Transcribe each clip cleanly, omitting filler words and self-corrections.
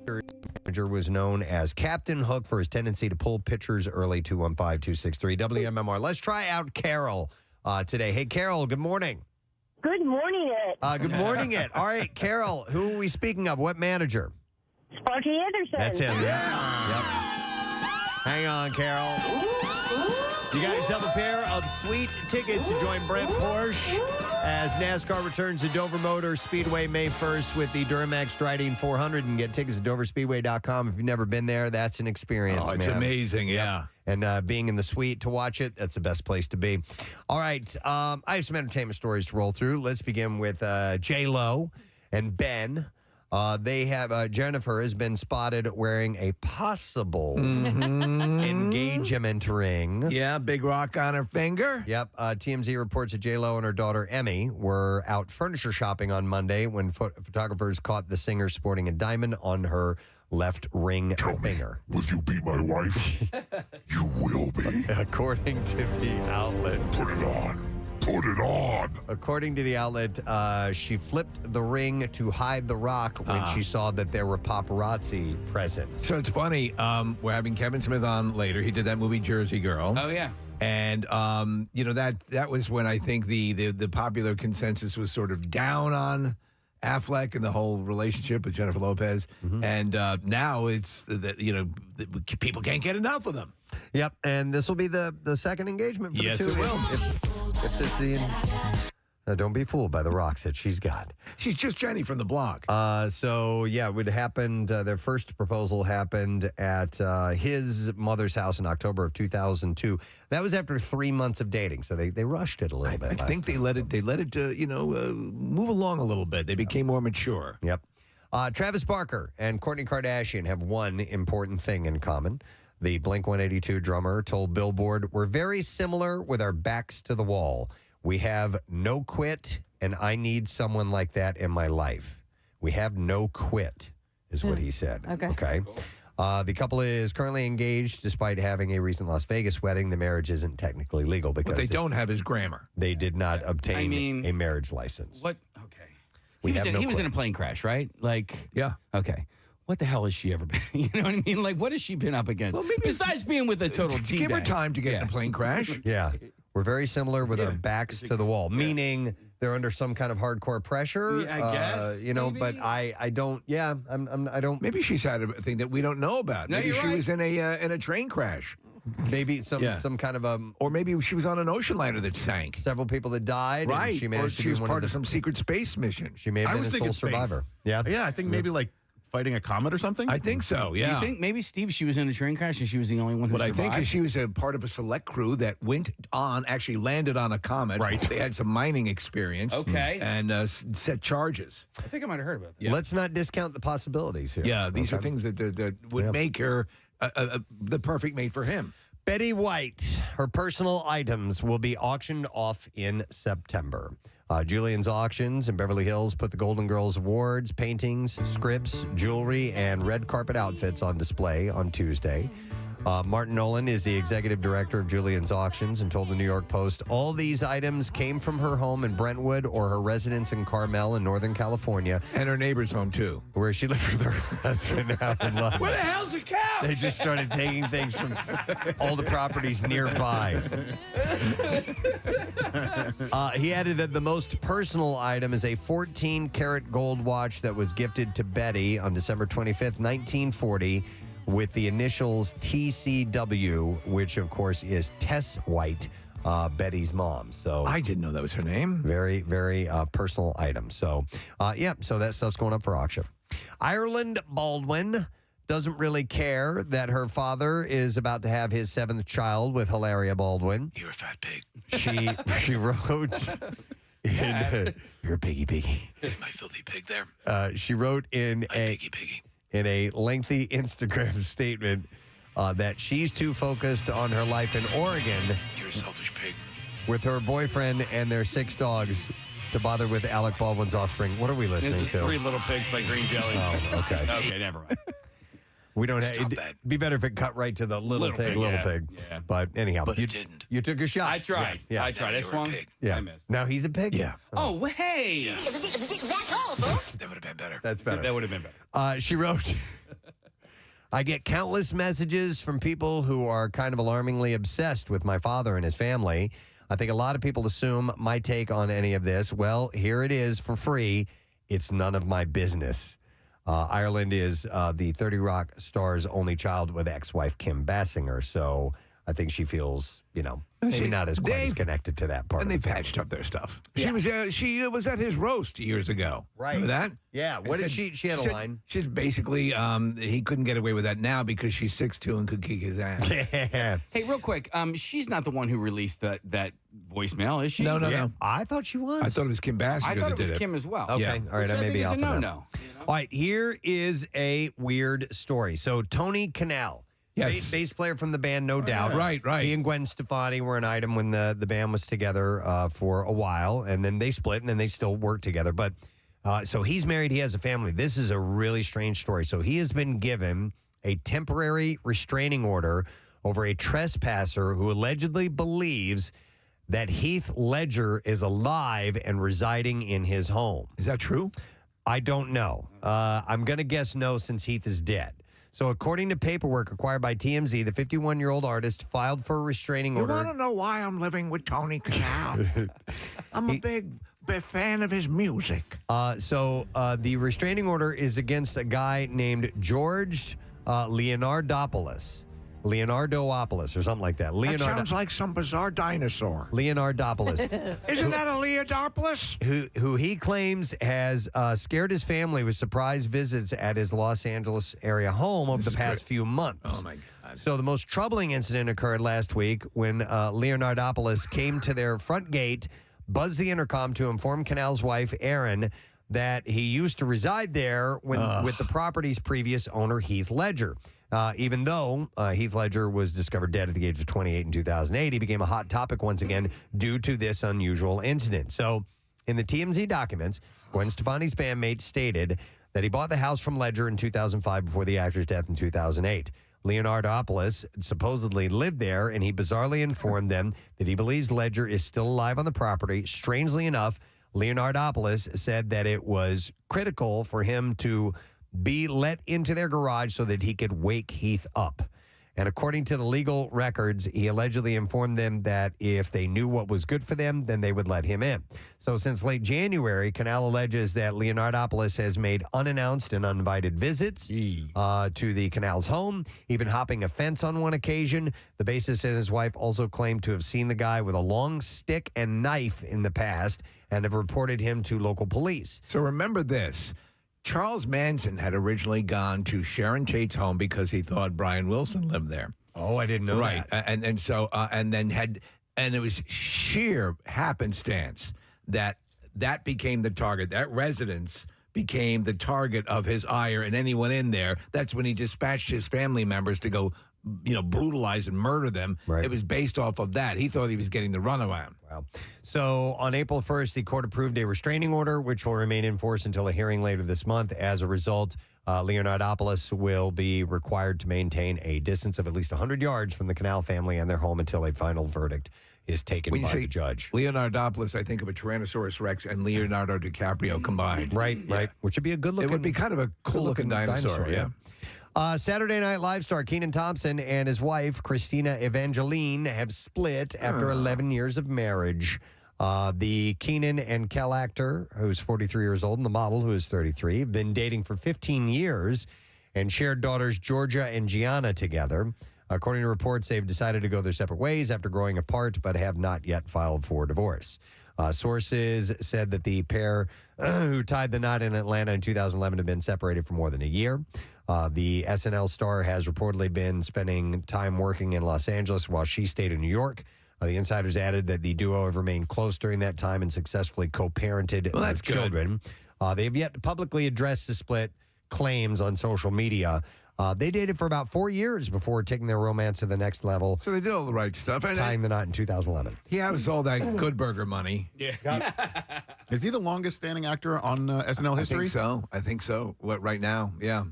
Manager was known as Captain Hook for his tendency to pull pitchers early. 215-263 WMMR. Let's try out Carol today. Hey, Carol, good morning. Good morning, Ed. Good morning, Ed. All right, Carol, who are we speaking of? What manager? Sparky Anderson. That's him. Yeah. Yep. Hang on, Carol. You got yourself a pair of sweet tickets to join Brent Porsche as NASCAR returns to Dover Motor Speedway May 1st with the Duramax Striding 400. And get tickets at doverspeedway.com. If you've never been there, that's an experience, it's man. amazing, yeah. And being in the suite to watch it, that's the best place to be. All right, I have some entertainment stories to roll through. Let's begin with J.Lo and Ben. They have Jennifer has been spotted wearing a possible engagement ring. Yeah, big rock on her finger. Yep. TMZ reports that J.Lo and her daughter Emmy were out furniture shopping on Monday when photographers caught the singer sporting a diamond on her left ring finger. Will you be my wife? You will be. According to the outlet. Put it on. Put it on. According to the outlet, she flipped the ring to hide the rock when she saw that there were paparazzi present. So it's funny. We're having Kevin Smith on later. He did that movie Jersey Girl. Oh, yeah. And, that was when I think the popular consensus was sort of down on Affleck and the whole relationship with Jennifer Lopez. Mm-hmm. And now it's that, people can't get enough of them. Yep. And this will be the second engagement for the two. Yes, it will. If this scene, don't be fooled by the rocks that she's got. She's just Jenny from the block. It happened. Their first proposal happened at his mother's house in October of 2002. That was after 3 months of dating, so they rushed it a little bit. I think they let it move along a little bit. They became more mature. Yep. Travis Barker and Kourtney Kardashian have one important thing in common. The Blink-182 drummer told Billboard, "We're very similar with our backs to the wall. We have no quit, and I need someone like that in my life. We have no quit," is what he said. Okay. The couple is currently engaged despite having a recent Las Vegas wedding. The marriage isn't technically legal because what they don't have is grammar. They did not obtain a marriage license. What? Okay. He was in a plane crash, right? Yeah. Okay. What the hell has she ever been? You know what I mean? What has she been up against? Well, besides being with a total T-bag. Give her time to get in a plane crash. Yeah. We're very similar with our backs to the wall, meaning they're under some kind of hardcore pressure. Yeah, I guess. Maybe. But I don't. Yeah, I don't. Maybe she's had a thing that we don't know about. No, maybe you're she right. was in a train crash. Maybe some kind of or maybe she was on an ocean liner that sank. Several people that died. Right. And she managed or she was to be part of some secret space mission. She may have been a sole survivor. Yeah. Yeah, I think maybe fighting a comet or something? I think so, yeah. You think maybe, Steve, she was in a train crash and she was the only one who survived? What I think is she was a part of a select crew that actually landed on a comet. Right. They had some mining experience. Okay. And set charges. I think I might have heard about that. Yeah. Let's not discount the possibilities here. Yeah, these are things that would make her the perfect mate for him. Betty White, her personal items will be auctioned off in September. Julian's Auctions in Beverly Hills put the Golden Girls Awards, paintings, scripts, jewelry, and red carpet outfits on display on Tuesday. Martin Nolan is the executive director of Julian's Auctions and told the New York Post, all these items came from her home in Brentwood or her residence in Carmel in Northern California. And her neighbor's home, too. Where she lived with her husband out in London. Where the hell's the cow? They just started taking things from all the properties nearby. He added that the most personal item is a 14-karat gold watch that was gifted to Betty on December 25th, 1940, with the initials TCW, which, of course, is Tess White, Betty's mom. So I didn't know that was her name. Very, very personal item. So, so that stuff's going up for auction. Ireland Baldwin doesn't really care that her father is about to have his 7th child with Hilaria Baldwin. You're a fat pig. She wrote... You're a piggy. Is my filthy pig there? She wrote in piggy. In a lengthy Instagram statement that she's too focused on her life in Oregon. You're a selfish pig. With her boyfriend and their 6 dogs to bother with Alec Baldwin's offspring. What are we listening This is to? 3 Little Pigs by Green Jelly. Oh, okay. Okay, never mind. We don't Stop have. It'd be better if it cut right to the little pig. Yeah. But anyhow, But it didn't. You took a shot. I tried. Yeah. I tried. I You were a swung. pig. Yeah. I missed. Now he's a pig. Yeah. Oh, hey. That would have been better. That's better. That would have been better. She wrote I get countless messages from people who are kind of alarmingly obsessed with my father and his family. I think a lot of people assume my take on any of this. Well, here it is for free. It's none of my business. Ireland is the 30 Rock star's only child with ex-wife Kim Basinger, so I think she feels, maybe not as quite as connected to that part. And they patched up their stuff. Yeah. She was at his roast years ago. Right. Remember that? Yeah. What did she had a line. She's basically, he couldn't get away with that now because she's 6'2" and could kick his ass. Yeah. Hey, real quick, she's not the one who released that voicemail, is she? No. I thought she was. I thought it was Kim Basinger I thought it was that did Kim as well. Okay. Yeah. All right. I may be off a on that. no. All right. Here is a weird story. So Tony Kanal. Yes. Bass player from the band, no doubt. Right. He and Gwen Stefani were an item when the band was together for a while, and then they split, and then they still work together. But so he's married. He has a family. This is a really strange story. So he has been given a temporary restraining order over a trespasser who allegedly believes that Heath Ledger is alive and residing in his home. Is that true? I don't know. I'm going to guess no, since Heath is dead. So according to paperwork acquired by TMZ, the 51-year-old artist filed for a restraining order. You want to know why I'm living with Tony Kanal? I'm a big fan of his music. So the restraining order is against a guy named George Leonardopoulos or something like that. That sounds like some bizarre dinosaur. Leonardopoulos. Isn't that a Leodopoulos? Who he claims has scared his family with surprise visits at his Los Angeles area home over the past few months. Oh, my God. So the most troubling incident occurred last week when Leonardopoulos came to their front gate, buzzed the intercom to inform Kanal's wife, Erin, that he used to reside there with the property's previous owner, Heath Ledger. Even though Heath Ledger was discovered dead at the age of 28 in 2008, he became a hot topic once again due to this unusual incident. So in the TMZ documents, Gwen Stefani's bandmate stated that he bought the house from Ledger in 2005 before the actor's death in 2008. Leonardopoulos supposedly lived there, and he bizarrely informed them that he believes Ledger is still alive on the property. Strangely enough, Leonardopoulos said that it was critical for him to be let into their garage so that he could wake Heath up. And according to the legal records, he allegedly informed them that if they knew what was good for them, then they would let him in. So since late January, Kanal alleges that Leonardopoulos has made unannounced and uninvited visits to the Kanal's home, even hopping a fence on one occasion. The bassist and his wife also claimed to have seen the guy with a long stick and knife in the past and have reported him to local police. So remember this. Charles Manson had originally gone to Sharon Tate's home because he thought Brian Wilson lived there. Oh, I didn't know that. Right. And it was sheer happenstance that became the target. That residence became the target of his ire, and anyone in there, that's when he dispatched his family members to go, brutalize and murder them. Right. It was based off of that. He thought he was getting the runaround. Wow. So on April 1st, the court approved a restraining order, which will remain in force until a hearing later this month. As a result, Leonardopoulos will be required to maintain a distance of at least 100 yards from the Kanal family and their home until a final verdict is taken by the judge. Leonardopoulos, I think of a Tyrannosaurus Rex and Leonardo DiCaprio combined. Right. Which would be a good looking. It would be kind of a cool-looking dinosaur, yeah. Saturday Night Live star Keenan Thompson and his wife, Christina Evangeline, have split after 11 years of marriage. The Keenan and Kel actor, who's 43 years old, and the model, who is 33, have been dating for 15 years and shared daughters Georgia and Gianna together. According to reports, they've decided to go their separate ways after growing apart, but have not yet filed for divorce. Sources said that the pair who tied the knot in Atlanta in 2011 have been separated for more than a year. The SNL star has reportedly been spending time working in Los Angeles while she stayed in New York. The insiders added that the duo have remained close during that time and successfully co-parented their children. They have yet to publicly address the split claims on social media. They dated for about 4 years before taking their romance to the next level. So they did all the right stuff. Tying the knot in 2011. He has all that Good Burger money. Yeah. Is he the longest standing actor on SNL history? I think so. What, right now? Yeah.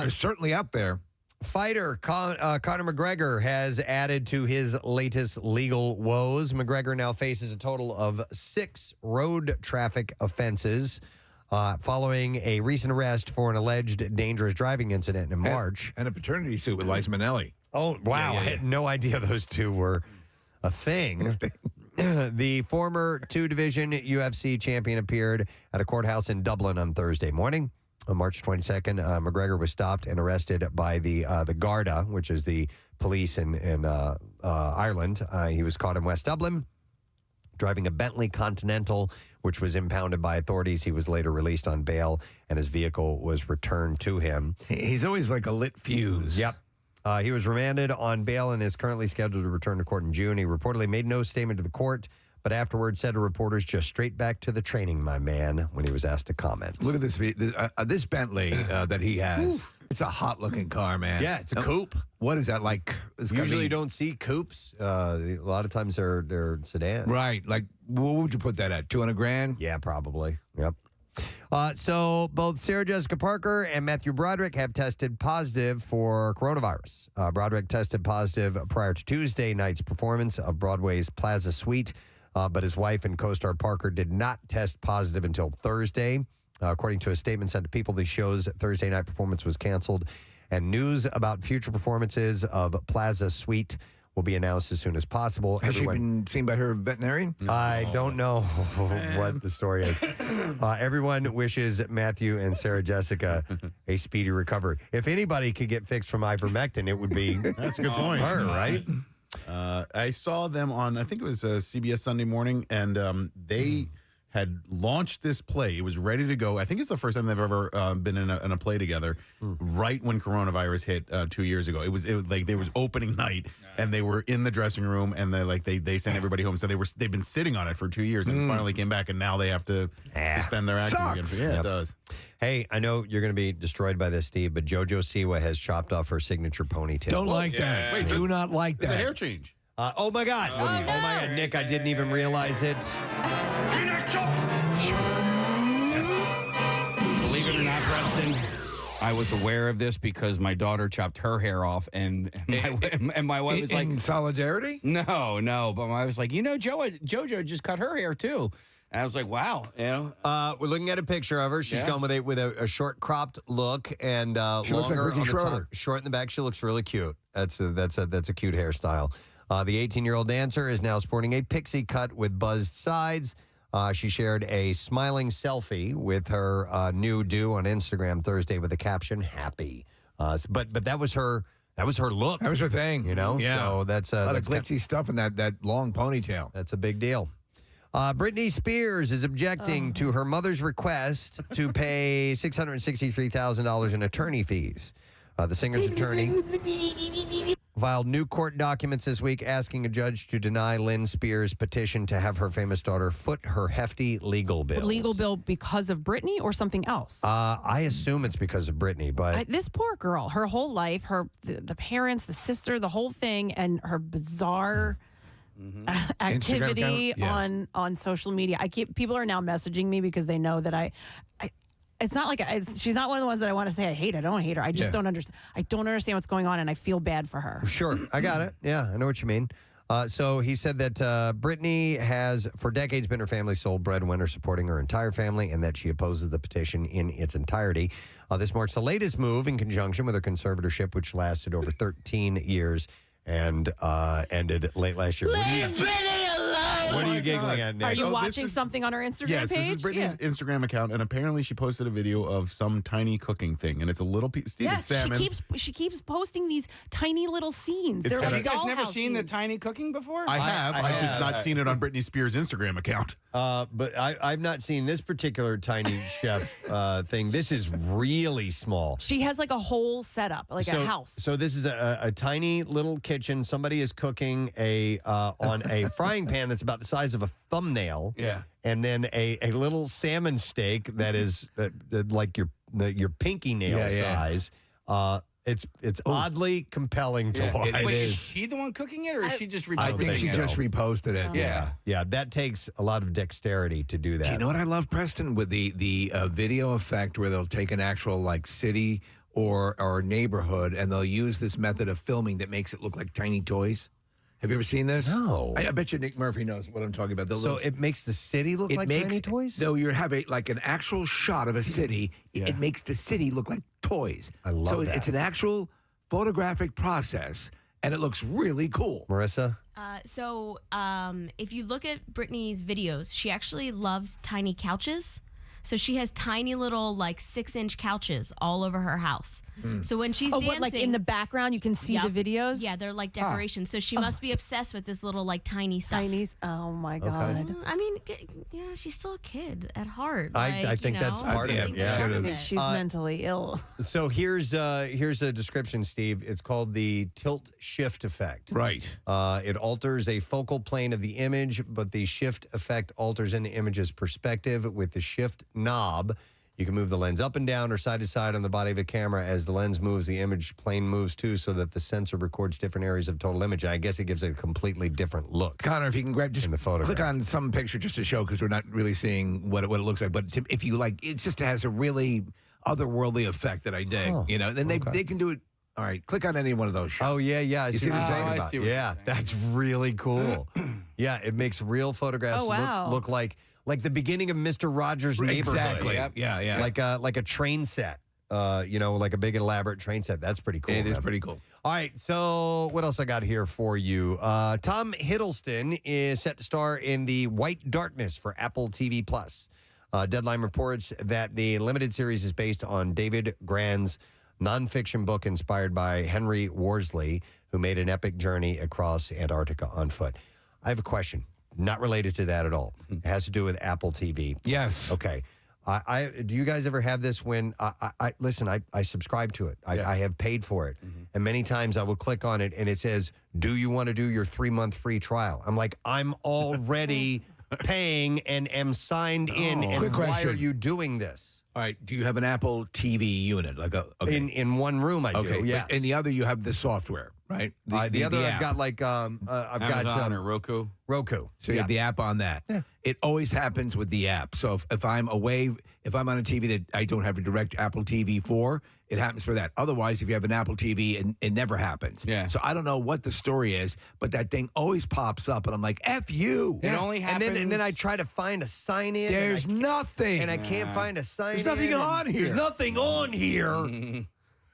Certainly up there. Fighter Conor McGregor has added to his latest legal woes. McGregor now faces a total of 6 road traffic offenses. following a recent arrest for an alleged dangerous driving incident in March. And a paternity suit with Liza Minnelli. Oh, wow. I had no idea those two were a thing. The former two-division UFC champion appeared at a courthouse in Dublin on Thursday morning. On March 22nd, McGregor was stopped and arrested by the Garda, which is the police in Ireland. He was caught in West Dublin driving a Bentley Continental, which was impounded by authorities. He was later released on bail, and his vehicle was returned to him. He's always like a lit fuse. Yep. He was remanded on bail and is currently scheduled to return to court in June. He reportedly made no statement to the court, but afterwards said to reporters, just straight back to the training, my man, when he was asked to comment. Look at this Bentley that he has. It's a hot-looking car, man. Yeah, it's a coupe. What is that like? Usually you don't see coupes. A lot of times they're sedans. Right. Like, what would you put that at? 200 grand? Yeah, probably. Yep. So both Sarah Jessica Parker and Matthew Broderick have tested positive for coronavirus. Broderick tested positive prior to Tuesday night's performance of Broadway's Plaza Suite, but his wife and co-star Parker did not test positive until Thursday. According to a statement sent to People, the show's Thursday night performance was canceled, and news about future performances of Plaza Suite will be announced as soon as possible. Has she been seen by her veterinarian? I don't know what the story is. Everyone wishes Matthew and Sarah Jessica a speedy recovery. If anybody could get fixed from ivermectin, it would be That's a good point. her, right? I saw them on, I think it was CBS Sunday Morning, and they had launched this play. It was ready to go. I think it's the first time they've ever been in a play together. Right when coronavirus hit 2 years ago, it was like there was opening night, and they were in the dressing room, and they sent everybody home. So they've been sitting on it for 2 years, and finally came back, and now they have to suspend their acting again. Sucks. Yeah, it does. Hey, I know you're going to be destroyed by this, Steve, but Jojo Siwa has chopped off her signature ponytail. Don't like that. Wait, Do not like It's a that. hair change. Oh my God! Oh my God, Nick! I didn't even realize it. Believe it or not, Preston, I was aware of this because my daughter chopped her hair off, and my wife was like, in solidarity? No, but my wife was like, Jojo just cut her hair too. And I was like, wow, We're looking at a picture of her. She's gone with a short cropped look and She looks like longer Ricky on the top, Schroeder. short in the back. She looks really cute. That's a cute hairstyle. The 18-year-old dancer is now sporting a pixie cut with buzzed sides. She shared a smiling selfie with her new do on Instagram Thursday with the caption "Happy." But that was her. That was her look. That was her thing. You know. Yeah. So that's a lot of glitzy stuff in that long ponytail. That's a big deal. Britney Spears is objecting to her mother's request to pay $663,000 in attorney fees. The singer's attorney filed new court documents this week asking a judge to deny Lynn Spears' petition to have her famous daughter foot her hefty legal bills. Legal bill because of Britney or something else? I assume it's because of Britney, but This poor girl, her whole life, the parents, the sister, the whole thing, and her bizarre activity on social media. People are now messaging me because they know that it's not like she's not one of the ones that I want to say I hate. I don't hate her. I just don't understand. I don't understand what's going on, and I feel bad for her. Sure, I got it. Yeah, I know what you mean. So he said that Britney has for decades been her family's sole breadwinner, supporting her entire family, and that she opposes the petition in its entirety. This marks the latest move in conjunction with her conservatorship, which lasted over 13 years and ended late last year. What are you giggling at, Nick? Are you watching something on her Instagram page? Yes, this is Britney's Instagram account, and apparently she posted a video of some tiny cooking thing, and it's a little piece. Steve, it's salmon. she keeps posting these tiny little scenes. It's They're got like you guys never dollhouse seen the scenes. tiny cooking before? I have. I've just not seen it on Britney Spears' Instagram account. But I've not seen this particular tiny chef thing. This is really small. She has like a whole setup, like a house. So this is a tiny little kitchen. Somebody is cooking on a frying pan that's about the size of a thumbnail. Yeah. And then a little salmon steak that is like your pinky nail size. It's oddly compelling to watch. Wait, is she the one cooking it, or is she just reposting I think she it? just reposted it. Yeah, that takes a lot of dexterity to do that. Do you know what I love, Preston? With the video effect where they'll take an actual like city or neighborhood and they'll use this method of filming that makes it look like tiny toys. Have you ever seen this? No. I bet you Nick Murphy knows what I'm talking about. So it makes the city look like tiny toys? No, you have like an actual shot of a city. It makes the city look like toys. I love so that. it's an actual photographic process, and it looks really cool. Marissa? If you look at Britney's videos, she actually loves tiny couches. So she has tiny little 6-inch couches all over her house. So when she's dancing, like in the background you can see the videos? Yeah, they're like decorations. So she must be obsessed with this little tiny stuff. Tinies. Oh my God. I mean, yeah, she's still a kid at heart. I think that's part of it. Yeah. She's mentally ill. So here's a description, Steve. It's called the tilt shift effect. Right. It alters a focal plane of the image, but the shift effect alters an image's perspective. With the shift knob, you can move the lens up and down or side to side on the body of a camera. As the lens moves, the image plane moves too, so that the sensor records different areas of total image. I guess it gives it a completely different look. Connor, if you can grab just in the photograph. click on some picture just to show, because we're not really seeing what it looks like. But if you like, it just has a really otherworldly effect that I dig. Then they can do it. All right, click on any one of those shots. Oh, yeah. I see what I'm saying about. Yeah, that's really cool. Yeah, it makes real photographs look like the beginning of Mr. Rogers' Neighborhood. Exactly. Yeah. Like a train set. Like a big elaborate train set. That's pretty cool. It is pretty cool. All right, so what else I got here for you? Tom Hiddleston is set to star in the White Darkness for Apple TV Plus. Deadline reports that the limited series is based on David Grann's nonfiction book inspired by Henry Worsley, who made an epic journey across Antarctica on foot. I have a question. Not related to that at all. It has to do with Apple TV. Yes. Okay. Do you guys ever have this when listen, I subscribe to it. I have paid for it. And many times I will click on it and it says, do you want to do your 3-month free trial? I'm like, I'm already paying and am signed in. And Quick why question. are you doing this? All right. Do you have an Apple TV unit? In one room I do, yes. But in the other, you have the software, right? The other app. I've got I've Amazon got or Roku. Roku. So you have the app on that. Yeah. It always happens with the app. So if I'm away, if I'm on a TV that I don't have a direct Apple TV for, it happens for that. Otherwise, if you have an Apple TV, it never happens. Yeah. So I don't know what the story is, but that thing always pops up, and I'm like, F you. It only happens. And then I try to find a sign in. There's nothing. And I can't find a sign in. There's nothing on here. There's nothing on here.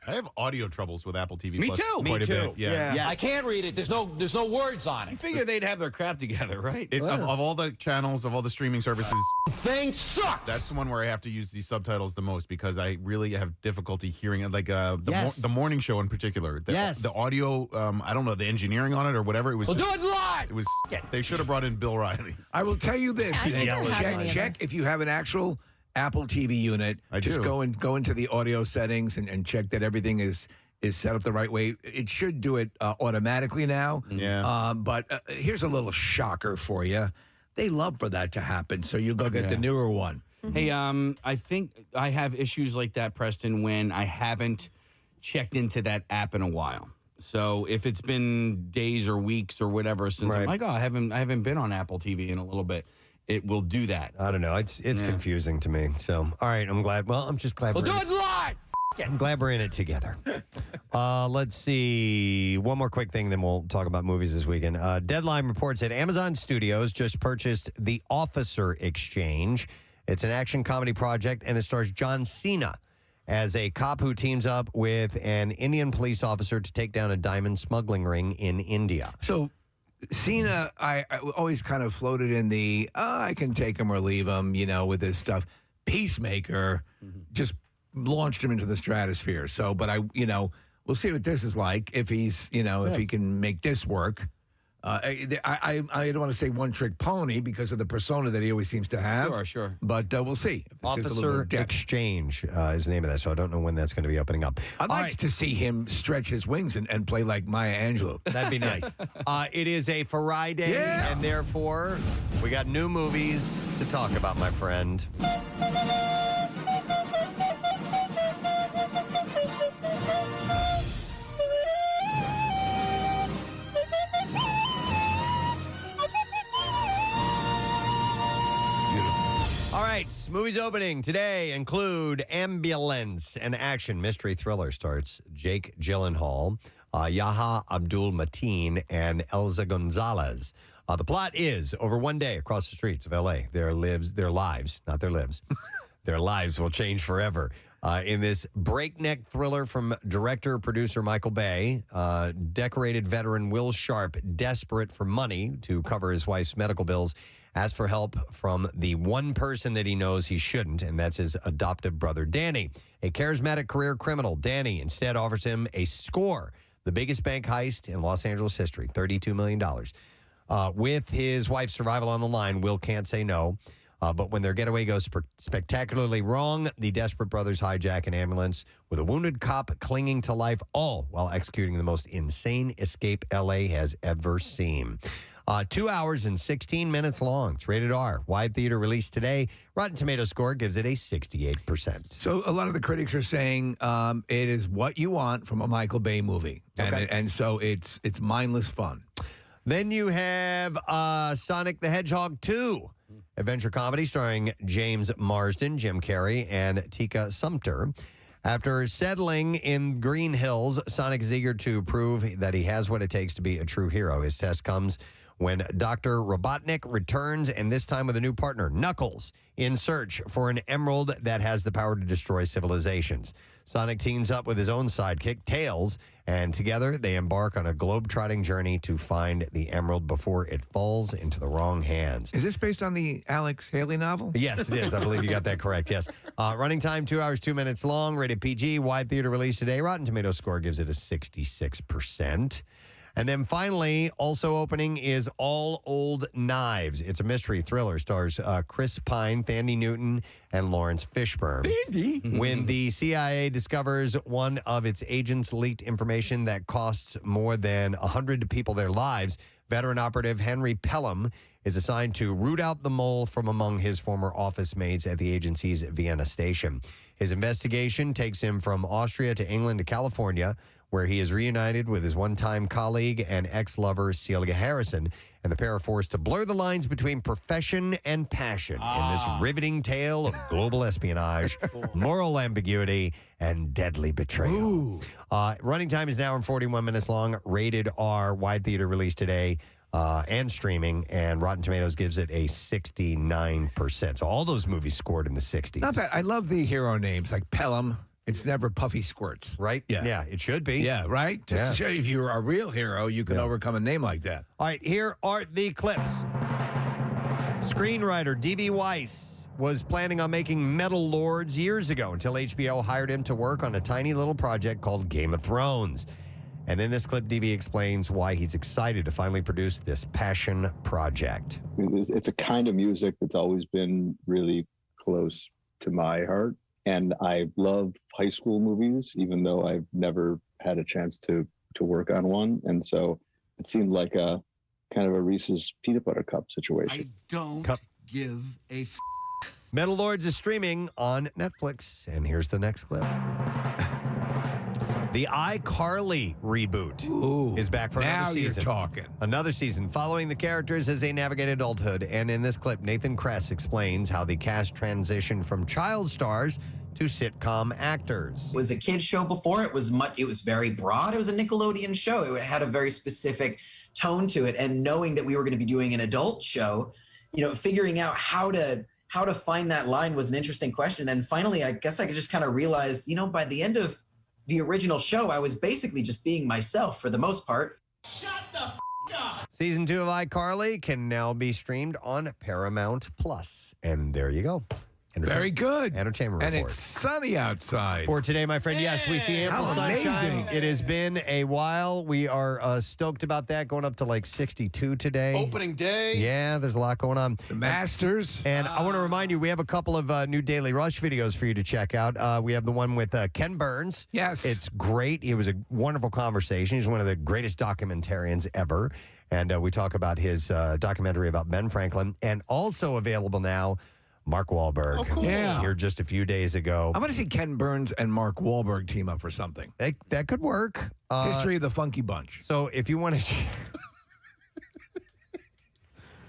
I have audio troubles with Apple TV. Me Plus too. Quite Me a too. bit. Yeah. Yes. I can't read it. There's no words on I it. figure they'd have their crap together, right? Of all the channels, of all the streaming services, Thing sucks. that's the one where I have to use the subtitles the most because I really have difficulty hearing it. Like Yes. the morning show in particular. The audio, I don't know, the engineering on it or whatever. It was We'll just, do it live. It was. They should have brought in Bill Riley. I will tell you this. I think I have any of Check this. if you have an actual Apple TV unit. I just do. go into the audio settings and check that everything is set up the right way. It should do it automatically now. Yeah. But here's a little shocker for you. They love for that to happen, so you go get the newer one. Hey, I think I have issues like that, Preston, when I haven't checked into that app in a while. So if it's been days or weeks or whatever since I'm like, I haven't been on Apple TV in a little bit, it will do that. I don't know. It's confusing to me. So, all right, I'm glad. Well, I'm just glad We'll do it live. I'm glad we're in it together. Let's see. One more quick thing, then we'll talk about movies this weekend. Deadline reports that Amazon Studios just purchased The Officer Exchange. It's an action comedy project, and it stars John Cena as a cop who teams up with an Indian police officer to take down a diamond smuggling ring in India. So Cena, I always kind of floated in the, I can take him or leave him, with this stuff. Peacemaker just launched him into the stratosphere. So, but we'll see what this is like if he's, if he can make this work. I don't want to say one trick pony because of the persona that he always seems to have. Sure. But we'll see. If this gives a little Officer depth. Exchange is the name of that, so I don't know when that's going to be opening up. I'd like to see him stretch his wings and play like Maya Angelou. That'd be nice. It is a Friday, and therefore, we got new movies to talk about, my friend. All right, movies opening today include Ambulance, an action mystery thriller. Starts Jake Gyllenhaal. Yaha Abdul Mateen, and Elza Gonzalez. The plot is, over one day across the streets of L.A., their lives will change forever. In this breakneck thriller from director-producer Michael Bay, decorated veteran Will Sharp, desperate for money to cover his wife's medical bills, asks for help from the one person that he knows he shouldn't, and that's his adoptive brother, Danny. A charismatic career criminal, Danny instead offers him a score, the biggest bank heist in Los Angeles history, $32 million. With his wife's survival on the line, Will can't say no. But when their getaway goes spectacularly wrong, the desperate brothers hijack an ambulance with a wounded cop clinging to life, all while executing the most insane escape L.A. has ever seen. 2 hours and 16 minutes long. It's rated R. Wide theater release today. Rotten Tomatoes score gives it a 68%. So a lot of the critics are saying it is what you want from a Michael Bay movie. Okay. And so it's mindless fun. Then you have Sonic the Hedgehog 2. Adventure comedy starring James Marsden, Jim Carrey, and Tika Sumpter. After settling in Green Hills, Sonic is eager to prove that he has what it takes to be a true hero. His test comes when Dr. Robotnik returns, and this time with a new partner, Knuckles, in search for an emerald that has the power to destroy civilizations. Sonic teams up with his own sidekick, Tails, and together they embark on a globe-trotting journey to find the emerald before it falls into the wrong hands. Is this based on the Alex Haley novel? Yes, it is. I believe you got that correct, yes. Running time, 2 hours, 2 minutes long, rated PG, wide theater release today. Rotten Tomatoes score gives it a 66%. And then finally, also opening is All Old Knives. It's a mystery thriller. Stars Chris Pine, Thandie Newton, and Lawrence Fishburne. Thandie? When the CIA discovers one of its agents leaked information that costs more than 100 people their lives, veteran operative Henry Pelham is assigned to root out the mole from among his former office mates at the agency's Vienna station. His investigation takes him from Austria to England to California, where he is reunited with his one-time colleague and ex-lover Celia Harrison, and the pair are forced to blur the lines between profession and passion in this riveting tale of global espionage, moral ambiguity, and deadly betrayal. Running time is an hour and 41 minutes long, rated R, wide theater release today, and streaming, and Rotten Tomatoes gives it a 69%. So all those movies scored in the 60s. Not bad. I love the hero names like Pelham. It's never Puffy Squirts. Right? Yeah. It should be. Yeah, right? Just to show you if you're a real hero, you can overcome a name like that. All right, here are the clips. Screenwriter D.B. Weiss was planning on making Metal Lords years ago until HBO hired him to work on a tiny little project called Game of Thrones. And in this clip, D.B. explains why he's excited to finally produce this passion project. It's a kind of music that's always been really close to my heart. And I love high school movies, even though I've never had a chance to work on one. And so it seemed like a kind of a Reese's peanut butter cup situation. I don't give a f***. Metal Lords is streaming on Netflix. And here's the next clip. The iCarly reboot is back for another season. Now you're talking. Another season following the characters as they navigate adulthood. And in this clip, Nathan Kress explains how the cast transitioned from child stars to sitcom actors. It was a kid's show before. It was very broad. It was a Nickelodeon show. It had a very specific tone to it. And knowing that we were going to be doing an adult show, figuring out how to find that line was an interesting question. And then finally, I guess I could just kind of realize, by the end of the original show, I was basically just being myself for the most part. Shut the f*** up! Season 2 of iCarly can now be streamed on Paramount Plus. And there you go. Very good. Entertainment and report. it's sunny outside. For today, my friend, yes, we see ample How sunshine. amazing. It has been a while. We are stoked about that, going up to like 62 today. Opening day. Yeah, there's a lot going on. The Masters. And I want to remind you, we have a couple of new Daily Rush videos for you to check out. We have the one with Ken Burns. Yes. It's great. It was a wonderful conversation. He's one of the greatest documentarians ever. And we talk about his documentary about Ben Franklin. And also available now, Mark Wahlberg. Oh, cool. Yeah. Here just a few days ago. I want to see Ken Burns and Mark Wahlberg team up for something. That could work. History of the Funky Bunch. So if you want to...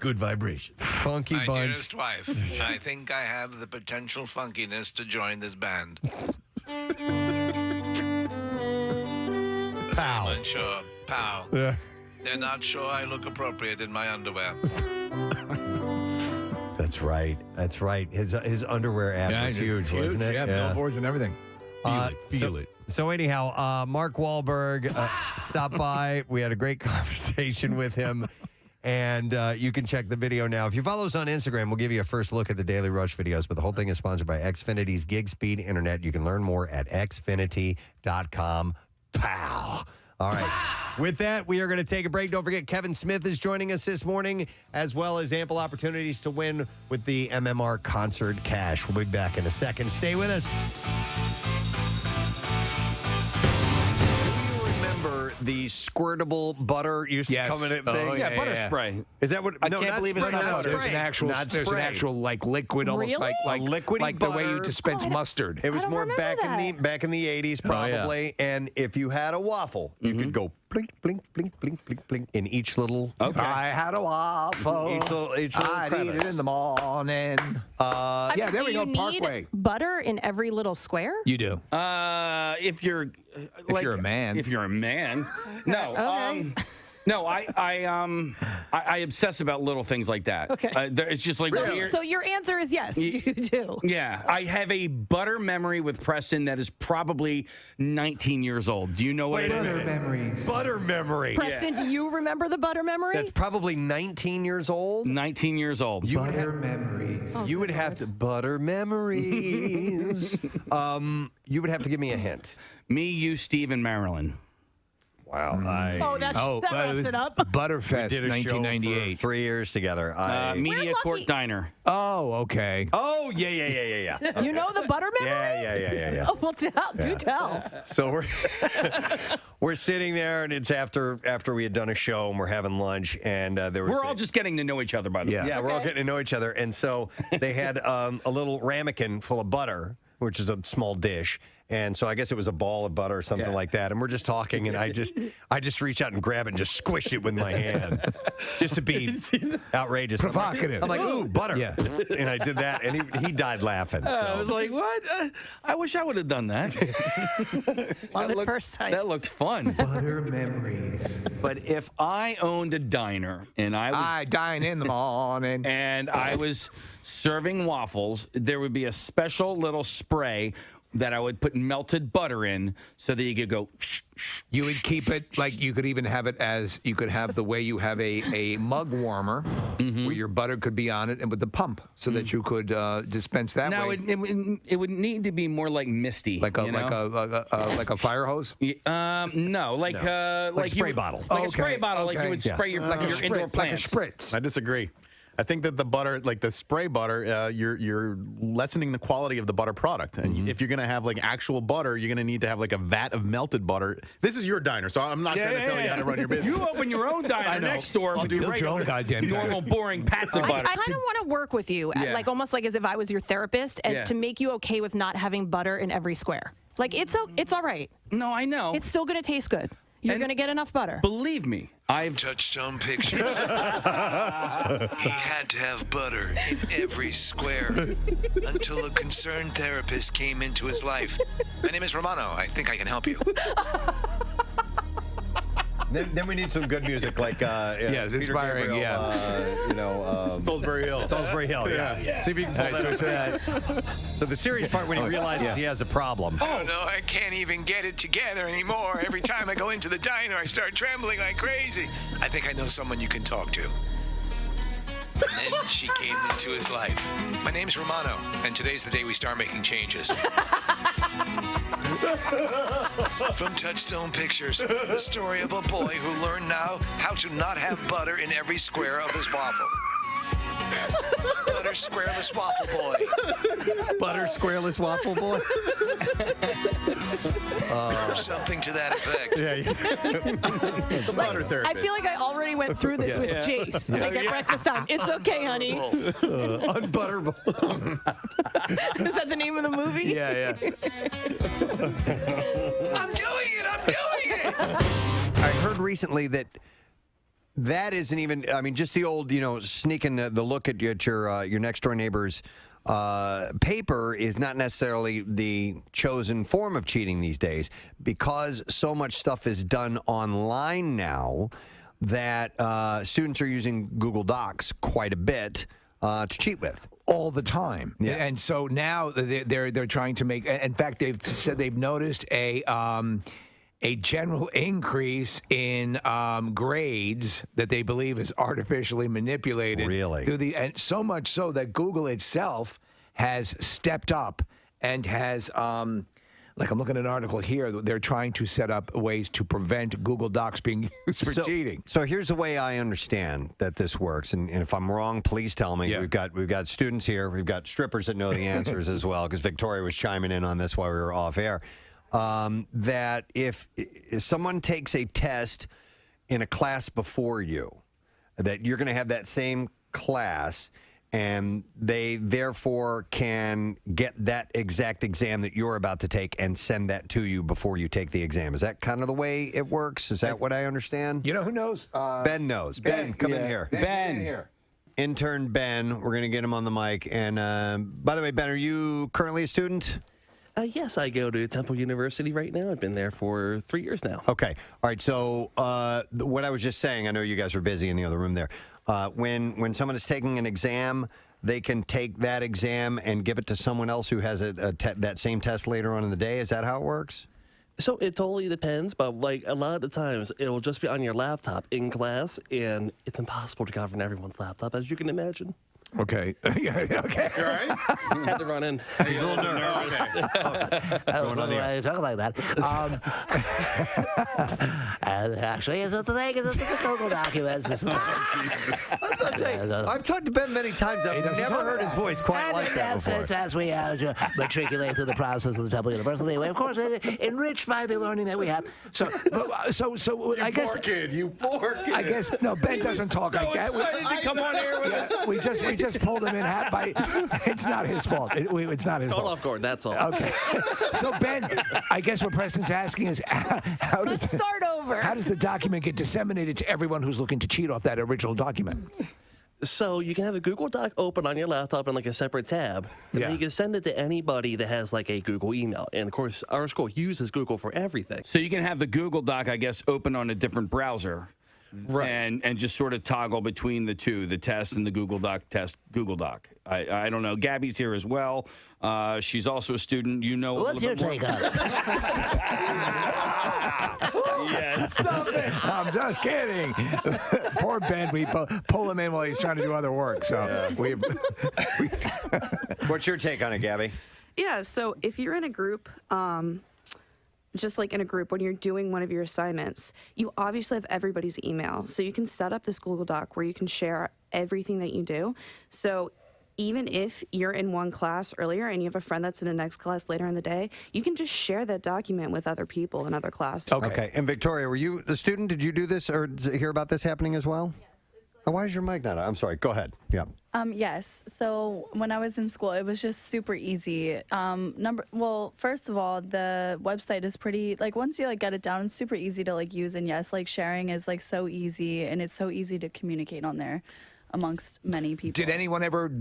Good vibration. Funky My Bunch. dearest wife, I think I have the potential funkiness to join this band. Pow. Unsure. Pow. Yeah. They're not sure I look appropriate in my underwear. That's right. That's right. His underwear ad was huge, wasn't it? Yeah, billboards and everything. Feel it. So anyhow, Mark Wahlberg stopped by. We had a great conversation with him. And you can check the video now. If you follow us on Instagram, we'll give you a first look at the Daily Rush videos. But the whole thing is sponsored by Xfinity's Gig Speed Internet. You can learn more at xfinity.com. Pow. All right. With that, we are going to take a break. Don't forget, Kevin Smith is joining us this morning, as well as ample opportunities to win with the MMR Concert Cash. We'll be back in a second. Stay with us. The squirtable butter used to come in a thing. Yeah, butter spray. Is that what? I No, can't not believe it's spray. not Not butter. spray. There's an actual like liquid, almost Really? like liquidy like the way you butter. dispense mustard. It was don't more remember back in the 80s, probably. And if you had a waffle, you could go blink, blink, blink, blink, blink, blink in each little. If I had a waffle, Each little I'd eat it crevice. in the morning. Yeah, there we go. Parkway. Butter in every little square? You do. If you're you're a man. If you're a man, no. Okay. No, I obsess about little things like that. Okay. It's just like weird. So your answer is yes, you do. Yeah, I have a butter memory with Preston that is probably 19 years old. Do you know what it is? memories. Butter memory. Preston, do you remember the butter memory? That's probably 19 years old. 19 years old. memories. You would have to butter memories. You would have to give me a hint. Me, you, Steve, and Marilyn. Wow. that wraps it up. Butterfest, Did a show 1998. for 3 years together. Media Court Diner. Oh, okay. Oh, yeah. You know the butter memory? Yeah. Oh, well, do tell. So we're sitting there, and it's after we had done a show, and we're having lunch, and there was We're all just getting to know each other, by the way. yeah, we're all getting to know each other, and so they had a little ramekin full of butter, which is a small dish. And so I guess it was a ball of butter or something like that. And we're just talking, and I just reach out and grab it and just squish it with my hand, just to be outrageous, Provocative. I'm like, ooh, butter. Yeah. And I did that, and he died laughing. I was So. like, what? I wish I would have done that. Love at first sight. That looked fun. Butter memories. But if I owned a diner and I dine in the morning. and I was serving waffles, there would be a special little spray that I would put melted butter in so that you could go. You would keep it like you could even have it as you could have the way you have a mug warmer where your butter could be on it and with the pump so that you could dispense that Now way. it would need to be more like misty, Like a fire hose? No, like Like a spray bottle. like a spray bottle, like you would spray your indoor plants. Like a spritz. I disagree. I think that the butter, like the spray butter, you're lessening the quality of the butter product. And if you're going to have like actual butter, you're going to need to have like a vat of melted butter. This is your diner, so I'm not trying to tell you how to run your business. You open your own diner next door with your own goddamn normal, boring pats of I butter. kind of want to work with you, like almost like as if I was your therapist, and to make you okay with not having butter in every square. Like it's all right. No, I know. It's still going to taste good. You're going to get enough butter. Believe me, I've Touchstone Pictures. He had to have butter in every square until a concerned therapist came into his life. My name is Romano. I think I can help you. Then we need some good music, like Yes, Peter inspiring, Gabriel, Salisbury Hill. Salisbury Hill, yeah. See if you can pull that. So the serious part when he realizes he has a problem. Oh, no, I can't even get it together anymore. Every time I go into the diner, I start trembling like crazy. I think I know someone you can talk to. And then she came into his life. My name's Romano, and today's the day we start making changes. From Touchstone Pictures, the story of a boy who learned now how to not have butter in every square of his waffle. Butter squareless waffle boy. Butter squareless waffle boy. Or something to that effect. It's a butter therapist. I feel like I already went through this with Jace. Like at breakfast time. It's okay, honey. Unbutterable. Is that the name of the movie? Yeah. I'm doing it! I heard recently that isn't even. I mean, just the old, sneaking the look at your next door neighbor's paper is not necessarily the chosen form of cheating these days because so much stuff is done online now that students are using Google Docs quite a bit to cheat with. All the time. Yeah. And so now they're trying to make, in fact, they've said they've noticed a general increase in grades that they believe is artificially manipulated. Really? And so much so that Google itself has stepped up and has, like I'm looking at an article here, they're trying to set up ways to prevent Google Docs being used for cheating. So here's the way I understand that this works, and if I'm wrong, please tell me. Yeah. We've got students here, we've got strippers that know the answers as well, because Victoria was chiming in on this while we were off air. That if someone takes a test in a class before you, that you're going to have that same class, and they therefore can get that exact exam that you're about to take and send that to you before you take the exam. Is that kind of the way it works? Is that what I understand? You know who knows? Ben knows. Ben, come in here. Ben, here. Intern Ben, we're going to get him on the mic. And by the way, Ben, are you currently a student? Yes, I go to Temple University right now. I've been there for 3 years now. Okay. All right. So what I was just saying, I know you guys are busy in the other room there. When someone is taking an exam, they can take that exam and give it to someone else who has that same test later on in the day. Is that how it works? So it totally depends, but like a lot of the times, it will just be on your laptop in class, and it's impossible to cover on everyone's laptop, as you can imagine. Okay. Okay. You all right? Had to run in. He's a little nervous. I was wondering why you talk like that. And actually, it's the thing is the Google documents. I've talked to Ben many times. I've never heard his voice quite like that before. It's as we matriculate through the process of the Temple University. Of course, enriched by the learning that we have. So I guess. Poor kid, you poor kid. I guess no. Ben doesn't talk like that. Come on here with us. We just pulled him in by. It's not his fault. It's not his fault. Off guard. That's all. Okay. So Ben, I guess what Preston's asking is, Let's start over. How does the document get disseminated to everyone who's looking to cheat off that original document? So you can have a Google Doc open on your laptop in like a separate tab, and then you can send it to anybody that has like a Google email. And of course, our school uses Google for everything. So you can have the Google Doc, I guess, open on a different browser. Right. And just sort of toggle between the two, the test and the Google Doc test, Google Doc. I don't know. Gabby's here as well. She's also a student. You know. What's your take on it? Yes. Stop it. I'm just kidding. Poor Ben. We pull him in while he's trying to do other work. So What's your take on it, Gabby? Yeah. So if you're in a group, just like in a group, when you're doing one of your assignments, you obviously have everybody's email. So you can set up this Google Doc where you can share everything that you do. So even if you're in one class earlier and you have a friend that's in the next class later in the day, you can just share that document with other people in other classes. Okay. And Victoria, were you the student? Did you do this or hear about this happening as well? Yes. Why is your mic not on? I'm sorry. Go ahead. Yeah. Yes. So when I was in school, it was just super easy. First of all, the website is pretty, like, once you get it down, it's super easy to use. And yes, sharing is so easy, and it's so easy to communicate on there amongst many people. Did anyone ever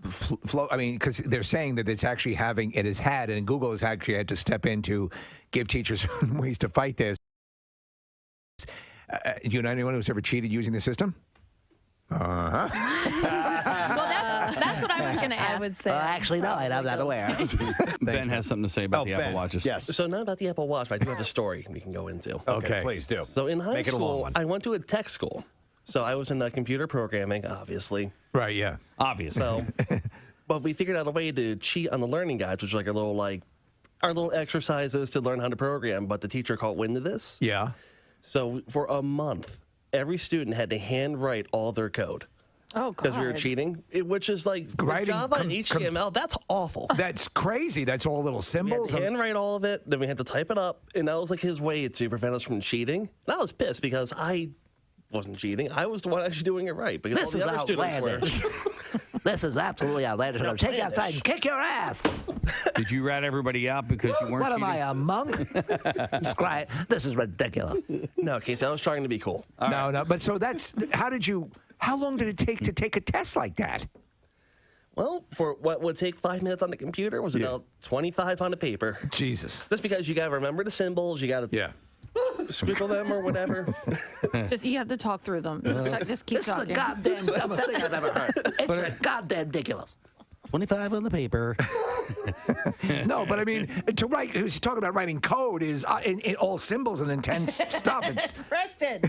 flow? I mean, because they're saying that it has had, and Google has actually had to step in to give teachers ways to fight this. Do you know anyone who's ever cheated using the system? Well, that's what I was going to ask. I would say. Actually, no, I'm not aware. Ben has something to say about the Apple Watches. Yes. So not about the Apple Watch, but I do have a story we can go into. Okay, please do. So in high Make it a long school, one. I went to a tech school. So I was in computer programming, obviously. Right, yeah. Obviously. So, but we figured out a way to cheat on the learning guides, which is our little exercises to learn how to program, but the teacher caught wind of this. Yeah. So for a month, every student had to handwrite all their code. Oh, God. Because we were cheating, which is Java and HTML. That's awful. That's crazy. That's all little symbols. We had to handwrite all of it, then we had to type it up, and that was his way to prevent us from cheating. And I was pissed because I wasn't cheating. I was the one actually doing it right. Because This all is the other students outlandish. This is absolutely outlandish. I'm going to take you outside and kick your ass. Did you rat everybody out because you weren't What cheating? am I, a monk? This is ridiculous. No, Casey, I was trying to be cool. No. But so how long did it take to take a test like that? Well, for what would take 5 minutes on the computer was about 25 on the paper. Jesus. Just because you got to remember the symbols, you got to scribble them or whatever. Just you have to talk through them. Just keep This talking. is the goddamn dumbest thing I've ever heard. It's goddamn ridiculous. 25 on the paper. No, but I mean, to write, he's talking about writing code is in all symbols and intense stuff. It's Preston,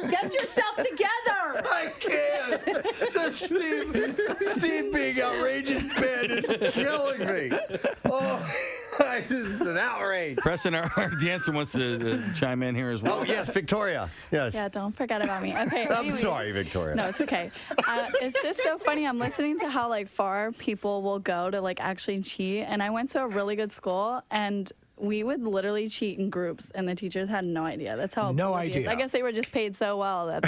get yourself together. I can't. Steve being outrageous, Ben, is killing me. Oh, this is an outrage. Preston, the answer wants to chime in here as well. Oh, yes, Victoria. Yes. Yeah, don't forget about me. Okay. I'm anyways. sorry, Victoria. No, it's okay. It's just so funny. I'm listening to how like far people will go to like actually cheat. And I went to a really good school, and we would literally cheat in groups, and the teachers had no idea. That's how No oblivious. idea. I guess they were just paid so well that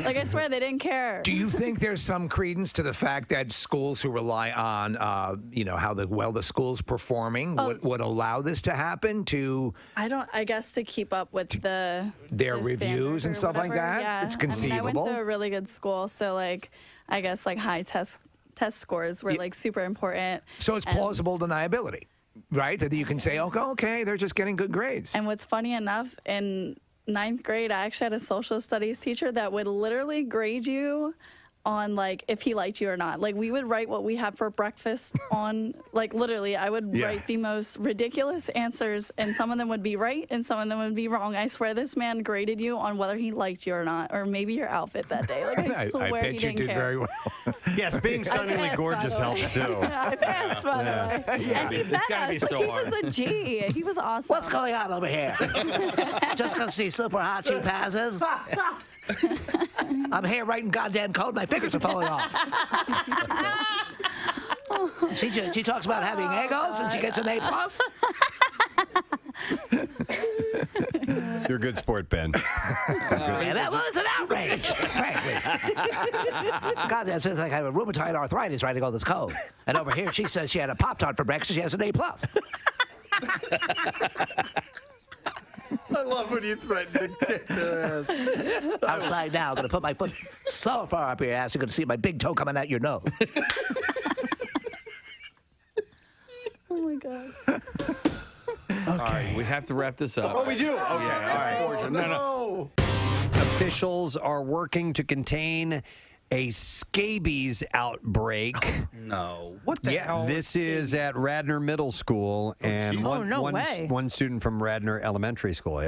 like I swear they didn't care. Do you think there's some credence to the fact that schools who rely on, how the school's performing would allow this to happen? I guess to keep up with their the reviews and standard or stuff like whatever. that? Yeah. It's conceivable. I went to a really good school, so like I guess like high test scores were like super important. So it's plausible deniability, right? That you can say, okay, they're just getting good grades. And what's funny enough, in 9th grade, I actually had a social studies teacher that would literally grade you on like if he liked you or not. Like we would write what we had for breakfast on like literally I would write the most ridiculous answers, and some of them would be right and some of them would be wrong. I swear this man graded you on whether he liked you or not, or maybe your outfit that day. Like I swear bet he you didn't did care. very well. Yes, being stunningly gorgeous helps too. I passed, by the way. And he fed gotta be us. so Like, hard. he was a G. He was awesome. What's going on over here? Just because she's super hot, she passes? I'm here writing goddamn code. My fingers are falling off. She talks about having egos and she gets an A+. You're a good sport, Ben. Yeah, that was an outrage, frankly. Goddamn, says like I have a rheumatoid arthritis writing all this code. And over here, she says she had a Pop-Tart for breakfast. She has an A+. I love when you threaten to kick their ass. Outside now, I'm going to put my foot so far up your ass, you're going to see my big toe coming out your nose. Oh my God. All right, we have to wrap this up. Oh, we do? Okay. Yeah, all right. No. Officials are working to contain a scabies outbreak. No. What the hell? This is at Radnor Middle School, and one student from Radnor Elementary School,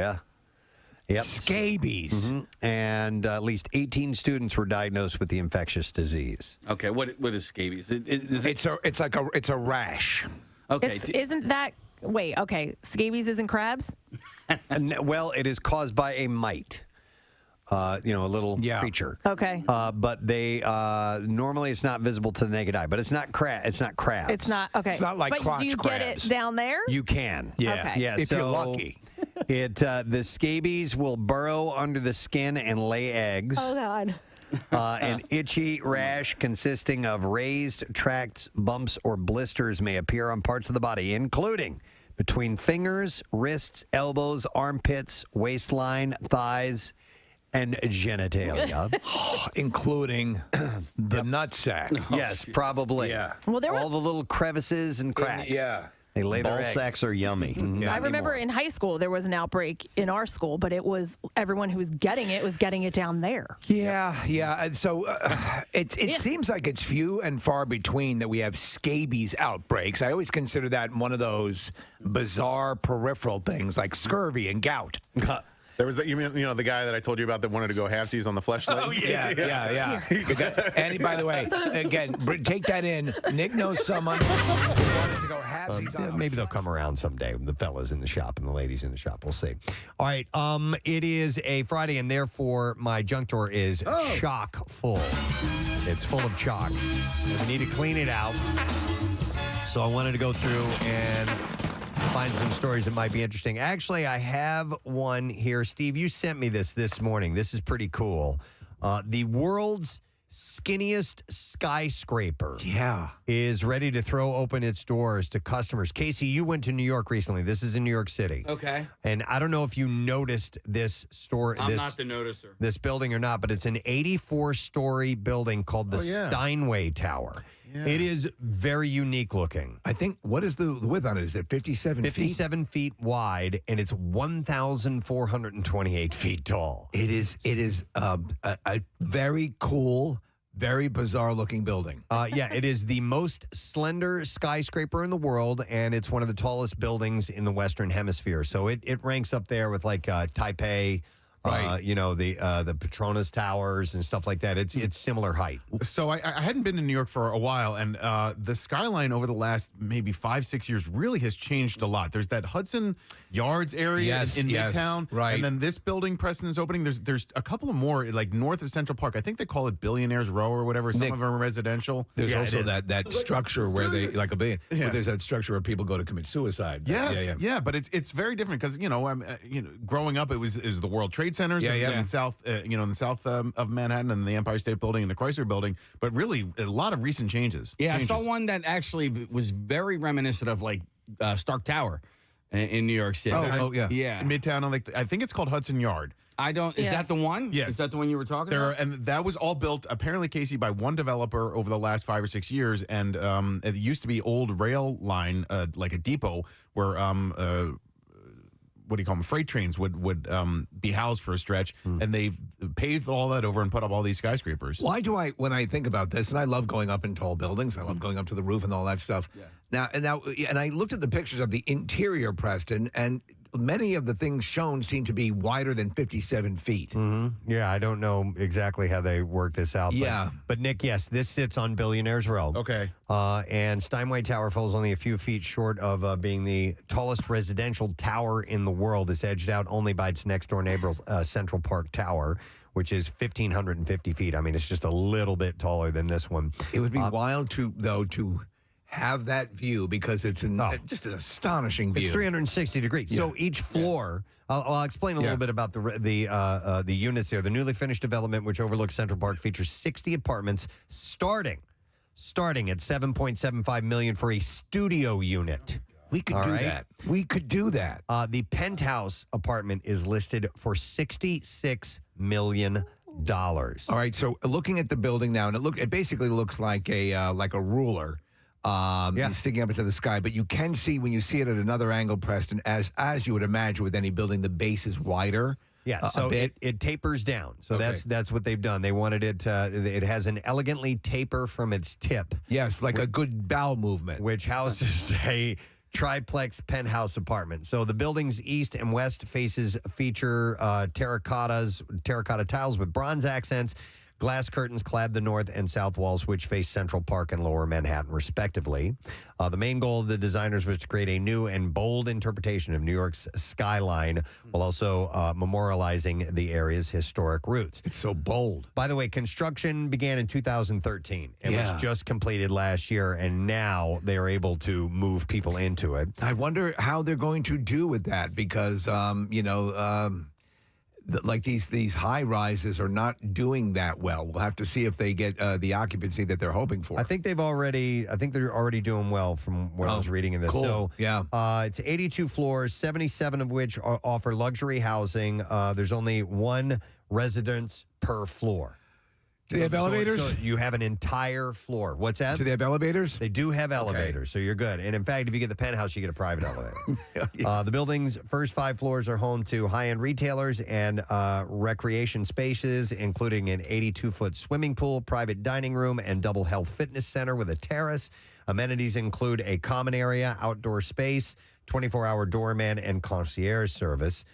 Yep. Scabies. And at least 18 students were diagnosed with the infectious disease. Okay, what is scabies? It's a rash. Okay. Isn't that... Wait, okay. Scabies isn't crabs? Well, it is caused by a mite. A little creature. Okay. But they normally it's not visible to the naked eye. But it's not It's not crabs. It's not okay. It's not like but crotch do you crabs. get it down there? You can. Yeah. Okay. Yeah. If you're so lucky. The scabies will burrow under the skin and lay eggs. Oh God. An itchy rash consisting of raised tracts, bumps, or blisters may appear on parts of the body, including between fingers, wrists, elbows, armpits, waistline, thighs, and genitalia. Including the nutsack. Yes, probably. Yeah. Well, there all the little crevices and cracks. They lay their eggs. Ball sacks are yummy. I remember in high school there was an outbreak in our school, but it was everyone who was getting it down there. Yeah. And so it seems like it's few and far between that we have scabies outbreaks. I always consider that one of those bizarre peripheral things like scurvy and gout. There was that, the guy that I told you about that wanted to go halvesies on the fleshlight? Oh, yeah. And by the way, again, take that in. Nick knows someone who wanted to go halvesies on. Maybe they'll come around someday. The fellas in the shop and the ladies in the shop. We'll see. All right. It is a Friday, and therefore my junk drawer is chock full. It's full of chalk. And we need to clean it out. So I wanted to go through and find some stories that might be interesting. Actually, I have one here. Steve, you sent me this morning. This is pretty cool. The world's skinniest skyscraper is ready to throw open its doors to customers. Casey, you went to New York recently. This is in New York City. Okay. And I don't know if you noticed this store. I'm not the noticer. This building or not, but it's an 84-story building called the Steinway Tower. It is very unique looking. I think, what is the width on it? Is it 57 feet? 57 feet wide, and it's 1,428 feet tall. It is a very cool, very bizarre looking building. Yeah, it is the most slender skyscraper in the world, and it's one of the tallest buildings in the Western Hemisphere. So it ranks up there with like Taipei. Right. The Petronas Towers and stuff like that. It's similar height. So I hadn't been in New York for a while, and the skyline over the last maybe 5-6 years really has changed a lot. There's that Hudson Yards area in Midtown, right? And then this building, Preston, is opening. There's a couple of more like north of Central Park. I think they call it Billionaires Row or whatever. Some of them are residential. There's also that structure where they like a billion. Yeah. Where there's that structure where people go to commit suicide. Yes, yeah. But it's very different because growing up it was the World Trade Centers in the south, in the south of Manhattan, and the Empire State Building and the Chrysler Building. But really, a lot of recent changes. Yeah, I saw one that actually was very reminiscent of like Stark Tower in New York City. Yeah. In Midtown, I think it's called Hudson Yard. Is that the one? Yes. Is that the one you were talking about? And that was all built, apparently, Casey, by one developer over the last 5 or 6 years. And it used to be old rail line, like a depot, where what do you call them? Freight trains would be housed for a stretch, and they've paved all that over and put up all these skyscrapers. Why do when I think about this, and I love going up in tall buildings, I love going up to the roof and all that stuff. Yeah. Now, I looked at the pictures of the interior, Preston, and many of the things shown seem to be wider than 57 feet. Mm-hmm. Yeah, I don't know exactly how they work this out. Yeah. But Nick, yes, this sits on Billionaires Row. Okay. And Steinway Tower falls only a few feet short of being the tallest residential tower in the world. It's edged out only by its next door neighbor, Central Park Tower, which is 1,550 feet. I mean, it's just a little bit taller than this one. It would be wild to have that view because it's just an astonishing view. It's 360 degrees. So each floor, I'll explain a little bit about the units there. The newly finished development, which overlooks Central Park, features 60 apartments starting at $7.75 million for a studio unit. We could do that. We could do that. The penthouse apartment is listed for $66 million. All right. So looking at the building now, and it basically looks like a ruler. Sticking up into the sky, but you can see when you see it at another angle, Preston, as you would imagine with any building, the base is wider. Yeah, so a bit. It tapers down. So that's what they've done. They wanted it. It has an elegantly taper from its tip. Yes, like a good bowel movement, which houses a triplex penthouse apartment. So the building's east and west faces feature terracotta tiles with bronze accents. Glass curtains clad the north and south walls, which face Central Park and Lower Manhattan, respectively. The main goal of the designers was to create a new and bold interpretation of New York's skyline, while also memorializing the area's historic roots. It's so bold. By the way, construction began in 2013. It was just completed last year, and now they are able to move people into it. I wonder how they're going to do with that because, like these high rises are not doing that well. We'll have to see if they get the occupancy that they're hoping for. I think they're already doing well from what I was reading in this. Cool. So it's 82 floors, 77 of which offer luxury housing. There's only one residence per floor. Do they have elevators? So you have an entire floor. What's that? Do they have elevators? They do have elevators, so you're good. And in fact, if you get the penthouse, you get a private elevator. The building's first 5 floors are home to high-end retailers and recreation spaces, including an 82-foot swimming pool, private dining room, and double health fitness center with a terrace. Amenities include a common area, outdoor space, 24-hour doorman, and concierge service.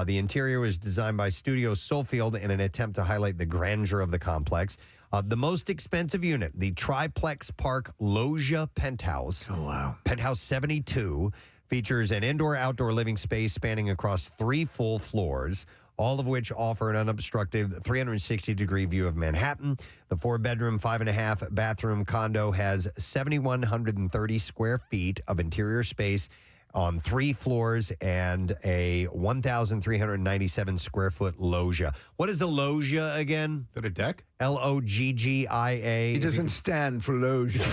The interior was designed by Studio Soulfield in an attempt to highlight the grandeur of the complex. The most expensive unit, the Triplex Park Loggia Penthouse. Oh, wow. Penthouse 72 features an indoor-outdoor living space spanning across 3 full floors, all of which offer an unobstructed 360-degree view of Manhattan. The 4-bedroom, 5.5-bathroom condo has 7,130 square feet of interior space on 3 floors and a 1,397 square foot loggia. What is a loggia again? Is that a deck? Loggia. It doesn't stand for loggia.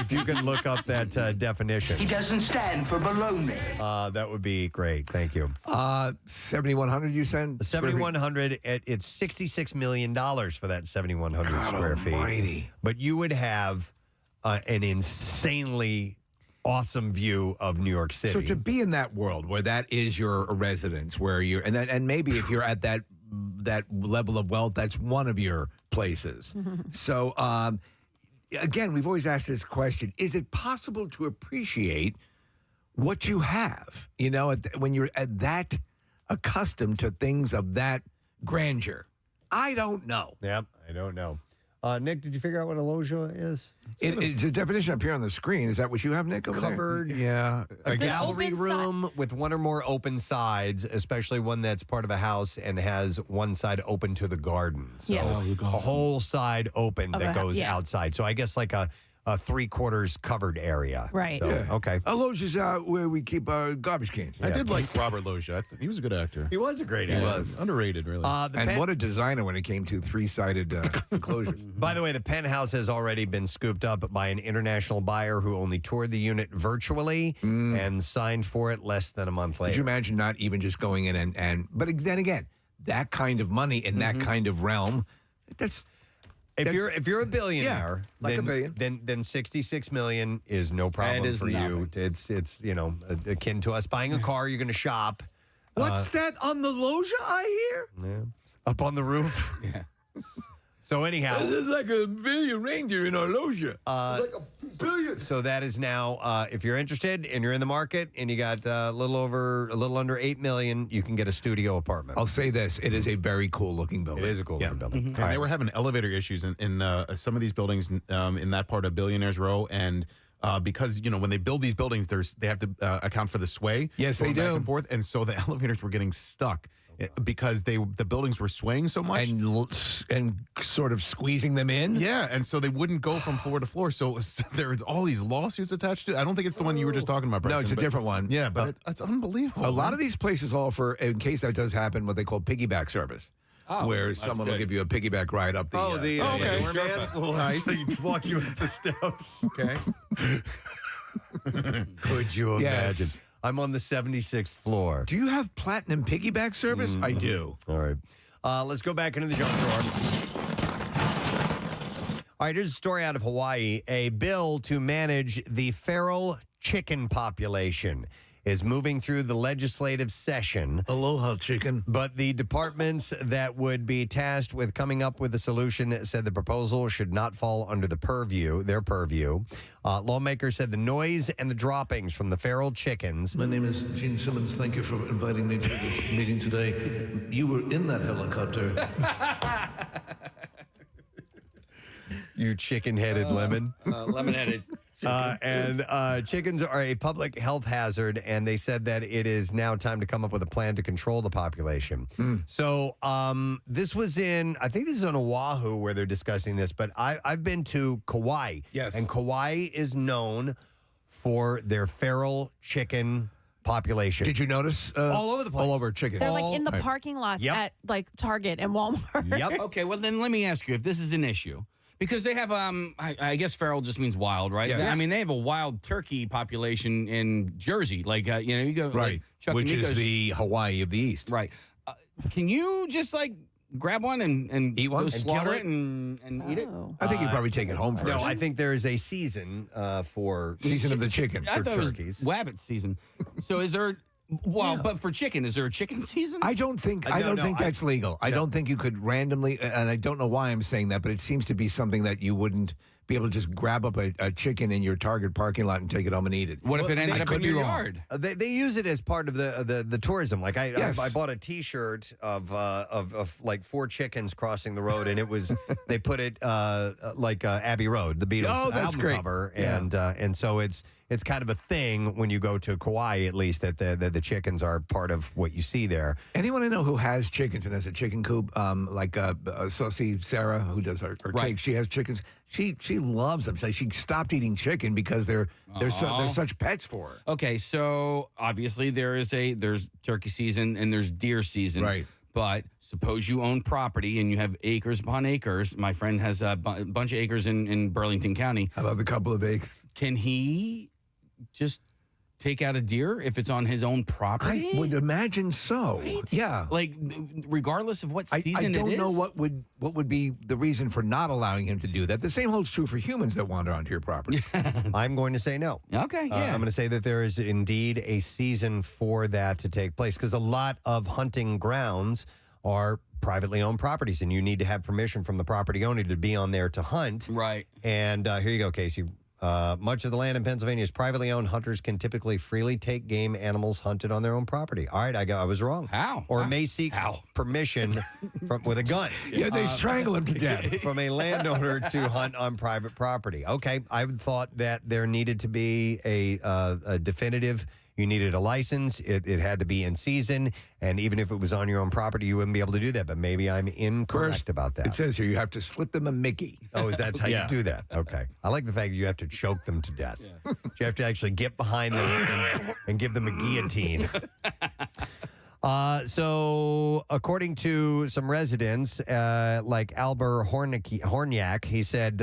If you can look up that definition. He doesn't stand for baloney. That would be great. Thank you. 7,100 you said? 7,100. It's $66 million for that 7,100 square feet. Almighty. But you would have an insanely awesome view of New York City. So to be in that world where that is your residence, where you're, and maybe if you're at that level of wealth, that's one of your places. So again, we've always asked this question: is it possible to appreciate what you have? You know, when you're at that accustomed to things of that grandeur. I don't know. Yep, I don't know. Nick, did you figure out what a loggia is? It's a definition up here on the screen. Is that what you have, Nick, over Covered. there? Yeah. A gallery room with one or more open sides, especially one that's part of a house and has one side open to the garden. So a whole side open that goes outside. So I guess like a 3/4 covered area. Right. So, okay. A loggia's where we keep our garbage cans. I did like Robert Loggia. He was a good actor. He was a great He actor. was. Underrated, really. And what a designer when it came to 3-sided enclosures. By the way, the penthouse has already been scooped up by an international buyer who only toured the unit virtually and signed for it less than a month later. Could you imagine not even just going in but then again, that kind of money in that kind of realm, if you're a billionaire, like then, a billion. then $66 million is no problem is for you. nothing. It's akin to us buying a car. You're going to shop. What's that on the loggia I hear? Yeah. Up on the roof. Yeah. So anyhow, There's like a billion reindeer in our loggia. It's like a billion. So that is now, if you're interested and you're in the market and you got a little under $8 million, you can get a studio apartment. I'll say this: it is a very cool looking building. It is a cool looking building. And they were having elevator issues in some of these buildings in that part of Billionaires Row, and because when they build these buildings, they have to account for the sway. Yes, going they back do. and forth, and so the elevators were getting stuck because the buildings were swaying so much and sort of squeezing them in. Yeah, and so they wouldn't go from floor to floor. So there's all these lawsuits attached to it. I don't think it's the one you were just talking about, Preston, No, it's a different one. Yeah, but it's unbelievable. A lot of these places offer, in case that does happen, what they call piggyback service. Where someone will give you a piggyback ride up the. Okay. Nice. Walk you up the steps. Okay. Could you Yes. imagine? I'm on the 76th floor. Do you have platinum piggyback service? I do. All right. Let's go back into the junk drawer. All right, here's a story out of Hawaii. A bill to manage the feral chicken population is moving through the legislative session. Aloha, chicken. But the departments that would be tasked with coming up with a solution said the proposal should not fall under their purview. Lawmakers said the noise and the droppings from the feral chickens. My name is Gene Simmons. Thank you for inviting me to this meeting today. You were in that helicopter. You chicken-headed lemon. Lemon-headed. Chickens are a public health hazard, and they said that it is now time to come up with a plan to control the population. So this was I think this is on Oahu where they're discussing this, but I've been to Kauai. Yes. And Kauai is known for their feral chicken population. Did you notice? All over the place. All over chicken. They're like in the parking lots at like Target and Walmart. Okay, well then let me ask you if this is an issue. Because they have, I guess feral just means wild, right? Yeah. I mean, they have a wild turkey population in Jersey. Like, you go. Right. Like Chuck Which and is Nico's- the Hawaii of the East. Right. Can you just like grab one and eat one? go And slaughter kill it and eat it? I think you'd probably take it home first. No, I think there is a season for Season of the chicken. I for thought it was turkeys. Wabbit season. So is there? Well, but for chicken, is there a chicken season? I don't think that's legal. I don't think you could randomly, and I don't know why I'm saying that, but it seems to be something that you wouldn't be able to just grab up a chicken in your Target parking lot and take it home and eat it. What if it ended I up could in be your wrong. yard? They use it as part of the tourism. Like Yes. I bought a T-shirt of like 4 chickens crossing the road, and it was they put it like Abbey Road, the Beatles Oh, that's album great. cover, Yeah. and so it's kind of a thing when you go to Kauai, at least that the chickens are part of what you see there. Anyone I know who has chickens and has a chicken coop, like Saucy Sarah, who does our cake, she has chickens. She loves them. She stopped eating chicken because they're such pets for her. Okay, so obviously there's turkey season and there's deer season. Right. But suppose you own property and you have acres upon acres. My friend has a bunch of acres in Burlington County. I love the couple of acres. Can he just take out a deer if it's on his own property? I would imagine so. Right? Yeah. Like, regardless of what season I don't it is? know what would be the reason for not allowing him to do that. The same holds true for humans that wander onto your property. I'm going to say no. Okay, yeah. I'm going to say that there is indeed a season for that to take place because a lot of hunting grounds are privately owned properties, and you need to have permission from the property owner to be on there to hunt. Right. And here you go, Casey. Much of the land in Pennsylvania is privately owned. Hunters can typically freely take game animals hunted on their own property. All right, I was wrong. How? Or may seek permission with a gun. Yeah, they strangle him to death. From a landowner to hunt on private property. Okay, I thought that there needed to be a definitive. You needed a license. It had to be in season. And even if it was on your own property, you wouldn't be able to do that. But maybe I'm incorrect about that. It says here you have to slip them a Mickey. Oh, that's how you do that. Okay. I like the fact that you have to choke them to death. You have to actually get behind them and give them a guillotine. So, according to some residents, like Albert Horniak, he said,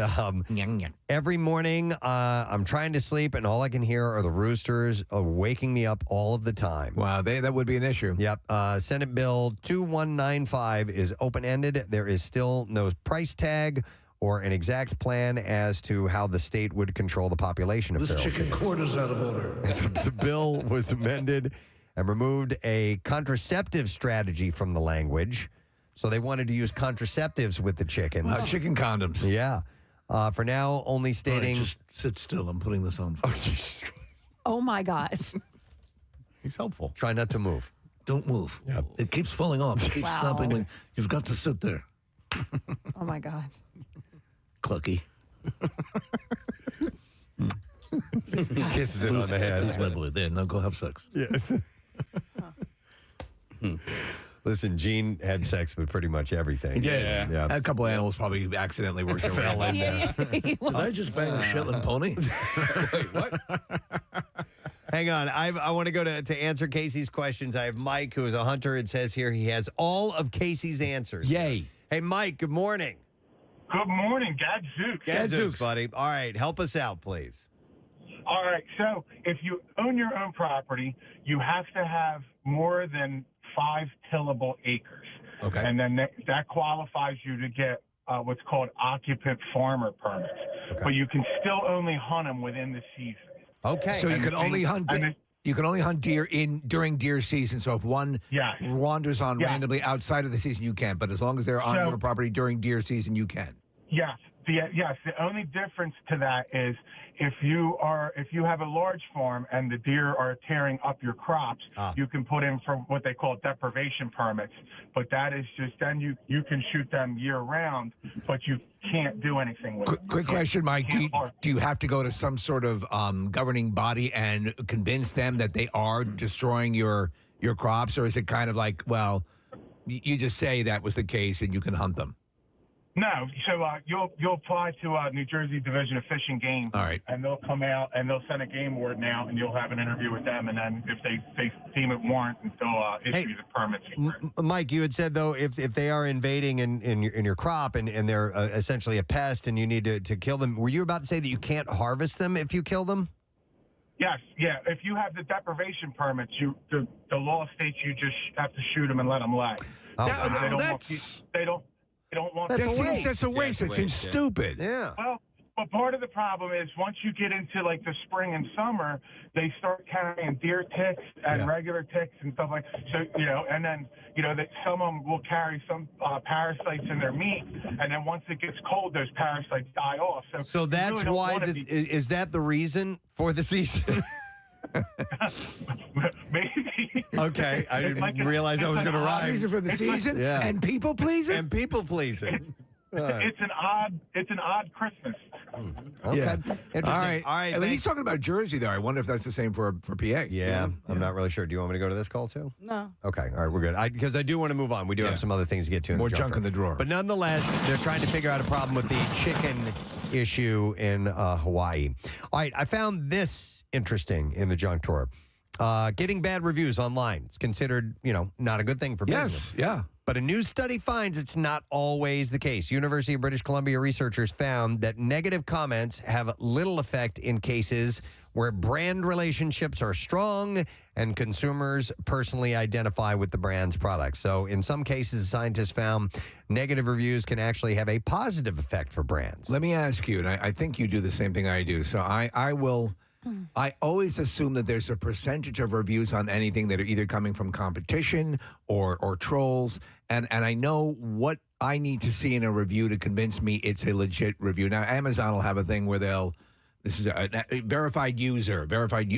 every morning I'm trying to sleep and all I can hear are the roosters waking me up all of the time. Wow, that would be an issue. Yep. Senate Bill 2195 is open-ended. There is still no price tag or an exact plan as to how the state would control the population of This feral chicken chickens. court is out of order. The bill was amended and removed a contraceptive strategy from the language. So they wanted to use contraceptives with the chickens. Wow, chicken condoms. Yeah. For now, only stating... All right, just sit still. I'm putting this on. Oh, Jesus Christ. Oh, my God. He's helpful. Try not to move. Don't move. Yep. It keeps falling off. It keeps Wow. stopping. When you've got to sit there. Oh, my God. Clucky. Kisses it on the head. That's my boy. There, now go have sex. Yeah. Listen, Gene had sex with pretty much everything. Yeah. A couple of animals probably accidentally worked their way Fell in there. Did I just bang a Shetland pony? Wait, what? Hang on. I want to go to answer Casey's questions. I have Mike, who is a hunter. It says here he has all of Casey's answers. Yay. Hey, Mike, good morning. Good morning, Gadzooks. Gadzooks, buddy. All right, help us out, please. All right, so if you own your own property, you have to have more than 5 tillable acres. Okay. And then that qualifies you to get what's called occupant farmer permits. Okay. But you can still only hunt them within the season. Okay. So you can only hunt you can only hunt deer during deer season. So if one wanders on randomly outside of the season, you can't. But as long as they're on your property during deer season, you can. Yes. The only difference to that is if you have a large farm and the deer are tearing up your crops, you can put in for what they call deprivation permits. But that is just then you can shoot them year round, but you can't do anything with it. Quick question, Mike. Do you have to go to some sort of governing body and convince them that they are destroying your crops, or is it kind of like, well, you just say that was the case and you can hunt them? No, so you'll apply to New Jersey Division of Fish and Game. All right. And they'll come out and they'll send a game warden out, and you'll have an interview with them. And then if they deem it warranted, they'll issue the permits. Mike, you had said, though, if they are invading in your crop and they're essentially a pest and you need to kill them, were you about to say that you can't harvest them if you kill them? Yes, yeah. If you have the deprivation permits, the law states you just have to shoot them and let them lay. They don't want. That's a waste. It seems stupid. Yeah. Well, but part of the problem is once you get into like the spring and summer, they start carrying deer ticks and regular ticks and stuff like. So and then that some of them will carry some parasites in their meat, and then once it gets cold, those parasites die off. So that's why. Is that the reason for the season? Maybe. Okay, I didn't realize I was going to rhyme. Reason for the season and people pleasing. And people pleasing. It's an odd Christmas. Okay. Yeah. Interesting. All right. And he's talking about Jersey there. I wonder if that's the same for PA. Yeah, I'm not really sure. Do you want me to go to this call too? No. Okay. All right, we're good. Because I do want to move on. We do have some other things to get to. More junk in the drawer. But nonetheless, they're trying to figure out a problem with the chicken issue in Hawaii. All right. I found this interesting in the junk drawer. Getting bad reviews online is considered, not a good thing for business. Yeah. But a new study finds it's not always the case. University of British Columbia researchers found that negative comments have little effect in cases where brand relationships are strong and consumers personally identify with the brand's products. So in some cases, scientists found negative reviews can actually have a positive effect for brands. Let me ask you, and I think you do the same thing I do. So I always assume that there's a percentage of reviews on anything that are either coming from competition or trolls, and I know what I need to see in a review to convince me it's a legit review. Now, Amazon will have a thing where this is a verified user,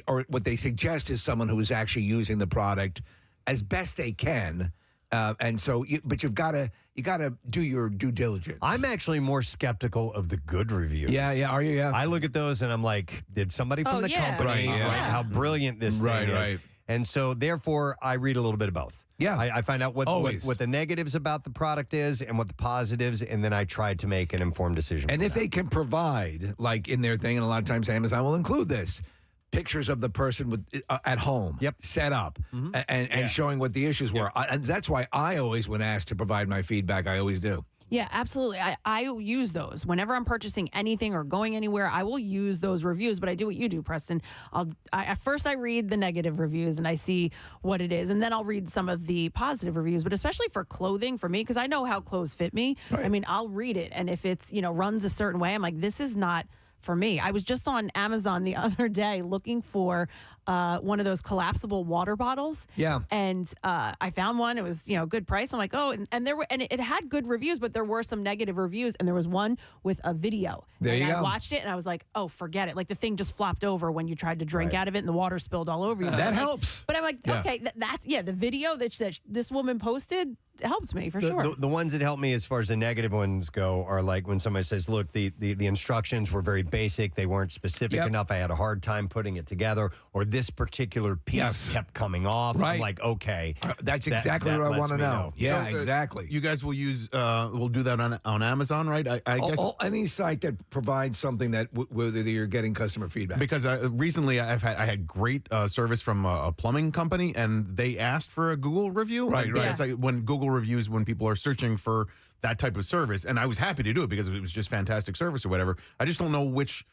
or what they suggest is someone who is actually using the product as best they can. But you got to do your due diligence. I'm actually more skeptical of the good reviews. Yeah. Are you? Yeah. I look at those and I'm like, did somebody from the company write how brilliant this thing is? Right. And so, therefore, I read a little bit of both. Yeah. I find out what the negatives about the product is and what the positives, and then I try to make an informed decision. And if they can provide, like in their thing, and a lot of times Amazon will include this, pictures of the person at home, set up, and showing what the issues were. And that's why I always, when asked to provide my feedback, I always do. Yeah, absolutely. I use those. Whenever I'm purchasing anything or going anywhere, I will use those reviews, but I do what you do, Preston. At first I read the negative reviews and I see what it is, and then I'll read some of the positive reviews, but especially for clothing, for me, because I know how clothes fit me. Right. I mean, I'll read it, and if it's, runs a certain way, I'm like, this is not for me. I was just on Amazon the other day looking for one of those collapsible water bottles. Yeah. And I found one. It was, good price. I'm like, oh, and it had good reviews, but there were some negative reviews. And there was one with a video. There you go. I watched it and I was like, oh, forget it. Like the thing just flopped over when you tried to drink out of it and the water spilled all over you. So that helps. But I'm like, okay, that's the video that this woman posted helps me for sure. The ones that help me as far as the negative ones go are like when somebody says, look, the instructions were very basic. They weren't specific enough. I had a hard time putting it together, or this particular piece kept coming off. Right. I'm like, okay. That's exactly what I want to know. Yeah, So, exactly. You guys will will do that on Amazon, right? I guess any site that provides something that whether you're getting customer feedback. Because recently I had great service from a plumbing company, and they asked for a Google review. Right. It's like when Google reviews when people are searching for that type of service, and I was happy to do it because it was just fantastic service or whatever. I just don't know which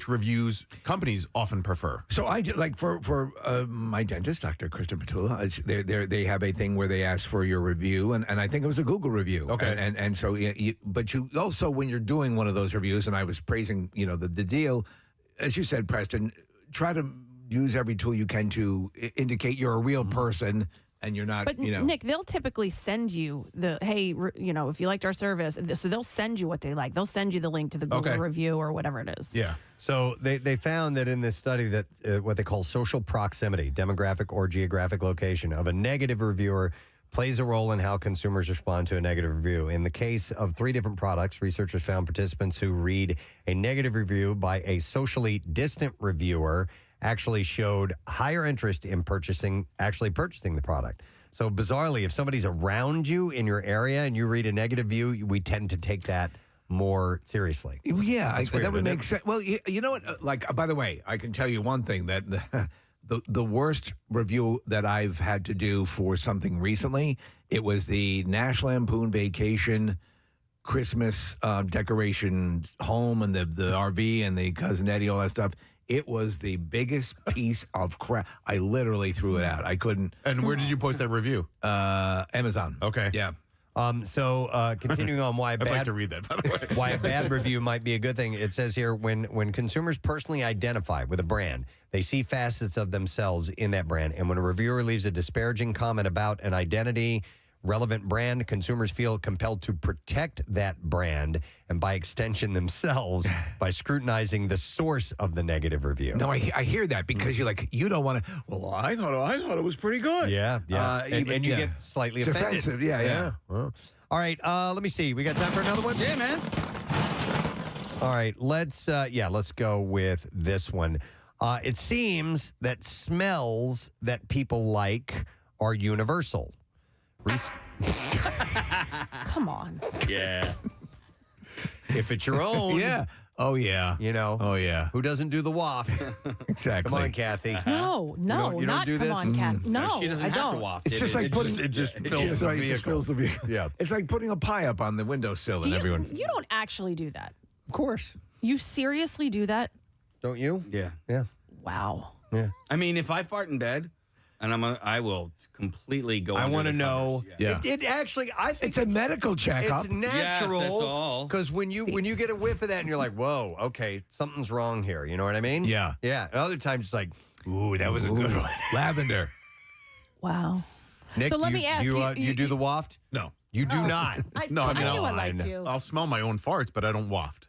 reviews companies often prefer. So I like for my dentist, Dr. Kristen Petula, they have a thing where they ask for your review, and I think it was a Google review. Okay. And so, but you also, when you're doing one of those reviews, and I was praising, the deal, as you said, Preston, try to use every tool you can to indicate you're a real person. And you're not, But Nick, they'll typically send you hey, if you liked our service, so they'll send you what they like. They'll send you the link to the Google review or whatever it is. Yeah. So they found that in this study that what they call social proximity, demographic or geographic location of a negative reviewer plays a role in how consumers respond to a negative review. In the case of 3 different products, researchers found participants who read a negative review by a socially distant reviewer actually showed higher interest in purchasing the product. So bizarrely, if somebody's around you in your area and you read a negative review, we tend to take that more seriously. Yeah, that would make sense. Well, you know what? By the way, I can tell you one thing, that the worst review that I've had to do for something recently, it was the National Lampoon Vacation Christmas decoration home and the RV and the Cousin Eddie, all that stuff. It was the biggest piece of crap. I literally threw it out. I couldn't. And where did you post that review? Amazon. Okay. Yeah. So continuing on why I'd like to read that, by the way. why a bad review might be a good thing. It says here, when consumers personally identify with a brand, they see facets of themselves in that brand. And when a reviewer leaves a disparaging comment about an identity, relevant brand, consumers feel compelled to protect that brand and by extension themselves by scrutinizing the source of the negative review. No, I hear that because you don't want to. Well, I thought it was pretty good. Yeah. And you get slightly it's offended. offensive. Yeah. Well, all right. Let me see. We got time for another one? Yeah, man. All right. Let's go with this one. It seems that smells that people like are universal. Come on. Yeah. If it's your own. Yeah. Oh, yeah. You know? Oh, yeah. Who doesn't do the waft? Exactly. Come on, Kathy. No, You don't do come this? on, Kathy. No, she doesn't I have don't. to waft. It's just like putting it just fills the It just fills the vehicle. Yeah. It's like putting a pie up on the windowsill Do and everyone. you don't actually do that. Of course. You seriously do that? Don't you? Yeah. Yeah. Wow. Yeah. I mean, if I fart in bed, and I will completely go. I want to know. Yeah. It actually, I think It's a medical checkup. It's natural. Yes, that's all. Because when you get a whiff of that and you're like, whoa, okay, something's wrong here. You know what I mean? Yeah. Yeah. And other times it's like, ooh, that was a good one. Lavender. Wow. Nick, So let me ask you- you do the waft? No. You do not. No, I mean, knew I liked you. I'll smell my own farts, but I don't waft.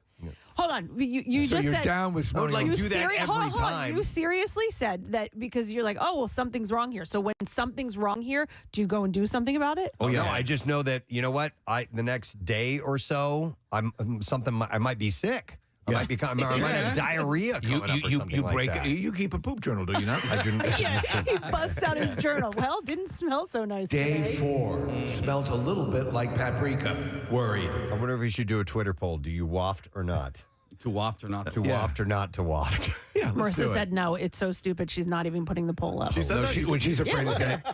Hold on. You So just you're said down with smelling. like you do that every hold on. time. You seriously said that because you're like, oh well, something's wrong here. So when something's wrong here, do you go and do something about it? Oh yeah. No, I just know that you know what? The next day or so, I might be sick. I might have diarrhea coming up or something you like break. that. You keep a poop journal, do you not? I didn't. Yeah, he busts out his journal. Well, didn't smell so nice Day today. 4 smelled a little bit like paprika. Worried. I wonder if we should do a Twitter poll. Do you waft or not? To waft or not To waft or not to waft? Yeah, let's do Marissa it. said no. It's so stupid. She's not even putting the poll up. She said No, that? what she's afraid is that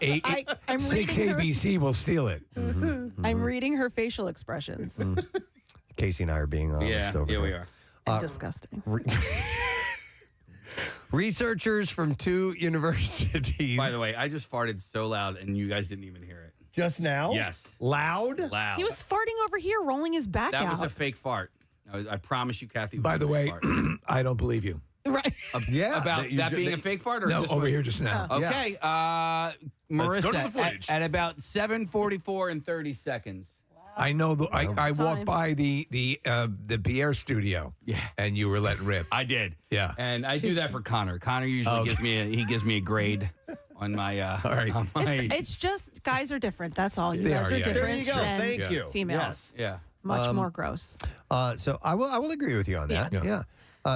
I'm 6 reading her- ABC will steal it. I'm reading her facial expressions. Casey and I are being honest over yeah, we here. are. Disgusting. Researchers from 2 universities. By the way, I just farted so loud, and you guys didn't even hear it. Just now? Yes. Loud? Loud. He was farting over here, rolling his back That out. was a fake fart. I promise you, Kathy. it was By a the fake way, fart. I don't believe you. Right. Yeah. About that being a fake fart, or No, this over one? here just now. Okay, Let's go to the Marissa, footage. at about 7:44 and 30 seconds. I know. I Time. walked by the Pierre studio. Yeah. And you were letting rip. I did. Yeah. And I do that for Connor. Connor usually gives me a grade on my. All right. On my It's just guys are different. That's all. You They guys are, are yeah. different There you go. than Thank you. females. Yes. yeah. Much more gross. So I will agree with you on that. Yeah.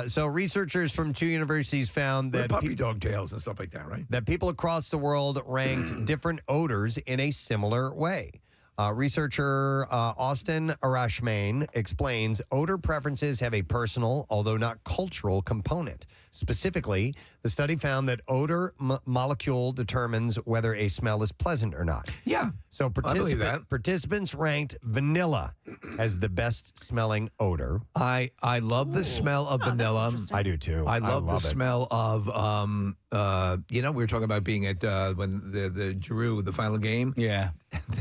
So researchers from 2 universities found that puppy dog tails and stuff like that, right? that people across the world ranked different odors in a similar way. Researcher Austin Arashmain explains odor preferences have a personal, although not cultural, component. Specifically, the study found that odor molecule determines whether a smell is pleasant or not. Yeah. So I believe that. participants ranked vanilla as the best smelling odor. I love the smell of vanilla. I do too. I love the it. smell of we were talking about being at when the Juror, the final game. Yeah.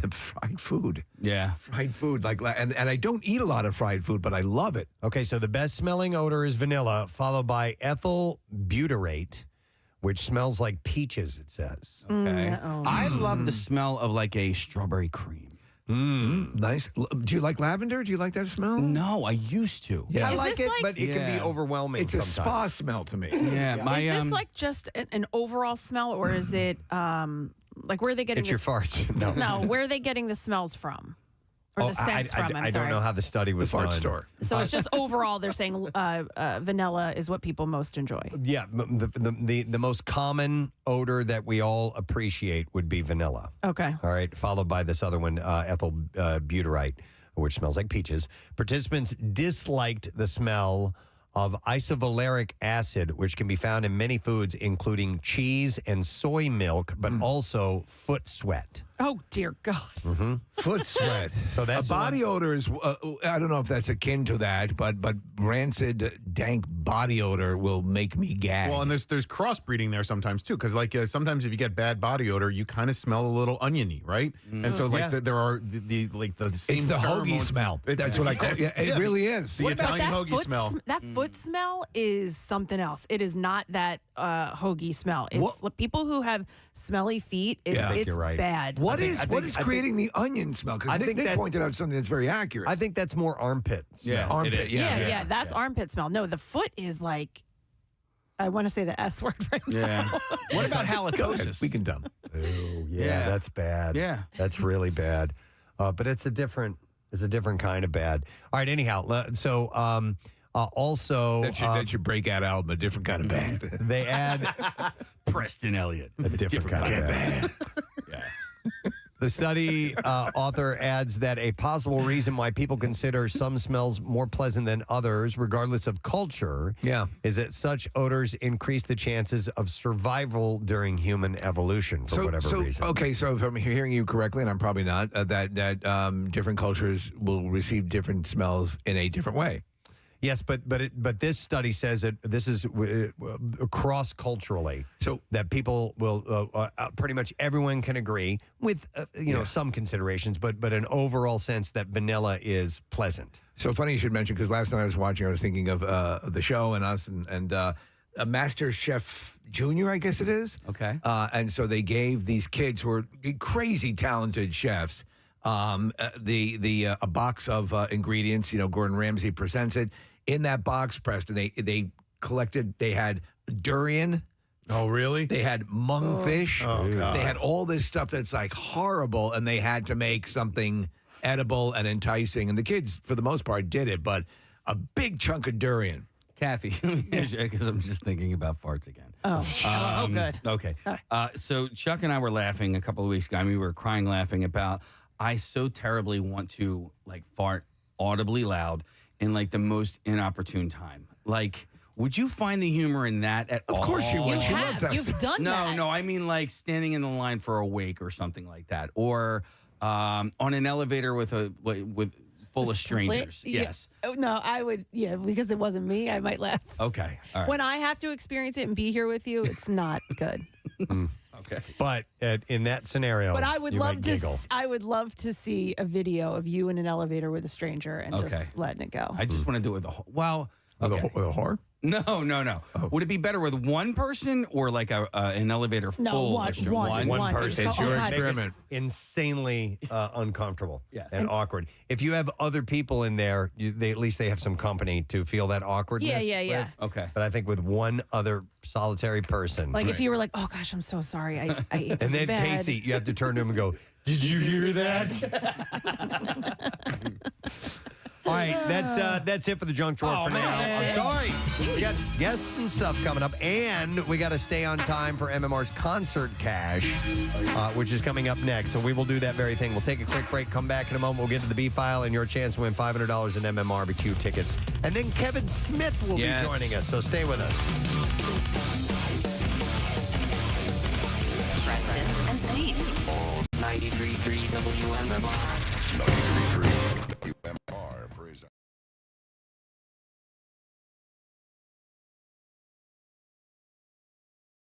The fried food. Yeah. Fried food. And I don't eat a lot of fried food, but I love it. Okay, so the best smelling odor is vanilla, followed by ethyl butyrate, which smells like peaches, it says. Okay. I love the smell of like a strawberry cream. Nice. Do you like lavender? Do you like that smell? No, I used to. Yeah. I Is like this it, like- but it can be Yeah. overwhelming It's a spa sometimes. smell to me. Yeah. My Is this like just an overall smell, or is it like where are they getting? It's your farts. No. No, where are they getting the smells from, or the scents from? I don't know how the study was fart done. store. So it's just overall. They're saying vanilla is what people most enjoy. Yeah, the most common odor that we all appreciate would be vanilla. Okay. All right, followed by this other one, ethyl butyrate, which smells like peaches. Participants disliked the smell of isovaleric acid, which can be found in many foods, including cheese and soy milk, but also foot sweat. Oh dear God. Foot sweat. So that's a body odor is. I don't know if that's akin to that, but rancid, dank body odor will make me gag. Well, and there's crossbreeding there sometimes too, because like sometimes if you get bad body odor, you kind of smell a little oniony, right? And so like there are the same. It's the hoagie pheromone- smell. It's- That's what I call it. Yeah, it really is. The What about Italian that hoagie foot smell. That foot smell is something else. It is not that hoagie smell. It's people who have smelly feet. Yeah. I think It's you're right. bad. What is creating the onion smell? Because Nick pointed out something that's very accurate. I think that's more armpit smell. Yeah, armpit. it is. Yeah, that's armpit smell. No, the foot is like. I want to say the S word right now. Yeah. What about Go ahead. halitosis? We can dumb. Oh, yeah, Yeah. that's bad. Yeah. That's really bad. But it's a different kind of bad. All right, anyhow, so also That should break out album, a different kind of band. they add Preston Elliott. a different kind of bad. Yeah. The study author adds that a possible reason why people consider some smells more pleasant than others, regardless of culture, is that such odors increase the chances of survival during human evolution for whatever reason. Okay, so if I'm hearing you correctly, and I'm probably not, that different cultures will receive different smells in a different way. Yes, but this study says that this is cross culturally, so that people will pretty much everyone can agree with some considerations, but an overall sense that vanilla is pleasant. So funny you should mention, because last night I was watching, I was thinking of the show and us and a Master Chef Junior, I guess it is. Okay, and so they gave these kids who are crazy talented chefs a box of ingredients. Gordon Ramsay presents it. In that box, Preston, they collected, they had durian. Oh, really? They had mungfish. Oh, God. They had all this stuff that's like horrible, and they had to make something edible and enticing. And the kids, for the most part, did it, but a big chunk of durian. Kathy, because I'm just thinking about farts again. Oh, good. Okay. So Chuck and I were laughing a couple of weeks ago. I mean, we were crying laughing about, I so terribly want to fart audibly loud in the most inopportune time. Would you find the humor in that at all? Of course you would. You've done that. No, I mean standing in the line for a wake or something like that, or on an elevator with full of strangers. Yes. Oh, no, I would. Yeah, because it wasn't me. I might laugh. Okay. All right. When I have to experience it and be here with you, it's not good. Okay. But in that scenario, but I would you love might to. giggle. I would love to see a video of you in an elevator with a stranger and just letting it go. I just want to do it with a with a whore. No. Oh. Would it be better with one person or an elevator full? No, one person. It's your experiment. Insanely uncomfortable and And- awkward. If you have other people in there, at least they have some company to feel that awkwardness. Yeah. with. Okay. But I think with one other solitary person, If you were like, "Oh gosh, I'm so sorry, I ate and something then bad." Casey, you have to turn to him and go, "Did you hear that?" All right, that's it for the junk drawer for now. I'm sorry. We got guests and stuff coming up, and we got to stay on time for MMR's concert cash, which is coming up next. So we will do that very thing. We'll take a quick break, come back in a moment. We'll get to the B file and your chance to win $500 in MMRBQ tickets. And then Kevin Smith will be joining us, so stay with us. Preston and Steve. 93.3 WMMR. 93.3 WMMR presents.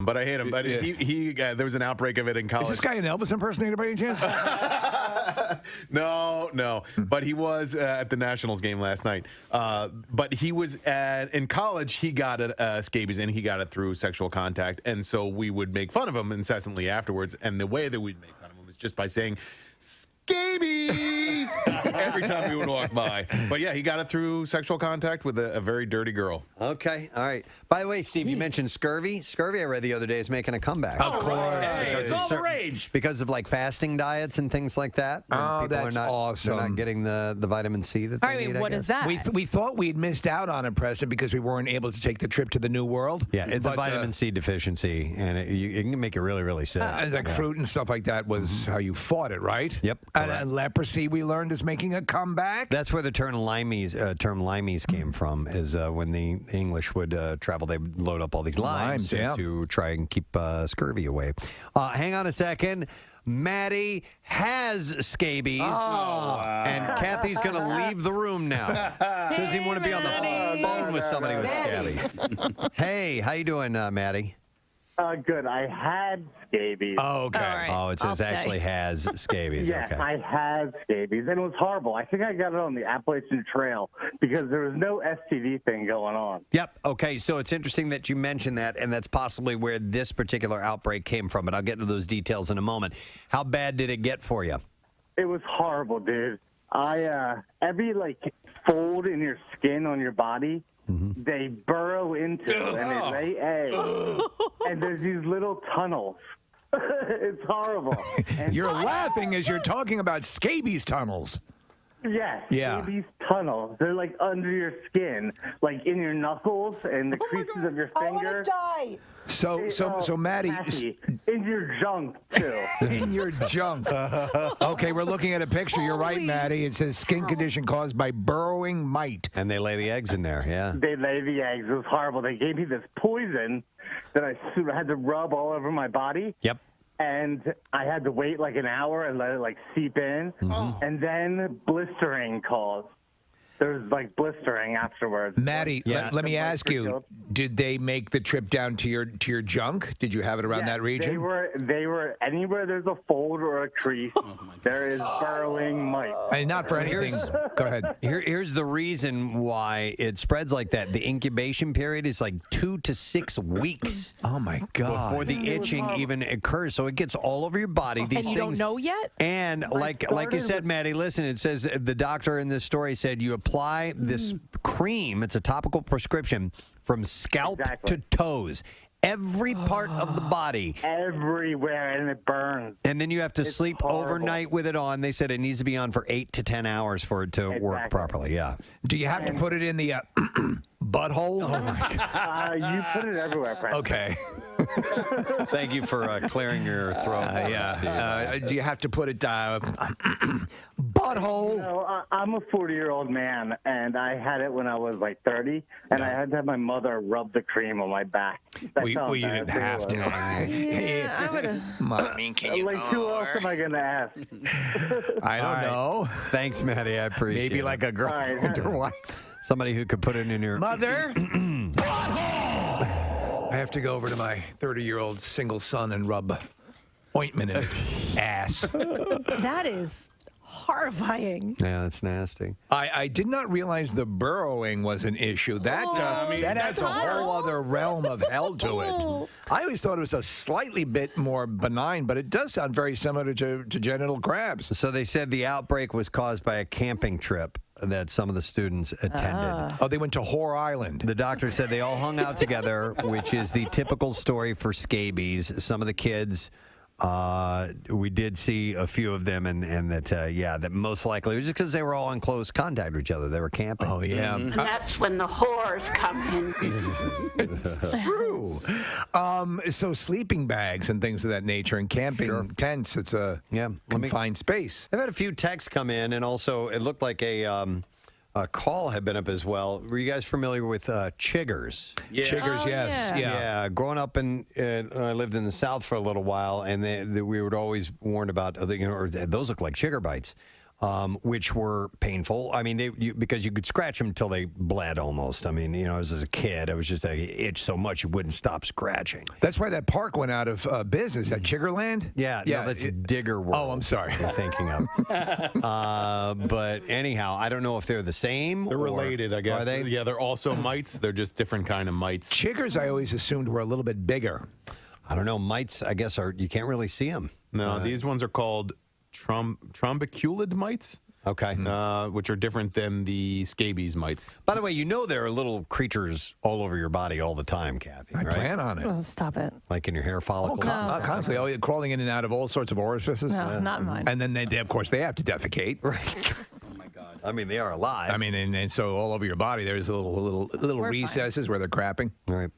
But I hate him. But he there was an outbreak of it in college. Is this guy an Elvis impersonator by any chance? No. But he was at the Nationals game last night. But he was in college. He got scabies, and he got it through sexual contact. And so we would make fun of him incessantly afterwards. And the way that we'd make fun of him was just by saying scabies every time we would walk by. But yeah, he got it through sexual contact with a very dirty girl. Okay, all right. By the way, Steve, you mentioned scurvy. Scurvy, I read the other day, is making a comeback. Of course. Hey, it's all the rage. Because of fasting diets and things like that. Oh, People that's are not, awesome. They're not getting the vitamin C that they need, I guess. We thought we'd missed out on it, Preston, because we weren't able to take the trip to the New World. Yeah, it's a vitamin C deficiency, and it can make you really, really sick. Fruit and stuff like that was how you fought it, right? Yep. And leprosy, we learned, is making a comeback. That's where the term limeys came from, is when the English would travel, they would load up all these limes to try and keep scurvy away. Hang on a second. Maddie has scabies, and Kathy's going to leave the room now. She doesn't even want to be on the phone with somebody with scabies. Hey, how you doing, Maddie? Good. I had scabies. Oh, okay. Right. Oh, it says actually has scabies. Yes, Okay. I had scabies, and it was horrible. I think I got it on the Appalachian Trail because there was no STD thing going on. Yep. Okay. So it's interesting that you mentioned that, and that's possibly where this particular outbreak came from. But I'll get into those details in a moment. How bad did it get for you? It was horrible, dude. Every fold in your skin on your body, they burrow into and they lay eggs, and there's these little tunnels. It's horrible. And You're laughing as you're talking about scabies tunnels. Yes. Yeah. These tunnels, they're under your skin, in your knuckles and the creases of your finger. I want to die. So Maddie, in your junk too. In your junk. Okay, we're looking at a picture. You're right, Maddie. It says skin condition caused by burrowing mite. And they lay the eggs in there, yeah. They lay the eggs. It was horrible. They gave me this poison that I had to rub all over my body. Yep. And I had to wait like an hour and let it like seep in. And then blistering caused. There was like blistering afterwards. Maddie, let me ask you: did they make the trip down to your junk? Did you have it around that region? They were anywhere there's a fold or a crease. There is burrowing mite. And not for anything. Go ahead. Here's the reason why it spreads like that. The incubation period is like 2 to 6 weeks. Oh my God! Before the itching even occurs, so it gets all over your body. These and you things, don't know yet. And like you said, Maddie, listen. It says the doctor in this story said you apply this cream. It's a topical prescription from scalp to toes. Every part of the body. Everywhere, and it burns. And then you have to sleep overnight with it on. They said it needs to be on for 8 to 10 hours for it to work properly. Yeah. Do you have to put it in the butthole? Oh my God. You put it everywhere, Preston. Okay. Thank you for clearing your throat. Do you have to put it butthole? No, I'm a 40-year-old man, and I had it when I was like 30, and I had to have my mother rub the cream on my back. Well, you didn't have to. Yeah, I would have. I mean, can you Like, who else am I going to ask? I don't know. Thanks, Maddie. I appreciate it. Maybe like a girl or wife. Somebody who could put it in your mother. I have to go over to my 30-year-old single son and rub ointment in his ass. That is horrifying. Yeah, that's nasty. I did not realize the burrowing was an issue. That that adds a whole other realm of hell to it. I always thought it was a slightly bit more benign, but it does sound very similar to genital crabs. So they said the outbreak was caused by a camping trip that some of the students attended. Oh, they went to Whore Island. The doctor said they all hung out together, which is the typical story for scabies. Some of the kids, we did see a few of them, and that, that most likely it was just because they were all in close contact with each other. They were camping. Oh, yeah. And that's when the whores come in. It's true. So sleeping bags and things of that nature and camping tents, it's a confined space. I've had a few texts come in, and also it looked like a call had been up as well. Were you guys familiar with chiggers? Yeah. Chiggers, yes. Yeah. Growing up I lived in the South for a little while, and we would always warn about, those look like chigger bites. Which were painful. I mean, because you could scratch them until they bled almost. I mean, as a kid, it was just an itch so much you wouldn't stop scratching. That's why that park went out of business at Chiggerland? Yeah, no, that's Digger World. Oh, I'm sorry. You're thinking of. But anyhow, I don't know if they're the same. They're related, I guess. Are they? Yeah, they're also mites. They're just different kind of mites. Chiggers, I always assumed were a little bit bigger. I don't know. Mites, I guess, you can't really see them. No, these ones are called trombiculid mites. Okay. Which are different than the scabies mites. By the way, there are little creatures all over your body all the time, Kathy. I plan on it. Oh, stop it. Like in your hair follicles? Constantly. Crawling in and out of all sorts of orifices. No, not mine. And then, of course, they have to defecate. Right. I mean, they are alive. I mean, and so all over your body, there's little recesses where they're crapping. Right.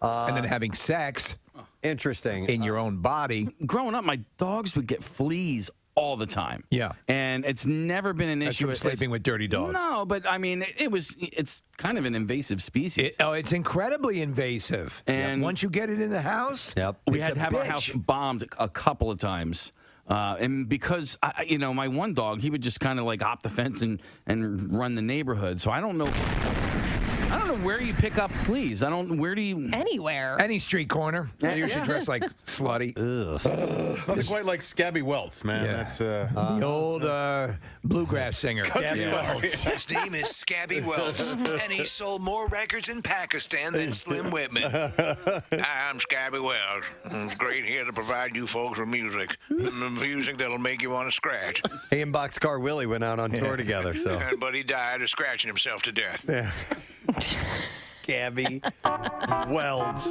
And then having sex. Interesting. In your own body. Growing up, my dogs would get fleas all the time. Yeah. And it's never been an issue with sleeping with dirty dogs. No, but I mean, it's kind of an invasive species. It's incredibly invasive. And once you get it in the house, we had to have our house bombed a couple of times. And because, my one dog, he would just kind of like hop the fence and run the neighborhood. So I don't know where you pick up fleas. Where do you? Anywhere. Any street corner. You should dress like slutty. Nothing quite like Scabby Welts, man. Yeah. That's the old bluegrass singer. His name is Scabby Welts, and he sold more records in Pakistan than Slim Whitman. Hi, I'm Scabby Welts. It's great here to provide you folks with music. Music that'll make you want to scratch. He and Boxcar Willie went out on tour together, so. But he died of scratching himself to death. Yeah. Scabby Welts.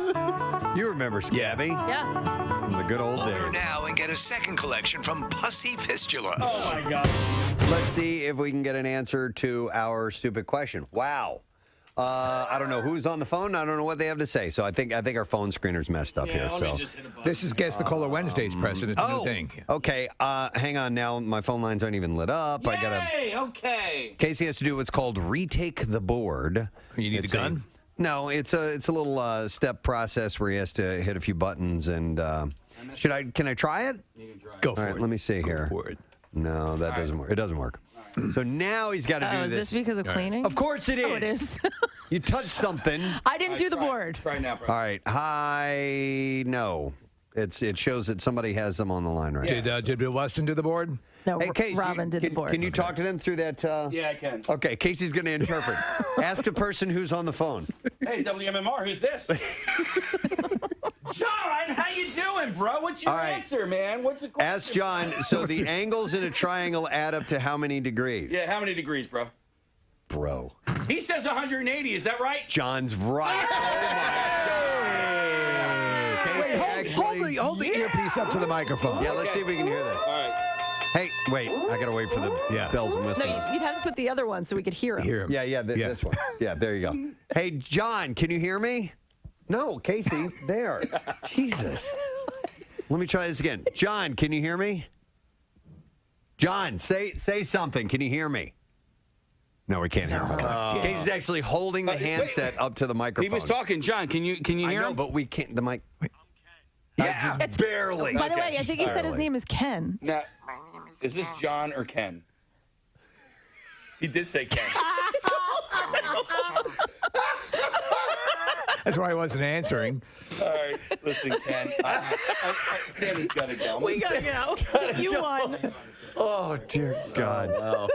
You remember Scabby? Yeah. From the good old Order days. now and get a second collection from Pussy Fistula. Oh, my God. Let's see if we can get an answer to our stupid question. Wow. I don't know who's on the phone. I don't know what they have to say. So I think our phone screener's messed up here. So This is Guess the Caller Wednesdays, Preston. It's a new thing. Okay. Hang on now. My phone lines aren't even lit up. I gotta. Okay. Casey has to do what's called retake the board. You need a gun? No, it's a little step process where he has to hit a few buttons. And can I try it? You can try it. Go All for right, it. let me see here. For it. No, that doesn't work. It doesn't work. So now he's got to do Is this because of cleaning? Of course it is. Oh, it is. You touched something. I didn't do the board. Try now, bro. All right. Hi. No. It shows that somebody has them on the line right now. Did Bill Weston do the board? No, Hey, Casey, Robin did the board. Can you talk to them through that? Yeah, I can. Okay, Casey's going to interpret. Ask the person who's on the phone. Hey, WMMR, who's this? John, how you doing, bro? What's your All right. answer, man? What's the question? Ask John. So the angles in a triangle add up to how many degrees? Yeah, how many degrees, bro? Bro. He says 180. Is that right? John's right. Wait, hold the earpiece up to the microphone. Yeah, let's see if we can hear this. All right. Hey, wait. I got to wait for the bells and No, whistles. you'd have to put the other one so we could hear him. Yeah, this one. Yeah, there you go. Hey, John, can you hear me? No, Casey, there. Jesus. Let me try this again. John, can you hear me? John, say something. Can you hear me? No, we can't hear him. Casey's actually holding the handset up to the microphone. He was talking, John. Can you hear I know, him? but we can't. The mic. Yeah, just barely. By the way, I think he said his name is Ken. Now, is this John or Ken? He did say Ken. That's why I wasn't answering. All right, listen, Ken. Sammy's got to go. We gotta go. You won. Oh dear God! Wow.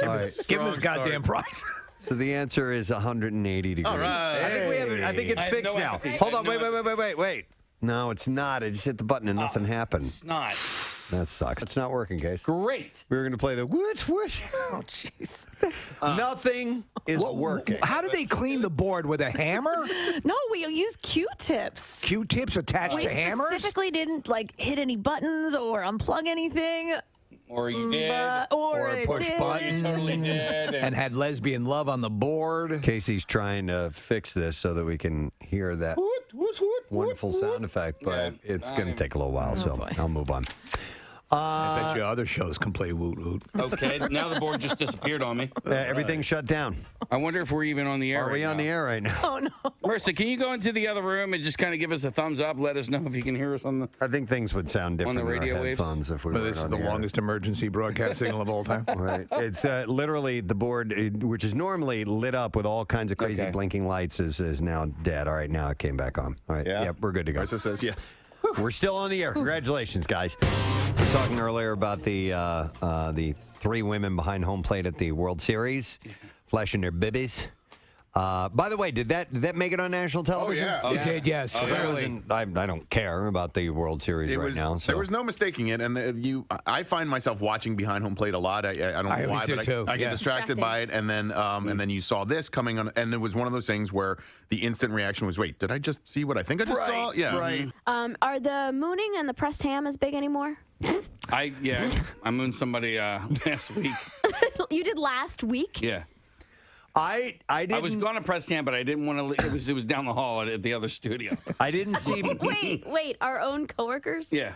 All right. Give him his goddamn prize. So the answer is 180 degrees. All right. I think we have it. I think it's I have fixed no now. empathy. Hold I on. have no Wait. No, it's not. I just hit the button and nothing happened. It's not. That sucks. It's not working, Case. Great. We were going to play the whoosh. Oh, jeez. Nothing is working. How did they clean the board with a hammer? No, we use Q-tips. Q-tips attached to hammers? We specifically didn't hit any buttons or unplug anything. Or you did. Or it push did. buttons. You totally did. And had lesbian love on the board. Casey's trying to fix this so that we can hear that wonderful sound effect, but it's going to take a little while, so I'll move on. I bet you other shows can play woot woot. Okay, now the board just disappeared on me. Everything's shut down. I wonder if we're even on the air. Are we on the air right now? Oh, no. Marissa, can you go into the other room and just kind of give us a thumbs up? Let us know if you can hear us on the. I think things would sound different On the radio in our waves? headphones if we Well, were this is on the air. longest emergency broadcast signal of all time. Right. It's literally the board, which is normally lit up with all kinds of crazy blinking lights, is now dead. All right, now it came back on. All right. Yeah. Yep, we're good to go. Marissa says yes. We're still on the air. Congratulations, guys. We were talking earlier about the three women behind home plate at the World Series, flashing their bibbies. By the way, did that make it on national television? Oh, yeah. It did, yes. Clearly. I don't care about the World Series now. So. There was no mistaking it, and I find myself watching behind home plate a lot. I don't know I why, always do but too. I get distracted by it, and then you saw this coming on, and it was one of those things where the instant reaction was, "Wait, did I just see what I think I just saw?" Yeah, right. Are the mooning and the pressed ham as big anymore? I mooned somebody last week. You did last week? Yeah. I didn't. I was going to press hand, but I didn't want to. It was down the hall at the other studio. I didn't see. Wait, our own coworkers? Yeah.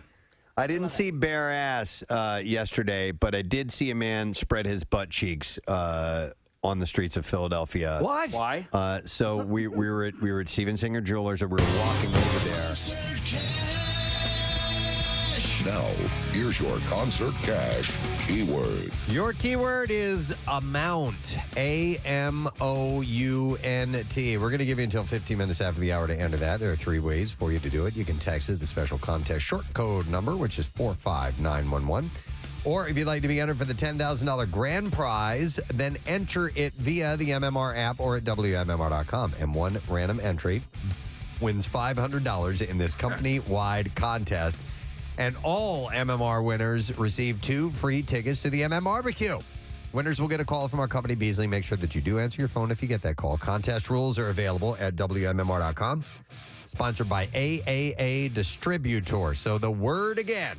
I didn't see bare ass yesterday, but I did see a man spread his butt cheeks on the streets of Philadelphia. What? Why? So we were at Steven Singer Jewelers, and we were walking over there. Now, here's your concert cash keyword. Your keyword is amount. AMOUNT. We're going to give you until 15 minutes after the hour to enter that. There are 3 ways for you to do it. You can text it, the special contest short code number, which is 45911. Or if you'd like to be entered for the $10,000 grand prize, then enter it via the MMR app or at WMMR.com. And one random entry wins $500 in this company-wide contest. And all MMR winners receive 2 free tickets to the Barbecue. Winners will get a call from our company, Beasley. Make sure that you do answer your phone if you get that call. Contest rules are available at WMMR.com. Sponsored by AAA Distributor. So the word again,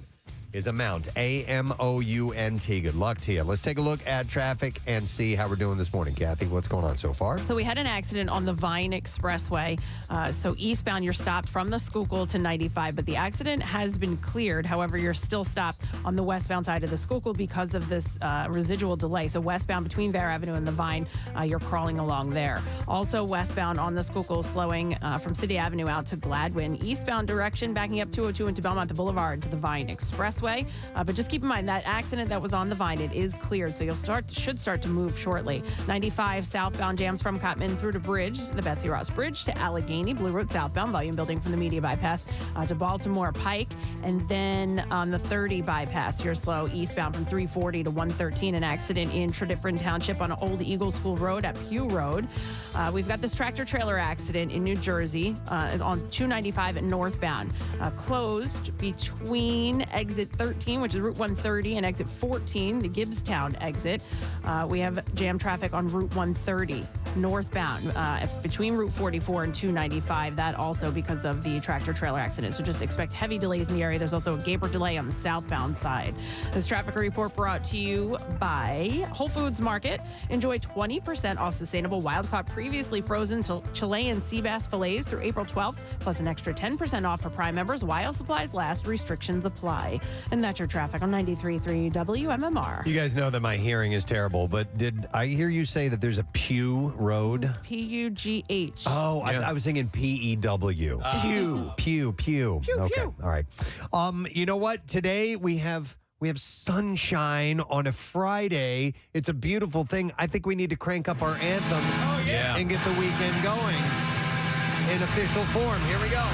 is Amount, A-M-O-U-N-T. Good luck to you. Let's take a look at traffic and see how we're doing this morning. Kathy, what's going on so far? So we had an accident on the Vine Expressway. So eastbound, you're stopped from the Schuylkill to 95, but the accident has been cleared. However, you're still stopped on the westbound side of the Schuylkill because of this residual delay. So westbound between Bear Avenue and the Vine, you're crawling along there. Also westbound on the Schuylkill, slowing from City Avenue out to Gladwin. Eastbound direction, backing up 202 into Belmont Boulevard to the Vine Expressway. But just keep in mind that accident that was on the Vine, it is cleared, so should start to move shortly. 95 southbound jams from Cottman through to Bridge, the Betsy Ross Bridge to Allegheny, Blue Road southbound, volume building from the Media Bypass to Baltimore Pike, and then on the 30 bypass, you're slow eastbound from 340 to 113. An accident in Tredyffrin Township on Old Eagle School Road at Pew Road. We've got this tractor trailer accident in New Jersey on 295 and northbound, closed between exit 13, which is Route 130, and exit 14, the Gibbstown exit. We have jam traffic on Route 130 northbound between Route 44 and 295. That also because of the tractor trailer accident. So just expect heavy delays in the area. There's also a Gaper delay on the southbound side. This traffic report brought to you by Whole Foods Market. Enjoy 20% off sustainable wild-caught, previously frozen Chilean sea bass fillets through April 12th, plus an extra 10% off for Prime members while supplies last. Restrictions apply. And that's your traffic on 93.3 WMMR. You guys know that my hearing is terrible, but did I hear you say that there's a Pew Road? P-U-G-H. Oh, yeah. I was thinking P-E-W. Pew. Pew, Okay, pew. all right. You know what? Today we have sunshine on a Friday. It's a beautiful thing. I think we need to crank up our anthem and get the weekend going in official form. Here we go.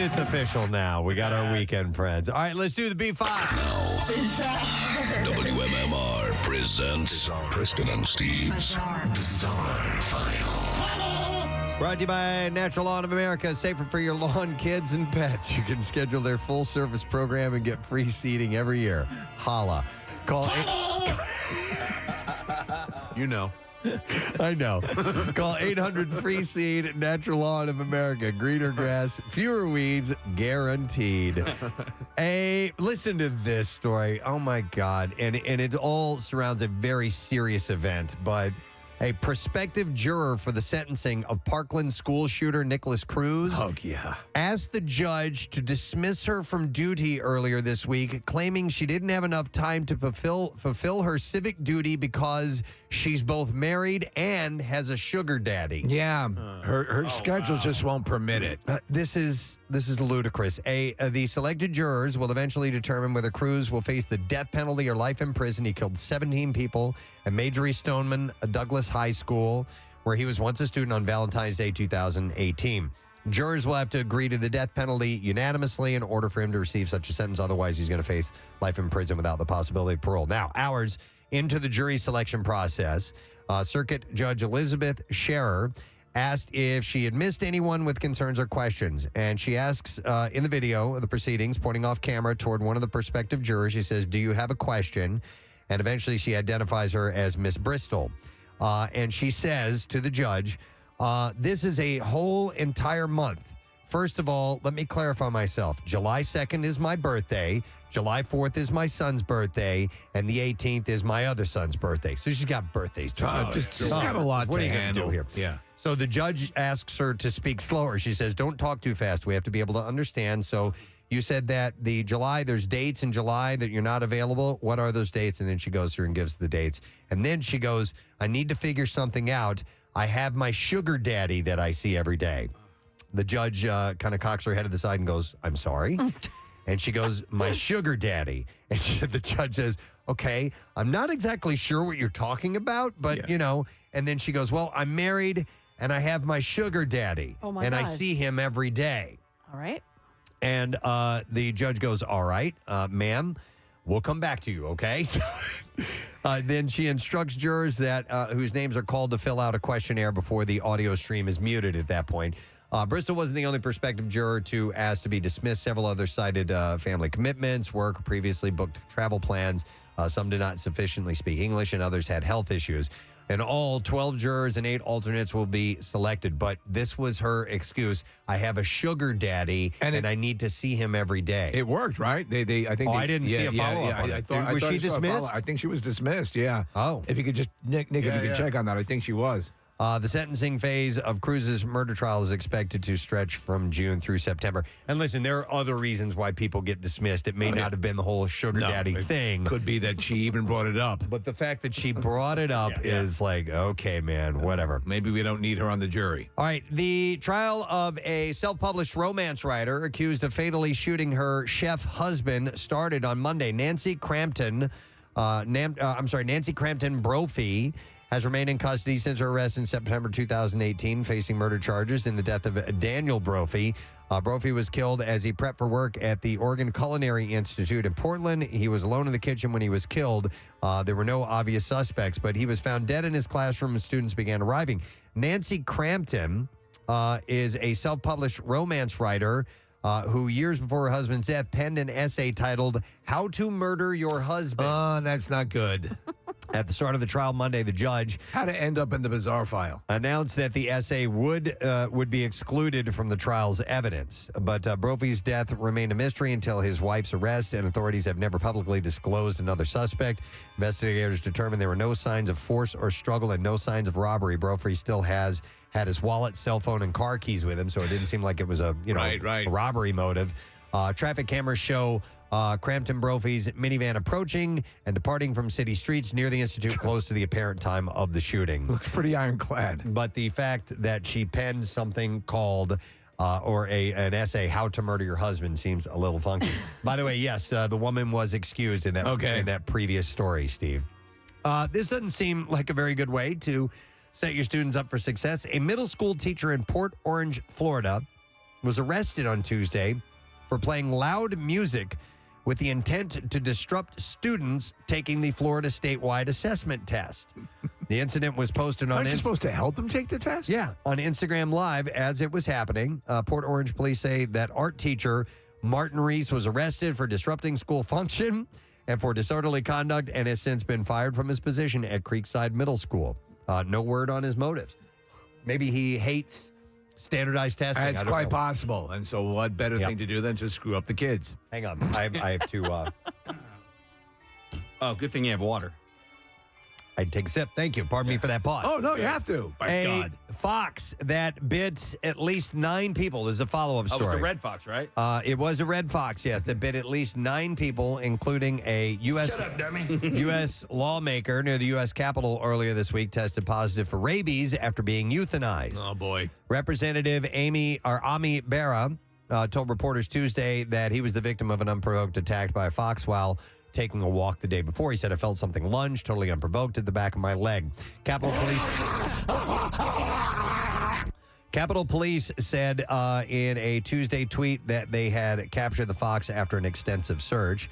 It's official now. We got our weekend friends. All right, let's do the B5. WMMR presents Preston and Steve's Bizarre File. Brought to you by Natural Lawn of America. Safer for your lawn, kids, and pets. You can schedule their full-service program and get free seeding every year. Holla. Call You know. I know. Call 800-FREE-SEED, Natural Lawn of America. Greener grass, fewer weeds, guaranteed. Listen to this story. Oh, my God. And it all surrounds a very serious event, but a prospective juror for the sentencing of Parkland school shooter Nicholas Cruz asked the judge to dismiss her from duty earlier this week, claiming she didn't have enough time to fulfill her civic duty because she's both married and has a sugar daddy. Yeah, her schedule just won't permit it. This is ludicrous. The selected jurors will eventually determine whether Cruz will face the death penalty or life in prison. He killed 17 people at Marjorie Stoneman Douglas High School, where he was once a student, on Valentine's Day 2018. Jurors will have to agree to the death penalty unanimously in order for him to receive such a sentence. Otherwise, he's going to face life in prison without the possibility of parole. Now, hours into the jury selection process, Circuit Judge Elizabeth Scherer asked if she had missed anyone with concerns or questions. And she asks in the video of the proceedings, pointing off camera toward one of the prospective jurors, she says, "Do you have a question?" And eventually she identifies her as Miss Bristol. And she says to the judge, this is a whole entire month. First of all, let me clarify myself. July 2nd is my birthday. July 4th is my son's birthday. And the 18th is my other son's birthday. So she's got birthdays to do. She's got a lot what to are you gonna handle do here? Yeah. So the judge asks her to speak slower. She says, don't talk too fast. We have to be able to understand. So you said that there's dates in July that you're not available. What are those dates? And then she goes through and gives the dates. And then she goes, I need to figure something out. I have my sugar daddy that I see every day. The judge kind of cocks her head to the side and goes, I'm sorry. And she goes, my sugar daddy. And the judge says, okay, I'm not exactly sure what you're talking about, but, and then she goes, well, I'm married and I have my sugar daddy. Oh, my and I gosh. see him every day. All right. And the judge goes, all right, ma'am, we'll come back to you, okay? Then she instructs jurors that whose names are called to fill out a questionnaire before the audio stream is muted at that point. Bristol wasn't the only prospective juror to ask to be dismissed. Several others cited family commitments, work, previously booked travel plans. Some did not sufficiently speak English, and others had health issues. In all, 12 jurors and 8 alternates will be selected. But this was her excuse. I have a sugar daddy, and I need to see him every day. It worked, right? I think. I didn't see a follow-up on it. Was she dismissed? I think she was dismissed. Yeah. Oh, if you could just Nick, if you could check on that, I think she was. The sentencing phase of Cruz's murder trial is expected to stretch from June through September. And listen, there are other reasons why people get dismissed. It may not have been the whole sugar daddy thing. Could be that she even brought it up. But the fact that she brought it up is like, okay, man, whatever. Maybe we don't need her on the jury. All right. The trial of a self-published romance writer accused of fatally shooting her chef husband started on Monday. Nancy Crampton Brophy has remained in custody since her arrest in September 2018, facing murder charges in the death of Daniel Brophy. Brophy was killed as he prepped for work at the Oregon Culinary Institute in Portland. He was alone in the kitchen when he was killed. There were no obvious suspects, but he was found dead in his classroom as students began arriving. Nancy Crampton is a self-published romance writer who years before her husband's death penned an essay titled How to Murder Your Husband. Oh, that's not good. At the start of the trial Monday, the judge How to end up in the bizarre file announced that the essay would be excluded from the trial's evidence. But Brophy's death remained a mystery until his wife's arrest, and authorities have never publicly disclosed another suspect. Investigators determined there were no signs of force or struggle and no signs of robbery. Brophy still had his wallet, cell phone, and car keys with him, so it didn't seem like it was a a robbery motive. Traffic cameras show Crampton Brophy's minivan approaching and departing from city streets near the Institute close to the apparent time of the shooting. Looks pretty ironclad. But the fact that she penned something called an essay, How to Murder Your Husband, seems a little funky. By the way, yes, the woman was excused in that previous story, Steve. This doesn't seem like a very good way to set your students up for success. A middle school teacher in Port Orange, Florida, was arrested on Tuesday for playing loud music with the intent to disrupt students taking the Florida statewide assessment test. The incident was posted on Aren't you supposed to help them take the test? Yeah, on Instagram Live as it was happening. Port Orange police say that art teacher Martin Reese was arrested for disrupting school function and for disorderly conduct and has since been fired from his position at Creekside Middle School. No word on his motives. Maybe he hates standardized testing. That's quite possible. And so what better thing to do than to screw up the kids? Hang on. I have to... Oh, good thing you have water. I'd take a sip. Thank you. Pardon me for that pause. Oh, no, you have to. By God. Fox that bit at least 9 people. This is a follow-up story. Oh, it was a red fox, right? It was a red fox, yes, that bit at least 9 people, including a U.S. lawmaker near the U.S. Capitol earlier this week, tested positive for rabies after being euthanized. Oh, boy. Representative Ami Berra told reporters Tuesday that he was the victim of an unprovoked attack by a fox while taking a walk the day before. He said, I felt something lunge, totally unprovoked, at the back of my leg. Capitol Police said in a Tuesday tweet that they had captured the fox after an extensive search.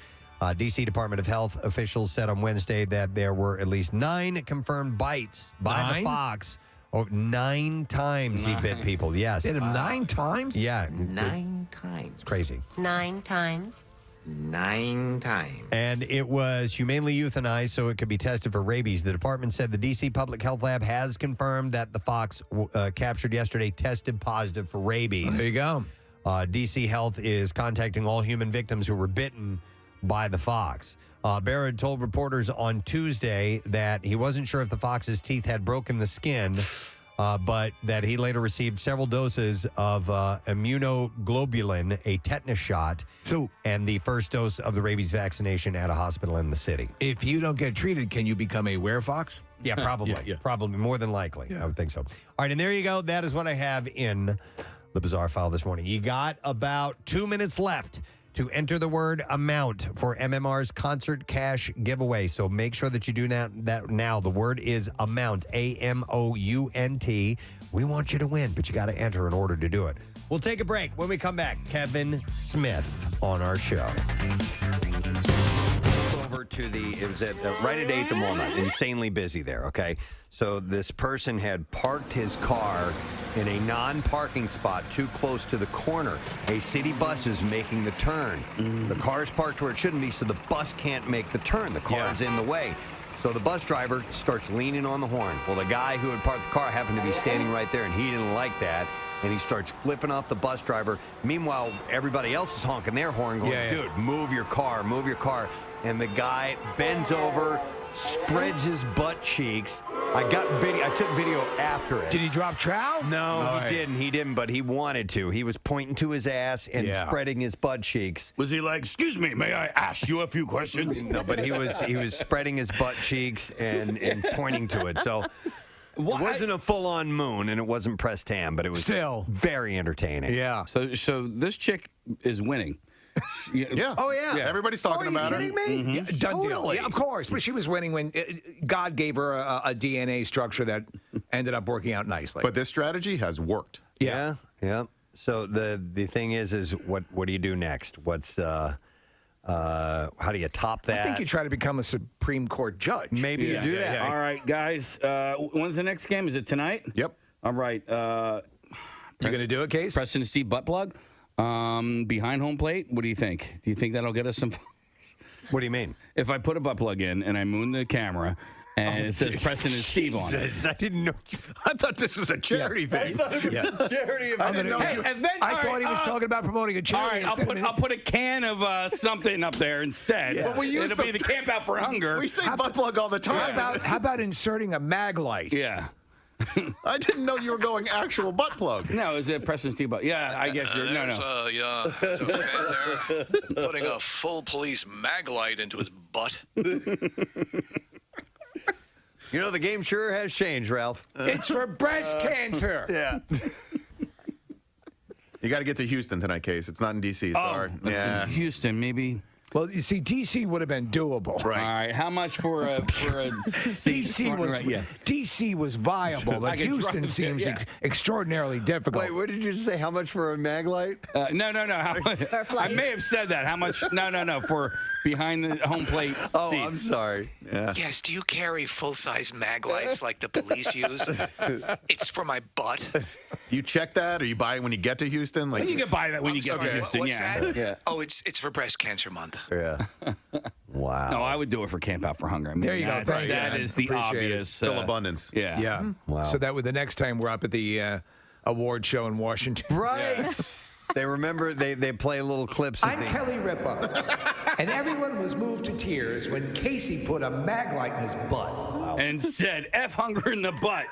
D.C. Department of Health officials said on Wednesday that there were at least 9 confirmed bites by the fox. Oh, 9 times he bit people. Yes. Hit him 9 times? Yeah. 9 times. It's crazy. 9 times. 9 times. And it was humanely euthanized so it could be tested for rabies. The department said the D.C. Public Health Lab has confirmed that the fox captured yesterday tested positive for rabies. There you go. D.C. Health is contacting all human victims who were bitten by the fox. Barrett told reporters on Tuesday that he wasn't sure if the fox's teeth had broken the skin, but that he later received several doses of immunoglobulin, a tetanus shot, and the first dose of the rabies vaccination at a hospital in the city. If you don't get treated, can you become a werefox? Yeah, probably. Probably, more than likely. I would think so. All right, and there you go. That is what I have in the Bizarre File this morning. You got about 2 minutes left to enter the word amount for MMR's concert cash giveaway. So make sure that you do that now. The word is amount, AMOUNT. We want you to win, but you got to enter in order to do it. We'll take a break. When we come back, Kevin Smith on our show. Over to it was at right at 8th and Walnut, insanely busy there, okay? So this person had parked his car in a non-parking spot too close to the corner. A city bus is making the turn. The car's parked where it shouldn't be, so the bus can't make the turn. The car's in the way. So the bus driver starts leaning on the horn. Well, the guy who had parked the car happened to be standing right there, and he didn't like that. And he starts flipping off the bus driver. Meanwhile, everybody else is honking their horn going, dude, move your car, move your car. And the guy bends over, spreads his butt cheeks. I took video after it. Did he drop trow? No, he didn't, but he wanted to. He was pointing to his ass and spreading his butt cheeks. Was he like, excuse me, may I ask you a few questions? No, but he was spreading his butt cheeks and pointing to it. So it wasn't a full-on moon, and it wasn't pressed ham, but it was still very entertaining. Yeah. So this chick is winning. Yeah. Oh, yeah. Everybody's talking about her. Are you kidding me? Yeah, done deal. Yeah, of course. But she was winning when God gave her a DNA structure that ended up working out nicely. But this strategy has worked. Yeah. So the thing is what do you do next? What's how do you top that? I think you try to become a Supreme Court judge. Maybe you do that. All right, guys. When's the next game? Is it tonight? Yep. All right. You going to do it, Case? Preston Steve butt plug. Behind home plate. What do you think? Do you think that'll get us some? What do you mean? If I put a butt plug in and I moon the camera and it says Preston and Steve on it. I didn't know. I thought this was a charity thing. I thought it was a charity event. I thought he was talking about promoting a charity. All right, I'll put a can of something up there instead. Yeah. But It'll be the Camp Out for Hunger. We say butt plug all the time. How about inserting a mag light? Yeah. I didn't know you were going actual butt plug. No, is it Preston Steve butt? Yeah, I guess you're. No. There's a fan there putting a full police mag light into his butt. You know, the game sure has changed, Ralph. It's for breast cancer. Yeah. You got to get to Houston tonight, Case. It's not in D.C. Sorry. Yeah. Houston, maybe. Well, you see, D.C. would have been doable. Right. All right. How much for a D.C. was viable, but Houston seems extraordinarily difficult. Wait, what did you say? How much for a mag light? No. How much? I may have said that. How much? No. For behind the home plate seats. Oh, I'm sorry. Yeah. Yes, do you carry full-size mag lights like the police use? It's for my butt. You check that, or you buy it when you get to Houston? Like you can buy that when you get to Houston. What's that? Yeah. Oh, it's for breast cancer month. Yeah. Wow. No, I would do it for Camp Out for Hunger. I mean, there you go. That is the obvious. Still abundance. Yeah. Yeah. Wow. So that way, the next time we're up at the award show in Washington. Right. Yeah. They remember, they play little clips. I'm Kelly Ripa. And everyone was moved to tears when Casey put a mag light in his butt. Wow. And said, F hunger in the butt.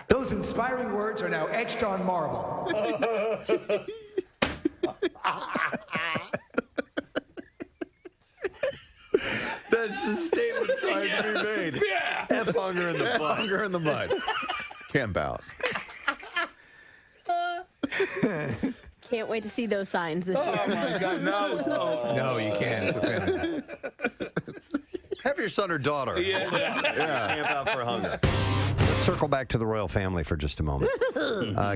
Those inspiring words are now etched on marble. That's the statement trying to be made. Yeah. F hunger in the butt. Hunger in the butt. Camp out. Can't wait to see those signs this year. Oh, my God. No. No, you can't. It's offending. Have your son or daughter. Yeah. Camp Out for Hunger. Let's circle back to the royal family for just a moment.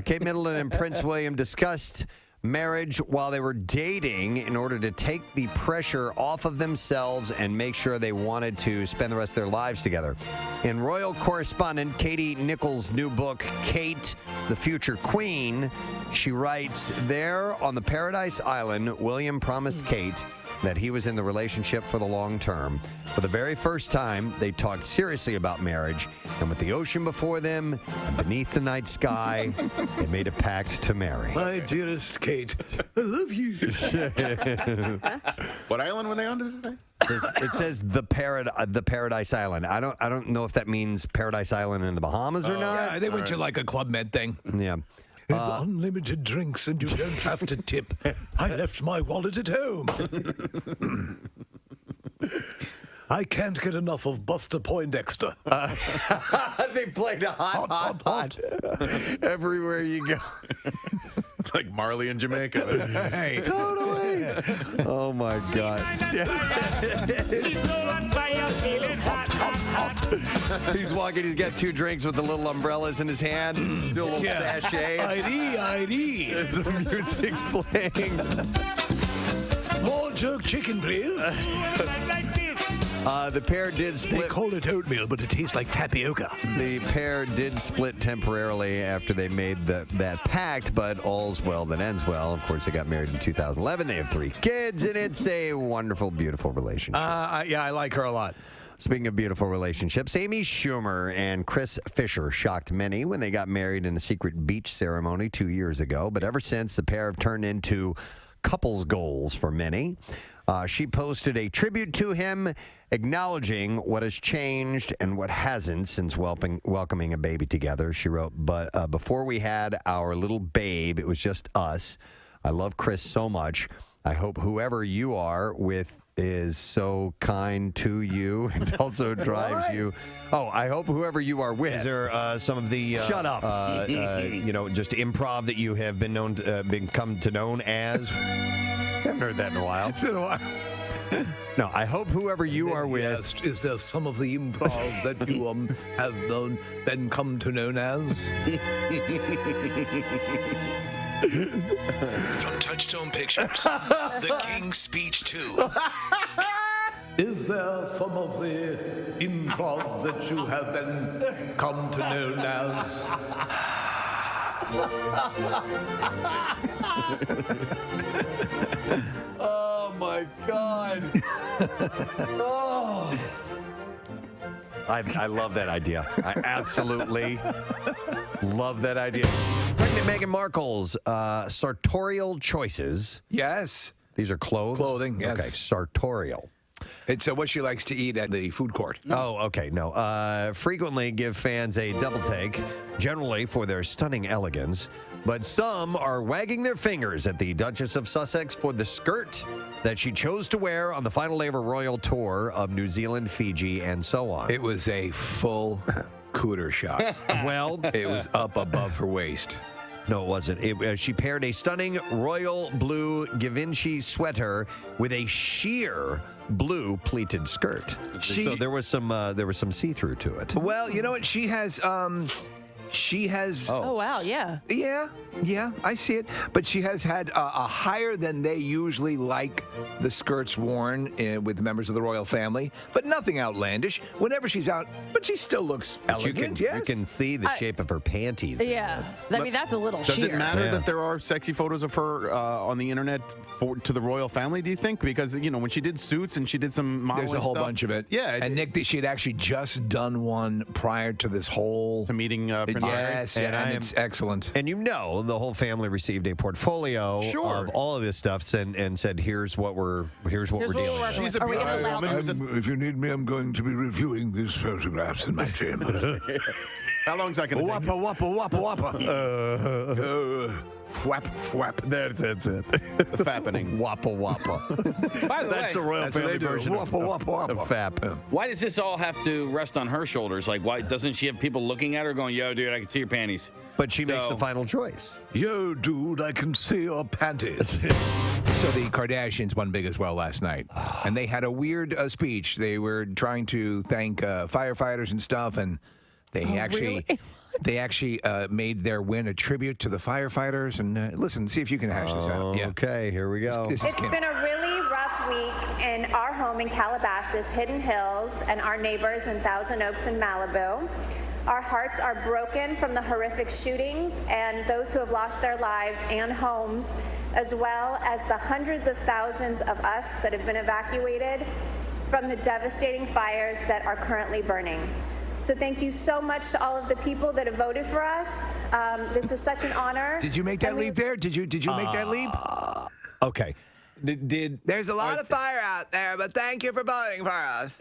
Kate Middleton and Prince William discussed marriage while they were dating in order to take the pressure off of themselves and make sure they wanted to spend the rest of their lives together. In royal correspondent Katie Nichols' new book, Kate, the Future Queen, she writes, there on the Paradise Island, William promised Kate that he was in the relationship for the long term. For the very first time, they talked seriously about marriage, and with the ocean before them and beneath the night sky, they made a pact to marry. My dearest Kate, I love you. What island were they on? Does it say? It says the Paradise Island. I don't know if that means Paradise Island in the Bahamas or not. Yeah, they went to like a Club Med thing. Yeah. And unlimited drinks, and you don't have to tip. I left my wallet at home. I can't get enough of Buster Poindexter. They played a hot. Everywhere you go. like Marley in Jamaica. Hey. Totally. Oh my God. He's walking. He's got 2 drinks with the little umbrellas in his hand. Do a little sachet. ID. As the music's playing. More jerk chicken, please. The pair did split. They call it oatmeal, but it tastes like tapioca. The pair did split temporarily after they made that pact, but all's well that ends well. Of course, they got married in 2011. They have 3 kids, and it's a wonderful, beautiful relationship. Yeah, I like her a lot. Speaking of beautiful relationships, Amy Schumer and Chris Fisher shocked many when they got married in a secret beach ceremony 2 years ago. But ever since, the pair have turned into couples goals for many. She posted a tribute to him, acknowledging what has changed and what hasn't since welcoming a baby together. She wrote, but before we had our little babe, it was just us. I love Chris so much. I hope whoever you are with is so kind to you and also drives you. Oh, I hope whoever you are with. Is there some of the shut up? Just improv that you have been known to, become to known as? I haven't heard that in a while. It's been a while. No, I hope whoever you are with. Yes, is there some of the improv that you have been come to known as? From Touchstone Pictures, The King's Speech 2. Is there some of the improv that you have been come to known as? Oh my God. Oh. I love that idea. I absolutely love that idea. Pregnant Meghan Markle's sartorial choices. Yes. These are clothes? Clothing, yes. Okay, sartorial. It's what she likes to eat at the food court. Oh, okay. No. Frequently give fans a double take, generally for their stunning elegance. But some are wagging their fingers at the Duchess of Sussex for the skirt that she chose to wear on the final day of her royal tour of New Zealand, Fiji, and so on. It was a full cooter shot. Well, it was up above her waist. No, it wasn't. She paired a stunning royal blue Givenchy sweater with a sheer blue pleated skirt. So there was some see-through to it. Well, you know what? She has. Oh, wow, yeah. Yeah, I see it. But she has had a higher than they usually like the skirts worn with members of the royal family, but nothing outlandish. Whenever she's out, but she still looks elegant. You can see the shape of her panties. Yes. I mean, that's a little Does sheer. it matter that there are sexy photos of her on the internet to the royal family, do you think? Because, when she did Suits and she did some modeling There's a whole stuff, bunch of it. Yeah. And Nick, she had actually just done one prior to this whole... To meeting Prince Harry? Yes, and it's excellent. And the whole family received a portfolio of all of this stuff and said, here's what we're dealing with. She's a beautiful woman. If you need me, I'm going to be reviewing these photographs in my chamber. How long is that going to take? Wappa. Fwap. That's it. The fappening. Wappa. By the That's the royal family version of fap. Why does this all have to rest on her shoulders? Like, why doesn't she have people looking at her going, yo, dude, I can see your panties? But she makes the final choice. Yo, dude, I can see your panties. So the Kardashians won big as well last night. And they had a weird speech. They were trying to thank firefighters and stuff, and they They actually made their win a tribute to the firefighters. And listen, see if you can hash this out. Yeah. Okay, here we go. It's been a really rough week in our home in Calabasas, Hidden Hills, and our neighbors in Thousand Oaks and Malibu. Our hearts are broken from the horrific shootings and those who have lost their lives and homes, as well as the hundreds of thousands of us that have been evacuated from the devastating fires that are currently burning. So thank you so much to all of the people that have voted for us. This is such an honor. Did you make that leap there? Did you make that leap? Okay. There's a lot of fire out there, but thank you for voting for us.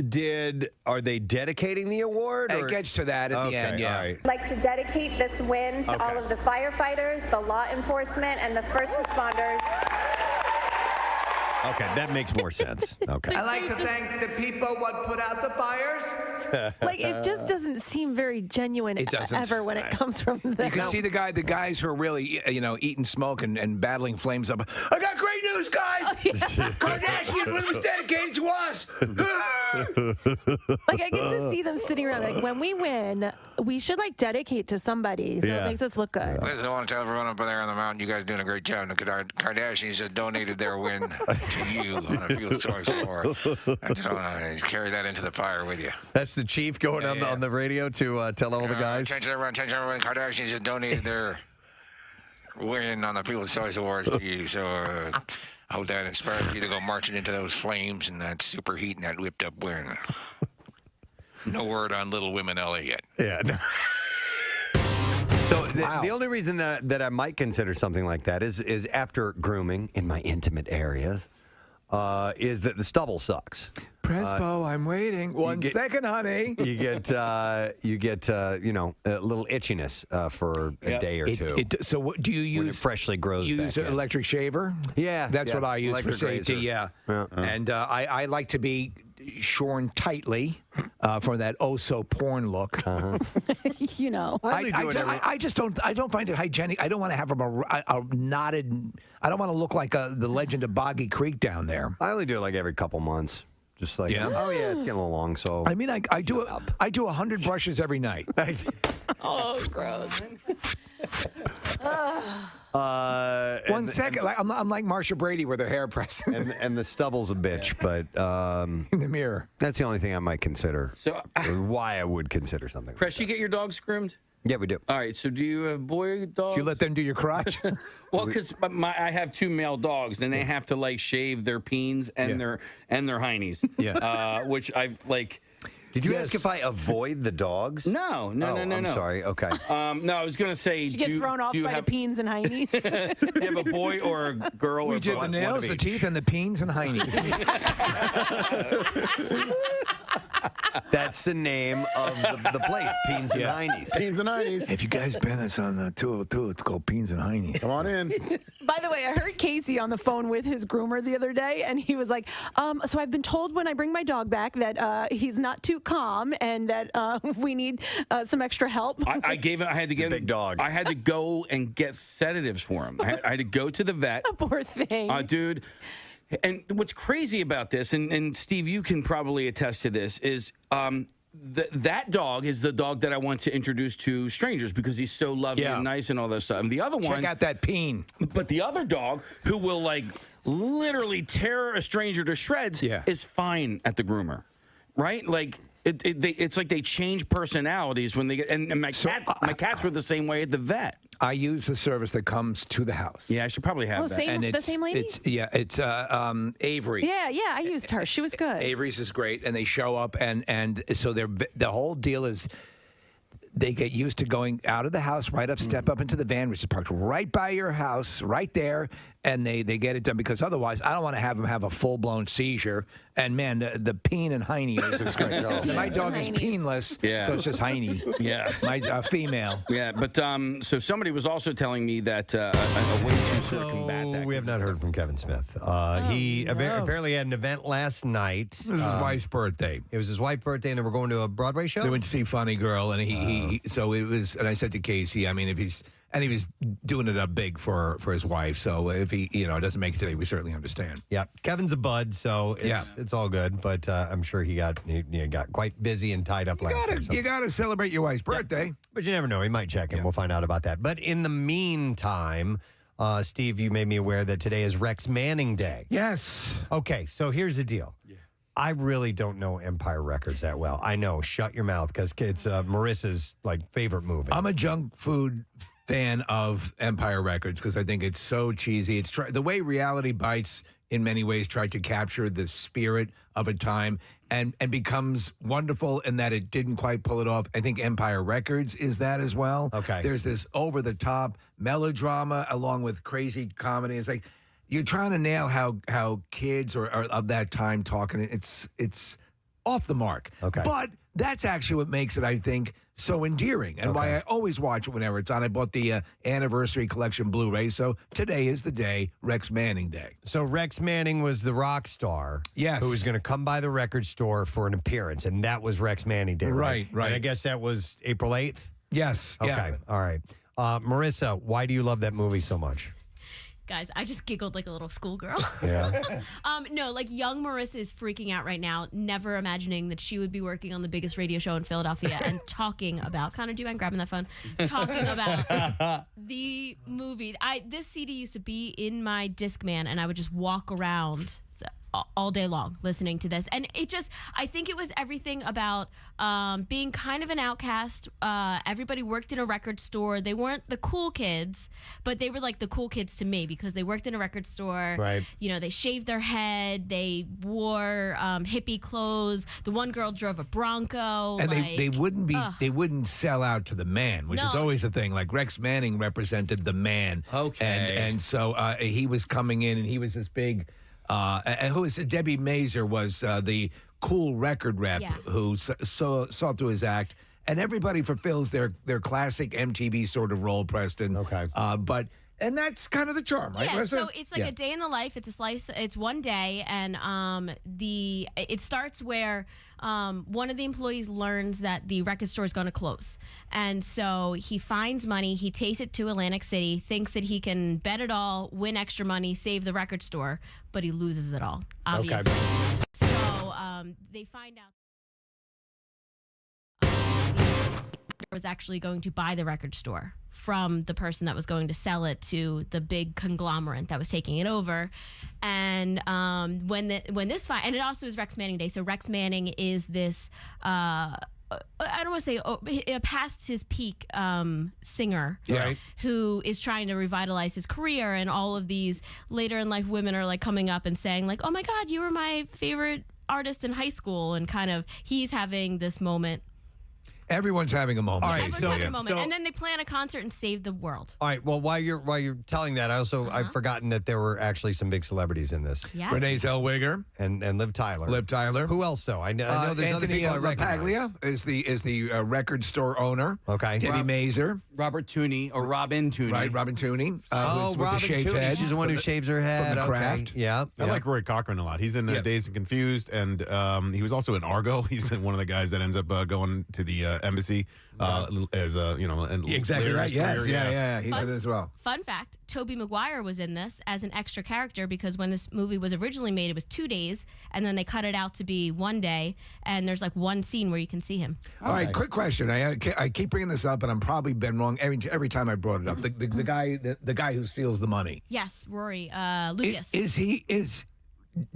Are they dedicating the award? It gets to that at the end, yeah. All right. I'd like to dedicate this win to all of the firefighters, the law enforcement, and the first responders Okay, that makes more sense. Okay. I like to thank the people what put out the fires. Like, it just doesn't seem very genuine ever when it comes from them. You can see the guys who are really, eating smoke and battling flames up. I got great news, guys. Kardashian was dedicated to us. Like, I can just see them sitting around. Like, when we win, we should dedicate to somebody, so it makes us look good. Listen, I want to tell everyone up there on the mountain, you guys doing a great job. The Kardashians just donated their win to you on a field choice award. I just want to carry that into the fire with you. That's the chief going on the radio to tell all the guys. Attention everyone, The Kardashians just donated their win on the People's Choice Awards to you. So I hope that inspires you to go marching into those flames and that super heat and that whipped up win. No word on Little Women LA yet. Yeah. No. So the only reason that I might consider something like that is after grooming in my intimate areas, is that the stubble sucks. Prespo, I'm waiting. One second, honey. You get a little itchiness for a day or two. So what do you use? When it freshly grows use back an electric shaver? Yeah. That's what I use electric for safety, razor. yeah. And I like to be shorn tightly for that porn look. You know. I just don't find it hygienic. I don't want to have a knotted. I don't want to look like the Legend of Boggy Creek down there. I only do it like every couple months. Just like, oh yeah, it's getting a little long. So I mean, I do 100 brushes every night. Oh, gross. 1 second, I'm like Marsha Brady with her hair pressed. and the stubble's a bitch, but in the mirror. That's the only thing I might consider. So why I would consider something. Press, you get your dogs groomed? Yeah, we do. All right, so do you have boy dogs? Do you let them do your crotch? Well, because I have 2 male dogs, and they have to shave their peens and their heinies. Yeah. Which I've Did you ask if I avoid the dogs? No. I'm sorry. Okay. No, I was gonna say. You get thrown off by the peens and heinies. Do you have a boy or a girl? We or did both? the nails, the teeth, and the peens and heinies. That's the name of the place, Peens and Heinies. Peens and Heinies. If you guys been us on 202, it's called Peens and Heinies. Come on in. By the way, I heard Casey on the phone with his groomer the other day, and he was like, so I've been told when I bring my dog back that he's not too calm and that we need some extra help. I had to get a big dog. I had to go and get sedatives for him. I had to go to the vet. Poor thing. Dude. And what's crazy about this, and Steve, you can probably attest to this, is that dog is the dog that I want to introduce to strangers because he's so loving and nice and all that stuff. And the other one, check out that peen. But the other dog, who will literally tear a stranger to shreds, is fine at the groomer, right? It's like they change personalities when they get. And my cats were the same way at the vet. I use the service that comes to the house. Yeah, I should probably have that. The same lady? It's Avery. Yeah, I used her. She was good. Avery's is great, and they show up, and so the whole deal is they get used to going out of the house, step up into the van, which is parked right by your house, right there, and they get it done because otherwise I don't want to have them have a full-blown seizure. And, man, the peen and hiney is great. My dog is peenless, so it's just hiney. Yeah. My female. Yeah, but so somebody was also telling me that a way to sort of combat that. We have not heard from Kevin Smith. He apparently had an event last night. It was his wife's birthday. It was his wife's birthday, and they were going to a Broadway show? They went to see Funny Girl, and so it was, and I said to Casey, I mean, and he was doing it up big for his wife. So if he, doesn't make it today, we certainly understand. Yeah, Kevin's a bud, so it's all good. But I'm sure he got quite busy and tied up last night. You got to celebrate your wife's birthday. But you never know. He might check in. We'll find out about that. But in the meantime, Steve, you made me aware that today is Rex Manning Day. Yes. Okay, so here's the deal. Yeah. I really don't know Empire Records that well. I know. Shut your mouth, because it's Marissa's favorite movie. I'm a junk food fan of Empire Records because I think it's so cheesy. It's the way Reality Bites in many ways tried to capture the spirit of a time and becomes wonderful in that it didn't quite pull it off. I think Empire Records is that as well. Okay. There's this over-the-top melodrama along with crazy comedy. It's like you're trying to nail how kids are of that time talking. It's off the mark. Okay. But That's actually what makes it, I think, so endearing, and why I always watch it whenever it's on. I bought the anniversary collection Blu-ray, so today is the day, Rex Manning Day. So Rex Manning was the rock star, who was going to come by the record store for an appearance, and that was Rex Manning Day, right? Right. And I guess that was April 8th? Yes. Okay, yeah. all right. Marissa, why do you love that movie so much? Guys, I just giggled like a little schoolgirl. Yeah. No, like young Marissa is freaking out right now, never imagining that she would be working on the biggest radio show in Philadelphia and talking about, Connor, do you mind grabbing that phone? Talking about the movie. This CD used to be in my Discman, and I would just walk around all day long listening to this, and I think it was everything about being kind of an outcast. Everybody worked in a record store. They weren't the cool kids, but they were like the cool kids to me because they worked in a record store. Right. You know, they shaved their head, they wore hippie clothes. The one girl drove a Bronco, and like, they wouldn't sell out to the man, which is always the thing. Like Rex Manning represented the man. Okay. And so he was coming in, and he was this big. And who is it? Debbie Mazur was the cool record rep who saw through his act, and everybody fulfills their classic MTV sort of role, Preston. Okay, and that's kind of the charm, right? Yeah, Marissa? so it's like a day in the life. It's a slice. It's one day, and it starts where one of the employees learns that the record store is going to close, and so he finds money. He takes it to Atlantic City, thinks that he can bet it all, win extra money, save the record store, but he loses it all, obviously. Okay. So they find out was actually going to buy the record store from the person that was going to sell it to the big conglomerate that was taking it over. And when this fight, and it also is Rex Manning Day. So Rex Manning is this I don't want to say past his peak singer who is trying to revitalize his career, and all of these later in life women are like coming up and saying like, oh my God, you were my favorite artist in high school, and kind of he's having this moment. Everyone's having a moment. All right, Everyone's having a moment. And then they plan a concert and save the world. All right. Well, while you're telling that, I've forgotten that there were actually some big celebrities in this. Yes. Renee Zellweger and Liv Tyler. Liv Tyler. Who else? Though I know there's other Anthony people I recognize. LaPaglia is the record store owner. Okay. Debbie Mazur. Robert Tooney or Robin Tooney. Right, Robin Tooney. With Robin the shaved Tooney. head. She's the one who shaves her head. From The Craft. Yeah. I like Roy Cochran a lot. He's in Dazed and Confused, and he was also in Argo. He's one of the guys that ends up going to the embassy as exactly right. Yes, yeah. He's in it as well. Fun fact: Tobey Maguire was in this as an extra character because when this movie was originally made, it was 2 days, and then they cut it out to be 1 day, and there's like one scene where you can see him. All right, quick question. I keep bringing this up, and I'm probably been wrong every time I brought it up. The guy who steals the money. Yes, Rory Lucas.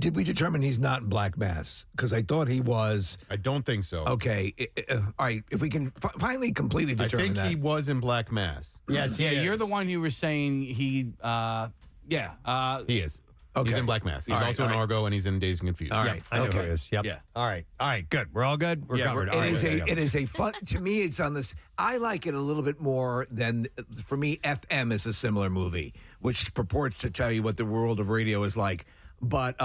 Did we determine he's not in Black Mass? Because I thought he was. I don't think so. Okay. All right. If we can finally completely determine I think he was in Black Mass. Yes, yeah. You're the one who was saying he. He is. Okay. He's in Black Mass. He's also in Argo, and he's in Dazed and Confused. All right. I know who it is. Yep. Yeah. All right. Good. We're all good. We're covered. It is a fun. To me, it's on this. I like it a little bit more than, for me, FM is a similar movie, which purports to tell you what the world of radio is like. But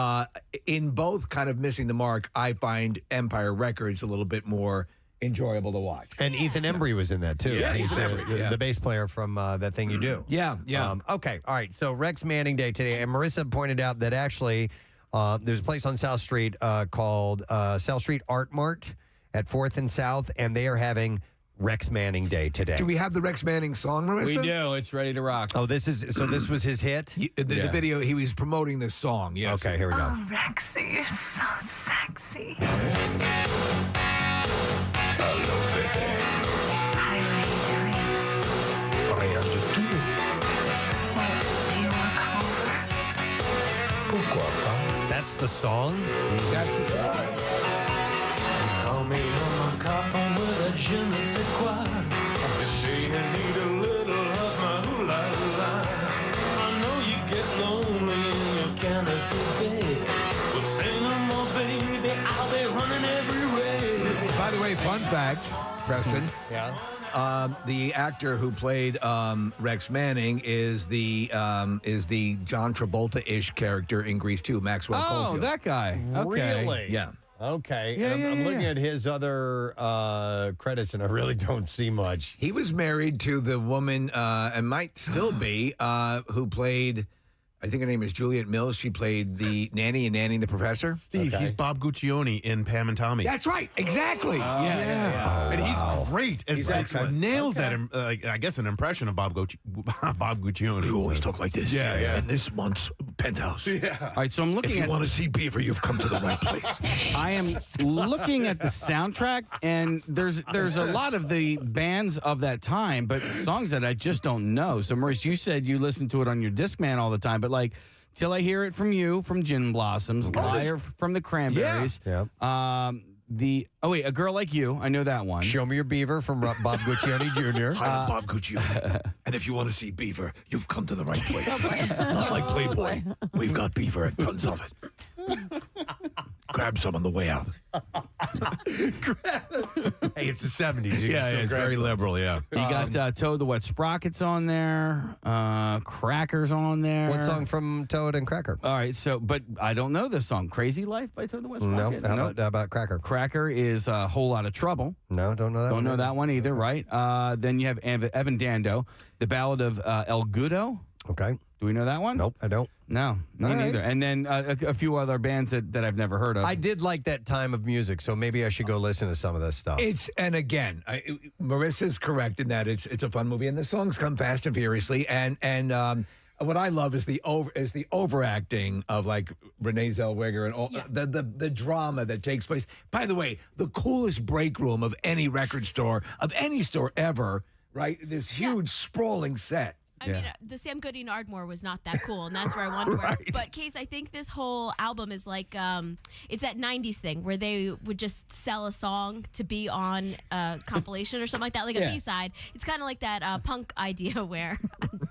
in both kind of missing the mark, I find Empire Records a little bit more enjoyable to watch. And Ethan Embry was in that too. Yeah, He's Ethan Embry, the bass player from That Thing You Do. Yeah. Okay, all right. So Rex Manning Day today, and Marissa pointed out that actually there's a place on South Street called South Street Art Mart at 4th and South, and they are having Rex Manning Day today. Do we have the Rex Manning song, Marissa? We do. It's ready to rock. Oh, this was his hit? The video, he was promoting this song, yes. Okay, here we go. Oh, Rexy, you're so sexy. I love it. Hi, what are you doing? I am the two. Do you work over? Pourquoi pas? That's the song? That's the song. Call me on my coffin with a je ne sais quoi. You say you need a little of my hula-la. I know you get lonely in your canopy bed. Well, say no more, baby, I'll be running everywhere. By the way, fun fact, Preston. Yeah. The actor who played Rex Manning is the John Travolta-ish character in Grease 2, Maxwell Coulfield. Oh, that guy. Okay. Really? Yeah. Okay. Yeah, And I'm looking at his other credits, and I really don't see much. He was married to the woman, and might still be, who played, I think her name is Juliet Mills. She played the nanny in Nanny and the Professor. Steve, he's Bob Guccione in Pam and Tommy. That's right. Exactly. And he's great. He's excellent. Nails that, I guess, an impression of Bob Guccione. You always talk like this. Yeah. And this month's Penthouse. Yeah. All right, so I'm looking If you at. want to see Beaver, you've come to the right place. I am looking at the soundtrack, and there's a lot of the bands of that time, but songs that I just don't know. So, Maurice, you said you listen to it on your Discman all the time, but like Till I Hear It From You from Gin Blossoms, Liar from the Cranberries. Yeah. A Girl Like You. I know that one. Show Me Your Beaver from Bob Guccione Jr. Hi, I'm Bob Guccione. And if you want to see Beaver, you've come to the right place. Not like Playboy. We've got Beaver and tons of it. Grab some on the way out. Hey, it's the 70s. You can Yeah, still it's grab very some. liberal, yeah. You got Toad the Wet Sprockets on there. Crackers on there. What song from Toad and Cracker? All right, but I don't know this song. Crazy Life by Toad the Wet No. Sprockets? How about Cracker? Cracker is A Whole Lot of Trouble. No, don't know that one. Don't know that one either, right? Then you have Evan Dando, The Ballad of El Gudo. Okay. Do we know that one? Nope, I don't. No, me All right. neither. And then a few other bands that I've never heard of. I did like that time of music, so maybe I should go listen to some of this stuff. And again, Marissa's correct in that it's a fun movie, and the songs come fast and furiously. And what I love is the overacting of like Renee Zellweger and all the drama that takes place. By the way, the coolest break room of any record store, of any store ever, right? This huge sprawling set. I mean, the Sam Goody and Ardmore was not that cool, and that's where I wanted to work. But, Case, I think this whole album is like, it's that 90s thing where they would just sell a song to be on a compilation or something like that, like a B-side. It's kind of like that punk idea where,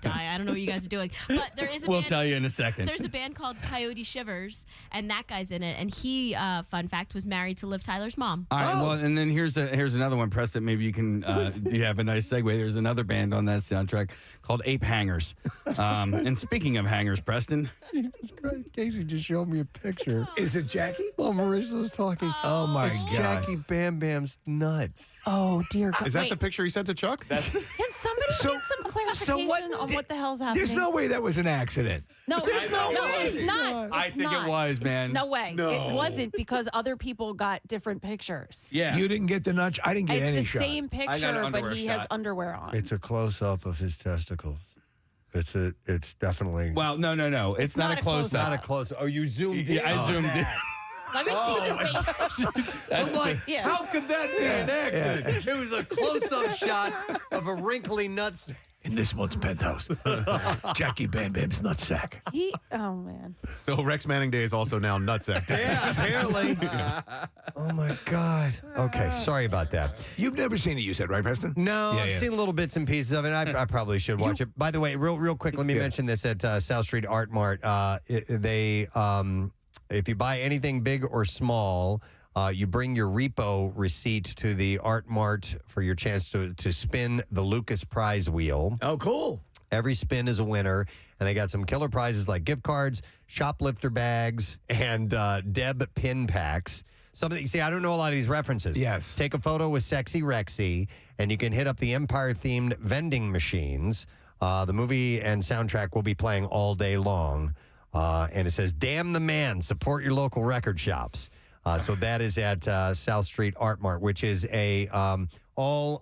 I don't know what you guys are doing, but there is a We'll band, tell you in a second. There's a band called Coyote Shivers, and that guy's in it, and he, fun fact, was married to Liv Tyler's mom. All right, well, and then here's another one, Preston. Maybe you can you have a nice segue. There's another band on that soundtrack called Ape Hangers. And speaking of hangers, Preston, Jesus Christ, Casey just showed me a picture. Is it Jackie? Oh, Marissa's talking. Oh my it's God. Jackie Bam Bam's nuts. Oh, dear God. Is that the picture he sent to Chuck? Can somebody get some clarification on what the hell's happening? There's no way that was an accident. No, There's no way. it's not. I It's think not. it was, man. No way. No. It wasn't because other people got different pictures. Yeah. You didn't get the nudge. I didn't get It's any the shot. same I got an picture, but underwear he has shot. underwear on. It's a close-up of his testicles. It's definitely... Well, no. It's not a close-up. not a close-up. Oh, you zoomed in. I zoomed in. Let me see the face. I'm like, Yeah. how could that be an accident? It was a close-up shot of a wrinkly nuts. In this month's Penthouse, Jackie Bam Bam's nutsack. Oh, man. So Rex Manning Day is also now Nutsack Day. Yeah, apparently. Oh, my God. Okay, sorry about that. You've never seen it, you said, right, Preston? No, Yeah, I've yeah. seen little bits and pieces of it. I probably should watch it. By the way, real quick, let me mention this at South Street Art Mart. They, if you buy anything big or small, you bring your repo receipt to the Art Mart for your chance to spin the Lucas Prize Wheel. Oh, cool. Every spin is a winner, and they got some killer prizes like gift cards, shoplifter bags, and Deb pin packs. See, I don't know a lot of these references. Yes. Take a photo with Sexy Rexy, and you can hit up the Empire-themed vending machines. The movie and soundtrack will be playing all day long. And it says, "Damn the man, support your local record shops." So that is at South Street Art Mart, which is a all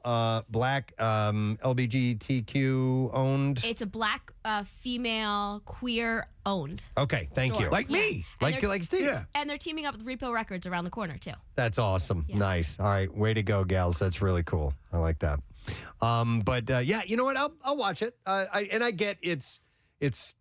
black LGBTQ owned. It's a black, female, queer owned. Okay, thank store. you. Like me. And they're- Like Steve. Yeah. And they're teaming up with Repo Records around the corner, too. That's awesome. Yeah. Nice. All right, way to go, gals. That's really cool. I like that. But yeah, you know what? I'll watch it. I get it's it's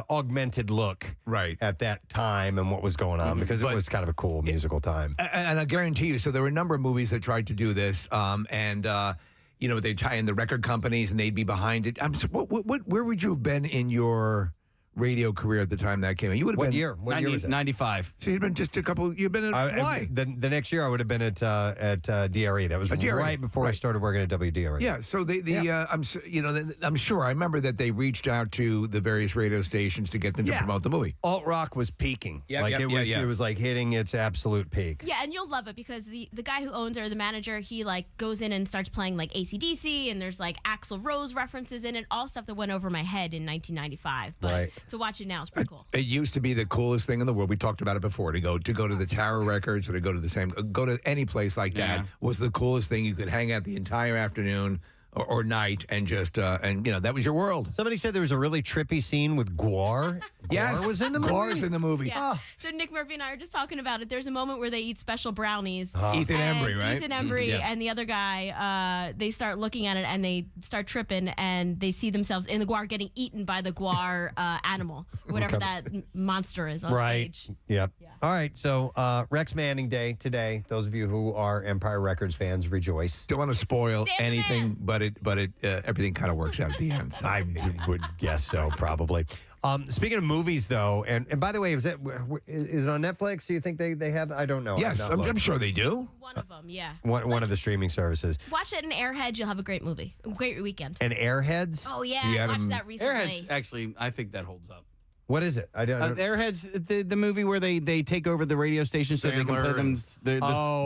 augmented look Right. at that time and what was going on because it was kind of a cool musical time. And I guarantee you, so there were a number of movies that tried to do this, and they tie in the record companies and they'd be behind it. Where would you have been in your radio career at the time that came in. You would have What been year? What year was it? 95. So you'd been just a couple. You've been at why? The next year I would have been at DRE. That was DRE, right before I started working at WDRE. Yeah, so I'm sure I remember that they reached out to the various radio stations to get them to promote the movie. Alt rock was peaking. It was like hitting its absolute peak. Yeah, and you'll love it because the guy who owns it, or the manager, he like goes in and starts playing like AC/DC, and there's like Axl Rose references in it, all stuff that went over my head in 1995. But to watch it now is pretty cool. It used to be the coolest thing in the world. We talked about it before. To go to the Tower Records or to go to any place like that was the coolest thing. You could hang out the entire afternoon or night and just that was your world. Somebody said there was a really trippy scene with Gwar. Yes, Gwar was in the movie. Gwar's in the movie. Yeah. So Nick Murphy and I were just talking about it. There's a moment where they eat special brownies. Ethan and Embry, right? Ethan Embry and the other guy, they start looking at it and they start tripping and they see themselves in the Gwar getting eaten by the Gwar animal, whatever that monster is on stage. Yep. Yeah. All right. So Rex Manning Day today. Those of you who are Empire Records fans, rejoice. Don't want to spoil anything, but everything kind of works out at the end. So. I would guess so, probably. Speaking of movies, though, and by the way, is it on Netflix? Do you think they have? I don't know. Yes, I'm sure they do. One of them, yeah. One of the streaming services. Watch it in Airheads. You'll have a great movie, a great weekend. And Airheads? Oh yeah, I watched that recently. Airheads, actually, I think that holds up. What is it? I don't. Airheads, the movie where they take over the radio station so they can play them.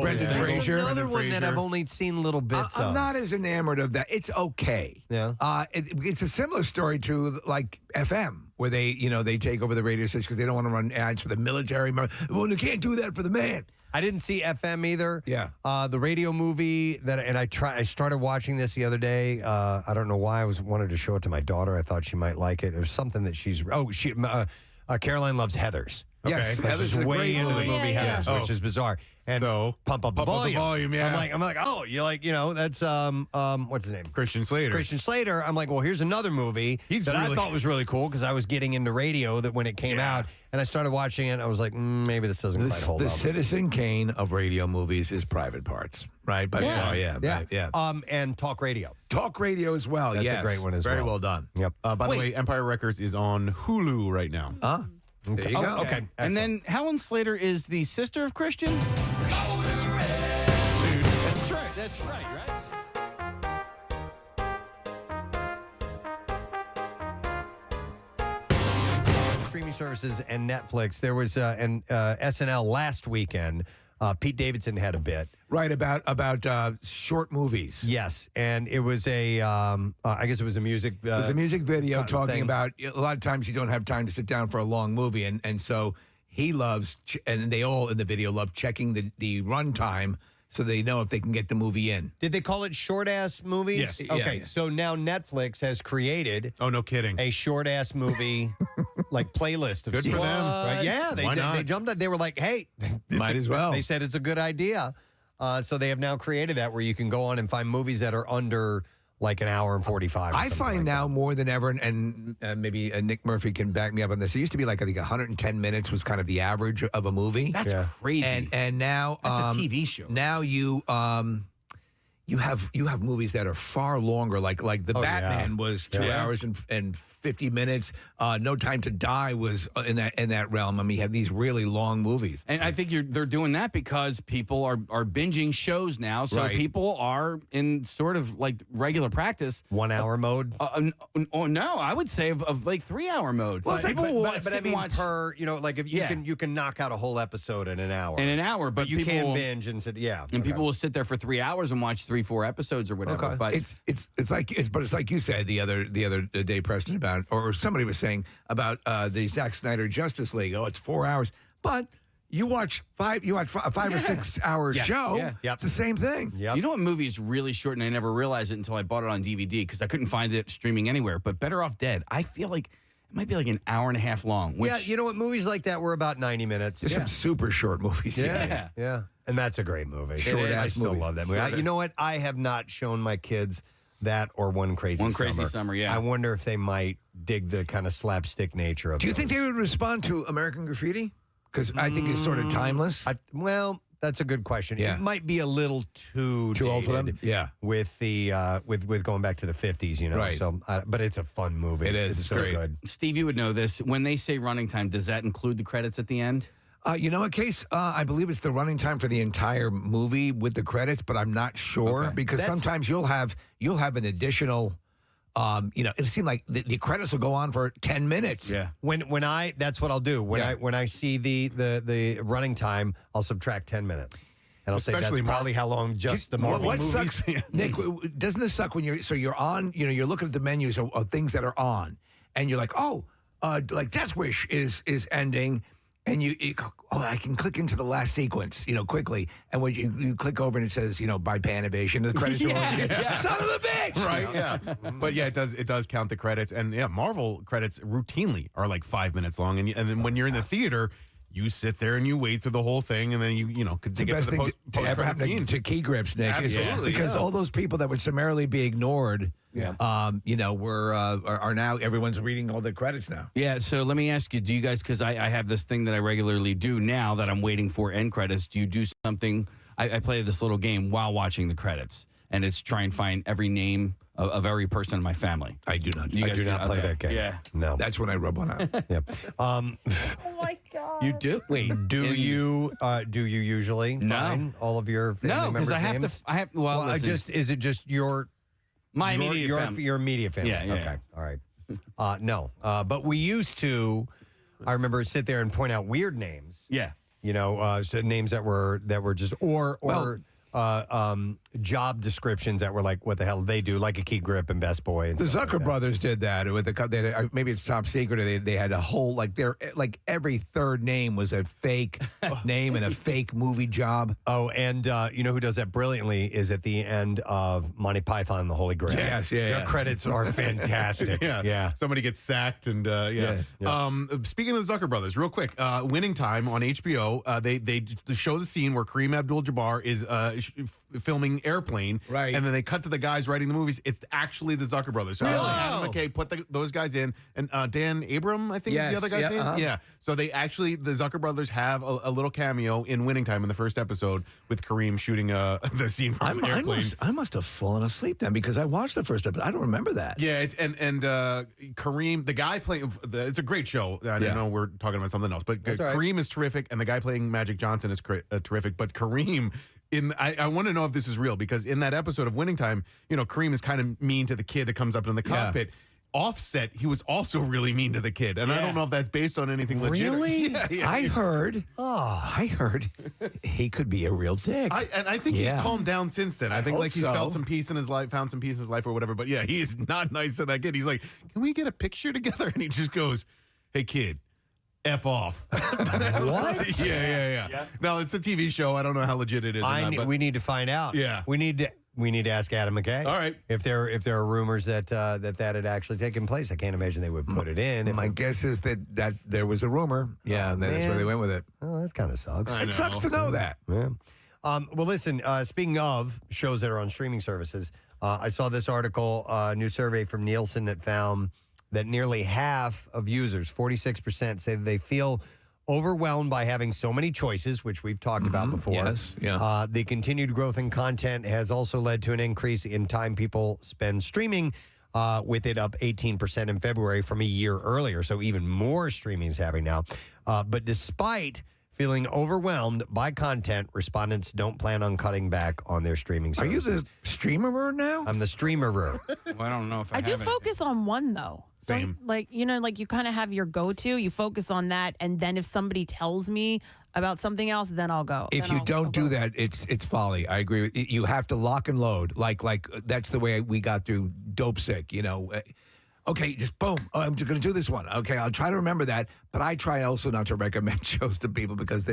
Brendan Fraser. Another one that I've only seen little bits of. I'm not as enamored of that. It's okay. Yeah. It's a similar story to like FM, where they take over the radio station because they don't want to run ads for the military. Well, they can't do that for the man. I didn't see FM either. Yeah. The radio movie I started watching this the other day. I don't know why. I wanted to show it to my daughter. I thought she might like it. There's something that Caroline loves Heathers. Yes, Heathers is way into the movie Heathers, which is bizarre. And pump up the volume. Yeah. I'm like, oh, you like, that's what's his name? Christian Slater. I'm like, well, here's another movie I thought was really cool because I was getting into radio that when it came out, and I started watching it, I was like, maybe this doesn't quite hold up. The Citizen Kane of radio movies is Private Parts, right? By far, yeah. And talk radio. Talk radio as well. That's a great one as well. Very well done. Yep. By the way, Empire Records is on Hulu right now. There you go. Okay. And then Helen Slater is the sister of Christian. That's right. Streaming services and Netflix. There was an SNL last weekend. Pete Davidson had a bit. Right, about short movies. Yes, and it was I guess it was a music. It was a music video talking thing. about a lot of times you don't have time to sit down for a long movie, and so he loves, and they all in the video love checking the runtime so they know if they can get the movie in. Did they call it short-ass movies? Yes. Okay, Yeah. so now Netflix has created... Oh, no kidding. A short-ass movie, like, playlist of Good for them. Right? Yeah, they jumped on. They were like, hey... Might as well. They said it's a good idea. So they have now created that where you can go on and find movies that are under... like an hour and 45. I find now more than ever, and maybe Nick Murphy can back me up on this. It used to be like I think 110 minutes was kind of the average of a movie. That's crazy. And now that's a TV show. Now you have movies that are far longer. Like the Batman was 2 hours and 50 minutes. No Time to Die was in that realm. I mean, you have these really long movies. And I think they're doing that because people are binging shows now. So people are in sort of like regular practice. 1 hour mode? No, I would say of like 3 hour mode. Well, but I mean per, like if you can knock out a whole episode in an hour. In an hour, but you people can binge and sit, And people will sit there for 3 hours and watch 3-4 episodes or whatever. Okay. But it's like you said the other day, Preston, about, or somebody was saying about the Zack Snyder Justice League. Oh, it's 4 hours, but you watch a 5 or 6 hour show. Yeah. Yep. It's the same thing. Yep. You know what movie is really short, and I never realized it until I bought it on DVD because I couldn't find it streaming anywhere. But Better Off Dead, I feel like it might be like an hour and a half long. Which, yeah, you know what? Movies like that were about 90 minutes. There's some super short movies. Yeah. And that's a great movie. I still love that movie. You know what? I have not shown my kids that or One Crazy Summer. Yeah. I wonder if they might dig the kind of slapstick nature of it. Do you think they would respond to American Graffiti? Because I think it's sort of timeless. That's a good question. Yeah. It might be a little too old for them. dated Yeah. with the with going back to the 50s, you know. Right. So, but it's a fun movie. It is. It's so Great. good. Steve, you would know this. When they say running time, does that include the credits at the end? You know what, Case? I believe it's the running time for the entire movie with the credits, but I'm not sure because sometimes you'll have an additional. It seemed like the credits will go on for 10 minutes. Yeah. When I that's what I'll do. When I see the running time, I'll subtract 10 minutes. And I'll say Especially that's probably how long just the Marvel what movies. sucks, Nick? Doesn't this suck when you're on? You're looking at the menus of things that are on, and you're like, like Death Wish is ending, and I can click into the last sequence, quickly, and when you click over and it says, by Panavision, the credits are on. Son of a bitch! Right? Yeah. But yeah, it does count the credits, and yeah, Marvel credits routinely are like 5 minutes long, and then when you're in the theater. You sit there and you wait for the whole thing, and then you could It's the get best to the thing to ever happen to key grips, Nick. Absolutely, because all those people that would summarily be ignored, are now everyone's reading all the credits now. Yeah, so let me ask you, do you guys, because I have this thing that I regularly do now that I'm waiting for end credits, do you do something, I play this little game while watching the credits, and it's try and find every name of every person in my family. I do not. I do not play that game. Yeah. No. That's when I rub one out. Yeah. Oh my God. You do? Wait. Do you usually find all of your family members' names? Well, listen. Is it just your immediate family. Your immediate family? Yeah. Okay. All right. No. But we used to. I remember sit there and point out weird names. Yeah. So names that were just job descriptions that were like, what the hell they do, like a key grip and Best Boy. And The stuff Zucker like that. brothers did that with maybe it's top secret. They had a whole every third name was a fake name and a fake movie job. Oh, and you know who does that brilliantly is at the end of Monty Python and the Holy Grail. Yes, Their credits are fantastic. Yeah. Somebody gets sacked, and speaking of the Zucker brothers, real quick, Winning Time on HBO. They show the scene where Kareem Abdul-Jabbar is filming Airplane, right? And then they cut to the guys writing the movies. It's actually the Zucker brothers. So Adam McKay put those guys in, and Dan Abram, I think, is the other guy's name. Yeah. So the Zucker brothers have a little cameo in Winning Time in the first episode with Kareem shooting the scene from Airplane. I must have fallen asleep then because I watched the first episode. I don't remember that. Yeah, Kareem, the guy playing, it's a great show. I know we're talking about something else, but Kareem is terrific, and the guy playing Magic Johnson is terrific. But Kareem, I want to know if this is real, because in that episode of Winning Time, Kareem is kind of mean to the kid that comes up in the cockpit. Offset, he was also really mean to the kid, and I don't know if that's based on anything legit. Really? Yeah. I heard he could be a real dick. I think he's calmed down since then. I think hope he's so. felt some peace in his life, found some peace in his life or whatever. But yeah, he's not nice to that kid. He's like, "Can we get a picture together?" And he just goes, "Hey kid, F off." What? Yeah. No, it's a TV show. I don't know how legit it is. We need to find out. Yeah. We need to ask Adam McKay. All right. If there are rumors that had actually taken place, I can't imagine they would put it in. My guess is that there was a rumor. Yeah, and that's where they went with it. Oh, that kind of sucks. It sucks to know that. Yeah. Well, listen, speaking of shows that are on streaming services, I saw this article, a new survey from Nielsen that found that nearly half of users, 46%, say that they feel overwhelmed by having so many choices, which we've talked about before. Yes, yeah. The continued growth in content has also led to an increase in time people spend streaming, with it up 18% in February from a year earlier. So even more streaming is happening now. But despite feeling overwhelmed by content, respondents don't plan on cutting back on their streaming services. Are you the streamer now? I'm the streamer. Well, I don't know if I do focus on one though. Same. You kind of have your go-to. You focus on that, and then if somebody tells me about something else, then I'll go. If you don't do that, it's folly. I agree with you. You have to lock and load. Like that's the way we got through Dope Sick. Okay, just boom. Oh, I'm just going to do this one. Okay, I'll try to remember that. But I try also not to recommend shows to people because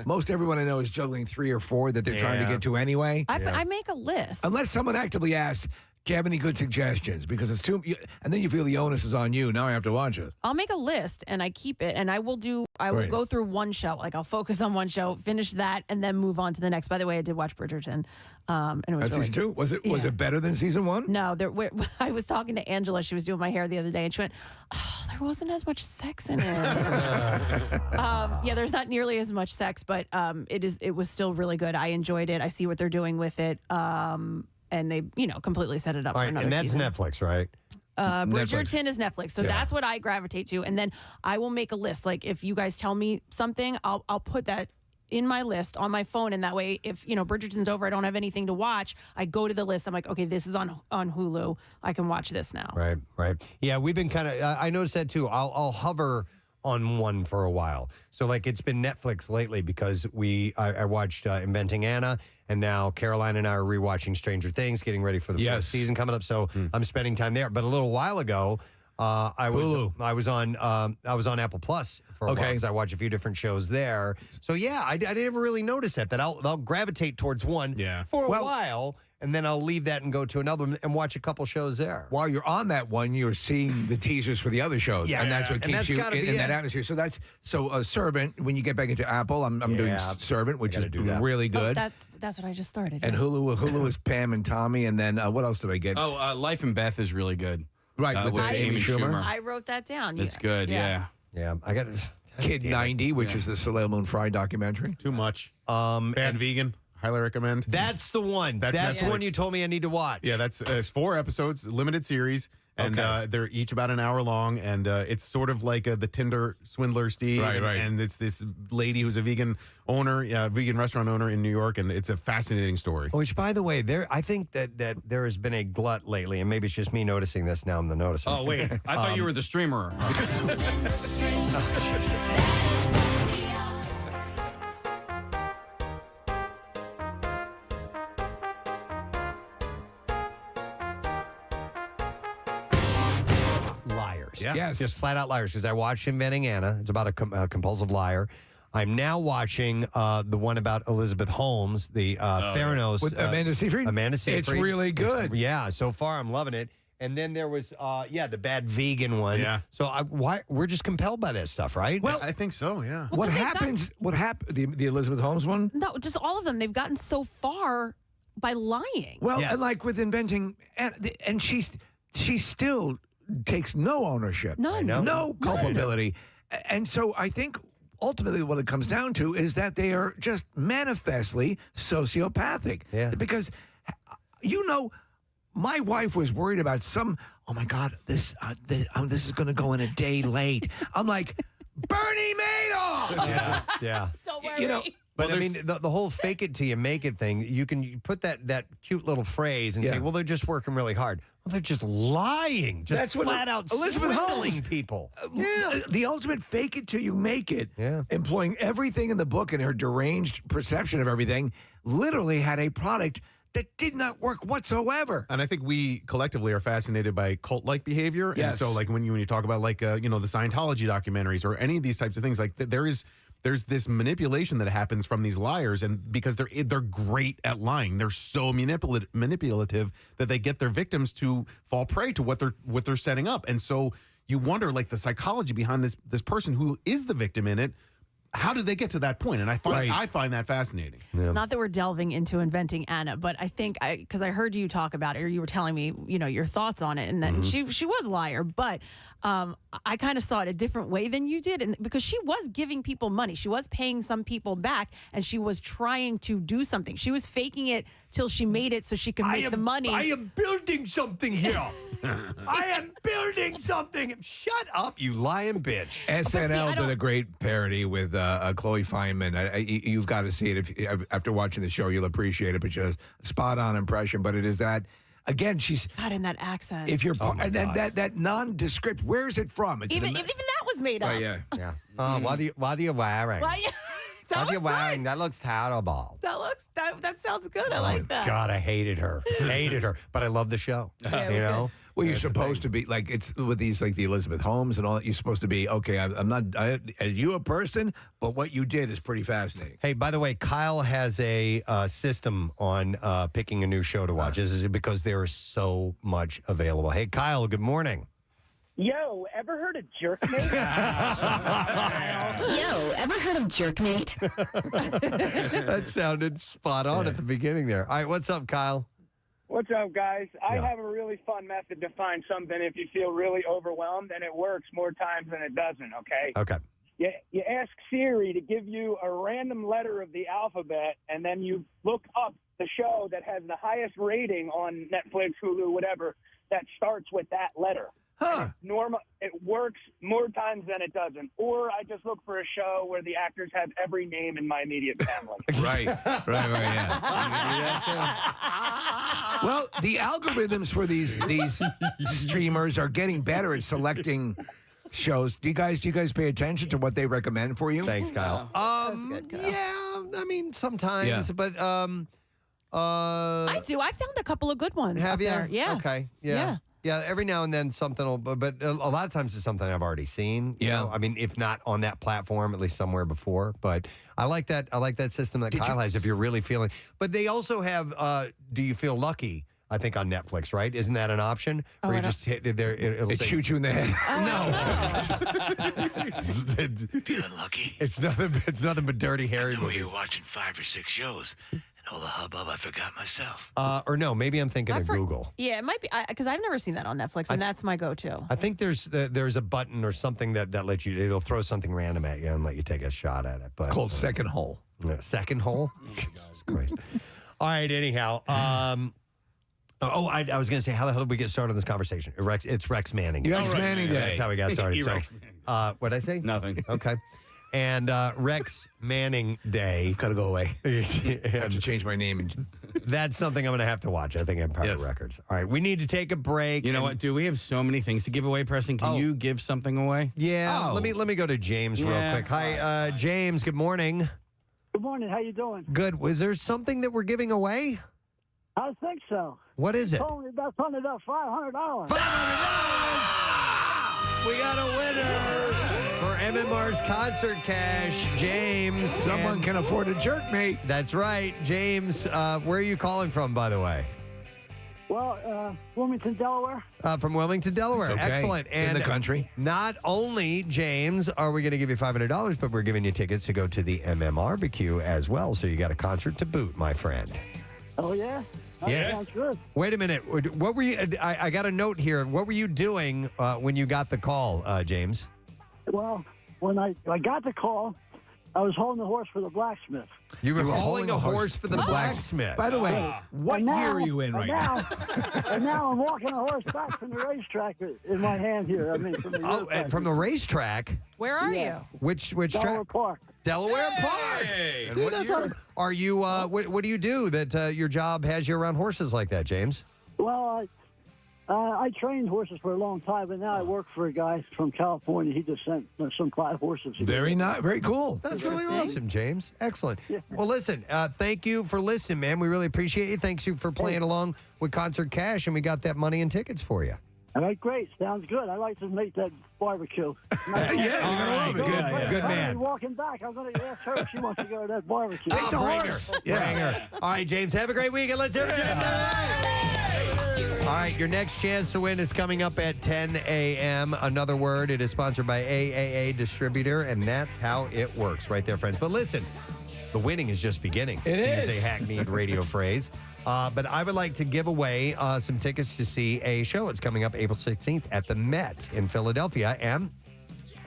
most everyone I know is juggling 3 or 4 that they're trying to get to anyway. I make a list. Unless someone actively asks, Do you have any good suggestions? Because it's too, and then you feel the onus is on you. Now I have to watch it. I'll make a list and I keep it, and I will go through one show. Like I'll focus on one show, finish that, and then move on to the next. By the way, I did watch Bridgerton, and it was That's really season 2. Was it better than season 1? No, I was talking to Angela. She was doing my hair the other day, and she went, "Oh, there wasn't as much sex in it." Yeah, there's not nearly as much sex, but it was still really good. I enjoyed it. I see what they're doing with it. And they, completely set it up for another and that's season. Netflix, right? Bridgerton is Netflix, so that's what I gravitate to. And then I will make a list. Like if you guys tell me something, I'll put that in my list on my phone, and that way, if Bridgerton's over, I don't have anything to watch. I go to the list. I'm like, okay, this is on Hulu. I can watch this now. Right. Yeah, we've been kind of. I noticed that too. I'll hover on one for a while. So like it's been Netflix lately because I watched Inventing Anna, and now Caroline and I are rewatching Stranger Things, getting ready for the fourth season coming up. So I'm spending time there. But a little while ago, I was on Apple Plus for a while because I watch a few different shows there. So yeah, I never really noticed that I'll gravitate towards one for a while. And then I'll leave that and go to another one and watch a couple shows there. While you're on that one, you're seeing the teasers for the other shows. Yeah. And that's what keeps you in that atmosphere. So Servant, when you get back into Apple, I'm doing Servant, which is really good. That's what I just started. And Hulu is Pam and Tommy. And then what else did I get? Life and Beth is really good. Right, with Amy Schumer. I wrote that down. It's good, yeah. I got Kid 90, which is the Soleil Moon Frye documentary. Too much. Bad Vegan. Highly recommend. That's the one. That's the one you told me I need to watch. Yeah, that's 4 episodes, limited series, and they're each about an hour long, and it's sort of like the Tinder swindler Steve. Right. And it's this lady who's a vegan owner, vegan restaurant owner in New York, and it's a fascinating story. Which, by the way, I think that there has been a glut lately, and maybe it's just me noticing this. Now I'm the noticer. Oh, wait. I thought you were the streamer. Yeah. Yes. Just flat out liars. Because I watched Inventing Anna. It's about a compulsive liar. I'm now watching the one about Elizabeth Holmes, the Theranos. With Amanda Seyfried? Amanda Seyfried. It's really good. So far I'm loving it. And then there was, the Bad Vegan one. Yeah. So we're just compelled by that stuff, right? Well, I think so, yeah. What happened? The Elizabeth Holmes one? No, just all of them. They've gotten so far by lying. Well, and like with Inventing, and she still takes no ownership. None. No culpability. And so I think ultimately what it comes down to is that they are just manifestly sociopathic. Yeah. Because, my wife was worried about oh my God, this is going to go in a day late. I'm like, Bernie Madoff! Yeah. Don't worry. But I mean, the whole fake it till you make it thing, you can put that cute little phrase and say, well, they're just working really hard. Well, they're just lying. Just flat out Elizabeth swindling Holmes. people. The ultimate fake it till you make it, employing everything in the book and her deranged perception of everything, literally had a product that did not work whatsoever. And I think we collectively are fascinated by cult-like behavior. Yes. And so, like, when you talk about, like, the Scientology documentaries or any of these types of things, like, there's this manipulation that happens from these liars, and because they're great at lying, they're so manipulative that they get their victims to fall prey to what they're setting up. And so you wonder, like, the psychology behind this person who is the victim in it. How did they get to that point? And I find that fascinating. Yeah. Not that we're delving into Inventing Anna, but I think because I heard you talk about it, or you were telling me, your thoughts on it, and then she was a liar, but I kind of saw it a different way than you did, and because she was giving people money, she was paying some people back, and she was trying to do something. She was faking it till she made it so she could make the money. I am building something here. I am building something. Shut up, you lying bitch. SNL did a great parody with Chloe Fineman. You've got to see it. After watching the show, you'll appreciate it. But just spot on impression. But it is that. Again, she's God in that accent. If you're and then that nondescript, where is it from? It's even that was made up. Oh, yeah. What are you wearing? That what are you wearing? That looks terrible. That sounds good. I like that. God, I hated her. But I love the show. Yeah, it was good. Well, you're supposed to be like it's with these like the Elizabeth Holmes and all that. You're supposed to be okay. I'm not as you a person, but what you did is pretty fascinating. Hey, by the way, Kyle has a system on picking a new show to watch. This is because there is so much available. Hey, Kyle, good morning. Yo, ever heard of Jerkmate? Yo, ever heard of Jerkmate? That sounded spot on at the beginning there. All right, what's up, Kyle? What's up, guys? I have a really fun method to find something if you feel really overwhelmed, and it works more times than it doesn't, okay? Okay. You ask Siri to give you a random letter of the alphabet, and then you look up the show that has the highest rating on Netflix, Hulu, whatever, that starts with that letter. Huh. It works more times than it doesn't. Or I just look for a show where the actors have every name in my immediate family. Right, yeah. Well, the algorithms for these streamers are getting better at selecting shows. Do you guys pay attention to what they recommend for you? Thanks, Kyle. Yeah, I mean sometimes, but I do. I found a couple of good ones. have up you? there. Yeah. Okay. Yeah. Yeah, every now and then something will, but a lot of times it's something I've already seen. You know? I mean, if not on that platform, at least somewhere before. But I like that. I like that system that Kyle has. If you're really feeling, but they also have. Do you feel lucky? I think on Netflix, right? Isn't that an option? Where you just hit it there, it'll say, shoot you in the head. Feeling lucky? It's nothing but Dirty Harry. We're here watching 5 or 6 shows. And all the hubbub, I forgot myself. Or no, maybe I'm thinking of Google. Yeah, it might be because I've never seen that on Netflix, and that's my go-to. I think there's a button or something that lets you. It'll throw something random at you and let you take a shot at it. But called Second Hole. Second Hole. Jesus Christ. All right. Anyhow. I was going to say, how the hell did we get started on this conversation? It's Rex Manning. Rex Manning Day. That's how we got started. So, what did I say? Nothing. Okay. And Rex Manning Day. Got to go away. I have to change my name. That's something I'm going to have to watch. I think Empire Records. All right. We need to take a break. You know what, dude? We have so many things to give away, Preston. Can you give something away? Yeah. Let me go to James real quick. Hi, James. Good morning. Good morning. How you doing? Good. Was there something that we're giving away? I think so. What is it? That's only about $500. We got a winner for MMR's concert cash, James. Someone can afford a jerk, mate. That's right. James, where are you calling from, by the way? Well, Wilmington, Delaware. From Wilmington, Delaware. It's okay. Excellent. It's in the country. Not only, James, are we going to give you $500, but we're giving you tickets to go to the MMRBQ as well. So you got a concert to boot, my friend. Oh, yeah? That sounds good. Wait a minute. What were you? I got a note here. What were you doing when you got the call, James? Well, when I got the call, I was holding the horse for the blacksmith. You were hauling a horse for the blacksmith. By the way, what year are you in right now? And now I'm walking a horse back from the racetrack in my hand here. I mean, from the and from the racetrack. Where are you? Which Delaware track? Park. Delaware Park. And Dude, what that's year? awesome. Are you? What do you do that your job has you around horses like that, James? Well, I trained horses for a long time, but now I work for a guy from California. He just sent some 5 horses. Very cool. That's really awesome, James. Excellent. Well, listen, thank you for listening, man. We really appreciate you. Thanks you for playing along with Concert Cash, and we got that money and tickets for you. All right, great. Sounds good. I like to make that barbecue. All right, good man. Walking back, I'm going to ask her if she wants to go to that barbecue. Take the horse. Bring her. All right, James, have a great weekend. Let's hear it. All right, your next chance to win is coming up at 10 a.m. Another Word. It is sponsored by AAA Distributor, and that's how it works right there, friends. But listen, the winning is just beginning. It is. To use a hackneyed radio phrase. But I would like to give away some tickets to see a show. It's coming up April 16th at the Met in Philadelphia, and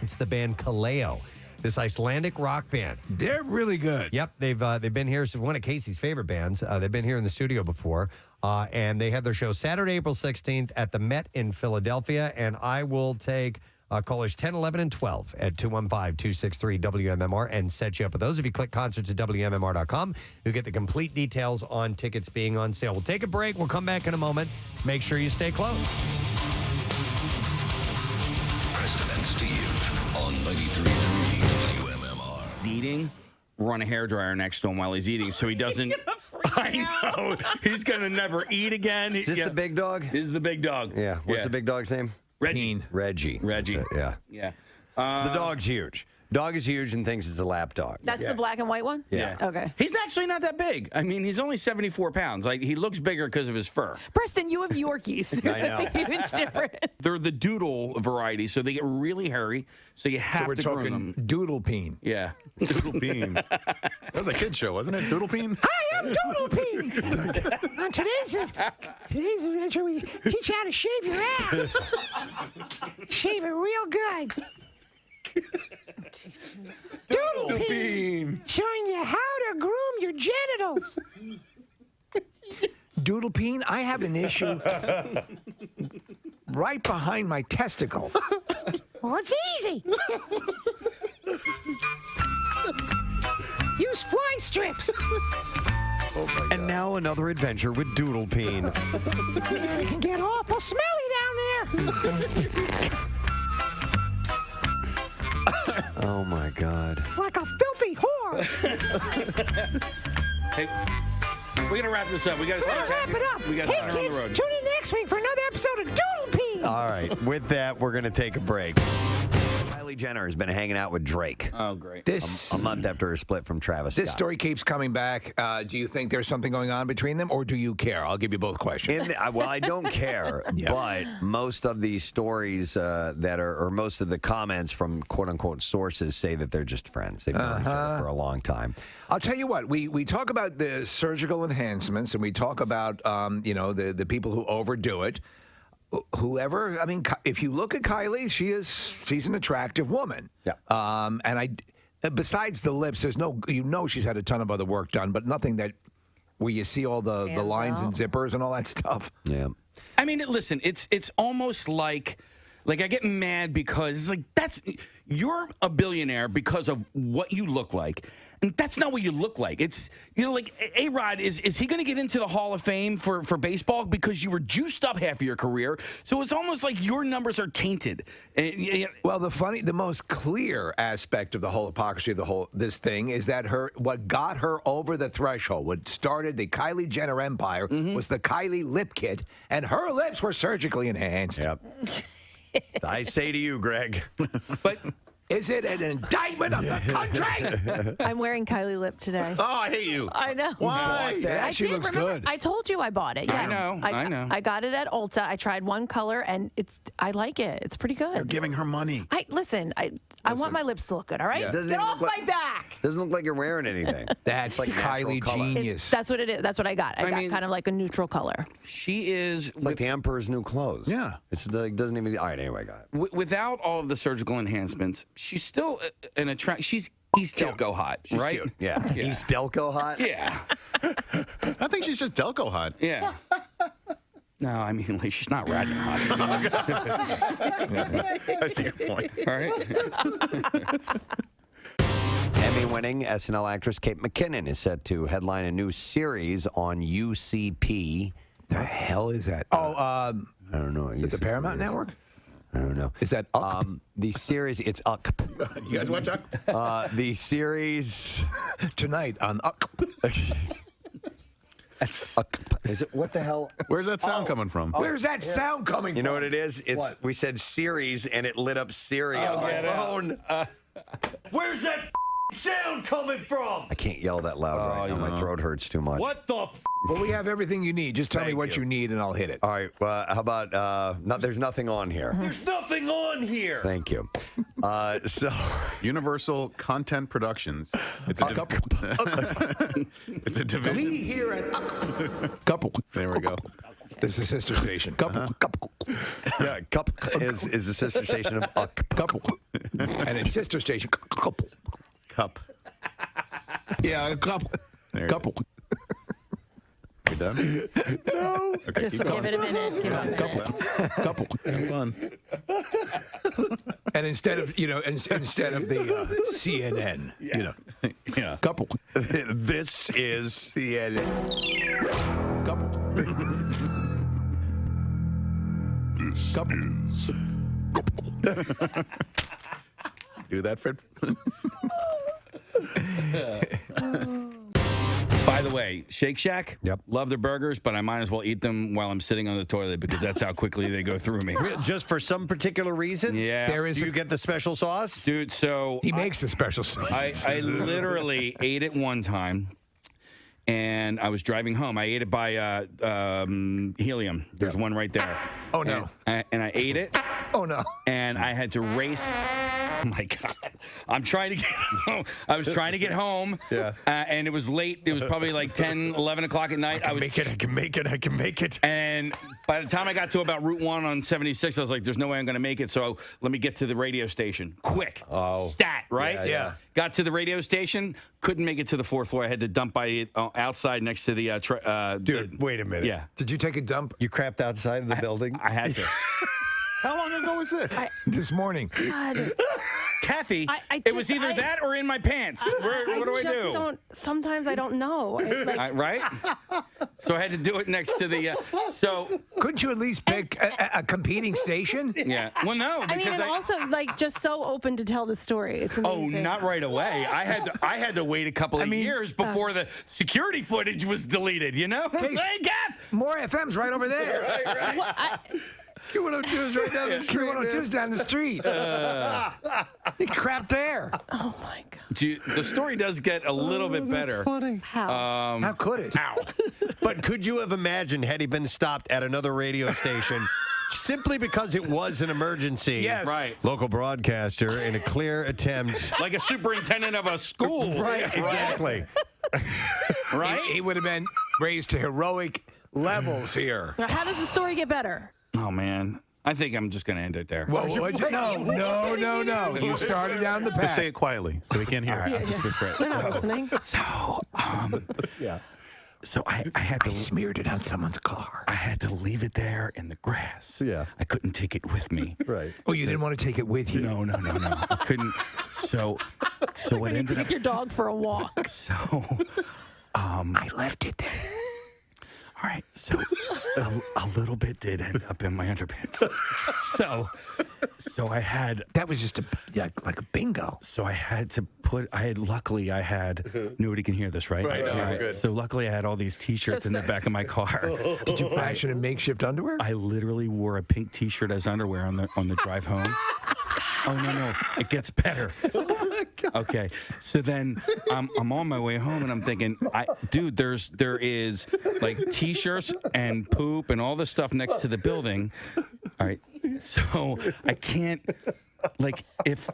it's the band Kaleo, this Icelandic rock band. They're really good. Yep, they've been here. It's one of Casey's favorite bands. They've been here in the studio before, and they have their show Saturday, April 16th at the Met in Philadelphia, and I will take callers 10, 11, and 12 at 215-263-WMMR and set you up with those. If you click concerts at WMMR.com, you'll get the complete details on tickets being on sale. We'll take a break. We'll come back in a moment. Make sure you stay close. Preston and Steve on 93.3 WMMR. Eating, run a hairdryer next to him while he's eating so he doesn't... I know. He's going to never eat again. Is this the big dog? This is the big dog. Yeah. What's the big dog's name? Reggie. Reggie. Reggie. That's it, yeah. Yeah. The dog's huge. Dog is huge and thinks it's a lap dog. That's the black and white one? Yeah. Okay. He's actually not that big. I mean, he's only 74 pounds. Like, he looks bigger because of his fur. Preston, you have Yorkies. That's a huge difference. They're the doodle variety, so they get really hairy. So you have we're to groom talking them. Doodle Peen. Yeah. Doodle Peen. That was a kid show, wasn't it? Doodle Peen? Hi, I'm Doodle Peen. On today's adventure, we teach you how to shave your ass. Shave it real good. Doodle Peen. Showing you how to groom your genitals. Doodle Peen, I have an issue right behind my testicles. Well, it's easy. Use fly strips. And now another adventure with Doodle Peen. Man, it can get awful smelly down there. Oh, my God. Like a filthy whore. Hey, we're going to wrap this up. We got to start Wrap it up. We got Hey, to start on kids, the road. tune in next week for another episode of Doodle Peen. All right. With that, we're going to take a break. Kylie Jenner has been hanging out with Drake. Oh, great. A month after her split from Travis This Scott. story keeps coming back. Do you think there's something going on between them, or do you care? I'll give you both questions. Well, I don't care, but most of these stories or most of the comments from quote-unquote sources say that they're just friends. They've known each other for a long time. I'll tell you what, we talk about the surgical enhancements, and we talk about, the people who overdo it. Whoever, I mean, if you look at Kylie, she's an attractive woman. Yeah. And besides the lips, there's she's had a ton of other work done, but nothing where you see all the lines and zippers and all that stuff. Yeah. I mean, listen, it's almost like I get mad because it's like you're a billionaire because of what you look like. And that's not what you look like. It's, like A-Rod, is he going to get into the Hall of Fame for baseball because you were juiced up half of your career? So it's almost like your numbers are tainted. Well, the most clear aspect of the whole hypocrisy of this thing is that what got her over the threshold, what started the Kylie Jenner empire, was the Kylie lip kit, and her lips were surgically enhanced. Yep. I say to you, Greg. But is it an indictment of the country? I'm wearing Kylie lip today. Oh, I hate you. I know. Why? That actually looks good. I told you I bought it. Yeah. I know. I got it at Ulta. I tried one color, and I like it. It's pretty good. You're giving her money. I want my lips to look good. All right, Yeah. Doesn't get even off look my back. Doesn't look like you're wearing anything. That's like Kylie genius. That's what it is. That's what I got. I got kind of like a neutral color. She is. It's like the Emperor's New Clothes. Yeah. It's like doesn't even. All right. Anyway, got it. Without all of the surgical enhancements, she's still an attract. She's Delco hot, She's right? cute. Yeah. He's Delco hot. Yeah. I think she's just Delco hot. Yeah. No, I mean, like, she's not Radiant hot. I see your point. All right. Emmy-winning SNL actress Kate McKinnon is set to headline a new series on UCP. The hell is that? I don't know. Is it the Paramount Network? I don't know. Is that Uck? The series, it's Uck. You guys watch Uck? The series tonight on Uck. That's Uck. Is it? What the hell? Where's that sound coming from? Where's that sound coming from? You know what it is? It's What? we said series and it lit up Siri on my phone. Where's that sound coming from? I can't yell that loud right now. My throat hurts too much. What the? Well, we have everything you need. Just tell me what you need, and I'll hit it. All right. Well, how about there's nothing on here. There's nothing on here. Thank you. So Universal Content Productions. It's a it's a division. We here at Couple. There we go. This is a sister station. Couple. Couple. Yeah, Cup is the sister station of Uck. Couple. And it's sister station. Couple. Cup. Yeah, couple. Couple. You done? No. Okay, Just keep give going. it a minute. Give it a minute. Couple. Have fun. And instead of the CNN, Yeah. Couple. This is CNN. Couple. This Couple. is Do that, Fred. By the way, Shake Shack, love their burgers, but I might as well eat them while I'm sitting on the toilet because that's how quickly they go through me. Just for some particular reason? Yeah. Do you get the special sauce? Dude, so... He makes the special sauce. I literally ate it one time, and I was driving home. I ate it by Helium. There's one right there. Oh, no. And I ate it. Oh, no. And I had to race... Oh my God! I'm trying to get home. I was trying to get home. Yeah. And it was late. It was probably like 10, 11 o'clock at night. I can make it. And by the time I got to about Route 1 on 76, I was like, there's no way I'm going to make it. So let me get to the radio station. Quick. Oh. Stat, right? Yeah. Got to the radio station. Couldn't make it to the 4th floor. I had to dump by it outside next to the... Dude, wait a minute. Yeah. Did you take a dump? You crapped outside of the building? I had to. How long ago was this? This morning. God. Kathy, I it was either that or in my pants. What do I do? Sometimes I don't know. Right? So I had to do it next to the. So couldn't you at least pick a competing station? Yeah. Well, no. I mean, and also just so open to tell the story. It's amazing. Oh, not right away. I had to wait a couple of years before the security footage was deleted. You know? Hey, more FM's right over there. Right. Q102 is right down the street. Q102 is down the street. He crapped there. Oh my God. The story does get a little bit better. That's funny. How? How could it? How? But could you have imagined had he been stopped at another radio station simply because it was an emergency? Yes. Right. Local broadcaster in a clear attempt. Like a superintendent of a school. Right, exactly. Right? He would have been raised to heroic levels here. Now, how does the story get better? Oh, man. I think I'm just going to end it there. Well, no. You started down the path. Just say it quietly so we can't hear All right, it. I'll just whisper it. They're not listening. So, Yeah. So I had to smeared it on someone's car. I had to leave it there in the grass. Yeah. I couldn't take it with me. Right. Oh, you didn't want to take it with you? No. I couldn't. So what You ended take up. your dog for a walk. So, I left it there. All right. So a little bit did end up in my underpants. So I had. That was just like a bingo. So I had to put. Luckily I had. Nobody can hear this, right? Right. All right. Good. So luckily I had all these T-shirts in the back of my car. Did you fashion in makeshift underwear? I literally wore a pink T-shirt as underwear on the drive home. Oh no! It gets better. Okay, so then I'm on my way home and I'm thinking, there is like T-shirts and poop and all this stuff next to the building. All right, so I can't. Like if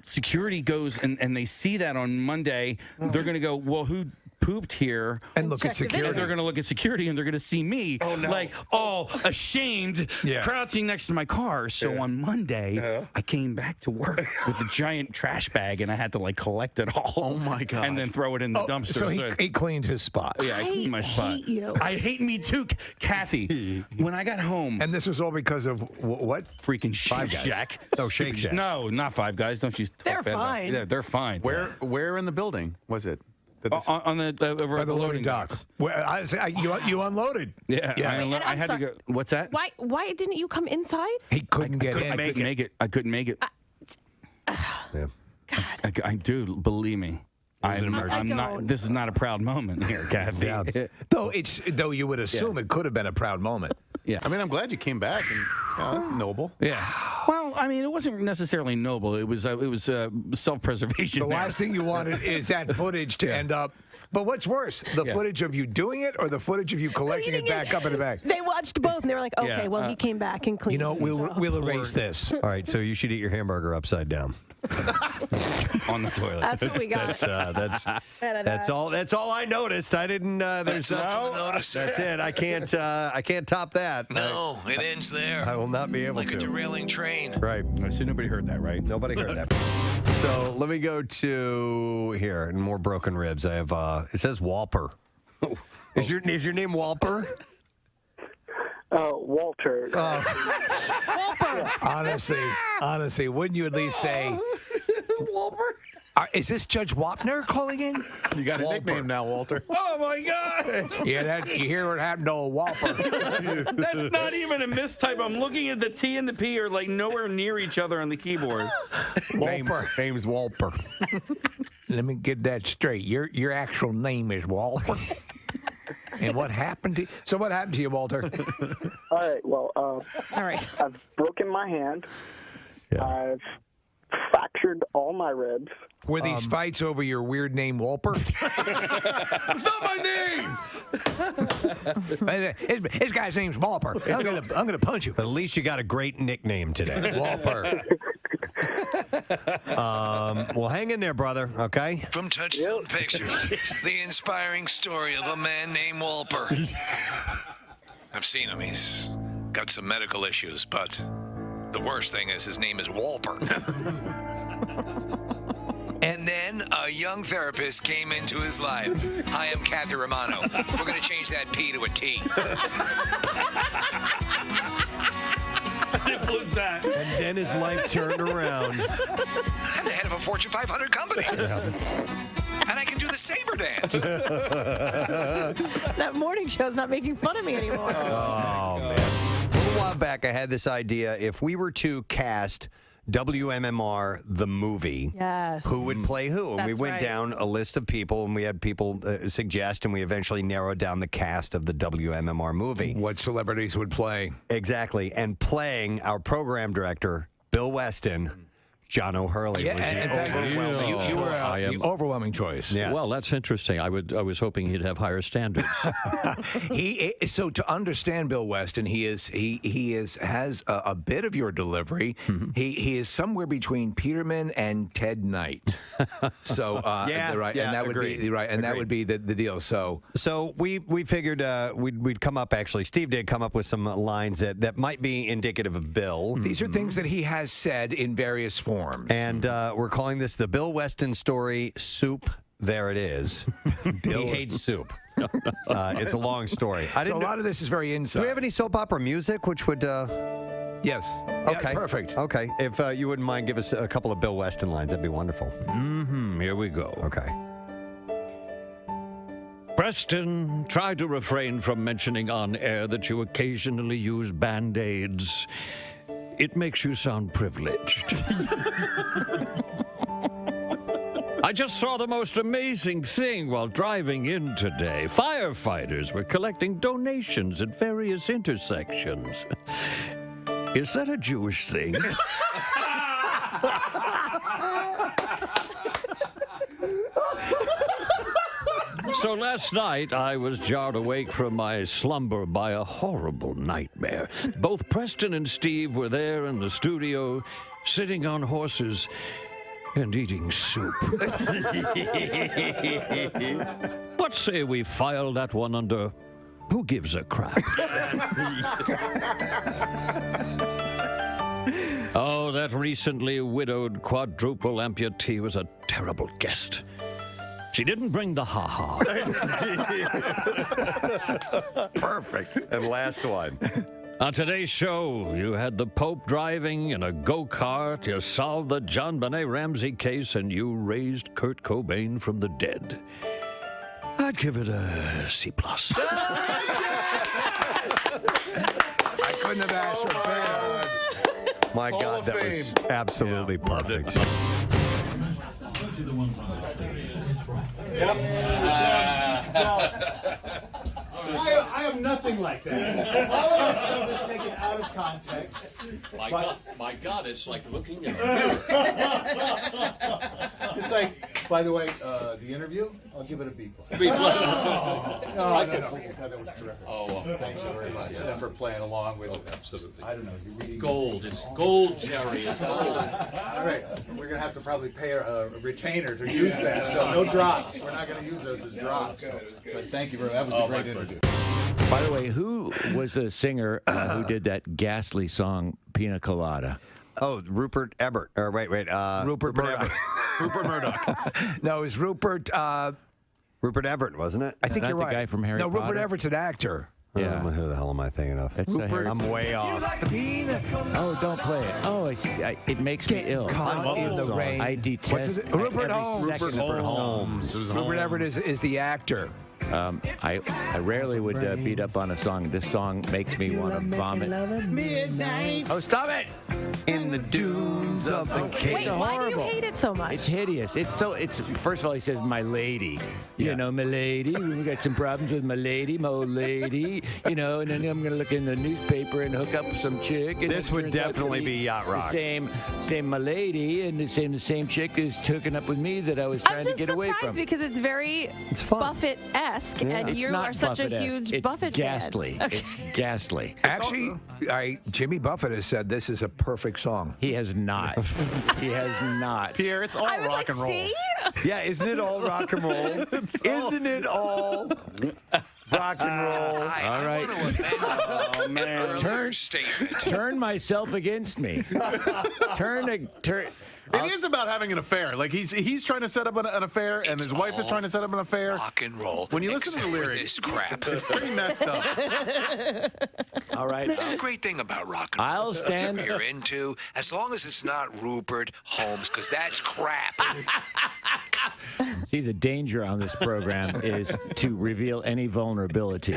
security goes and they see that on Monday, they're gonna go, well, who pooped here? And look at security. And they're gonna look at security and they're gonna see me like all ashamed, crouching next to my car. So on Monday, I came back to work with a giant trash bag and I had to like collect it all. Oh my God. And then throw it in the dumpster. So he cleaned his spot. Yeah, I cleaned my spot. hate you. I hate me too, Kathy. When I got home, And this was all because of what? freaking Shake Guys. Shack. Oh, Shake Shack. No, not Five Guys. Don't you? talk They're bad about- fine. Yeah, they're fine. Where in the building was it? On the over By at the loading docks. Well, you unloaded. Yeah, Yeah. I had to go. What's that? Why didn't you come inside? He couldn't get in. I couldn't make it. I couldn't make it. Yeah. I do. Believe me. I'm not. don't. This is not a proud moment here, Kathy. Yeah. Though you would assume it could have been a proud moment. Yeah. I mean, I'm glad you came back, and that's noble. Yeah. Well, I mean, it wasn't necessarily noble. It was self-preservation. The last thing you wanted is that footage to end up. But what's worse, the footage of you doing it or the footage of you collecting it back up in the bag? They watched both and they were like, okay, Yeah, well, he came back and cleaned. You know, we'll erase this. All right, so you should eat your hamburger upside down. on the toilet. That's what we got. That's all I noticed. I didn't. There's nothing to notice there. That's it. I can't top that. No, it ends there. I will not be able like to. a derailing train. Right. So nobody heard that, right? Nobody heard that. So let me go to here and more broken ribs. I have. It says Walper. Is your name Walper? Walter. Honestly, wouldn't you at least say Walper? Is this Judge Wapner calling in? You got a nickname now, Walter. Oh my God! Yeah, you hear what happened to old Walper. That's not even a mistype. I'm looking at the T and the P are like nowhere near each other on the keyboard. Walper. Name's Walper. Let me get that straight. Your actual name is Walter. And what happened to you? So what happened to you, Walter? All right. Well, all right. I've broken my hand. I've fractured all my ribs. Were these fights over your weird name, Walper? It's not my name. His guy's name's Walper. I'm gonna punch you. But at least you got a great nickname today. Walper. Well, hang in there, brother, okay? From Touchstone Pictures, the inspiring story of a man named Walper. I've seen him. He's got some medical issues, but the worst thing is his name is Walper. And then a young therapist came into his life. Hi, I'm Kathy Romano. We're going to change that P to a T. Simple as that. And then his life turned around. I'm the head of a Fortune 500 company. And I can do the saber dance. That morning show's not making fun of me anymore. Oh, man. A little while back, I had this idea. If we were to cast WMMR, the movie, Yes. who would play who? And we That's went right. down a list of people, and we had people suggest, and we eventually narrowed down the cast of the WMMR movie. What celebrities would play? Exactly. And playing our program director, Bill Weston, John O'Hurley was the overwhelming You were the overwhelming choice. Yes. Well, that's interesting. I was hoping he'd have higher standards. So to understand Bill Weston, he has a bit of your delivery. He is somewhere between Peterman and Ted Knight. So right, and that would be right, and that would be the deal. So we figured we'd come up. Actually, Steve did come up with some lines that might be indicative of Bill. These are things that he has said in various forms. And we're calling this the Bill Weston story, Soup. There it is. He hates soup. It's a long story. So a lot of this is very inside. Do we have any soap opera music, which would... Yes. Okay. Yeah, perfect. Okay. If you wouldn't mind, give us a couple of Bill Weston lines. That'd be wonderful. Here we go. Okay. Preston, try to refrain from mentioning on air that you occasionally use Band-Aids. It makes you sound privileged. I just saw the most amazing thing while driving in today. Firefighters were collecting donations at various intersections. Is that a Jewish thing? So last night, I was jarred awake from my slumber by a horrible nightmare. Both Preston and Steve were there in the studio, sitting on horses and eating soup. What say we file that one under who gives a crap? Oh, that recently widowed quadruple amputee was a terrible guest. She didn't bring the ha-ha. Perfect. And last one. On today's show, you had the Pope driving in a go-kart, you solved the John Benet Ramsey case, and you raised Kurt Cobain from the dead. I'd give it a C+. I couldn't have asked for better. My God, that was absolutely perfect. Yep. I am nothing like that. All of that stuff is taken out of context. My God, it's like looking at It's like, by the way, the interview, I'll give it a B+. B+. No, that was terrific. Oh, well. Thank you very much for playing along with it. Absolutely. I don't know. You're reading Gold. It's gold, Jerry. It's gold. All right. We're going to have to probably pay a retainer to use that. So no drops. We're not going to use those as drops. So. But thank you very much. That was a great interview. By the way, who was the singer who did that ghastly song, Pina Colada? Oh, Rupert Ebert. Or wait. Rupert Murdoch. Rupert Murdoch. No, it was Rupert. Rupert Everett, wasn't it? I think Not you're the right. guy from Harry No, Rupert Potter? Everett's an actor. Yeah. Who the hell am I thinking of? That's Harry. I'm way off. Oh, don't play it. Oh, it makes me ill. Caught in the rain. I detest. What's his, Rupert every Holmes. second of Rupert Holmes. Rupert Everett is the actor. I rarely would beat up on a song. This song makes me want to vomit. Midnight. Oh, stop it! In the dunes of the Cape. Wait, why do you hate it so much? It's hideous. It's first of all, he says, my lady. You know, my lady. We got some problems with my lady, my old lady. You know, and then I'm going to look in the newspaper and hook up with some chick. And This would definitely be yacht rock. The same my lady, and the same chick is hooking up with me that I was trying to get away I'm from. just surprised because it's very Buffett-esque, and It's you not are such a Buffett-esque. huge It's Buffett ghastly. fan. Okay. It's ghastly. Actually, Jimmy Buffett has said this is a perfect song. He has not. He has not. Pierre, it's all rock and roll. See? Yeah, isn't it all rock and roll? Isn't it all rock and roll? All right. Oh, man. Turn myself against me. Turn. It is about having an affair. Like he's trying to set up an affair, and his wife is trying to set up an affair. Rock and roll. When you listen to the except for lyrics, this crap. it's pretty messed up. All right. That's the great thing about rock and roll. I'll stand. You're into, as long as it's not Rupert Holmes, because that's crap. See, the danger on this program is to reveal any vulnerability,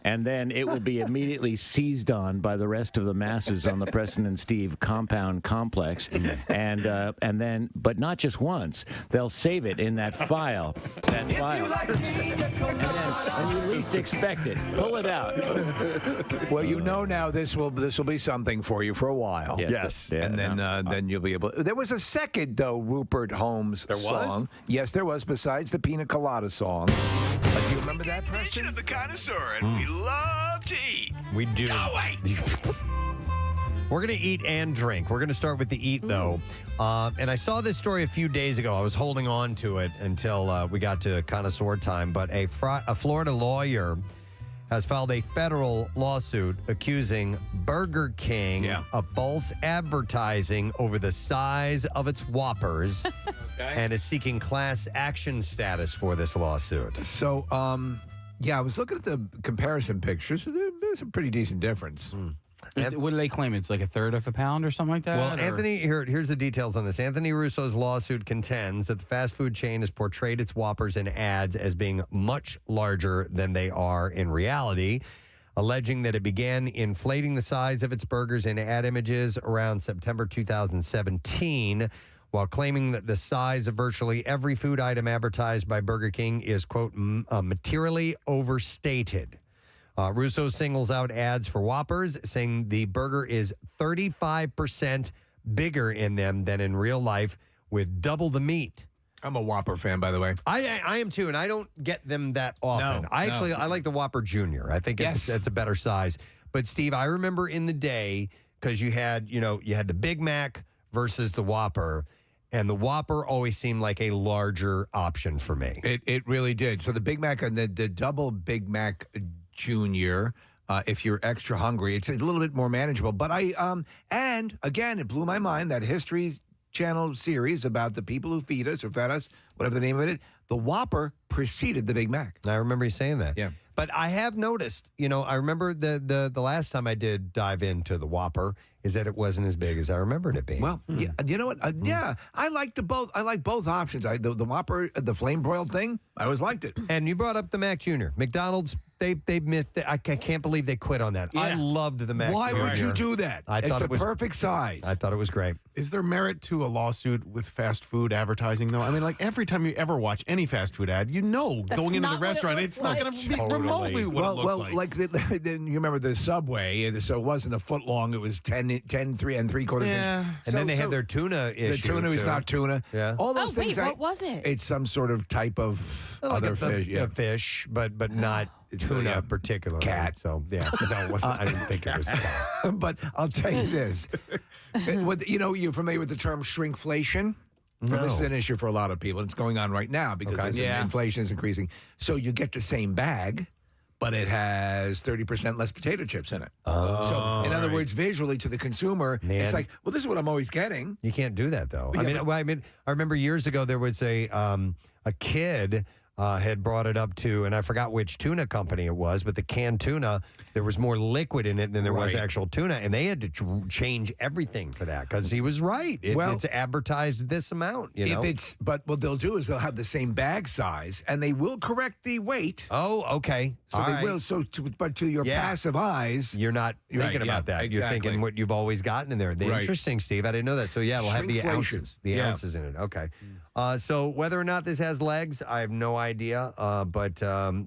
and then it will be immediately seized on by the rest of the masses on the Preston and Steve compound complex, and then, but not just once, they'll save it in that file. And then, when you least expect it, pull it out. Well, you know now this will be something for you for a while. Yes. Yeah, And then you'll be able. There was a second though Rupert Holmes song. Yes, there was. Besides the Pina Colada song. Do you remember that, Preston? Of the connoisseur, and we love to eat. We do. We're going to eat and drink. We're going to start with the eat, though. And I saw this story a few days ago. I was holding on to it until we got to connoisseur time. But a Florida lawyer has filed a federal lawsuit accusing Burger King of false advertising over the size of its Whoppers and is seeking class action status for this lawsuit. So, I was looking at the comparison pictures. There's a pretty decent difference. What do they claim? It's like a third of a pound or something like that? Well, or? Anthony, here's the details on this. Anthony Russo's lawsuit contends that the fast food chain has portrayed its Whoppers in ads as being much larger than they are in reality, alleging that it began inflating the size of its burgers in ad images around September 2017, while claiming that the size of virtually every food item advertised by Burger King is, quote, materially overstated. Russo singles out ads for Whoppers, saying the burger is 35% bigger in them than in real life, with double the meat. I'm a Whopper fan, by the way. I am too, and I don't get them that often. I like the Whopper Junior. I think it's a better size. But Steve, I remember in the day, because you had the Big Mac versus the Whopper, and the Whopper always seemed like a larger option for me. It really did. So the Big Mac and the double Big Mac Junior, if you're extra hungry, it's a little bit more manageable. But and again, it blew my mind, that History Channel series about the people who feed us or fed us, whatever the name of it. The Whopper preceded the Big Mac. I remember you saying that. Yeah. But I have noticed, I remember the last time I did dive into the Whopper is that it wasn't as big as I remembered it being. Well, yeah, you know what? I like both. I like both options. The Whopper, the flame broiled thing, I always liked it. And you brought up the Mac Junior. McDonald's, they missed. I can't believe they quit on that. Yeah. I loved the Mac Junior. Why would you do that? I thought it's it was the perfect size. I thought it was great. Is there merit to a lawsuit with fast food advertising, though? I mean, like every time you ever watch any fast food ad, going into the restaurant, it's not going to be remotely what it looks like. You remember the Subway, so it wasn't a foot long, it was 10 3 3/4 inch. And then they had their tuna issue. The tuna is not tuna. Yeah. All those things. What was it? It's some sort of type of other fish. A fish, but not tuna particularly. Cat. So, yeah. No, it wasn't, I didn't think it was cat. But I'll tell you this. You're familiar with the term shrinkflation? No. Well, this is an issue for a lot of people. It's going on right now because inflation is increasing. So you get the same bag, but it has 30% less potato chips in it. Oh, so, in other words, visually to the consumer, it's like, well, this is what I'm always getting. You can't do that, though. Yeah, I remember years ago there was a kid had brought it up to, and I forgot which tuna company it was, but the canned tuna, there was more liquid in it than there was actual tuna, and they had to change everything for that because he was right. It's advertised this amount. You know? But what they'll do is they'll have the same bag size, and they will correct the weight. Oh, okay. So All they right. will. But to your passive eyes, you're not thinking about that. Exactly. You're thinking what you've always gotten in there. Interesting, Steve. I didn't know that. So yeah, it'll have the Shrinkflation. ounces. The ounces in it. Okay. So whether or not this has legs, I have no idea. But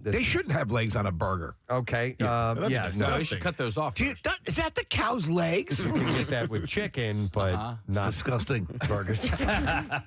they shouldn't have legs on a burger. Okay. No, no. They should cut those off. Is that the cow's legs? You can get that with chicken, but not disgusting burgers.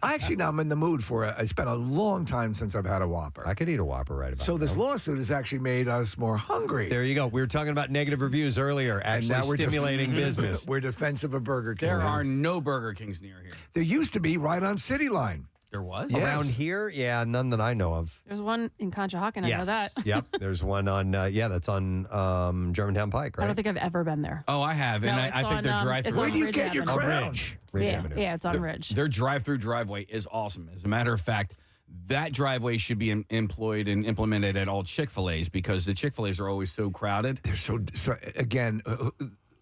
I'm in the mood for it. I spent a long time since I've had a Whopper. I could eat a Whopper right about So this lawsuit has actually made us more hungry. There you go. We were talking about negative reviews earlier. Actually, And now we're stimulating business. We're defensive of Burger King. There are no Burger Kings near here. There used to be right on City Line. There was? Yes. Around here? Yeah, none that I know of. There's one in Conshohocken. I know that. Yep. There's one on, that's on Germantown Pike, right? I don't think I've ever been there. Oh, I have, and No, I it's think their on, drive-through. it's on Where do you Ridge get your Avenue. crown? Ridge Yeah, Avenue. yeah, it's on Ridge. Their drive-through driveway is awesome. As a matter of fact, that driveway should be employed and implemented at all Chick-fil-A's because the Chick-fil-A's are always so crowded. They're so again.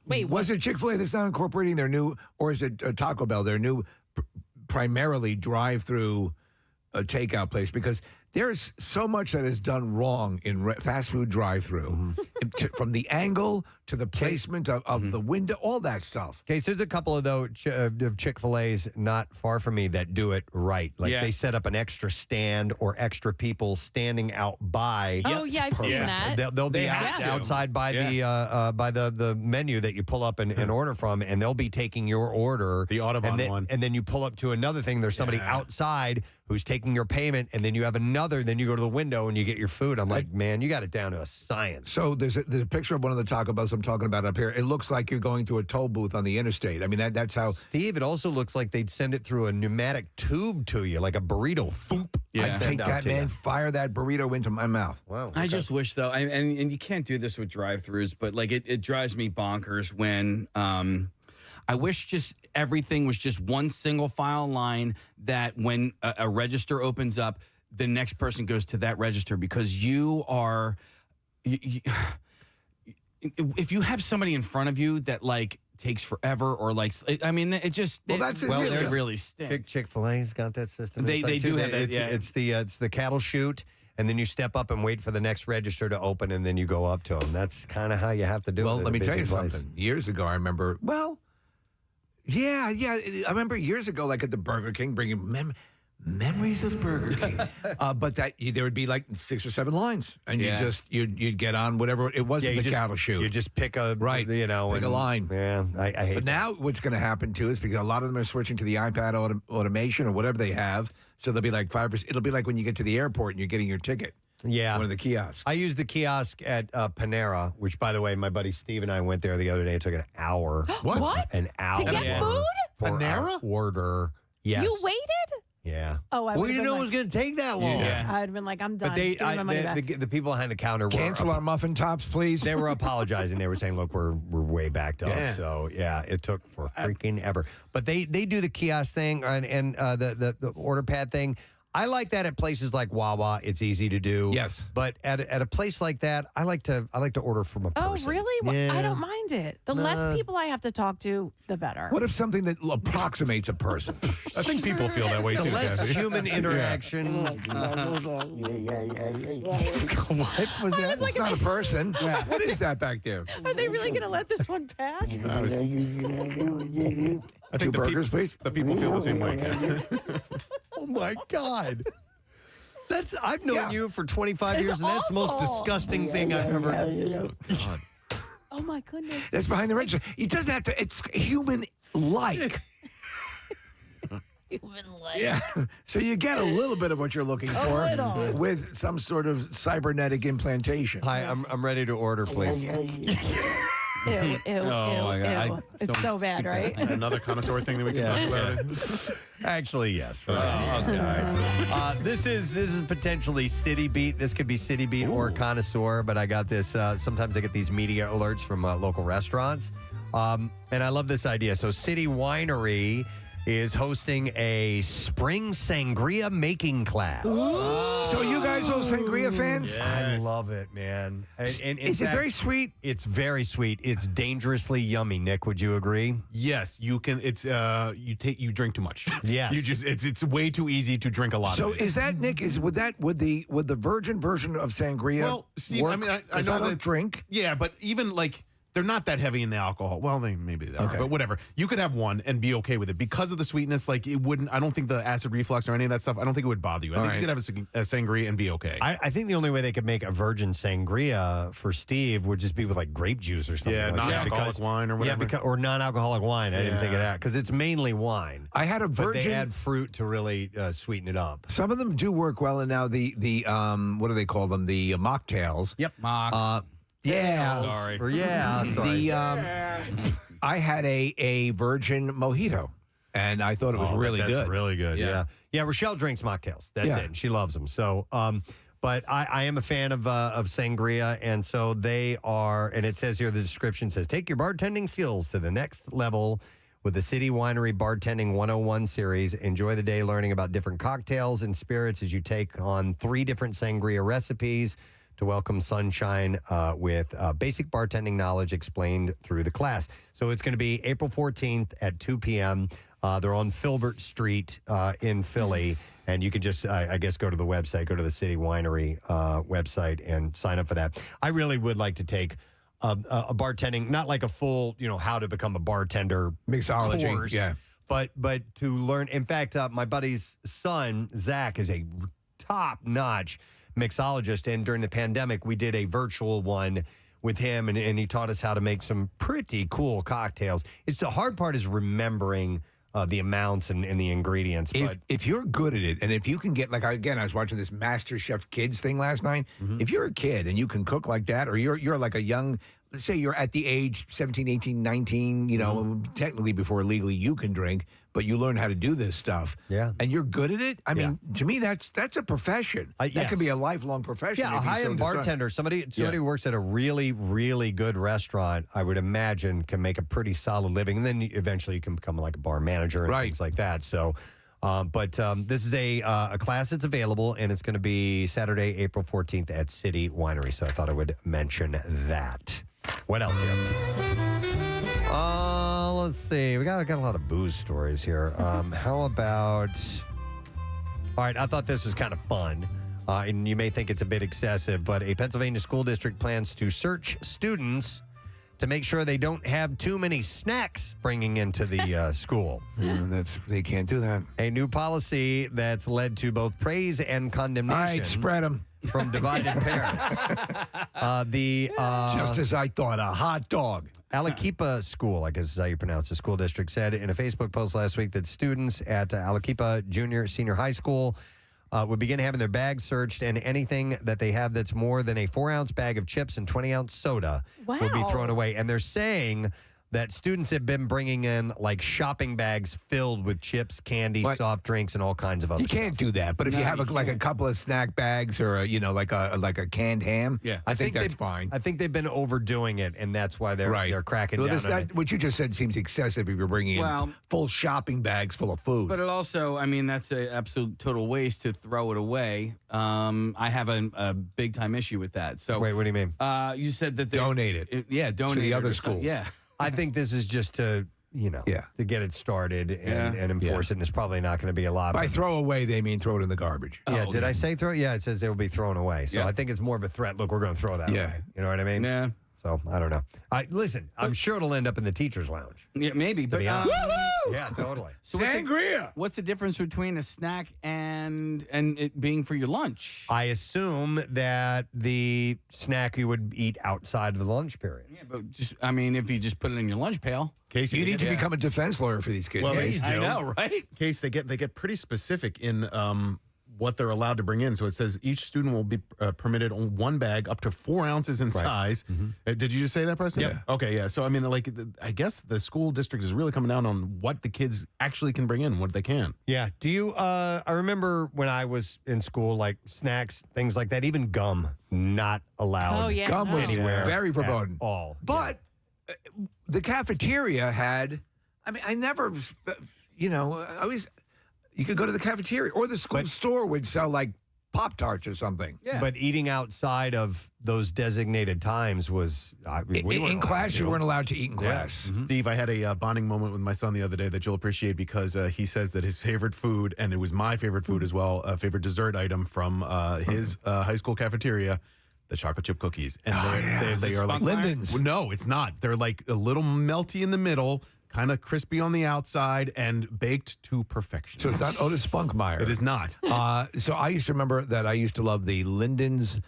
Wait, was it Chick-fil-A that's now incorporating their new, or is it Taco Bell, their new primarily drive-through takeout place? Because there's so much that is done wrong in fast food drive-through, from the angle to the placement of the window, all that stuff. Okay, so there's a couple of Chick-fil-A's not far from me that do it right. Like they set up an extra stand or extra people standing out by. Oh, yeah, I've seen that. They'll be outside by the menu that you pull up and order from, and they'll be taking your order. The Audubon one. And then you pull up to another thing. There's somebody outside who's taking your payment, and then you have another. Then you go to the window and you get your food. I'm like, man, you got it down to a science. So there's a picture of one of the Taco Bells I'm talking about up here. It looks like you're going to a toll booth on the interstate. I mean, that's how. Steve, it also looks like they'd send it through a pneumatic tube to you, like a burrito. Foop. I take that, man, fire that burrito into my mouth. Wow. I just wish, though, and you can't do this with drive-thrus, but like it drives me bonkers when I wish just everything was just one single file line that when a register opens up, the next person goes to that register because you are. If you have somebody in front of you that like takes forever or like, I mean, it just really stinks. Chick-fil-A's got that system. They inside, do too. have that. Yeah. It's the cattle chute, and then you step up and wait for the next register to open, and then you go up to them. That's kind of how you have to do it. Well, in let a me tell busy you place. something. Years ago, I remember. Well, yeah. I remember years ago, like at the Burger King, bringing memories of Burger King. But there would be like 6 or 7 lines, and you'd get on whatever it wasn't the cattle chute. You just pick a right, pick a line. Yeah, I hate. But now what's going to happen too is because a lot of them are switching to the iPad automation or whatever they have. So they'll be like 5%. It'll be like when you get to the airport and you're getting your ticket. Yeah. One of the kiosks. I used the kiosk at Panera, which, by the way, my buddy Steve and I went there the other day. It took an hour. What? An hour. To get food? For Panera? our order. Yes. You waited? Yeah. Oh, I we would've didn't been know it was going to take that long. I'd have been like, I'm done. But Give me my money back. the people behind the counter were Cancel our muffin tops, please. They were apologizing. They were saying, "Look, we're way backed up." Yeah. So yeah, it took for freaking ever. But they do the kiosk thing and the order pad thing. I like that at places like Wawa. It's easy to do. Yes. But at a place like that, I like to order from a person. Oh, really? Well, Yeah. I don't mind it. The less people I have to talk to, the better. What if something that approximates a person? I think people feel that way The too. less Kathy. human interaction. What was that? It's not a person. What is that back there? Are they really going to let this one pass? I think burgers, please. The people feel the same way. Kathy. Oh my God. I've known you for 25 years, and that's the most disgusting thing I've ever. God. Oh my goodness. That's behind the register. It doesn't have to. It's human-like. Human-like. Yeah. So you get a little bit of what you're looking for little. with some sort of cybernetic implantation. Hi, I'm ready to order, please. Ew, ew, my God. ew. It's so bad, right? Another connoisseur thing that we can talk about. Actually, yes. This is potentially City Beat. This could be City Beat or Connoisseur, but I got this. Sometimes I get these media alerts from local restaurants. And I love this idea. So City Winery is hosting a spring sangria making class. So you guys all sangria fans? I love it, man. And Is it very sweet? It's very sweet. It's dangerously yummy. Nick, would you agree? Yes, you can. It's you drink too much. Yes. You just it's way too easy to drink a lot. So of it. is that Nick? Would the virgin version of sangria? Well, Steve, work? I mean, I 'Cause know don't that drink. Yeah, but even like they're not that heavy in the alcohol. Well, maybe they are, Okay. but whatever. You could have one and be okay with it because of the sweetness. Like it wouldn't. I don't think the acid reflux or any of that stuff. I don't think it would bother you. I think you could have a sangria and be okay. I think the only way they could make a virgin sangria for Steve would just be with like grape juice or something. Yeah, like non-alcoholic that wine or whatever. Yeah, or non-alcoholic wine. I didn't think of that because it's mainly wine. I had a But virgin. they add fruit to really sweeten it up. Some of them do work well, and now the what do they call them? The mocktails. Yep. Mock. Yeah. Sorry. Or sorry. I had a virgin mojito, and I thought it was really that's good. really good. Yeah. Rochelle drinks mocktails. That's Yeah. it. And she loves them. So, but I am a fan of sangria, and so they are. And it says here, the description says, take your bartending skills to the next level with the City Winery Bartending 101 series. Enjoy the day learning about different cocktails and spirits as you take on 3 different sangria recipes to welcome sunshine with basic bartending knowledge explained through the class. So it's going to be April 14th at 2 p.m. They're on Filbert Street in Philly. And you can just, I guess, go to the website, go to the City Winery website and sign up for that. I really would like to take a bartending, not like a full, how to become a bartender Mixology, course, yeah. but to learn. In fact, my buddy's son, Zach, is a top-notch mixologist, and during the pandemic we did a virtual one with him, and he taught us how to make some pretty cool cocktails. It's the hard part is remembering the amounts and the ingredients. If you're good at it, and if you can get, like, again, I was watching this Master Chef Kids thing last night. If you're a kid and you can cook like that, or you're like a young, let's say you're at the age 17, 18, 19, technically before legally you can drink, but you learn how to do this stuff. Yeah. And you're good at it. I mean, to me, that's a profession. That yes. could be a lifelong profession. Yeah, a if you so high-end decide. bartender, somebody who works at a really, really good restaurant, I would imagine, can make a pretty solid living. And then eventually you can become like a bar manager and things like that. So, but this is a class that's available, and it's going to be Saturday, April 14th at City Winery. So I thought I would mention that. What else here? Let's see. We got a lot of booze stories here. How about... All right, I thought this was kind of fun. And you may think it's a bit excessive, but a Pennsylvania school district plans to search students to make sure they don't have too many snacks bringing into the school. They can't do that. A new policy that's led to both praise and condemnation. All right, spread them. From divided parents. Just as I thought, a hot dog. Alakipa School, I guess is how you pronounce the school district, said in a Facebook post last week that students at Alakipa Senior High School would begin having their bags searched, and anything that they have that's more than a 4-ounce bag of chips and 20-ounce soda will be thrown away. And they're saying that students have been bringing in like shopping bags filled with chips, candy, soft drinks, and all kinds of other You can't do that. But if you have a couple of snack bags or like a canned ham, I think that's fine. I think they've been overdoing it, and that's why they're cracking down on it. What you just said seems excessive if you're bringing in full shopping bags full of food. But it also, I mean, that's an absolute total waste to throw it away. I have a big time issue with that. So wait, what do you mean? You said that donate it. Donate to the it other or something. schools. Yeah. I think this is just to get it started and enforce it, and it's probably not going to be a lot. By throw away, they mean throw it in the garbage. Yeah, did I say throw? Yeah, it says they will be thrown away. So I think it's more of a threat. Look, we're going to throw that away. You know what I mean? Yeah. So I don't know. Listen, I'm sure it'll end up in the teacher's lounge. Yeah, maybe. But yeah, totally. So Sangria. What's the difference between a snack and it being for your lunch? I assume that the snack you would eat outside of the lunch period. Yeah, but if you just put it in your lunch pail. Casey, you need to become a defense lawyer for these kids. Well, Case. they do. I know, right? Case, they get pretty specific in what they're allowed to bring in. So it says each student will be permitted on one bag up to 4 ounces in size. Did you just say that, Preston? Yeah. Okay, yeah. So, I mean, I guess the school district is really coming down on what the kids actually can bring in, what they can. Yeah. Do you, I remember when I was in school, like snacks, things like that, even gum, not allowed. Oh, yeah. Gum was anywhere very at verboten. all. But the cafeteria had, I never, you could go to the cafeteria or the school store would sell like Pop-Tarts or something. Yeah. But eating outside of those designated times was in class. You weren't allowed to eat in class. Yeah. Steve, I had a bonding moment with my son the other day that you'll appreciate because he says that his favorite food, and it was my favorite food as well, favorite dessert item from his high school cafeteria, the chocolate chip cookies. And they are like Linden's. Well, no, it's not. They're like a little melty in the middle, kind of crispy on the outside, and baked to perfection. So it's not Otis Spunkmeyer. It is not. So I used to remember that I used to love the Linden's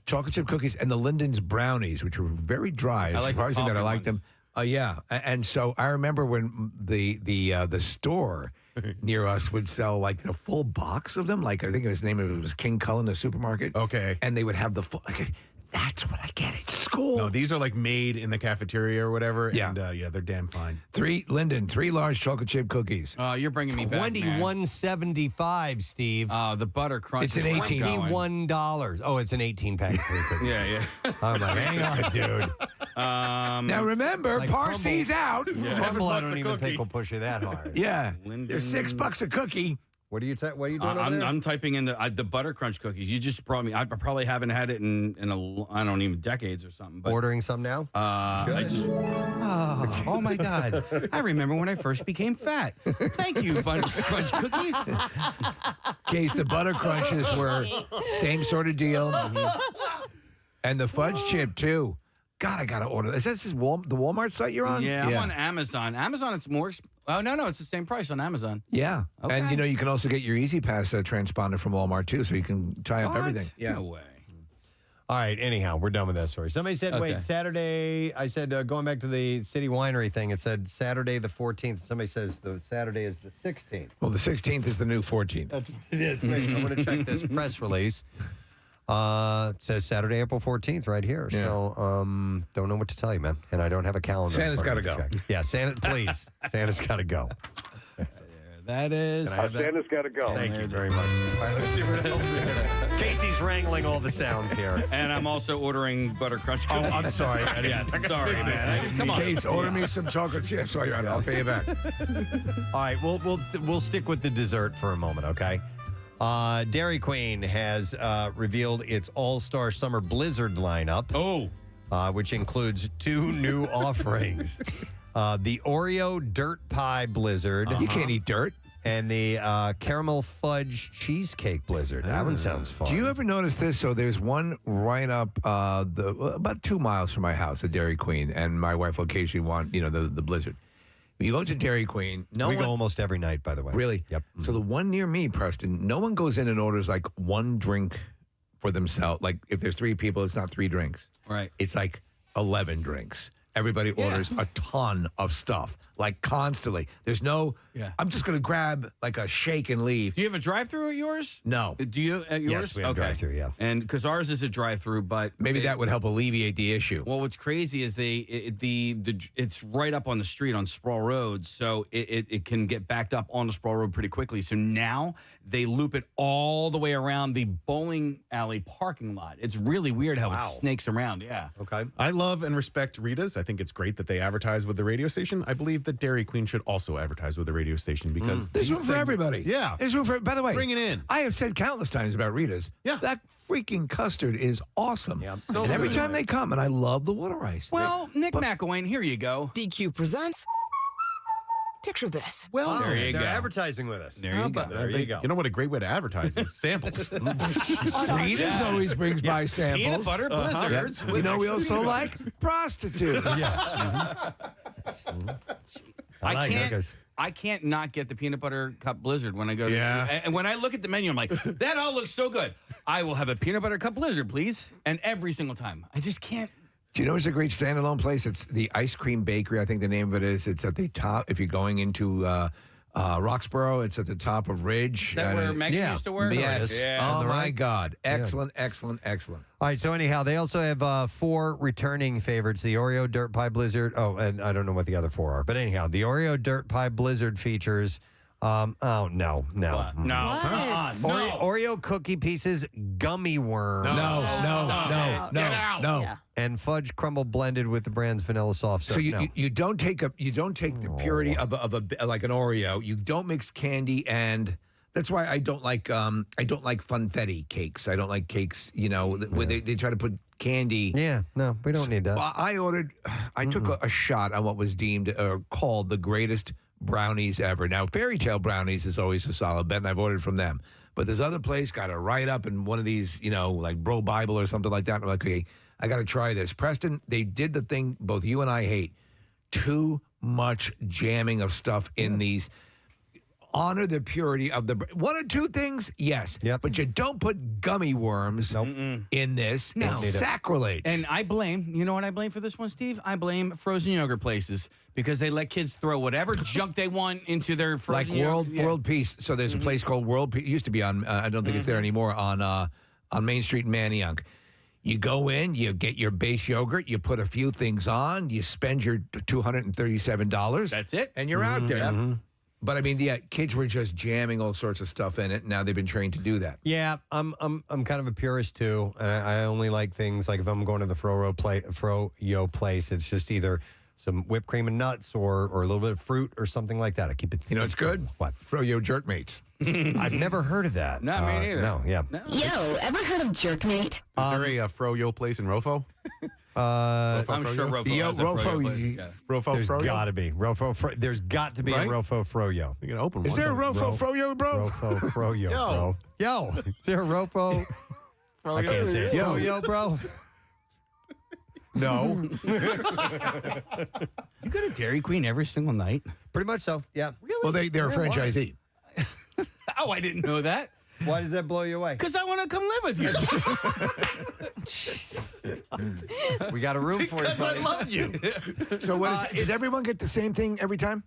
chocolate chip cookies and the Linden's brownies, which were very dry. I like the surprising that I coffee liked them. And so I remember when the store near us would sell like the full box of them. Like I think his name was King Cullen, the supermarket. Okay. And they would have the full. That's what I get at school. No, these are like made in the cafeteria or whatever. Yeah. And they're damn fine. 3 large chocolate chip cookies. You're bringing me back, man. $21.75, Steve. The butter crunch. It's an 18. $21. Oh, it's an 18-pack of 3 cookies. Yeah. I'm like, hang on, dude. Now remember, Like parse these out. Crumble, I don't even think will push you that hard. Yeah. There's $6 a cookie. What are you doing over there? I'm typing in the butter crunch cookies. You just brought me. I probably haven't had it in I don't even decades or something. But, Ordering some now? I just. Oh my God! I remember when I first became fat. Thank you, butter crunch cookies. Case the butter crunches were same sort of deal, and the fudge chip too. God, I gotta order. Is this the Walmart site you're on? Yeah, I'm on Amazon. Amazon, it's more. Oh no, it's the same price on Amazon. Yeah, Okay. and you can also get your Easy Pass transponder from Walmart too, so you can tie up everything. Yeah. No way. All right, anyhow, we're done with that story. Somebody said, Okay. wait, Saturday, I said, going back to the City Winery thing, it said Saturday the 14th. Somebody says the Saturday is the 16th. Well, the 16th is the new 14th. That's what it is. Wait, I'm going to check this press release. It says Saturday, April 14th right here. Yeah. So, don't know what to tell you, man. And I don't have a calendar. Santa's in front of me gotta to check. Yeah, Santa, please. Santa's got to go. That is. Can I have that? Santa's got to go. Thank you very much. All right, let's see what else we have. Casey's wrangling all the sounds here. And I'm also ordering butter crunch Oh, cookies. I'm sorry. Yes, sorry, man. Come on. Case, order me some chocolate chips while you're on it. I'll pay you back. All right, we'll stick with the dessert for a moment, okay? Dairy Queen has revealed its All-Star Summer Blizzard lineup. Which includes 2 new offerings. The Oreo Dirt Pie Blizzard. You can't eat dirt. And the Caramel Fudge Cheesecake Blizzard. That one sounds fun. Do you ever notice this? So there's one right up about 2 miles from my house, a Dairy Queen, and my wife will occasionally want, the Blizzard. You go to Dairy Queen. We go almost every night, by the way. Really? Yep. So the one near me, Preston, no one goes in and orders like 1 drink for themselves. Like if there's 3 people, it's not 3 drinks. Right. It's like 11 drinks. Everybody orders a ton of stuff, like constantly. There's no, I'm just going to grab like a shake and leave. Do you have a drive-through at yours? No. Do you at yours? Yes, we have drive-through, yeah. And because ours is a drive-through, but Maybe that would help alleviate the issue. Well, what's crazy is it's right up on the street on Sproul Road, so it can get backed up on the Sproul Road pretty quickly. So now they loop it all the way around the bowling alley parking lot. It's really weird how it snakes around. Yeah. Okay. I love and respect Rita's. I think it's great that they advertise with the radio station. I believe that Dairy Queen should also advertise with the radio station because There's room for everybody. Yeah. There's room for, by the way, Bring it in. I have said countless times about Rita's. Yeah. That freaking custard is awesome. Yeah. So And every good. time they come, and I love the water ice. Well, Nick McElwain, here you go. DQ presents. Picture this. Well, There you They're go. advertising with us. There you go. There you go. You know what a great way to advertise is samples. Rita's always brings by samples. Peanut butter blizzards. You know, we also like prostitutes. I can't not get the peanut butter cup blizzard when I go to and when I look at the menu, I'm like, that all looks so good. I will have a peanut butter cup blizzard, please. And every single time. I just can't. Do you know it's a great standalone place? It's the Ice Cream Bakery, I think the name of it is. It's at the top. If you're going into Roxborough, it's at the top of Ridge. Is that where Megan used to work? Yes. Yeah. Oh, my God. Excellent, excellent, excellent. All right, so anyhow, they also have 4 returning favorites. The Oreo Dirt Pie Blizzard. Oh, and I don't know what the other 4 are. But anyhow, the Oreo Dirt Pie Blizzard features... no. No. Oreo cookie pieces, gummy worms. No. Get out. and fudge crumble blended with the brand's vanilla soft serve. So you don't take the purity of a like an Oreo. You don't mix candy, and that's why I don't like funfetti cakes. I don't like cakes, where they try to put candy. Yeah, no, we don't need that. I took a shot on what was deemed or called the greatest brownies ever. Now, Fairy Tale Brownies is always a solid bet, and I've ordered from them. But this other place got it right up in one of these, like Bro Bible or something like that. And I'm like, okay, I got to try this. Preston, they did the thing both you and I hate. Too much jamming of stuff in these. Honor the purity of the... One or two things, yes. Yep. But you don't put gummy worms in this. No. It's sacrilege. And I blame, you know what I blame for this one, Steve? I blame frozen yogurt places because they let kids throw whatever junk they want into their frozen yogurt. World Peace. So there's a place called World Peace. It used to be on, I don't think it's there anymore, on Main Street in Manayunk. You go in, you get your base yogurt, you put a few things on, you spend your $237. That's it. And you're out there. But I mean, kids were just jamming all sorts of stuff in it. And now they've been trained to do that. Yeah, I'm kind of a purist too, and I only like things like if I'm going to the Froyo place, it's just either some whipped cream and nuts or a little bit of fruit or something like that. I keep it. You know, it's good. What? Froyo Jerkmates. I've never heard of that. Not me neither. No, yeah. Yo, ever heard of Jerkmate? Is there a Froyo place in Rofo? I'm sure Rofo has a Froyo place. Rofo There's Froyo? got to be there's got to be Right? a Rofo Froyo. You're gonna open one. Is there a Rofo Froyo, bro? Rofo Froyo, bro. Yo, is there a Rofo? I can't say it. Froyo, bro. No. You go to Dairy Queen every single night? Pretty much so. Yeah. Really? Well, they're a franchisee. Oh, I didn't know that. Why does that blow you away? Because I want to come live with you. We got a room for you, Because I buddy. love you. So does everyone get the same thing every time?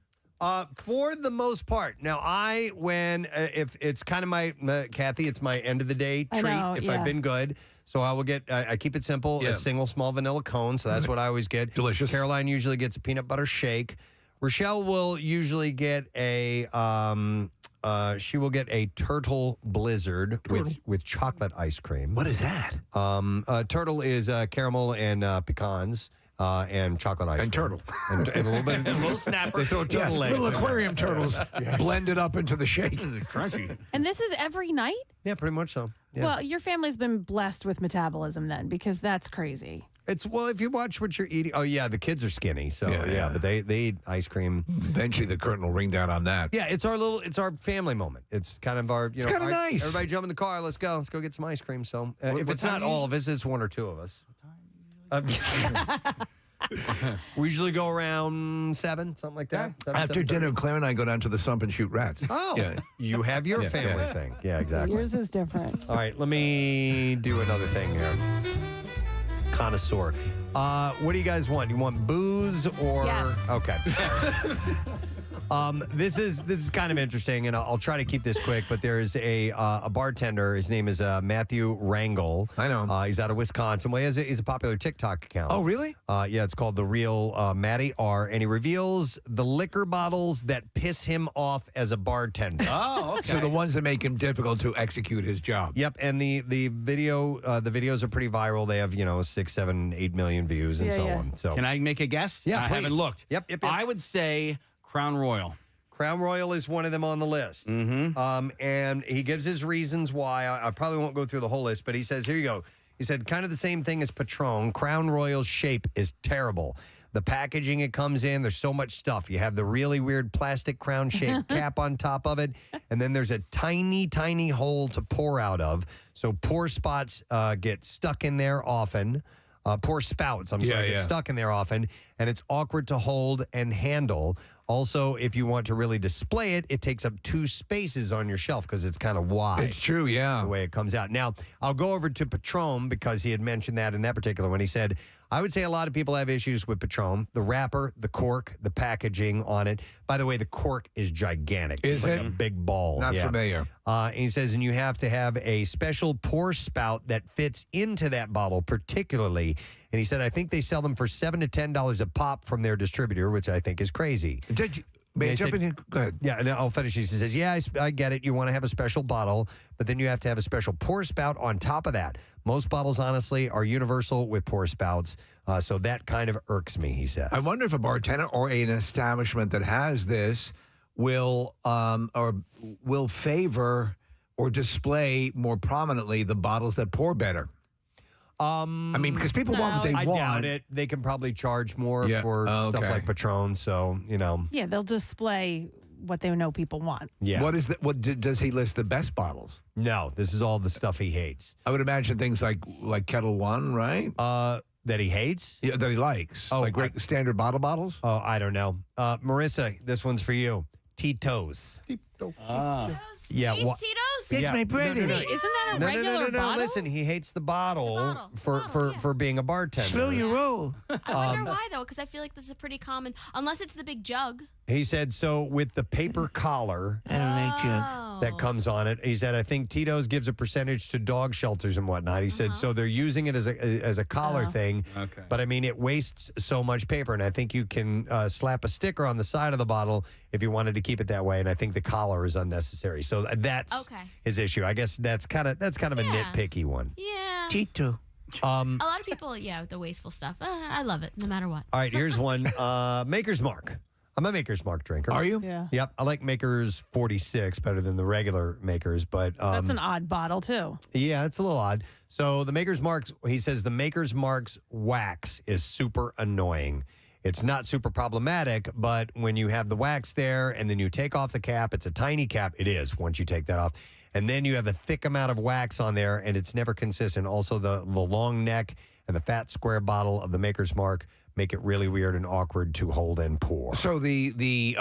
For the most part. Now, if it's kind of my, Kathy, it's my end of the day treat if I've been good. So I will get, I keep it simple, a single small vanilla cone. So that's what I always get. Delicious. Caroline usually gets a peanut butter shake. Rochelle will usually get she will get a turtle blizzard with chocolate ice cream. What is that? Turtle is caramel and pecans. And chocolate ice and cream. turtle. And a little bit. A little snapper. They throw turtle legs. Little aquarium turtles blended up into the shake. Crunchy. And this is every night? Yeah, pretty much so. Yeah. Well, your family's been blessed with metabolism then, because that's crazy. If you watch what you're eating. Oh yeah, the kids are skinny, so yeah, but they eat ice cream. Eventually, the curtain will ring down on that. Yeah, it's our family moment. It's kind of our, It's kind of nice. Everybody jump in the car. Let's go get some ice cream. So if it's not all of us, it's one or two of us. We usually go around 7, something like that. 7, After 7:30. dinner, Claire and I go down to the sump and shoot rats. Oh, Yeah. you have your family thing. Yeah, exactly. Yours is different. All right, let me do another thing here. Connoisseur. What do you guys want? You want booze or? Yes. Okay. This is kind of interesting, and I'll try to keep this quick. But there's a bartender. His name is Matthew Rangel. I know him. He's out of Wisconsin. Well, he's a popular TikTok account. Oh, really? Yeah, it's called The Real Matty R, and he reveals the liquor bottles that piss him off as a bartender. Oh, okay. So the ones that make him difficult to execute his job. Yep, and the videos are pretty viral. They have 6, 7, 8 million views and so on. So Can I make a guess? Yeah, I please. haven't looked. Yep. I would say Crown Royal. Crown Royal is one of them on the list. Mm-hmm. And he gives his reasons why. I probably won't go through the whole list, but he says, here you go. He said, kind of the same thing as Patron. Crown Royal's shape is terrible. The packaging it comes in, there's so much stuff. You have the really weird plastic crown-shaped cap on top of it, and then there's a tiny, tiny hole to pour out of. So pour spots get stuck in there often. Pour spouts, get stuck in there often, and it's awkward to hold and handle. Also, if you want to really display it, it takes up 2 spaces on your shelf because it's kind of wide. It's true, yeah. The way it comes out. Now, I'll go over to Patron because he had mentioned that in that particular one. He said, I would say a lot of people have issues with Patron. The wrapper, the cork, the packaging on it. By the way, the cork is gigantic. Is it's it? like a big ball. Not familiar. And he says, and you have to have a special pour spout that fits into that bottle particularly. And he said, I think they sell them for $7 to $10 a pop from their distributor, which I think is crazy. May I They jump said- in here? Go ahead. Yeah, and I'll finish. He says, yeah, I get it. You want to have a special bottle, but then you have to have a special pour spout on top of that. Most bottles, honestly, are universal with pour spouts, so that kind of irks me, he says. I wonder if a bartender or an establishment that has this will favor or display more prominently the bottles that pour better. I mean, because people want what they I want. doubt it. They can probably charge more Yeah. for Oh, stuff okay. like Patron, so, you know. Yeah, they'll display what they know people want. Yeah. Does he list the best bottles? No, this is all the stuff he hates. I would imagine things like Kettle One, right? That he hates? Yeah, that he likes. Oh, like standard bottles? Oh, I don't know. Marissa, this one's for you. Tito's. Yeah, Hates wha- Tito's? Yeah. Wait, isn't that a regular bottle? Listen, he hates the bottle, for being a bartender. Slow your roll. I wonder why, though, because I feel like this is a pretty common, unless it's the big jug. He said, so with the paper collar I don't like jugs. that comes on it, he said, I think Tito's gives a percentage to dog shelters and whatnot. He said, so they're using it as a collar thing. Okay. But I mean, it wastes so much paper. And I think you can slap a sticker on the side of the bottle if you wanted to keep it that way. And I think the collar is unnecessary. So that's his issue. I guess that's kind of a nitpicky one. Yeah. Tito. A lot of people, the wasteful stuff. I love it, no matter what. All right, here's one. Maker's Mark. I'm a Maker's Mark drinker. Are you? Yeah. Yep. I like Maker's 46 better than the regular Maker's, but That's an odd bottle, too. yeah, it's a little odd. So the Maker's Mark's, he says the Maker's Mark's wax is super annoying. It's not super problematic, but when you have the wax there and then you take off the cap, it's a tiny cap. It is once you take that off. And then you have a thick amount of wax on there and it's never consistent. Also, the long neck and the fat square bottle of the Maker's Mark make it really weird and awkward to hold and pour. So the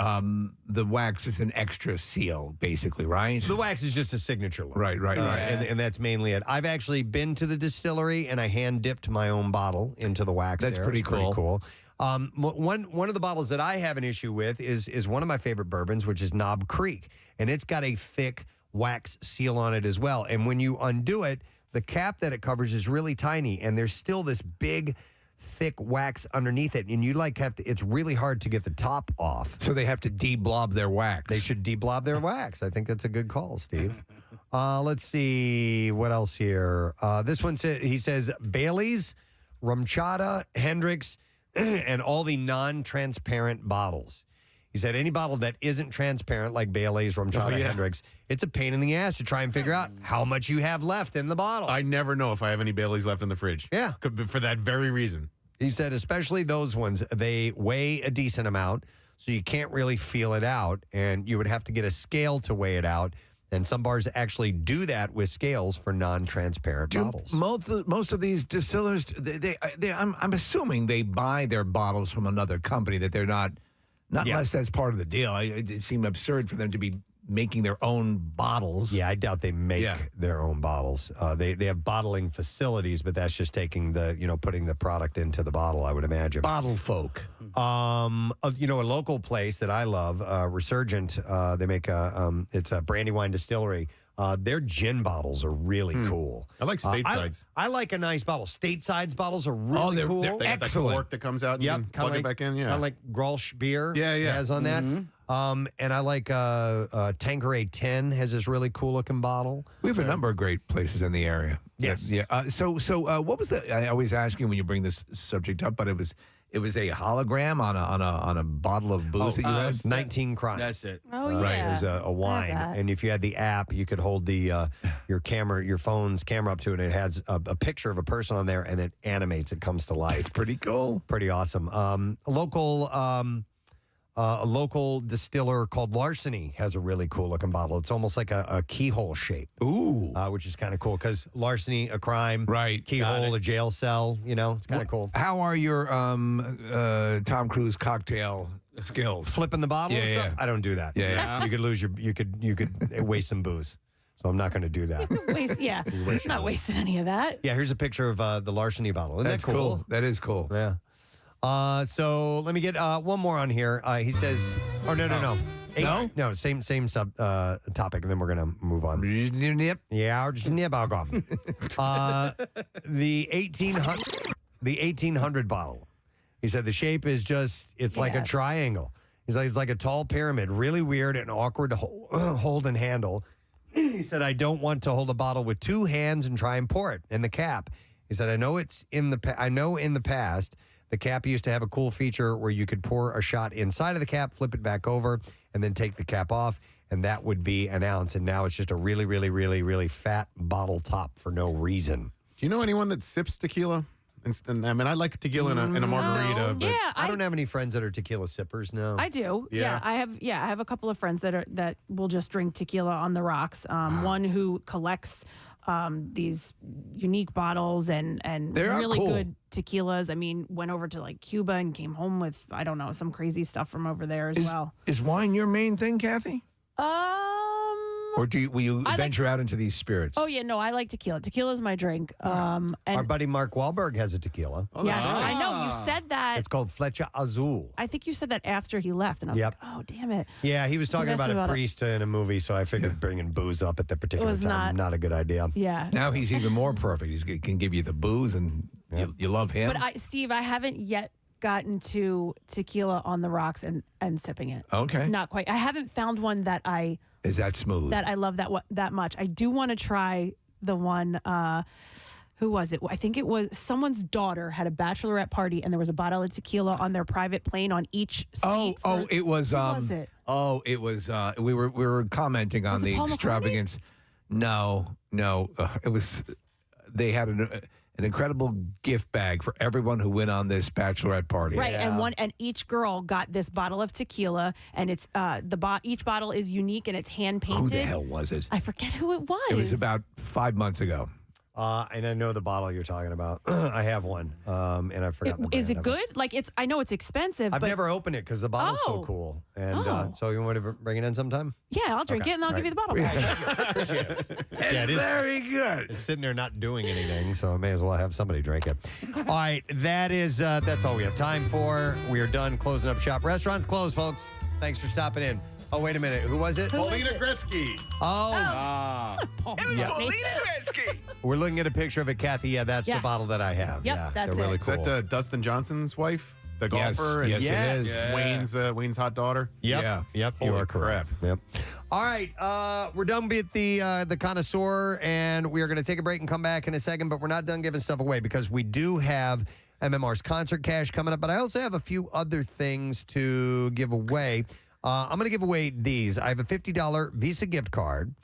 wax is an extra seal, basically, right? The wax is just a signature look. Right. And that's mainly it. I've actually been to the distillery and I hand dipped my own bottle into the wax. That's there. pretty It's cool. One of the bottles that I have an issue with is one of my favorite bourbons, which is Knob Creek, and it's got a thick wax seal on it as well. And when you undo it, the cap that it covers is really tiny, and there's still this big, thick wax underneath it, and you have to. It's really hard to get the top off. So they have to de-blob their wax. They should de-blob their wax. I think that's a good call, Steve. Let's see what else here. This one he says Bailey's, Rumchata, Hendrix, and all the non-transparent bottles. He said any bottle that isn't transparent, like Bailey's, Rumchata, Hendrix, it's a pain in the ass to try and figure out how much you have left in the bottle. I never know if I have any Baileys left in the fridge. Yeah. For that very reason. He said especially those ones, they weigh a decent amount, so you can't really feel it out, and you would have to get a scale to weigh it out. And some bars actually do that with scales for non-transparent bottles. Most of these distillers, I'm assuming they buy their bottles from another company that they're not unless that's part of the deal. It seemed absurd for them to be making their own bottles. Yeah, I doubt they make their own bottles. They have bottling facilities, but that's just taking putting the product into the bottle, I would imagine. Bottle folk. A local place that I love, Resurgent, they make it's a Brandywine distillery. Their gin bottles are really cool. I like Statesides. I like a nice bottle. Statesides bottles are really cool. They got that cork that comes out and you plug it back in. Yeah. Kind of like Grolsch beer Yeah. has on that. And I like Tanqueray 10 has this really cool looking bottle. We have a number of great places in the area. Yes. Yeah. So what was I always ask you when you bring this subject up, but it was a hologram on a bottle of booze that you had. 19 Crimes. That's it. Oh, yeah. Right, it was a wine, and if you had the app, you could hold the your phone's camera up to it, and it has a picture of a person on there, and it animates. It comes to life. It's pretty cool. Pretty awesome. A local distiller called Larceny has a really cool looking bottle. It's almost like a keyhole shape. Ooh. Which is kind of cool because larceny, a crime. Right. Keyhole, a jail cell. It's kind of cool. How are your Tom Cruise cocktail skills? Flipping the bottle and stuff? Yeah. I don't do that. Yeah. You could lose you could waste some booze. So I'm not going to do that. Not wasting any of that. Yeah, here's a picture of the larceny bottle. Isn't That's that cool? That is cool. Yeah. So let me get one more on here. He says, no. No, same sub topic, and then we're gonna move on. Yeah, just nip alcohol. The 1800 bottle. He said the shape is it's like a triangle. He's like, it's like a tall pyramid, really weird and awkward to hold and handle. He said, I don't want to hold a bottle with two hands and try and pour it in the cap. He said, I know in the past, the cap used to have a cool feature where you could pour a shot inside of the cap, flip it back over, and then take the cap off, and that would be an ounce. And now it's just a really, really, really, really fat bottle top for no reason. Do you know anyone that sips tequila? I mean, I like tequila in a margarita. But I don't have any friends that are tequila sippers. No, I do. Yeah. I have a couple of friends that will just drink tequila on the rocks. One who collects these unique bottles and They're really cool. good tequilas. I mean, went over to like Cuba and came home with, I don't know, some crazy stuff from over there as well. Is wine your main thing, Kathy? Or will you venture out into these spirits? Oh yeah, no, I like tequila. Tequila's my drink. And Our buddy Mark Wahlberg has a tequila. yes, I know you said that. It's called Flecha Azul. I think you said that after he left, and I was Yep. like, oh damn it. Yeah, he was talking messed about a about it. priest in a movie, so I figured bringing booze up at the particular was time not a good idea. Yeah. Now he's even more perfect. He can give you the booze, and you love him. But Steve, I haven't yet gotten to tequila on the rocks and sipping it. Okay. Not quite. I haven't found one that I Is that smooth? that I love that much. I do want to try the one. Who was it? I think it was someone's daughter had a bachelorette party, and there was a bottle of tequila on their private plane on each seat. It was. Who was it? Oh, it was. We were commenting on Was it the Paul McCartney? extravagance. No. It was. They had an incredible gift bag for everyone who went on this bachelorette party. Right, and each girl got this bottle of tequila, and it's each bottle is unique and it's hand painted. Who the hell was it? I forget who it was. It was about 5 months ago. And I know the bottle you're talking about. I have one, and I forgot the brand Is it of good? Like I know it's expensive. I've but never opened it because the bottle's so cool. And so you want to bring it in sometime? Yeah, I'll drink Okay, it and I'll all give you the right. bottle. Appreciate it. Yeah, it is very good. It's sitting there not doing anything, so I may as well have somebody drink it. All right, that's all we have time for. We are done closing up shop. Restaurants closed, folks. Thanks for stopping in. Oh, wait a minute. Who was it? Paulina Gretzky. It was Paulina Gretzky. We're looking at a picture of it, Kathy. Yeah, that's the bottle that I have. Yep, yeah, that's they're really it. cool. Is that Dustin Johnson's wife? The Yes, golfer? yes, it is. Yeah. Wayne's hot daughter? Yep. Yeah. Yep. You Holy are correct. Yep. All right. We're done with the connoisseur, and we are going to take a break and come back in a second, but we're not done giving stuff away because we do have MMR's concert cash coming up, but I also have a few other things to give away. I'm going to give away these. I have a $50 Visa gift card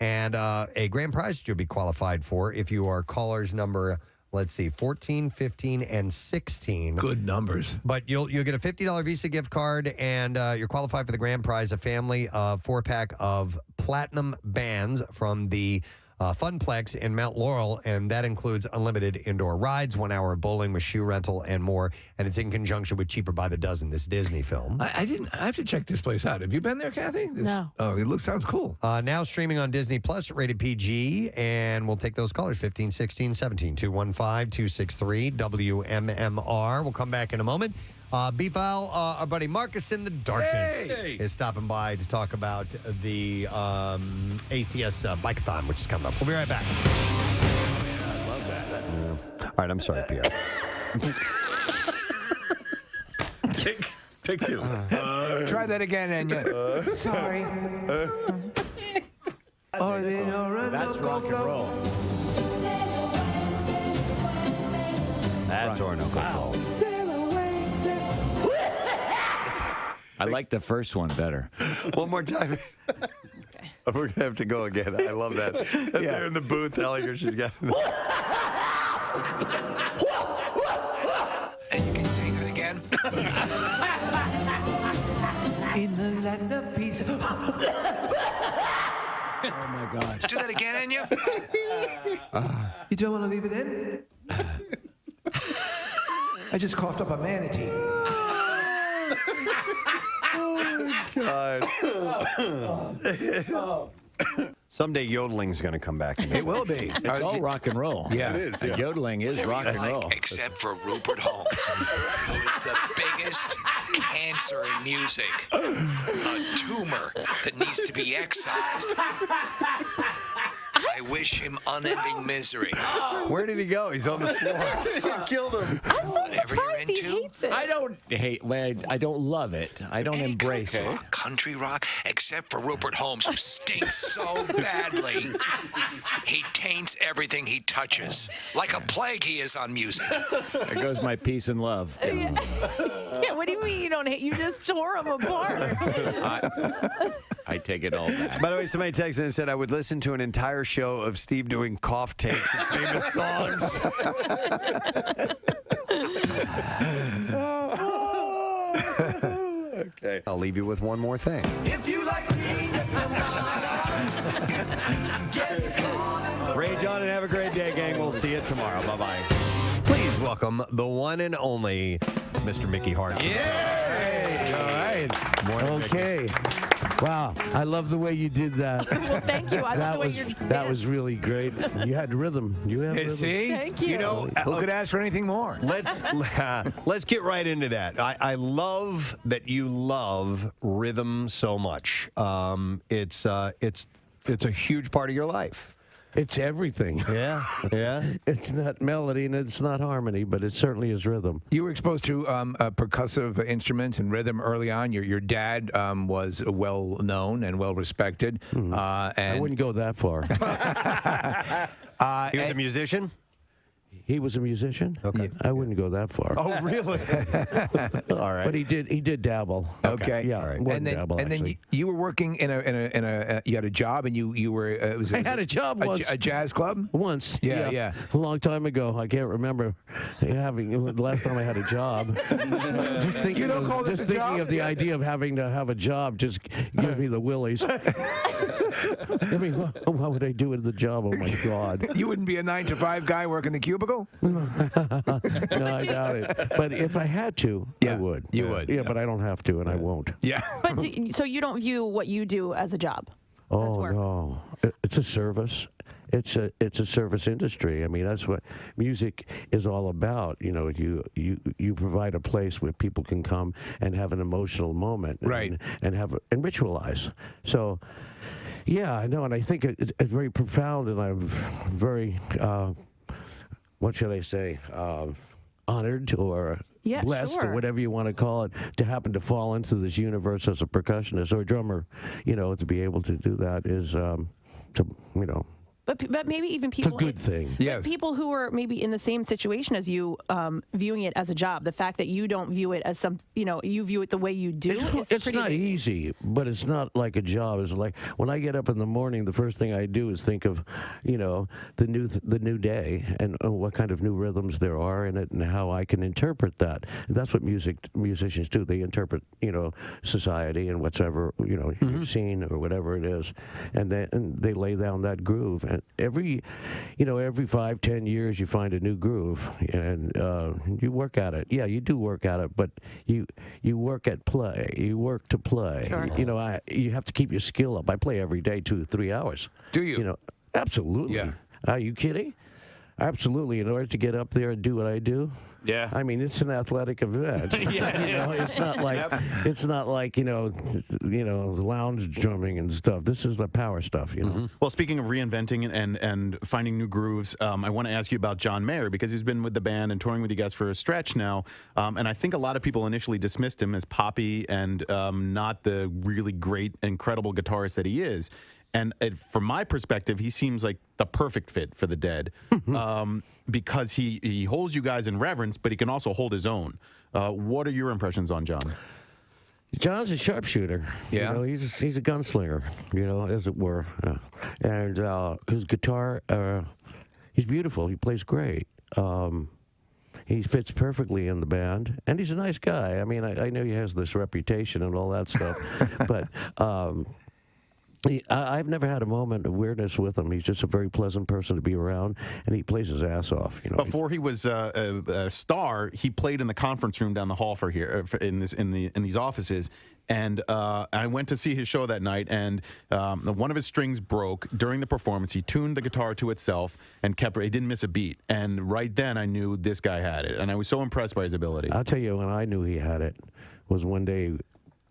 and a grand prize that you'll be qualified for if you are callers number, 14, 15, and 16. Good numbers. But you'll get a $50 Visa gift card, and you're qualified for the grand prize, a family of 4-pack of platinum bands from the Funplex in Mount Laurel, and that includes unlimited indoor rides, 1 hour of bowling with shoe rental, and more. And it's in conjunction with Cheaper by the Dozen, this Disney film. I have to check this place out. Have you been there, Kathy? No. Oh, it sounds cool. Now streaming on Disney Plus, rated PG, and we'll take those callers 15, 16, 17, 215-263 WMMR. We'll come back in a moment. B-File, our buddy Marcus in the Darkness is stopping by to talk about the ACS Bike-a-thon, which is coming up. We'll be right back. I love that. All right, I'm sorry, Pierre. Take two. Try that again, Enya. Sorry. That's rock and roll. That's Orinoco Flow. I like the first one better. One more time. We're going to have to go again. I love that. And they're in the booth telling her she's got... And you can say that again. In the land of peace. Oh, my God. Let's do that again, Enya. You don't want to leave it in? I just coughed up a manatee. God. Someday yodeling's going to come back. It will be. It's all rock and roll. Yeah. It is. Yeah. Yodeling is rock and roll. Except for Rupert Holmes, who is the biggest cancer in music. A tumor that needs to be excised. I I wish him unending misery. Where did he go? He's on the floor. You killed him. I'm so Whatever you're surprised he into. hates it. I don't hate. I don't love it. I don't embrace it. Country rock, except for Rupert Holmes, who stinks so badly. He taints everything he touches. Like a plague he is on music. There goes my peace and love. Yeah, what do you mean you don't hate? You just tore him apart. I take it all back. By the way, somebody texted and said I would listen to an entire show of Steve doing cough takes of famous songs. Okay. I'll leave you with one more thing. If you like me, Rage on and have a great day, gang. We'll see you tomorrow. Bye-bye. Please welcome the one and only Mr. Mickey Hart. Yay! All right. Morning, okay. Wow, I love the way you did that. Well, thank you. I love the way you're that was really great. You had rhythm. You had rhythm. See? Thank you. You know, Who could ask for anything more? let's get right into that. I love that you love rhythm so much. It's a huge part of your life. It's everything. Yeah, yeah. It's not melody and it's not harmony, but it certainly is rhythm. You were exposed to percussive instruments and rhythm early on. Your dad was well known and well respected. And I wouldn't go that far. He was a musician? He was a musician? Okay. I wouldn't go that far. Oh, really? All right. But he did dabble. Okay. Yeah. All right. More And than then, dabble, and then actually. you were working in a you had a job and you were I had a job once. a jazz club Once. Yeah. A long time ago. I can't remember having the last time I had a job. Just thinking, You don't call this a thinking job? of the idea of having to have a job just gives me the willies. I mean, what would I do with the job? Oh my God. You wouldn't be a 9-to-5 guy working the cubicle? No, I doubt it. But if I had to, I would. You would. Yeah, but I don't have to, and I won't. Yeah. But so you don't view what you do as a job? Oh work. no, it's a service. It's a service industry. I mean, that's what music is all about. You know, you provide a place where people can come and have an emotional moment, Right. and ritualize. So, yeah, I know, and I think it's very profound, and I'm very, what should I say, honored or Yeah, blessed sure. or whatever you want to call it, to happen to fall into this universe as a percussionist or a drummer. You know, to be able to do that is, But maybe even it's people. a good thing. Yes. People who are maybe in the same situation as you, viewing it as a job. The fact that you don't view it as you view it the way you do. It's pretty not amazing. easy, but it's not like a job. It's like when I get up in the morning, the first thing I do is think of, the new day and what kind of new rhythms there are in it and how I can interpret that. And that's what musicians do. They interpret, society and whatever, you've seen or whatever it is, and they lay down that groove. And every 5-10 years you find a new groove, and you work at it. Yeah, you do work at it, but you work at play. You work to play. Sure. You have to keep your skill up. I play every day 2-3 hours. Do you? Absolutely. Yeah. Are you kidding? Absolutely. In order to get up there and do what I do. Yeah. I mean, it's an athletic event. It's not like lounge drumming and stuff. This is the power stuff. Well, speaking of reinventing and finding new grooves, I want to ask you about John Mayer, because he's been with the band and touring with you guys for a stretch now. And I think a lot of people initially dismissed him as poppy and not the really great, incredible guitarist that he is. And from my perspective, he seems like the perfect fit for the Dead, because he holds you guys in reverence, but he can also hold his own. What are your impressions on John? John's a sharpshooter. Yeah. He's a gunslinger, as it were. And his guitar, he's beautiful. He plays great. He fits perfectly in the band, and he's a nice guy. I mean, I know he has this reputation and all that stuff, but I've never had a moment of weirdness with him. He's just a very pleasant person to be around, and he plays his ass off. Before he was a star, he played in the conference room down the hall in these offices. And I went to see his show that night, and one of his strings broke during the performance. He tuned the guitar to itself and he didn't miss a beat. And right then, I knew this guy had it, and I was so impressed by his ability. I'll tell you when I knew he had it was one day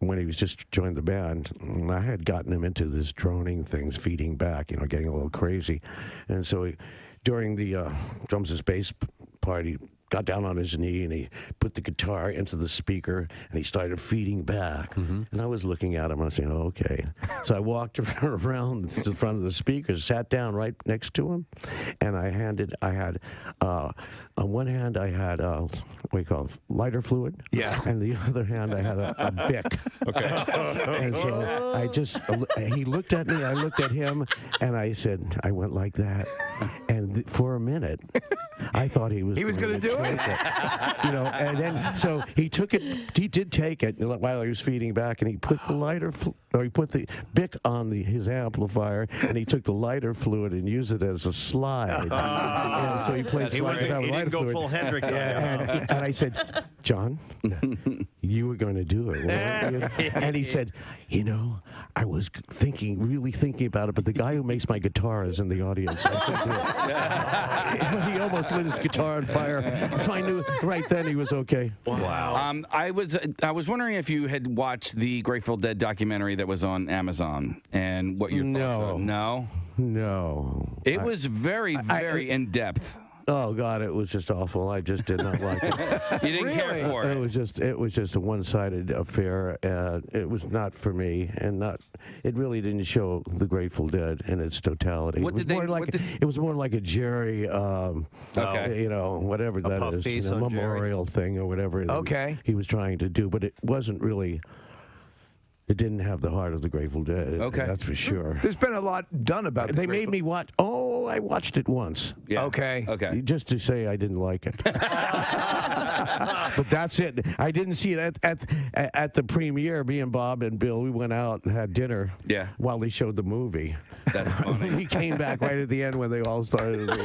when he was just joined the band, I had gotten him into this droning things, feeding back, getting a little crazy. And so during the drums and bass part, he got down on his knee and he put the guitar into the speaker and he started feeding back. And I was looking at him and I was saying, oh, okay. So I walked around to the front of the speakers, sat down right next to him, and I had on one hand I had what do you call it, lighter fluid. Yeah. And the other hand I had a Bic. Okay. And so he looked at me, I looked at him, and I went like that. And for a minute, I thought he was going to do it. And then so he took it. He did take it while he was feeding back, and he put he put the Bic on his amplifier, and he took the lighter fluid and used it as a slide. And so he played slides without he lighter didn't go fluid. full Hendrix on you. And I said, John, you were going to do it, weren't you? And he said, I was really thinking about it, but the guy who makes my guitar is in the audience. So I couldn't do it. He almost lit his guitar on fire. So I knew right then he was okay. Wow. I was wondering if you had watched the Grateful Dead documentary that was on Amazon and what your thoughts are. No. It was very, very in depth. Oh God, it was just awful. I just did not like it. You didn't care for it. It was just a one-sided affair. It was not for me, and it really didn't show the Grateful Dead in its totality. It was more like a Jerry, whatever that is, memorial thing or whatever. He was trying to do, but it wasn't really. It didn't have the heart of the Grateful Dead. Okay. That's for sure. There's been a lot done about it. They made me watch. Oh, I watched it once. Yeah. Okay. Just to say I didn't like it. But that's it. I didn't see it at the premiere. Me and Bob and Bill, we went out and had dinner. Yeah. While they showed the movie. That's funny. We came back right at the end when they all started. And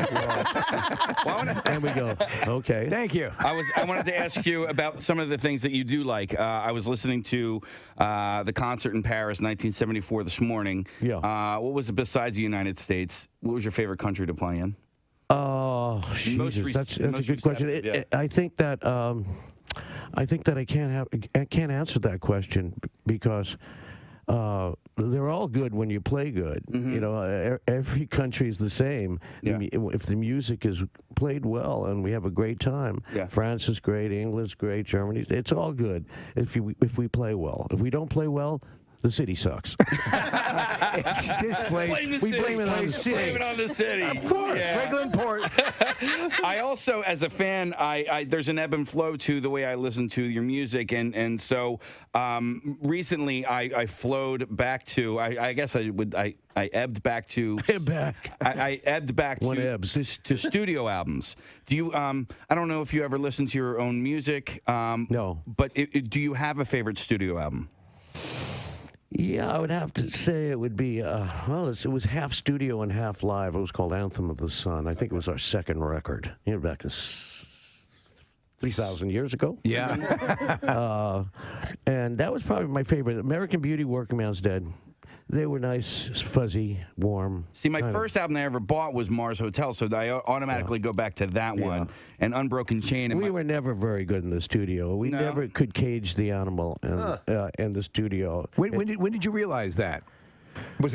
we go, okay. Thank you. I wanted to ask you about some of the things that you do like. I was listening to the concert in Paris, 1974, this morning. Yeah. What was it besides the United States? What was your favorite country to play in? Oh, Jesus, that's a good question. I think that I can't answer that question because they're all good when you play good. Every country is the same. Yeah. If the music is played well and we have a great time, France is great, England's great, Germany, it's all good if we play well. If we don't play well, the city sucks. This place, we blame it on the city. Blame it on the city. Of course, Franklin Port. I also, as a fan, there's an ebb and flow to the way I listen to your music, and so recently I flowed back to. I guess I ebbed back to. I ebbed back to studio albums. Do you? I don't know if you ever listen to your own music. No. But do you have a favorite studio album? Yeah, I would have to say it would be, it was half studio and half live. It was called Anthem of the Sun. I think it was our second record, back 3,000 years ago. Yeah. And that was probably my favorite. American Beauty, Working Man's Dead. They were nice, fuzzy, warm. See, my first album I ever bought was Mars Hotel, so I automatically go back to that one. And Unbroken Chain. And we were never very good in the studio. We never could cage the animal in the studio. When did you realize that?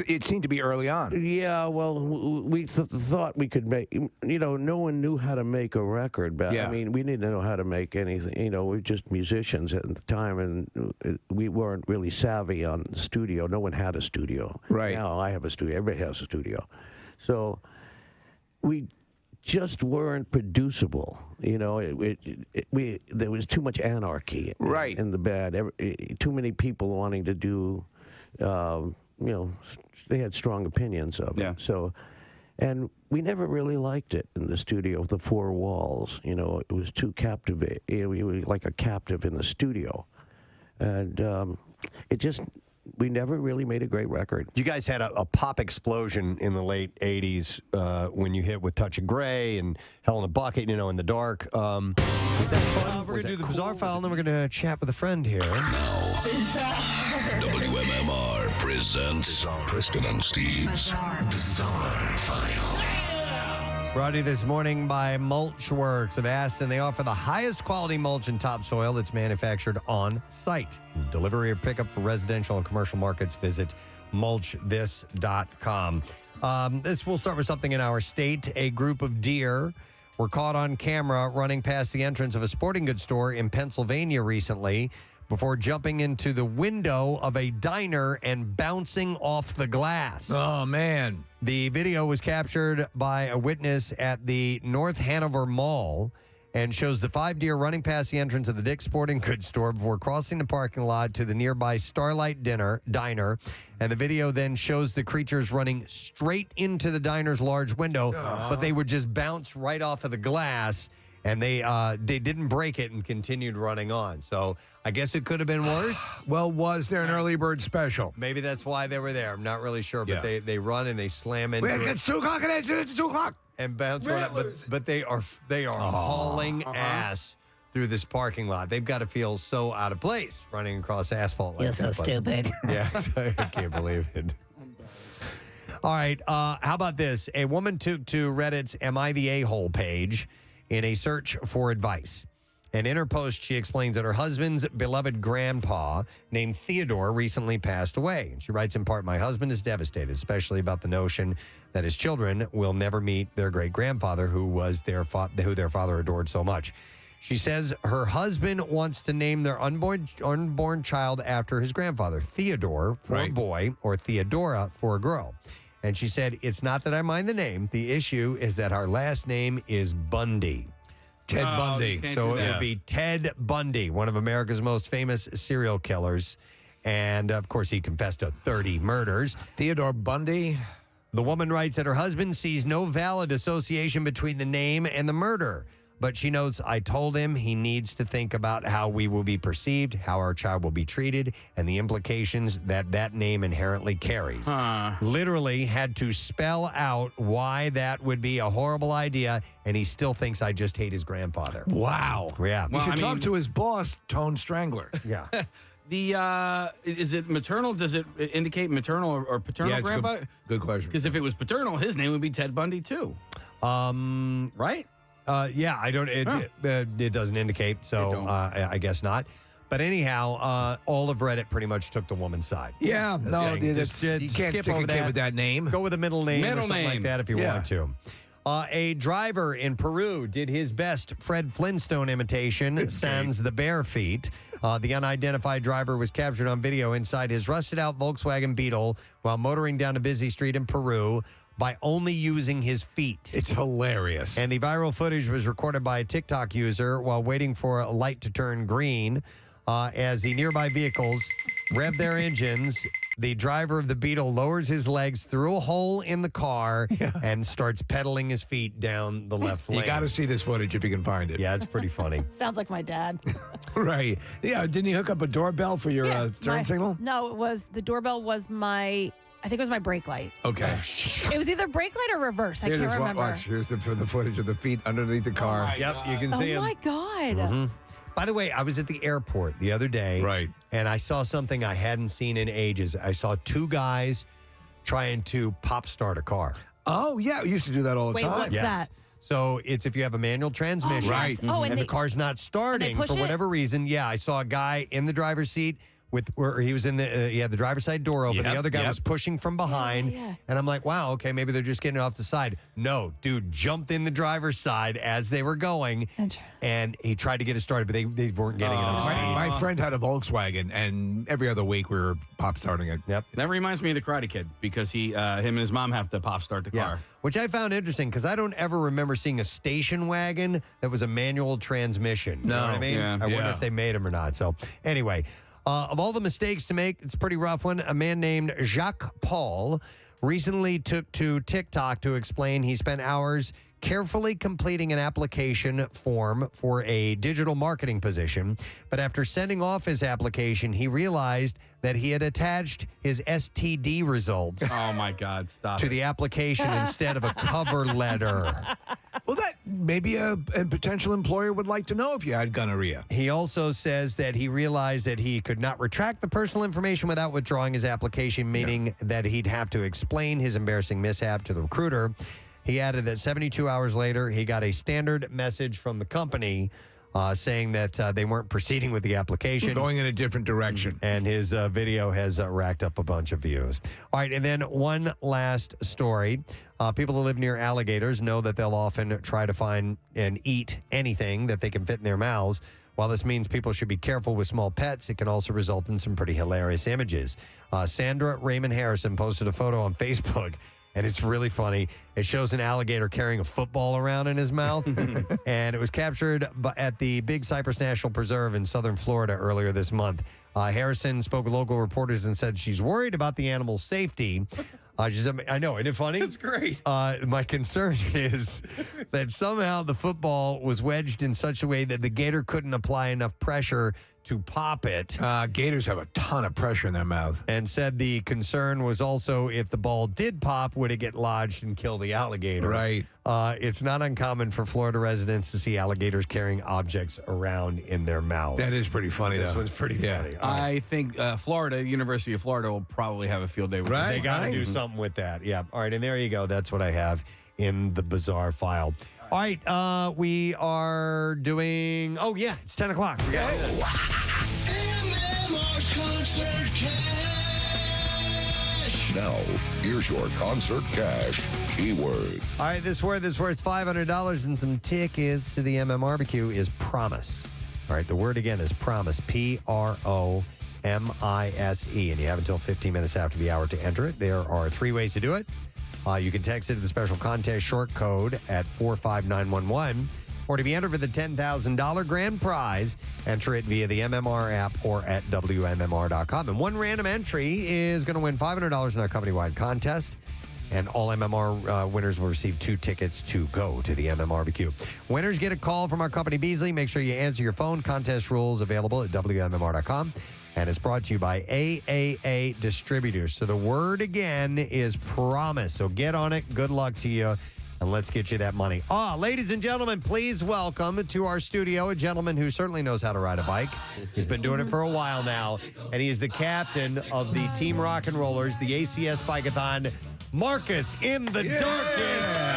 It seemed to be early on. Yeah, well, we thought we could make. No one knew how to make a record. But I mean, we didn't know how to make anything. We were just musicians at the time, and we weren't really savvy on the studio. No one had a studio. Right now, I have a studio. Everybody has a studio. So we just weren't producible. There was too much anarchy. In the band. Too many people wanting to do. They had strong opinions of it. So, and we never really liked it in the studio, the four walls. It was too captivating. We were like a captive in the studio. And we never really made a great record. You guys had a pop explosion in the late 80s when you hit with Touch of Grey and Hell in a Bucket, In the Dark. Was that fun? We're going to do the Bizarre File, and then we're going to chat with a friend here. WMMR presents Preston and Steve's Bizarre File. Brought to you this morning by Mulch Works of Aston. They offer the highest quality mulch and topsoil that's manufactured on site. Delivery or pickup for residential and commercial markets. Visit mulchthis.com. This will start with something in our state. A group of deer were caught on camera running past the entrance of a sporting goods store in Pennsylvania recently before jumping into the window of a diner and bouncing off the glass. Oh, man. The video was captured by a witness at the North Hanover Mall and shows the 5 deer running past the entrance of the Dick's Sporting Goods store before crossing the parking lot to the nearby Starlight Diner. And the video then shows the creatures running straight into the diner's large window, but they would just bounce right off of the glass. And they didn't break it and continued running on. So I guess it could have been worse. Well, was there an early bird special? Maybe that's why they were there. I'm not really sure. But they run and they slam into it. It's 2 o'clock and it's 2 o'clock. And bounce right up. But they are hauling ass through this parking lot. They've got to feel so out of place running across asphalt like that. You're so stupid. Yeah, I can't believe it. All right. How about this? A woman took to Reddit's Am I the A-hole page in a search for advice. And in her post, she explains that her husband's beloved grandpa, named Theodore, recently passed away. And she writes in part, "My husband is devastated, especially about the notion that his children will never meet their great-grandfather, who their father adored so much." She says her husband wants to name their unborn child after his grandfather, Theodore for a boy or Theodora for a girl. And she said, "It's not that I mind the name. The issue is that our last name is Bundy." Ted Bundy. So it would be Ted Bundy, one of America's most famous serial killers. And, of course, he confessed to 30 murders. Theodore Bundy. The woman writes that her husband sees no valid association between the name and the murder. But she notes, "I told him he needs to think about how we will be perceived, how our child will be treated, and the implications that name inherently carries." Literally had to spell out why that would be a horrible idea, and he still thinks I just hate his grandfather. Wow. Yeah. You should talk to his boss, Tone Strangler. Yeah. Is it maternal? Does it indicate maternal or paternal grandfather? Good question. Because if it was paternal, his name would be Ted Bundy too. Right? Yeah, I don't. It doesn't indicate, so I guess not. But anyhow, all of Reddit pretty much took the woman's side. Yeah, no, you can't skip stick over a kid with that name. Go with a middle name or Middle something like name. that if you want to. A driver in Peru did his best Fred Flintstone imitation, sans the bare feet. The unidentified driver was captured on video inside his rusted-out Volkswagen Beetle while motoring down a busy street in Peru by only using his feet. It's hilarious. And the viral footage was recorded by a TikTok user while waiting for a light to turn green. As the nearby vehicles rev their engines, the driver of the Beetle lowers his legs through a hole in the car and starts pedaling his feet down the left lane. You got to see this footage if you can find it. Yeah, it's pretty funny. Sounds like my dad. Right. Yeah, didn't you hook up a doorbell for your turn signal? No, the doorbell was I think it was my brake light. Okay. It was either brake light or reverse. I can't remember. Watch. Here's the footage of the feet underneath the car. Yep, you can see Oh him. my God. Mm-hmm. By the way, I was at the airport the other day. Right. And I saw something I hadn't seen in ages. I saw 2 guys trying to pop start a car. Oh, yeah. We used to do that all the Wait, time. what's that? So it's if you have a manual transmission Right. Oh, and the car's not starting push for it? whatever reason. Yeah, I saw a guy in the driver's seat where he was in the he had the driver's side door open. Yep, The other guy yep. was pushing from behind, and I'm like, wow, okay, maybe they're just getting off the side. No, dude jumped in the driver's side as they were going, and he tried to get it started, but they weren't getting enough speed. My friend had a Volkswagen, and every other week we were pop starting it. Yep. That reminds me of the Karate Kid because him and his mom have to pop start the car. Which I found interesting because I don't ever remember seeing a station wagon that was a manual transmission. You know what I mean? Yeah. I wonder if they made them or not. So anyway, of all the mistakes to make, it's a pretty rough one. A man named Jacques Paul recently took to TikTok to explain he spent hours carefully completing an application form for a digital marketing position. But after sending off his application, he realized that he had attached his STD results Oh my God! Stop. to the application instead of a cover letter. Well, that maybe a potential employer would like to know if you had gonorrhea. He also says that he realized that he could not retract the personal information without withdrawing his application, meaning that he'd have to explain his embarrassing mishap to the recruiter. He added that 72 hours later, he got a standard message from the company saying that they weren't proceeding with the application. Going in a different direction. And his video has racked up a bunch of views. All right, and then one last story. People who live near alligators know that they'll often try to find and eat anything that they can fit in their mouths. While this means people should be careful with small pets, it can also result in some pretty hilarious images. Sandra Raymond Harrison posted a photo on Facebook, and it's really funny. It shows an alligator carrying a football around in his mouth, and it was captured at the Big Cypress National Preserve in southern Florida earlier this month. Harrison spoke with local reporters and said she's worried about the animal's safety. She said, I know, isn't it funny? That's great. My concern is that somehow the football was wedged in such a way that the gator couldn't apply enough pressure to pop it. Gators have a ton of pressure in their mouth. And said the concern was also if the ball did pop, would it get lodged and kill the alligator? Right. It's not uncommon for Florida residents to see alligators carrying objects around in their mouth. That is pretty funny, This though. one's pretty funny. I think University of Florida will probably have a field day with Right. They got to do something with that. Yeah. All right. And there you go. That's what I have in the bizarre file. All right. We are doing. Oh, yeah. It's 10 o'clock. We got this. MMR's Concert Cash. Now, here's your concert cash keyword. All right. This word that's worth $500 and some tickets to the MMRBQ is promise. All right. The word again is promise. PROMISE. And you have until 15 minutes after the hour to enter it. There are 3 ways to do it. You can text it to the special contest short code at 45911. Or to be entered for the $10,000 grand prize, enter it via the MMR app or at WMMR.com. And one random entry is going to win $500 in our company-wide contest. And all MMR winners will receive 2 tickets to go to the MMRBQ. Winners get a call from our company, Beasley. Make sure you answer your phone. Contest rules available at WMMR.com. And it's brought to you by AAA Distributors. So the word again is promise. So get on it. Good luck to you. And let's get you that money. Ladies and gentlemen, please welcome to our studio a gentleman who certainly knows how to ride a bike. He's been doing it for a while now. And he is the captain of the Team Rock and Rollers, the ACS Bike-a-thon, Marcus in the Darkest.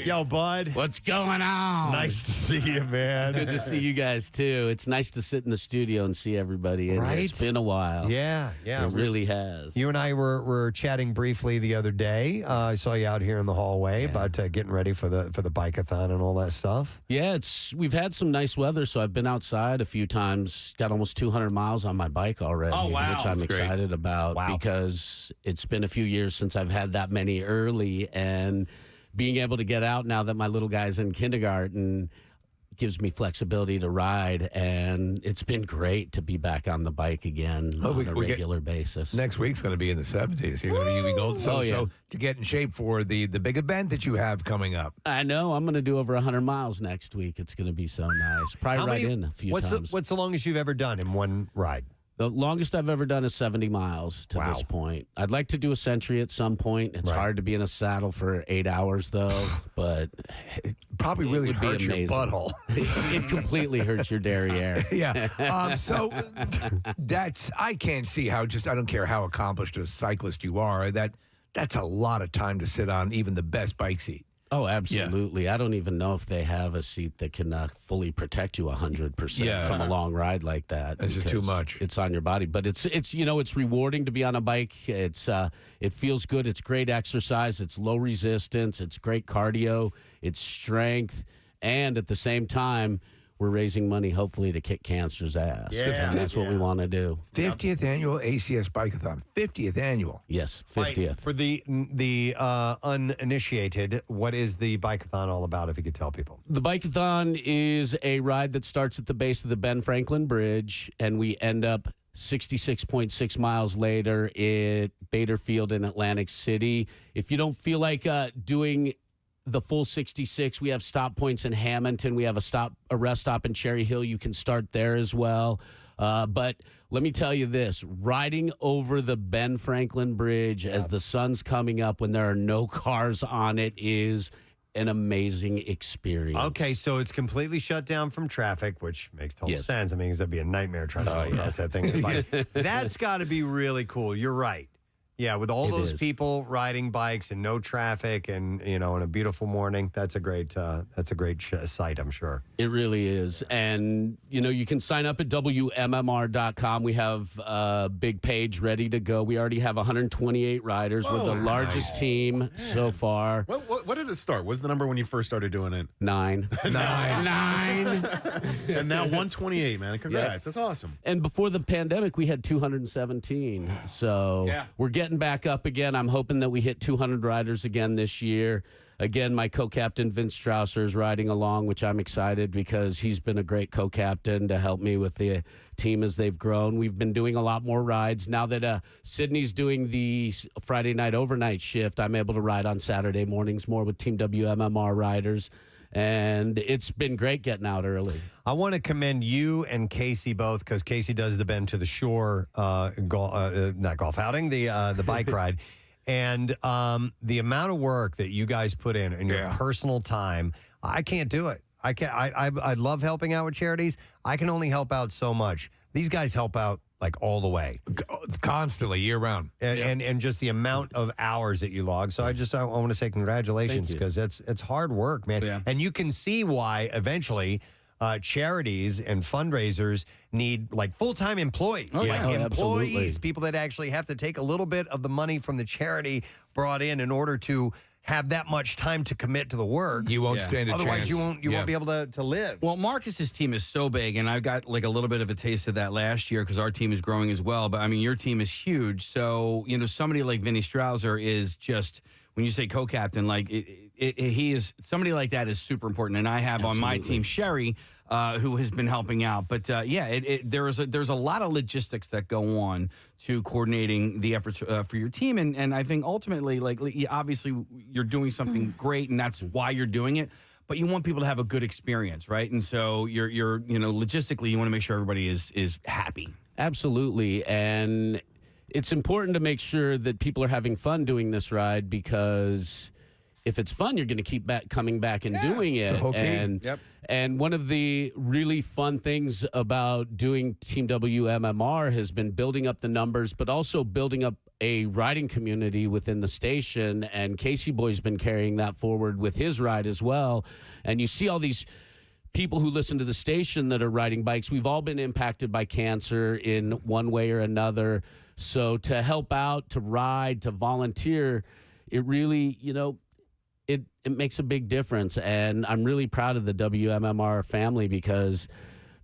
Yo, bud. What's going on? Nice to see you, man. Good to see you guys, too. It's nice to sit in the studio and see everybody in here. Right? It's been a while. Yeah. It really has. You and I were chatting briefly the other day. I saw you out here in the hallway about getting ready for the Bike-a-thon and all that stuff. Yeah, we've had some nice weather, so I've been outside a few times. Got almost 200 miles on my bike already, Oh, wow. which I'm That's great. excited about because it's been a few years since I've had that many early, and being able to get out now that my little guy's in kindergarten gives me flexibility to ride, and it's been great to be back on the bike again on a regular basis. Next week's going to be in the 70s. You're going to be gold. So to get in shape for the big event that you have coming up. I know. I'm going to do over 100 miles next week. It's going to be so nice. Probably ride in a few times. What's the longest you've ever done in one ride? The longest I've ever done is 70 miles to this point. I'd like to do a century at some point. It's hard to be in a saddle for 8 hours, though, but it probably really hurts your butthole. It completely hurts your derriere. Yeah. So I can't see how I don't care how accomplished a cyclist you are, that's a lot of time to sit on even the best bike seat. Oh, absolutely. I don't even know if they have a seat that can fully protect you 100% from a long ride like that. That's just too much. It's on your body, but it's it's rewarding to be on a bike. It feels good. It's great exercise. It's low resistance. It's great cardio. It's strength, and at the same time, we're raising money, hopefully, to kick cancer's ass. Yeah. And that's what we want to do. 50th annual ACS Bike-a-thon. 50th annual. Yes, 50th. Right. For the uninitiated, what is the Bike-a-thon all about, if you could tell people? The Bike-a-thon is a ride that starts at the base of the Ben Franklin Bridge, and we end up 66.6 miles later at Bader Field in Atlantic City. If you don't feel like doing the full 66, we have stop points in Hamilton. We have a rest stop in Cherry Hill. You can start there as well. But let me tell you this, riding over the Ben Franklin Bridge as the sun's coming up when there are no cars on it is an amazing experience. Okay, so it's completely shut down from traffic, which makes total sense. I mean, it'd be a nightmare trying to go across that thing. That's got to be really cool. You're right. Yeah, with all It those is. people riding bikes and no traffic, and on a beautiful morning, that's a great sight, I'm sure. It really is. And, you can sign up at WMMR.com. We have a big page ready to go. We already have 128 riders. We're the largest team so far. What did it start? What's the number when you first started doing it? 9. 9. And now 128, man. Congrats. That's awesome. And before the pandemic, we had 217. So we're getting back up again. I'm hoping that we hit 200 riders again this year. Again, my co-captain, Vince Strausser, is riding along, which I'm excited because he's been a great co-captain to help me with the team as they've grown. We've been doing a lot more rides. Now that Sydney's doing the Friday night overnight shift, I'm able to ride on Saturday mornings more with Team WMMR riders. And it's been great getting out early. I want to commend you and Casey both, because Casey does the Bend to the Shore not golf outing, the bike ride. And the amount of work that you guys put in your personal time, I can't do it. I love helping out with charities. I can only help out so much. These guys help out like all the way, constantly, year round, and just the amount of hours that you log. So I want to say congratulations, because it's hard work, man. Yeah. And you can see why eventually charities and fundraisers need like full-time employees, employees, absolutely. people that actually have to take a little bit of the money from the charity brought in order to have that much time to commit to the work. You won't stand a Otherwise, chance. you won't be able to live. Well, Marcus's team is so big, and I got like a little bit of a taste of that last year because our team is growing as well. But I mean, your team is huge. So, somebody like Vinny Strausser is just, when you say co-captain, like he is, somebody like that is super important. And I have on my team Sherry, who has been helping out. But there's a lot of logistics that go on to coordinating the efforts for your team. And I think ultimately, obviously you're doing something great, and that's why you're doing it. But you want people to have a good experience, right? And so you're logistically, you want to make sure everybody is happy. Absolutely. And it's important to make sure that people are having fun doing this ride, because if it's fun, you're going to keep coming back and doing it. And one of the really fun things about doing Team WMMR has been building up the numbers, but also building up a riding community within the station. And Casey Boy's been carrying that forward with his ride as well. And you see all these people who listen to the station that are riding bikes. We've all been impacted by cancer in one way or another. So to help out, to ride, to volunteer, it really, it makes a big difference. And I'm really proud of the WMMR family, because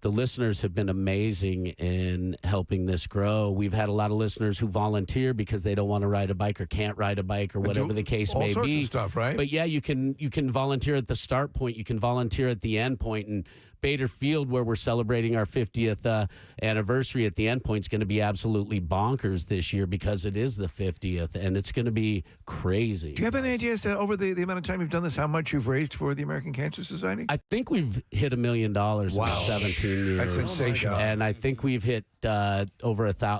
the listeners have been amazing in helping this grow. We've had a lot of listeners who volunteer because they don't want to ride a bike or can't ride a bike or whatever the case may be. All sorts of stuff, right? But yeah, you can volunteer at the start point. You can volunteer at the end point. And Bader Field, where we're celebrating our 50th anniversary at the end point, is going to be absolutely bonkers this year because it is the 50th, and it's going to be crazy. Do you have any idea as to, over the amount of time you've done this, how much you've raised for the American Cancer Society? I think we've hit $1 million in 17 years. That's sensational. And I think we've hit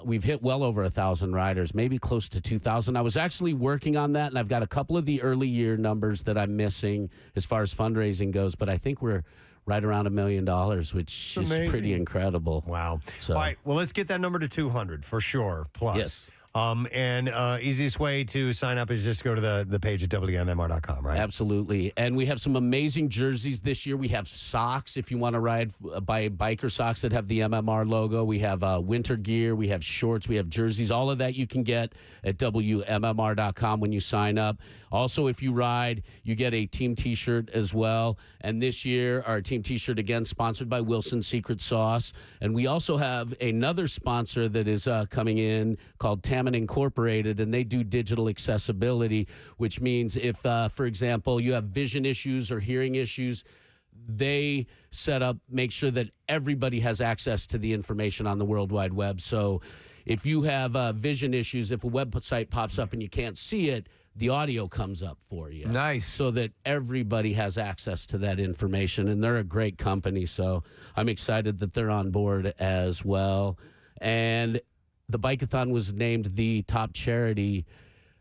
we've hit well over 1,000 riders, maybe close to 2,000. I was actually working on that, and I've got a couple of the early year numbers that I'm missing as far as fundraising goes, but I think we're right around $1 million, which is pretty incredible. Wow. So, all right, well, let's get that number to 200 for sure, plus. Yes. And easiest way to sign up is just go to the page at WMMR.com, right? Absolutely. And we have some amazing jerseys this year. We have socks if you want to ride by biker socks that have the MMR logo. We have winter gear. We have shorts. We have jerseys. All of that you can get at WMMR.com when you sign up. Also, if you ride, you get a team T-shirt as well. And this year, our team T-shirt, again, sponsored by Wilson's Secret Sauce. And we also have another sponsor that is coming in called Tamman Incorporated, and they do digital accessibility, which means if, for example, you have vision issues or hearing issues, they make sure that everybody has access to the information on the World Wide Web. So if you have vision issues, if a website pops up and you can't see it, the audio comes up for you. Nice. So that everybody has access to that information. And they're a great company, so I'm excited that they're on board as well. And the Bike-a-thon was named the top charity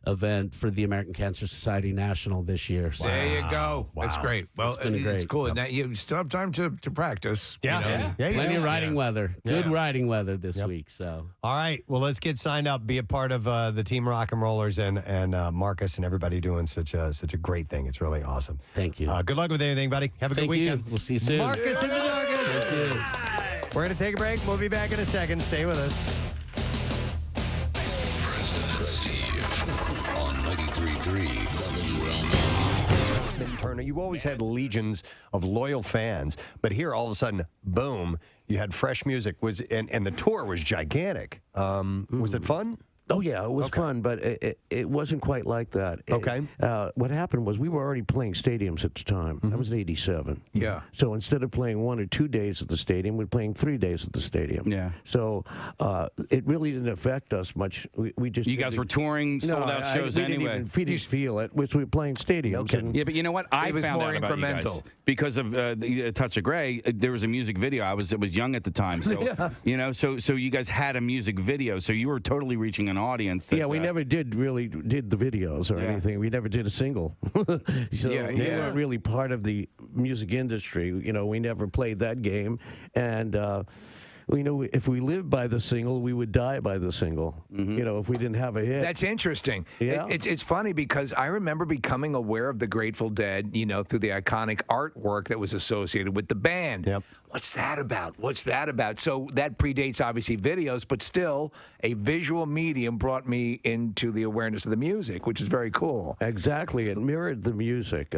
event for the American Cancer Society National this year. So. There you go. Wow. That's great. Well, It's been great. it's cool. Now you still have time to practice. Yeah. You know? Yeah, you Plenty do. of riding weather. Good Yeah. riding weather this week. So. All right. Well, let's get signed up. Be a part of the Team Rock and Rollers and Marcus and everybody doing such a great thing. It's really awesome. Thank you. Good luck with everything, buddy. Have a good Thank you. weekend. We'll see you soon. Marcus and the Nuggets. Thank you. We're going to take a break. We'll be back in a second. Stay with us. Preston and Steve on 93.3 WMMR. Turner, you always had legions of loyal fans, but here all of a sudden, boom, you had fresh music. And the tour was gigantic. Was it fun? Oh, yeah, it was fun, but it wasn't quite like that. Okay. What happened was we were already playing stadiums at the time. That was in 87. Yeah. So instead of playing 1 or 2 days at the stadium, we're playing 3 days at the stadium. Yeah. So it really didn't affect us much. We just You guys were touring sold-out shows anyway. We didn't feel it. We were playing stadiums. And Yeah, but you know what? I was found more out about you guys incremental. because of the Touch of Grey. There was a music video. I was young at the time, so you know, so you guys had a music video, so you were totally reaching an audience. That, we never did the videos or anything. We never did a single. So we weren't really part of the music industry. You know, we never played that game. And you know, if we lived by the single, we would die by the single. You know, if we didn't have a hit. That's interesting. Yeah. It's funny because I remember becoming aware of the Grateful Dead, you know, through the iconic artwork that was associated with the band. Yep. What's that about? What's that about? So that predates obviously videos, but still a visual medium brought me into the awareness of the music, which is very cool. Exactly. It mirrored the music.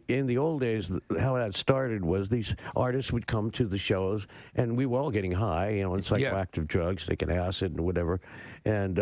In the old days, how that started was these artists would come to the shows, and we were all getting high, you know, on psychoactive drugs, taking acid and whatever. And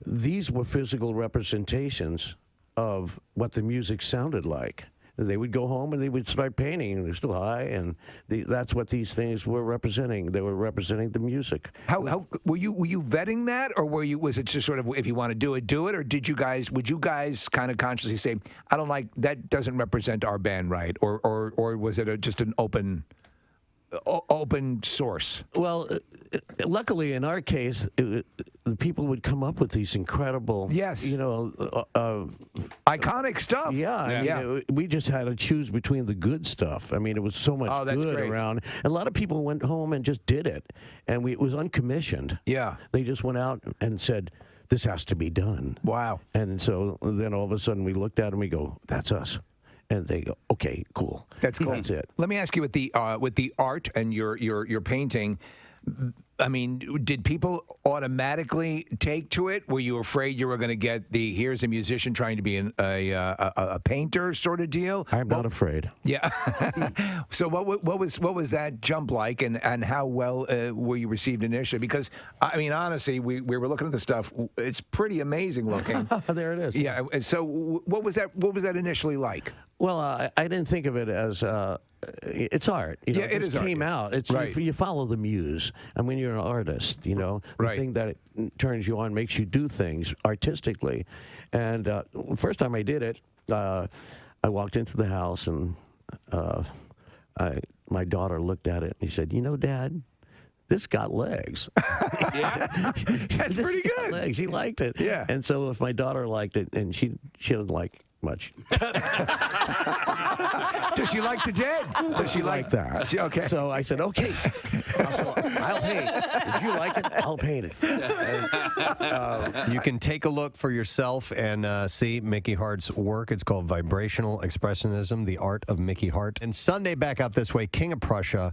these were physical representations of what the music sounded like. They would go home and they would start painting, and they're still high, and that's what these things were representing. They were representing the music. How were you vetting that, or was it just sort of if you want to do it, or would you guys kind of consciously say, I don't like that, doesn't represent our band right, or was it just an open source? Well, luckily in our case, the people would come up with these incredible, you know, iconic stuff. Yeah, I mean, we just had to choose between the good stuff. I mean, it was so much good around. A lot of people went home and just did it, and it was uncommissioned. Yeah, they just went out and said, "This has to be done." Wow. And so then all of a sudden we looked at them, we go, "That's us." And they go, "Okay, cool. That's cool. That's it." Let me ask you with the art and your painting. I mean, did people automatically take to it? Were you afraid you were going to get here's a musician trying to be a painter sort of deal? I'm not afraid. Yeah. So what was that jump like, and how well were you received initially? Because I mean, honestly, we were looking at the stuff. It's pretty amazing looking. There it is. Yeah. So what was that initially like? Well, I didn't think of it as it's art. You know, it is came art. out. It's right. You follow the muse. I mean, you're an artist. You know, the thing that turns you on, makes you do things artistically. And first time I did it, I walked into the house and my daughter looked at it and she said, "You know, Dad, this got legs." That's pretty good. Legs. She liked it. Yeah. And so if my daughter liked it, and she doesn't like much. Does she like the Dead? Does she like that? Okay. So I said, "Okay, I'll paint. If you like it, I'll paint it." You can take a look for yourself and see Mickey Hart's work. It's called Vibrational Expressionism, The Art of Mickey Hart. And Sunday, back out this way, King of Prussia,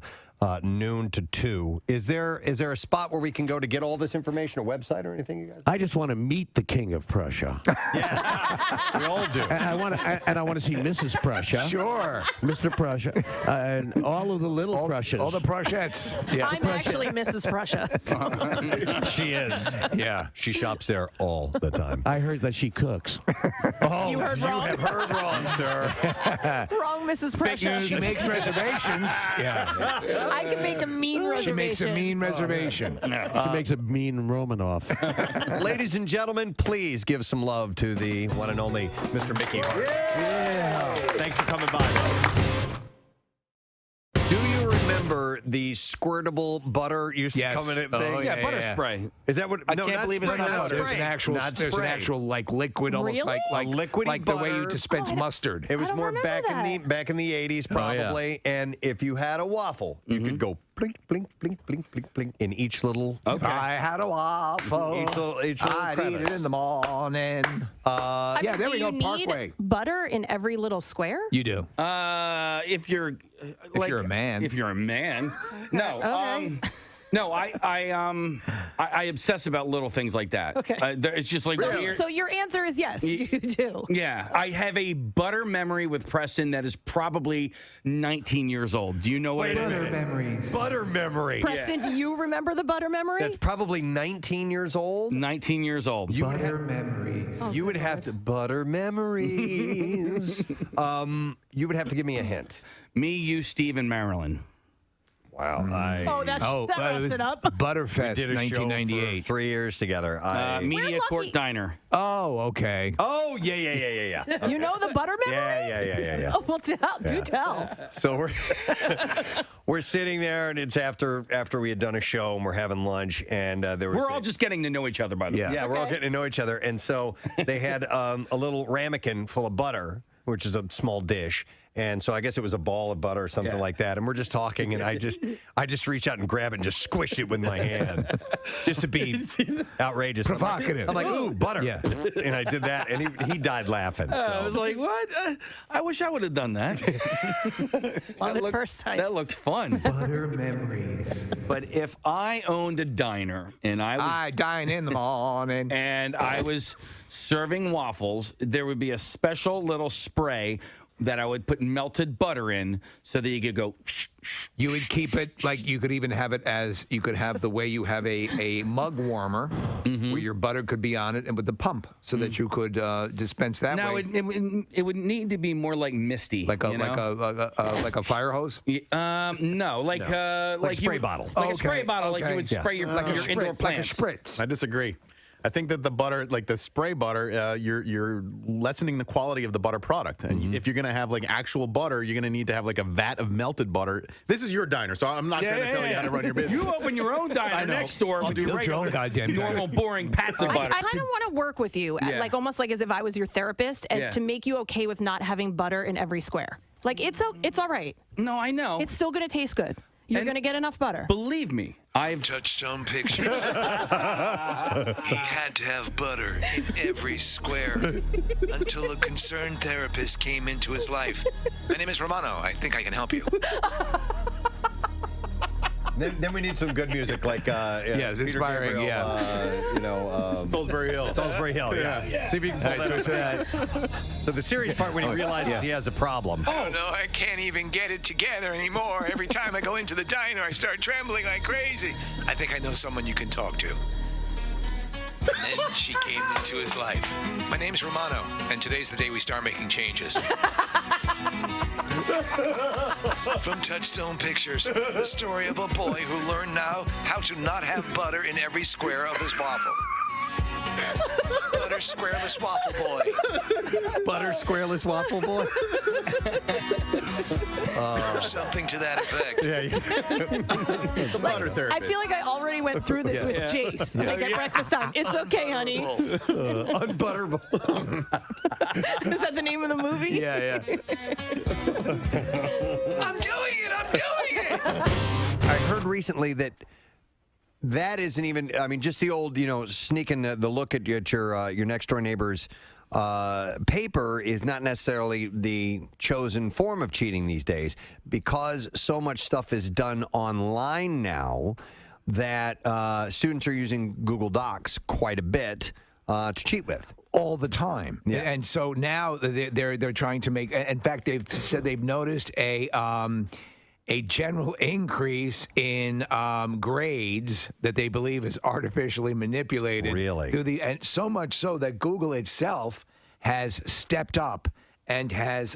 noon to 2. Is there a spot where we can go to get all this information, a website or anything, you guys? I just want to meet the King of Prussia. Yes, we all do. And I want to see Mrs. Prussia. Sure. Mr. Prussia. And all of the little Prussias. All the Prussiettes. Yeah. I'm actually Mrs. Prussia. She is. Yeah. She shops there all the time. I heard that she cooks. Oh, You heard wrong. have heard wrong, sir. Wrong, Mrs. Prussia. She makes reservations. Yeah. I can make a mean reservation. She makes a mean reservation. She makes a mean Romanoff. Ladies and gentlemen, please give some love to the one and only Mr. Mickey Hart. Yeah. Thanks for coming by. Do you remember remember the squirtable butter used to come in a thing? Yeah, butter spray. Is that what? I no, can't not believe it's spray, not not butter. There's an actual like liquid, almost Really? like liquidy like the way you butter. dispense mustard. It was more back that. in the 80s probably, and if you had a waffle, you could go blink, blink, blink, blink, blink, blink in each little. Okay. I had a waffle. Each little I'd eat it crevice. in the morning. I mean, there do we go. you need Parkway. butter in every little square? You do. If you're If you're a man. If you're a man. No. Okay. No, I obsess about little things like that. Okay. It's just like weird. So your answer is yes, you do. Yeah, I have a butter memory with Preston that is probably 19 years old. Do you know what it is? Butter memory. Preston, do you remember the butter memory? That's probably 19 years old. 19 years old. memories. You would have to butter memories. You would have to give me a hint. Me, you, Steve, and Marilyn. Wow. that wraps it up. Butterfest, We did a show for 1998. 3 years together. Media Court Diner. Oh, okay. Oh, yeah. Okay. You know the butter memory? Yeah. Oh, well, do tell. So we're sitting there, and it's after we had done a show, and we're having lunch, and there was We're all just getting to know each other, by the way. yeah, we're all getting to know each other, and so they had a little ramekin full of butter, which is a small dish. And so I guess it was a ball of butter or something like that. And we're just talking, and I just reach out and grab it and just squish it with my hand, just to be outrageous. Provocative. I'm like, ooh, butter. Yeah. And I did that, and he died laughing. So. I was like, what? I wish I would have done that. On the first sight. That looked fun. Butter memories. But if I owned a diner and I dine in the morning. and I was serving waffles, there would be a special little spray that I would put melted butter in so that you could go. You would keep it like you could even have it as you could have the way you have a mug warmer where your butter could be on it and with the pump so that you could dispense that Now way. it would need to be more like misty, like a you know? like a fire hose. No, like Like spray bottle. like a spray bottle, like you would spray your like your indoor like a plants. spritz. I disagree. I think that the butter, like the spray butter, you're lessening the quality of the butter product. And if you're going to have like actual butter, you're going to need to have like a vat of melted butter. This is your diner, so I'm not trying to tell you how to run your business. You open your own diner next door and do build your own goddamn normal, boring pats of butter. I kind of want to work with you, like almost like as if I was your therapist, and to make you okay with not having butter in every square. Like it's all right. No, I know. It's still going to taste good. You're going to get enough butter. Believe me, I've Touchstone Pictures. He had to have butter in every square until a concerned therapist came into his life. My name is Romano. I think I can help you. Then we need some good music, like Yes, Peter inspiring, Gabriel, Salisbury Hill. Salisbury Hill, yeah. See if you can pull that. So the serious part when he realizes he has a problem. Oh, no, I can't even get it together anymore. Every time I go into the diner, I start trembling like crazy. I think I know someone you can talk to. And then she came into his life. My name's Romano, and today's the day we start making changes. From Touchstone Pictures, the story of a boy who learned now how to not have butter in every square of his waffle. Butter squareless waffle boy. Butter squareless waffle boy. Or something to that effect. It's a butter therapist. I feel like I already went through this with Jace. Like at breakfast time. It's okay, honey. Unbutterable. Is that the name of the movie? Yeah. I'm doing it! I heard recently that isn't even, I mean, just the old, sneaking the look at your next door neighbor's paper is not necessarily the chosen form of cheating these days, because so much stuff is done online now that students are using Google Docs quite a bit to cheat with. All the time. Yeah. And so now they're trying to make, in fact, they've said they've noticed a general increase in grades that they believe is artificially manipulated. Really? And so much so that Google itself has stepped up and has,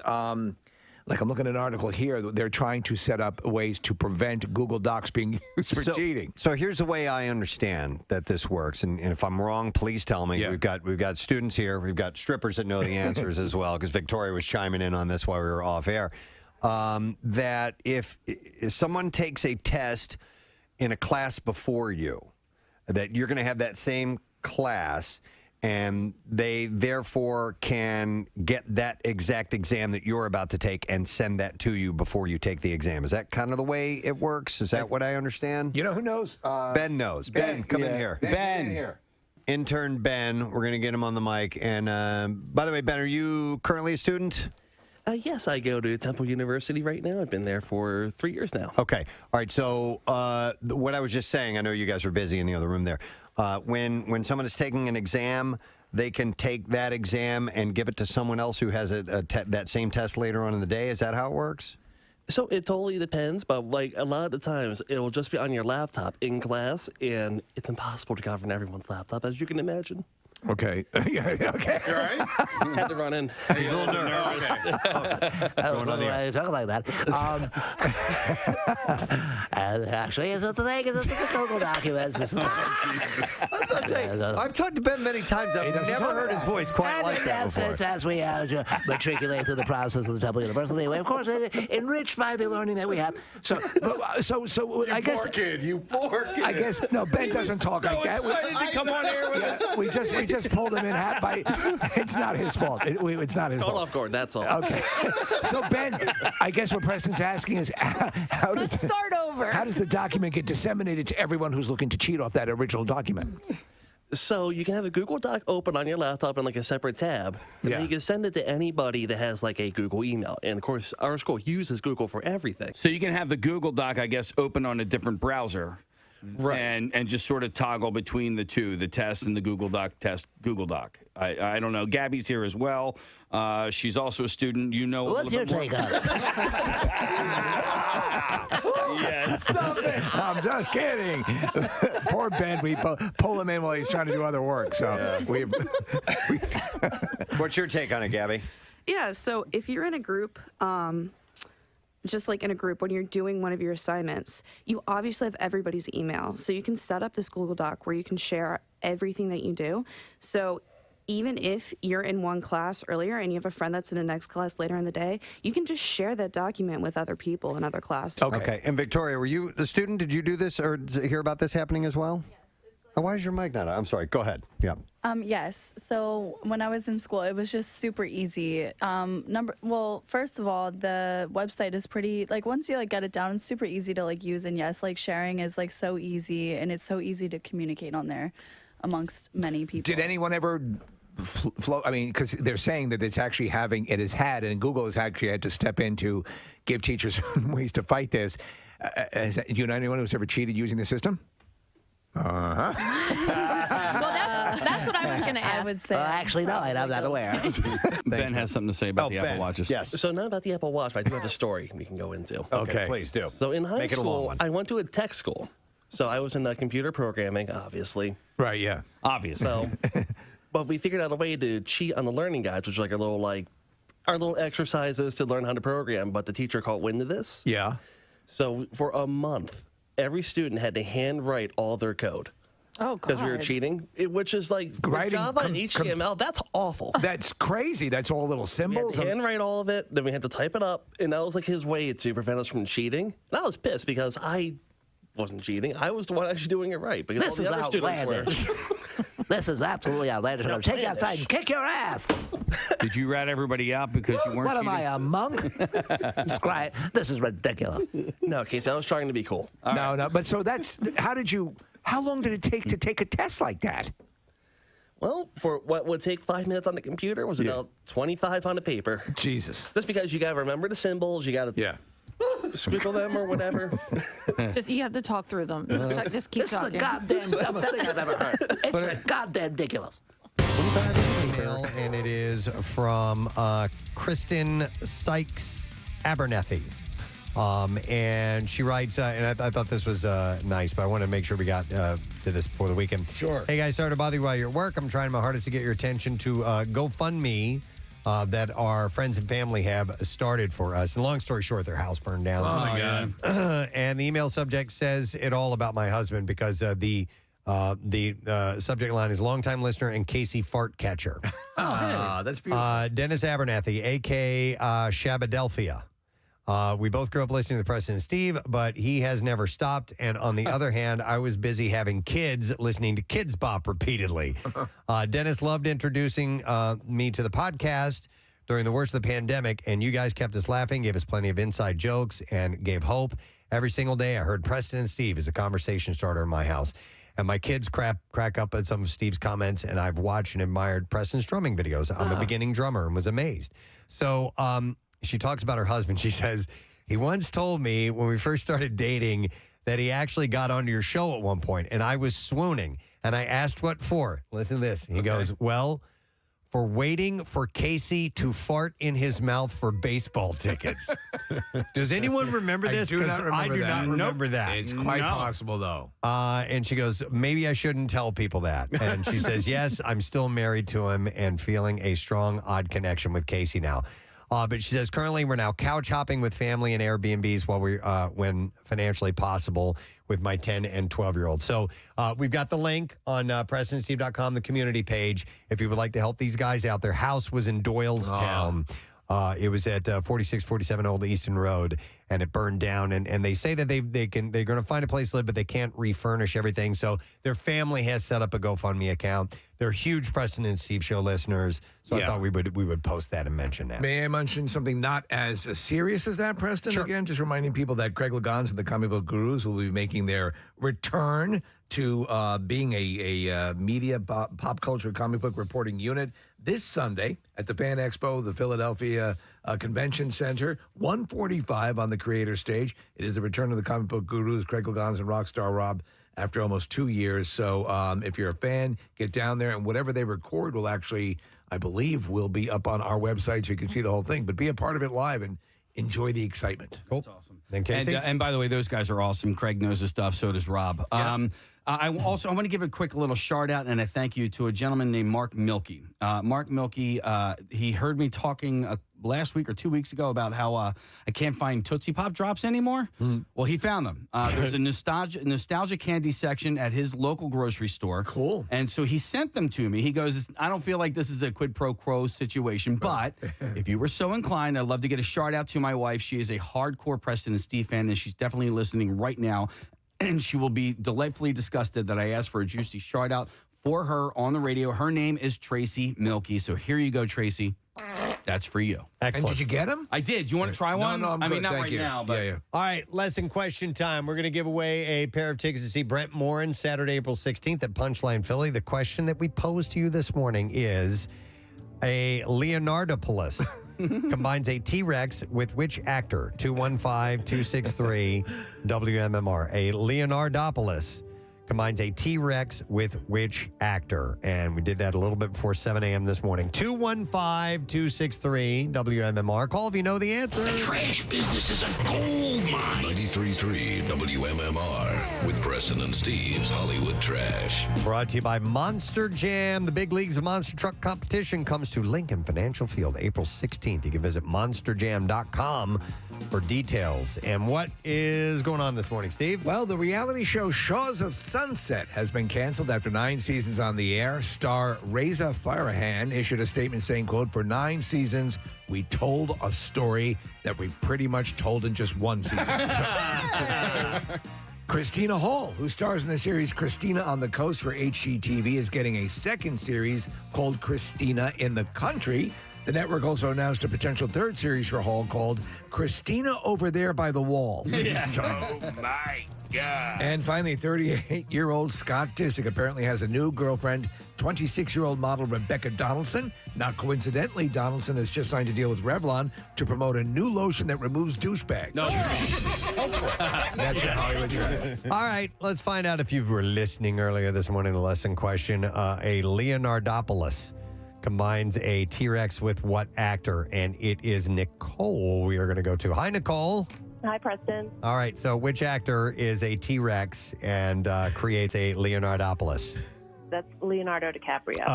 like I'm looking at an article here, they're trying to set up ways to prevent Google Docs being used for cheating. So here's the way I understand that this works, and if I'm wrong, please tell me. Yeah. We've got students here, we've got strippers that know the answers as well, because Victoria was chiming in on this while we were off air. that if someone takes a test in a class before you, that you're going to have that same class, and they therefore can get that exact exam that you're about to take and send that to you before you take the exam. Is that kind of the way it works? Is that what I understand? You know who knows? Ben knows. Ben, come in here. Ben here. Intern Ben, we're going to get him on the mic. And by the way, Ben, are you currently a student? Yes, I go to Temple University right now. I've been there for 3 years now. Okay. All right. So what I was just saying, I know you guys are busy in the other room there. When someone is taking an exam, they can take that exam and give it to someone else who has that same test later on in the day. Is that how it works? So it totally depends, but like a lot of the times it will just be on your laptop in class, and it's impossible to govern everyone's laptop, as you can imagine. Okay. Okay. You all right? Had to run in. He's a little nervous. I was wondering why you talk like that. And actually, it's the thing is the Google documents. I've talked to Ben many times. I've never heard his voice quite like that before. It's as we matriculate through the process of the Temple University. We, of course, enriched by the learning that we have. So I guess. Poor kid, you poor kid. I guess no. Ben doesn't talk like that. Excited to come on air with us. We just pulled him in hat by. It's not his fault. It's not his fault. Off guard. That's all. Okay. So Ben, I guess what Preston's asking is, Let's start over. How does the document get disseminated to everyone who's looking to cheat off that original document? So you can have a Google Doc open on your laptop in like a separate tab, and then you can send it to anybody that has like a Google email. And of course, our school uses Google for everything. So you can have the Google Doc, I guess, open on a different browser. Right. And just sort of toggle between the two, the test and the Google Doc test, Google Doc. I don't know. Gabby's here as well. She's also a student. You know. What's your take on it? Yes. Stop it. I'm just kidding. Poor Ben. We pull him in while he's trying to do other work. So What's your take on it, Gabby? Yeah. So if you're in a group, just like in a group, when you're doing one of your assignments, you obviously have everybody's email. So you can set up this Google Doc where you can share everything that you do. So even if you're in one class earlier and you have a friend that's in the next class later in the day, you can just share that document with other people in other classes. Okay. And Victoria, were you the student? Did you do this or hear about this happening as well? Yes. Oh, why is your mic not on? I'm sorry. Go ahead. Yeah. Yes. So when I was in school, it was just super easy. Well, first of all, the website is pretty, like, once you get it down, it's super easy to use. And yes, sharing is so easy, and it's so easy to communicate on there amongst many people. Did anyone ever flow? I mean, because they're saying that it has had, and Google has actually had to step in to give teachers ways to fight this. Do you know anyone who's ever cheated using the system? Well, that's what I was going to ask. I would say. Actually, no, I'm not aware. Ben has something to say about the Apple Watches. Yes. So not about the Apple Watch, but I do have a story we can go into. Okay. Please do. So in high Make it a long school, one. I went to a tech school. So I was in computer programming, obviously. Right, yeah. Obviously. So, but we figured out a way to cheat on the learning guides, which is our little exercises to learn how to program, but the teacher caught wind of this. Yeah. So for a month, every student had to handwrite all their code. Oh, God. Because we were cheating, which is like Java and HTML. That's awful. That's crazy. That's all little symbols. We had to handwrite all of it. Then we had to type it up. And that was his way to prevent us from cheating. And I was pissed because I wasn't cheating. I was the one actually doing it right. Because This all is the other students outlandish. This is absolutely outlandish. I'm going to take you outside and kick your ass. Did you rat everybody out because you weren't What am cheating? I, a monk? This is ridiculous. No, Casey, I was trying to be cool. No. But so how long did it take to take a test like that? Well, for what would take 5 minutes on the computer was about 25 on the paper. Jesus. Just because you got to remember the symbols, you got to squiggle them or whatever. Just you have to talk through them. Just keep This is talking. the goddamn dumbest thing I've ever heard. It's goddamn ridiculous. Email, and it is from Kristen Sykes Abernethy. And she writes, and I thought this was nice, but I want to make sure we got to this before the weekend. Sure. Hey, guys, sorry to bother you while you're at work. I'm trying my hardest to get your attention to GoFundMe that our friends and family have started for us. And long story short, their house burned down. Oh, my God. And the email subject says it all about my husband because the subject line is longtime listener and Casey Fart Catcher. That's beautiful. Dennis Abernathy, a.k.a. Shabadelphia. We both grew up listening to Preston and Steve, but he has never stopped. And on the other hand, I was busy having kids listening to Kids Bop repeatedly. Dennis loved introducing me to the podcast during the worst of the pandemic, and you guys kept us laughing, gave us plenty of inside jokes, and gave hope. Every single day, I heard Preston and Steve as a conversation starter in my house. And my kids crack up at some of Steve's comments, and I've watched and admired Preston's drumming videos. I'm a beginning drummer and was amazed. So she talks about her husband. She says, he once told me when we first started dating that he actually got onto your show at one point, and I was swooning. And I asked what for. Listen to this. He goes, well, for waiting for Casey to fart in his mouth for baseball tickets. Does anyone remember this? I do not remember I do that. not remember that. It's quite possible, though. And she goes, maybe I shouldn't tell people that. And she says, yes, I'm still married to him and feeling a strong, odd connection with Casey now. But she says, currently we're now couch hopping with family and Airbnbs when financially possible with my 10 and 12-year-olds. So we've got the link on PrestonandSteve.com, the community page. If you would like to help these guys out, their house was in Doylestown. It was at 4647 Old Easton Road, and it burned down. And they say that they're going to find a place to live, but they can't refurnish everything. So their family has set up a GoFundMe account. They're huge Preston and Steve show listeners, so I thought we would post that and mention that. May I mention something not as serious as that, Preston? Sure. Again, just reminding people that Craig Legons and the Comic Book Gurus will be making their return to being a media pop culture comic book reporting unit this Sunday at the Fan Expo, the Philadelphia Convention Center, 1:45 on the creator stage. It is the return of the Comic Book Gurus, Craig Legons and Rockstar Rob, after almost 2 years. So if you're a fan, get down there, and whatever they record will actually, I believe, will be up on our website so you can see the whole thing. But be a part of it live and enjoy the excitement. Cool. That's awesome. And Casey? And by the way, those guys are awesome. Craig knows his stuff. So does Rob. Yeah. I want to give a quick little shout out and a thank you to a gentleman named Mark Milkey. Mark Milkey, he heard me talking last week or 2 weeks ago about how I can't find Tootsie Pop drops anymore. Well, he found them. There's a nostalgia candy section at his local grocery store. Cool. And so he sent them to me. He goes, I don't feel like this is a quid pro quo situation, but if you were so inclined, I'd love to get a shout out to my wife. She is a hardcore Preston and Steve fan, and she's definitely listening right now. And she will be delightfully disgusted that I asked for a juicy shout out for her on the radio. Her name is Tracy Milkey. So here you go, Tracy. That's for you. Excellent. And did you get them? I did. Do you want to try one? No, I'm I good. mean, not Thank right you. now, but Yeah. All right, lesson question time. We're going to give away a pair of tickets to see Brent Morin Saturday, April 16th at Punchline Philly. The question that we posed to you this morning is a Leonardopolis combines a T-Rex with which actor? 215-263 WMMR. A Leonardopolis combines a T-Rex with which actor? And we did that a little bit before 7 a.m. this morning. 215-263 WMMR. Call if you know the answer. The trash business is a gold mine. 93.3 WMMR with Preston and Steve's Hollywood Trash. Brought to you by Monster Jam. The big leagues of monster truck competition comes to Lincoln Financial Field April 16th. You can visit monsterjam.com for details. And what is going on this morning, Steve? Well, the reality show Shaws of Sunset has been canceled after 9 seasons on the air. Star Reza Farahan issued a statement saying, quote, for 9 seasons, we told a story that we pretty much told in just 1 season. Christina Hall, who stars in the series Christina on the Coast for HGTV, is getting a second series called Christina in the Country. The network also announced a potential third series for Hall called Christina Over There by the Wall. Yeah. Oh, my God. And finally, 38-year-old Scott Disick apparently has a new girlfriend, 26-year-old model Rebecca Donaldson. Not coincidentally, Donaldson has just signed a deal with Revlon to promote a new lotion that removes douchebags. No. That's your Hollywood Trash. All right, let's find out if you were listening earlier this morning, the lesson question. A Leonardopolis combines a T-Rex with what actor? And it is Nicole we are going to go to. Hi, Nicole. Hi, Preston. All right, so which actor is a T-Rex and creates a Leonardopolis? That's Leonardo DiCaprio.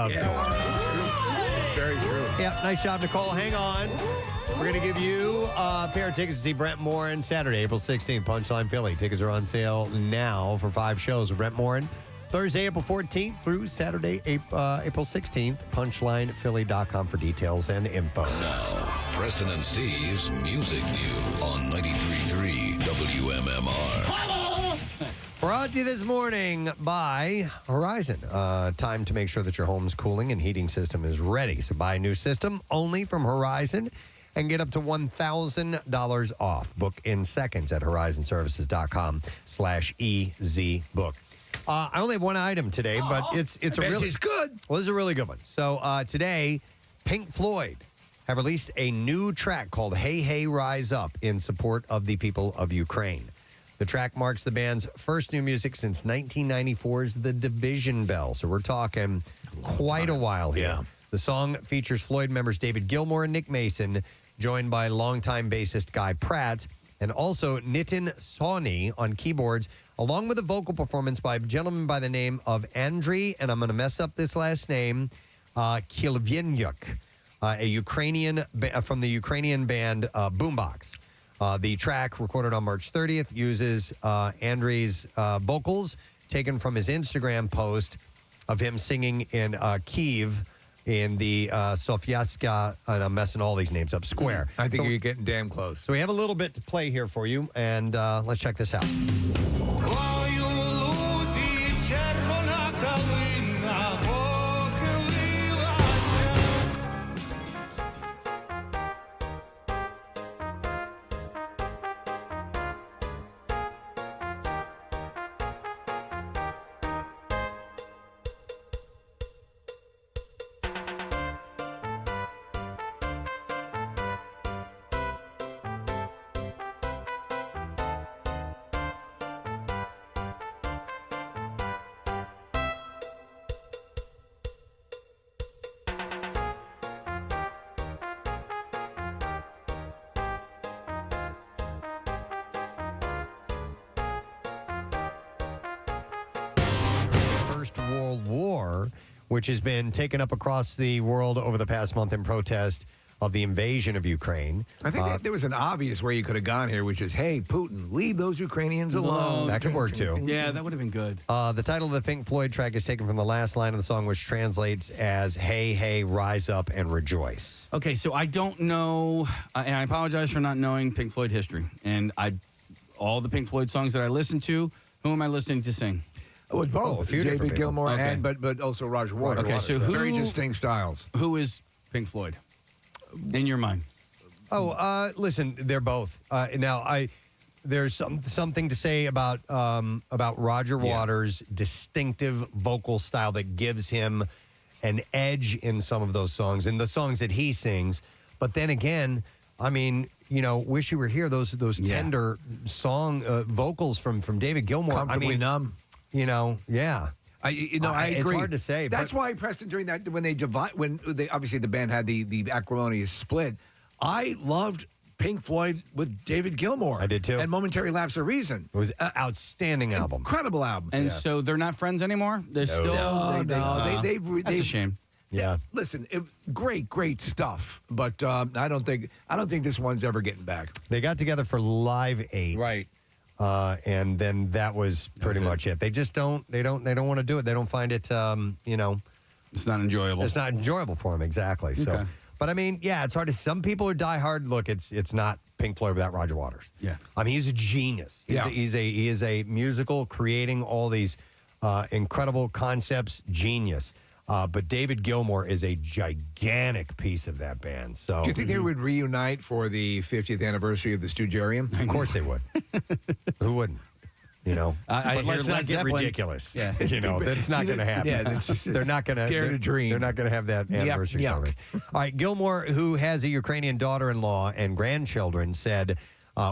Very true. Yeah, nice job, Nicole. Hang on. We're going to give you a pair of tickets to see Brent Morin Saturday, April 16th, Punchline Philly. Tickets are on sale now for 5 shows with Brent Morin. Thursday, April 14th through Saturday, April 16th. PunchlinePhilly.com for details and info. Now, Preston and Steve's Music News on 93.3 WMMR. Brought to you this morning by Horizon. Time to make sure that your home's cooling and heating system is ready. So buy a new system only from Horizon and get up to $1,000 off. Book in seconds at horizonservices.com/EZBook. I only have one item today, but it's a really good. Well, this is a really good one. So today, Pink Floyd have released a new track called "Hey Hey Rise Up" in support of the people of Ukraine. The track marks the band's first new music since 1994's "The Division Bell." So we're talking quite a while here. Yeah. The song features Floyd members David Gilmour and Nick Mason, joined by longtime bassist Guy Pratt, and also Nitin Sawhney on keyboards, along with a vocal performance by a gentleman by the name of Andriy, and I'm going to mess up this last name, Kilvyenyuk, a Ukrainian from the Ukrainian band Boombox. The track, recorded on March 30th, uses Andriy's vocals taken from his Instagram post of him singing in Kyiv in the Sofyaska, and I'm messing all these names up, square. I think you're getting damn close. So we have a little bit to play here for you, and let's check this out. First World War, which has been taken up across the world over the past month in protest of the invasion of Ukraine. I think that there was an obvious way you could have gone here, which is, hey, Putin, leave those Ukrainians alone. That could work, too. Yeah, that would have been good. The title of the Pink Floyd track is taken from the last line of the song, which translates as, "Hey, hey, rise up and rejoice." Okay, so I don't know, and I apologize for not knowing Pink Floyd history. And all the Pink Floyd songs that I listen to, who am I listening to sing? Oh, it's both. a few different David people. Gilmour Okay. and but also Roger Waters. Okay, so who- very distinct styles. Who is Pink Floyd in your mind? Listen, they're both. There's something to say about Roger Waters' distinctive vocal style that gives him an edge in some of those songs, in the songs that he sings. But then again, I mean, "Wish You Were Here," those tender song vocals from David Gilmour. Comfortably numb. Yeah. I agree. It's hard to say. That's why, Preston, during that, when they obviously the band had the acrimonious split, I loved Pink Floyd with David Gilmour. I did too. And Momentary Lapse of Reason. It was an outstanding album. Incredible album. And so they're not friends anymore? They're still... That's a shame. Yeah. Listen, great stuff, but I don't think this one's ever getting back. They got together for Live 8. Right. And then that was pretty much it. They just don't want to do it. They don't find it, It's not enjoyable. It's not enjoyable for them, exactly. So, Okay. but I mean, yeah, it's hard to. Some people are diehard. Look, it's not Pink Floyd without Roger Waters. Yeah. I mean, he's a genius. He is a musical, creating all these incredible concepts, genius. But David Gilmour is a gigantic piece of that band. So, Do you think they would reunite for the 50th anniversary of the Stugarium? Of course they would. Who wouldn't? But I let's hear not Led get Zeppelin. ridiculous. Yeah. That's not going to happen. Yeah, it's they're not going to dare to dream. They're not going to have that anniversary yuck. celebration. All right, Gilmour, who has a Ukrainian daughter-in-law and grandchildren, said,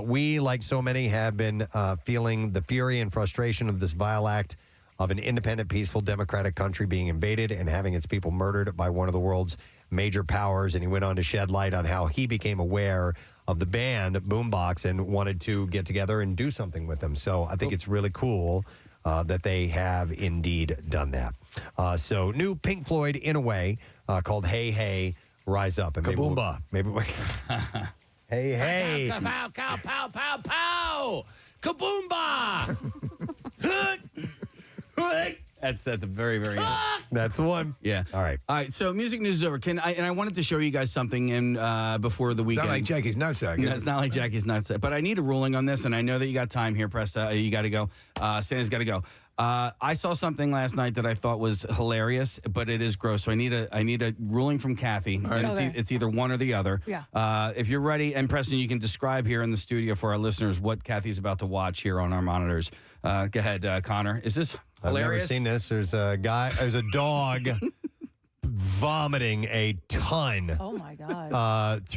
"We, like so many, have been feeling the fury and frustration of this vile act of an independent, peaceful, democratic country being invaded and having its people murdered by one of the world's major powers." And he went on to shed light on how he became aware of the band Boombox and wanted to get together and do something with them. So I think it's really cool that they have indeed done that. So new Pink Floyd, in a way, called "Hey Hey, Rise Up." And Kaboomba. Maybe hey, hey. Pow, pow, pow, pow, pow! Kaboomba! That's at the very, very end. That's the one. Yeah. All right. All right. So music news is over. I wanted to show you guys something before the weekend. It's not like Jackie's nutsack. No, it's not like Jackie's nutsack. But I need a ruling on this, and I know that you got time here, Presta. You got to go. Santa's got to go. I saw something last night that I thought was hilarious, but it is gross. So I need a ruling from Kathy. Right. And Okay. it's either one or the other. Yeah. If you're ready, and Preston, you can describe here in the studio for our listeners what Kathy's about to watch here on our monitors. Go ahead, Connor. Is this hilarious? I've never seen this. There's a dog vomiting a ton. Oh my God.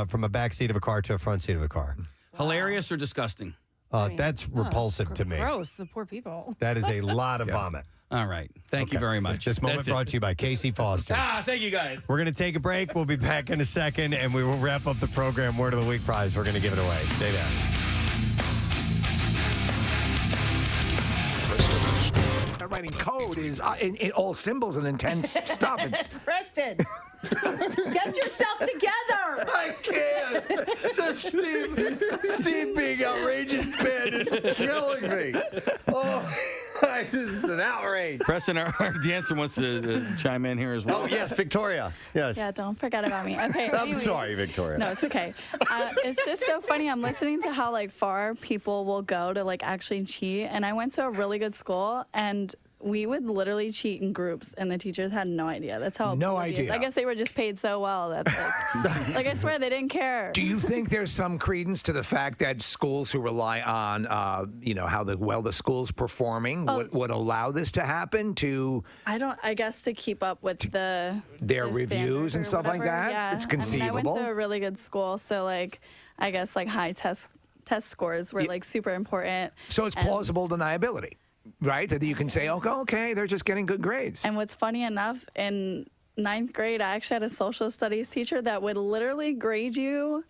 From a back seat of a car to a front seat of a car. Hilarious or disgusting? That's repulsive to me. Gross. The poor people. That is a lot of vomit. All right. Thank you very much. This moment That's it. brought to you by Casey Foster. Thank you guys. We're going to take a break. We'll be back in a second, and we will wrap up the program. Word of the Week prize. We're going to give it away. Stay there. Writing code is in all symbols and intense stuff. It's Preston, get yourself together. I can't. Steve being outrageous Ben is killing me. Oh, this is an outrage. Preston, our dancer wants to chime in here as well. Oh, yes, Victoria. Yes. Yeah, don't forget about me. Okay. I'm anyways. sorry, Victoria. No, it's okay. It's just so funny. I'm listening to how far people will go to actually cheat. And I went to a really good school, and we would literally cheat in groups, and the teachers had no idea. That's how No oblivious. idea. I guess they were just paid so well that I swear they didn't care. Do you think there's some credence to the fact that schools who rely on, how the school's performing would allow this to happen I guess to keep up with their the reviews and standards or stuff like whatever. that? Yeah. It's conceivable. I went to a really good school, so I guess high test scores were super important. So it's plausible deniability, right? That you can say, okay, they're just getting good grades. And what's funny enough, in 9th grade, I actually had a social studies teacher that would literally grade you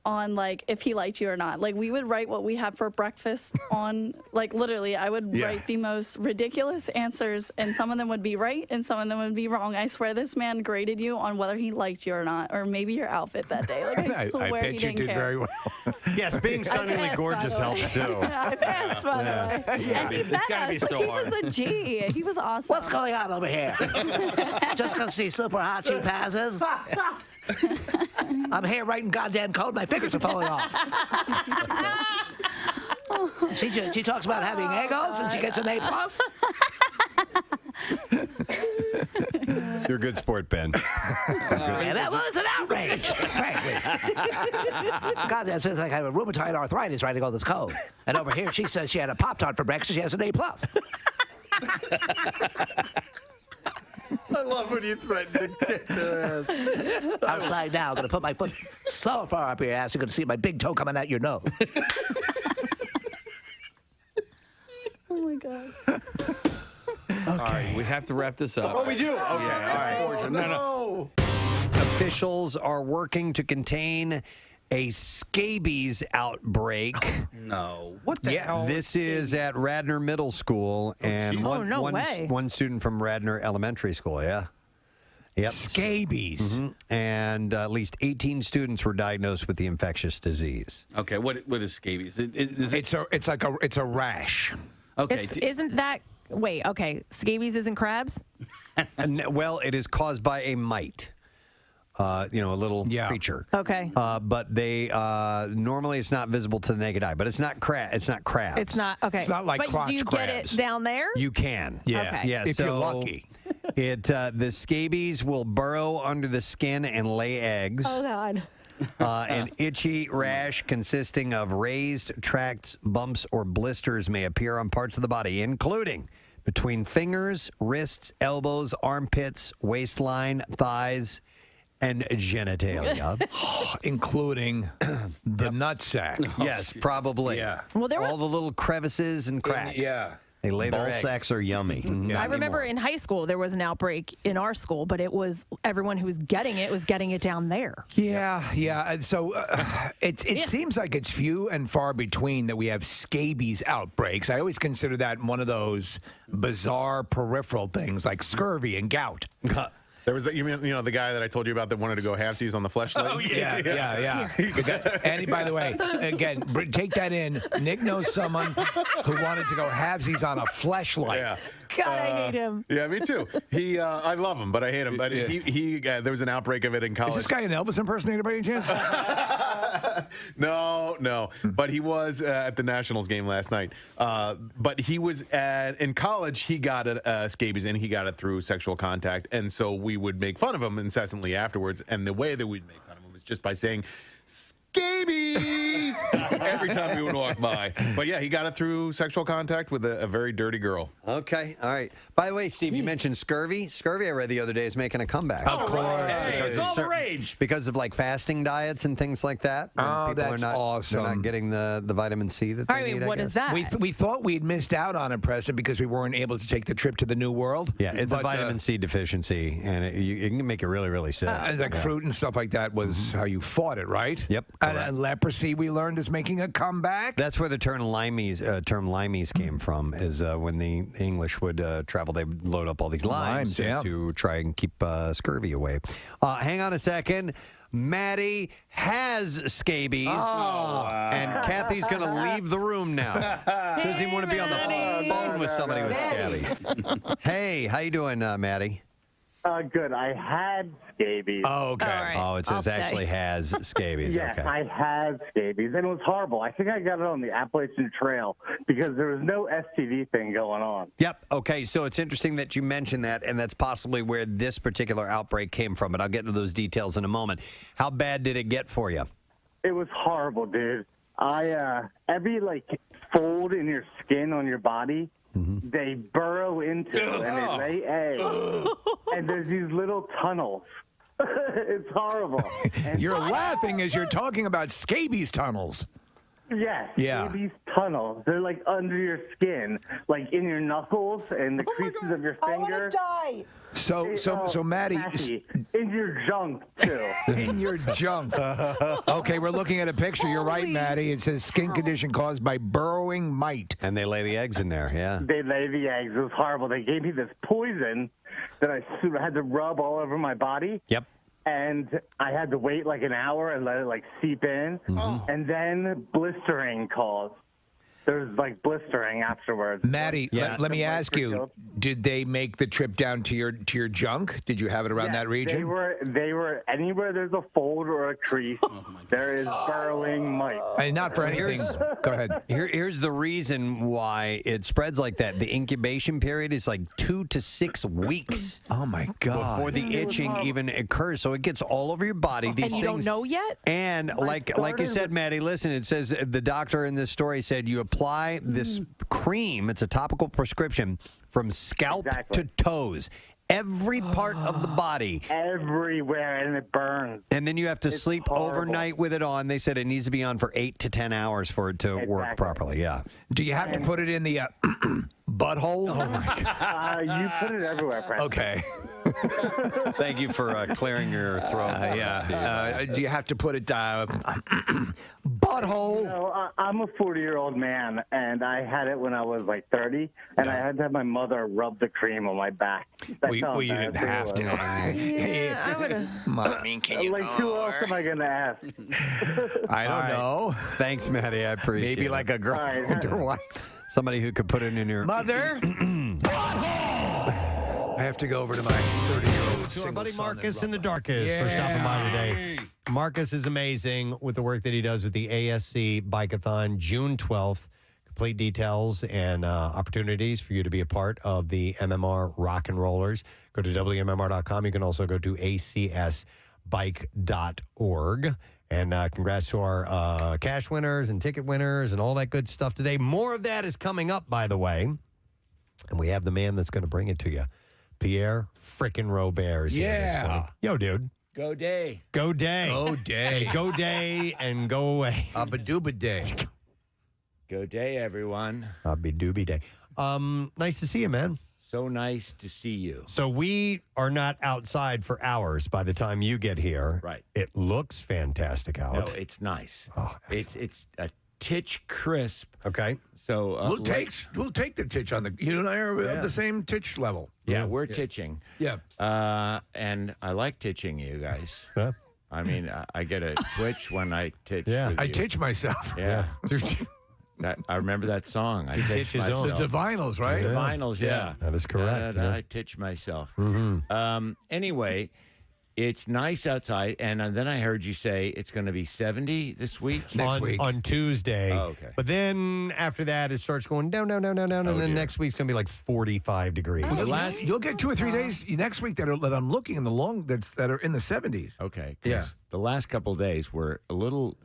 on if he liked you or not. We would write what we had for breakfast on literally I would write the most ridiculous answers, and some of them would be right and some of them would be wrong. I swear this man graded you on whether he liked you or not, or maybe your outfit that day. I swear I he bet you didn't did care. very well. Yes, being stunningly gorgeous helps too. I passed, by the way. And he fed us. He was a G. He was awesome. What's going on over here? Just because she's super hot, she passes? I'm here writing goddamn code. My fingers are falling off. She talks about having egos and she gets an A+. You're a good sport, Ben. Yeah, that was an outrage, frankly. Goddamn, says I have a rheumatoid arthritis writing all this code. And over here, she says she had a Pop-Tart for breakfast. She has an A+. I love when you threaten to kick their ass. Outside now, I'm going to put my foot so far up your ass, you're going to see my big toe coming out your nose. Oh, my God. All right, we have to wrap this up. Oh, we do? Okay, all right. No. Officials are working to contain a scabies outbreak. No. What the hell? This is at Radnor Middle School and no way. one student from Radnor Elementary School, yeah. Yep. Scabies. And at least 18 students were diagnosed with the infectious disease. Okay, what is scabies? It's a rash. Okay. Isn't that... Wait, okay. Scabies isn't crabs? Well, it is caused by a mite. A little creature. Okay. But they normally it's not visible to the naked eye. But it's not It's not crabs. It's not, okay. It's not like but crotch do you crabs. get it down there? You can. Yeah. Okay. Yeah. If so you're lucky. The scabies will burrow under the skin and lay eggs. Oh, God. An itchy rash consisting of raised tracts, bumps, or blisters may appear on parts of the body, including between fingers, wrists, elbows, armpits, waistline, thighs, and genitalia. Including the nutsack. Yes, probably. Yeah. Well, there all the little crevices and cracks. Yeah. They lay their Ball eggs. sacks are yummy. I remember in high school there was an outbreak in our school, but it was everyone who was getting it down there. Yeah. So it seems like it's few and far between that we have scabies outbreaks. I always consider that one of those bizarre peripheral things like scurvy and gout. There was the guy that I told you about that wanted to go halfsies on the fleshlight. Oh, yeah. And by the way, again, take that in. Nick knows someone who wanted to go halvesies on a fleshlight. Yeah. God, I hate him. Yeah, me too. I love him, but I hate him. But there was an outbreak of it in college. Is this guy an Elvis impersonator by any chance? No. But he was at the Nationals game last night. But he was in college. He got scabies, and he got it through sexual contact. And so we would make fun of him incessantly afterwards. And the way that we'd make fun of him was just by saying scabies every time we would walk by. But yeah, he got it through sexual contact with a very dirty girl. Okay, all right. By the way, Steve, you mentioned scurvy. Scurvy, I read the other day, is making a comeback. Of course. Hey, it's all the rage. Because of like fasting diets and things like that. Oh, that's awesome. They're not getting the vitamin C that they need, I guess. that? We thought we'd missed out on it, Preston, because we weren't able to take the trip to the New World. Yeah, it's a vitamin C deficiency, and it can make you really, really sick. Like fruit and stuff like that was how you fought it, right? Yep. And leprosy, we learned, is making a comeback. That's where the term limeys came from, is when the English would travel, they would load up all these limes to try and keep scurvy away. Hang on a second. Maddie has scabies, and Kathy's going to leave the room now. She doesn't even want to be on the phone with somebody with scabies. Hey, how you doing, Maddie? Good. I had scabies. Oh, okay. Right. Oh, it says actually has scabies. Yes, Okay. I had scabies, and it was horrible. I think I got it on the Appalachian Trail because there was no STD thing going on. Yep. Okay. So it's interesting that you mentioned that, and that's possibly where this particular outbreak came from. But I'll get into those details in a moment. How bad did it get for you? It was horrible, dude. Every fold in your skin on your body, they burrow into and they lay eggs, and there's these little tunnels. It's horrible. And You're laughing as you're talking about scabies tunnels. Yes, Yeah. these tunnels. They're like under your skin, like in your knuckles and the creases of your finger. Die. So Maddie, Kathy, in your junk too. in your junk. Okay, we're looking at a picture. You're right, Maddie. It says skin condition caused by burrowing mite. And they lay the eggs in there, yeah. They lay the eggs. It was horrible. They gave me this poison that I had to rub all over my body. Yep. And I had to wait like an hour and let it seep in. And then blistering caused. There's blistering afterwards. Maddie, let me ask you: did they make the trip down to your junk? Did you have it around that region? They were anywhere there's a fold or a crease. There is burrowing mite. And not for anything. Go ahead. Here's the reason why it spreads like that. The incubation period is 2 to 6 weeks. Oh my God! Before the itching even occurs, so it gets all over your body. These and you things, don't know yet. And like you said, Maddie, listen. It says the doctor in this story said you apply this cream. It's a topical prescription from scalp to toes. Every part of the body. Everywhere, and it burns. And then you have to sleep overnight with it on. They said it needs to be on for 8 to 10 hours for it to work properly. Yeah. Do you have to put it in the butthole? Oh, my God. You put it everywhere, Preston. Okay. Thank you for clearing your throat. Do you have to put it butthole? No, I'm a 40-year-old man, and I had it when I was 30, and I had to have my mother rub the cream on my back. That's how you didn't have to. Yeah, I would have. I mean, can you who else am I going to ask? I don't know. Thanks, Maddie. I appreciate it. Maybe like a girlfriend or wife. Somebody who could put it in your mother. I have to go over to my 30-year-old. To our buddy Marcus in the Darkest for stopping by today. Marcus is amazing with the work that he does with the ASC Bike-a-thon, June 12th. Complete details and opportunities for you to be a part of the MMR Rock and Rollers. Go to WMMR.com. You can also go to acsbike.org. And congrats to our cash winners and ticket winners and all that good stuff today. More of that is coming up, by the way. And we have the man that's going to bring it to you. Pierre frickin' Robert is here this morning. Yo, dude. Go day. Go day. Go day. Go day and go away. Abba-dooba day. Go day, everyone. Abba-dooby day. Nice to see you, man. So nice to see you. So we are not outside for hours by the time you get here. Right. It looks fantastic out. No, it's nice. Oh, it's a titch crisp. Okay. So we'll take the titch on the. You and I are at the same titch level. Yeah, we're titching. Yeah. And I like titching you guys. Yeah. I mean, I get a twitch when I titch. Yeah. with I you. titch myself. Yeah. I remember that song. I He titch titches myself. on. The Divinals, right? The Divinals, yeah. That is correct. Da, da, da, yeah. I titch myself. Mhm. Anyway, it's nice outside, and then I heard you say it's going to be 70 this week. On Tuesday. Oh, okay. But then after that, it starts going down, and then next week's going to be like 45 degrees. You'll get 2 or 3 days next week that I'm looking in that are in the 70s. Okay. Yeah. The last couple of days were a little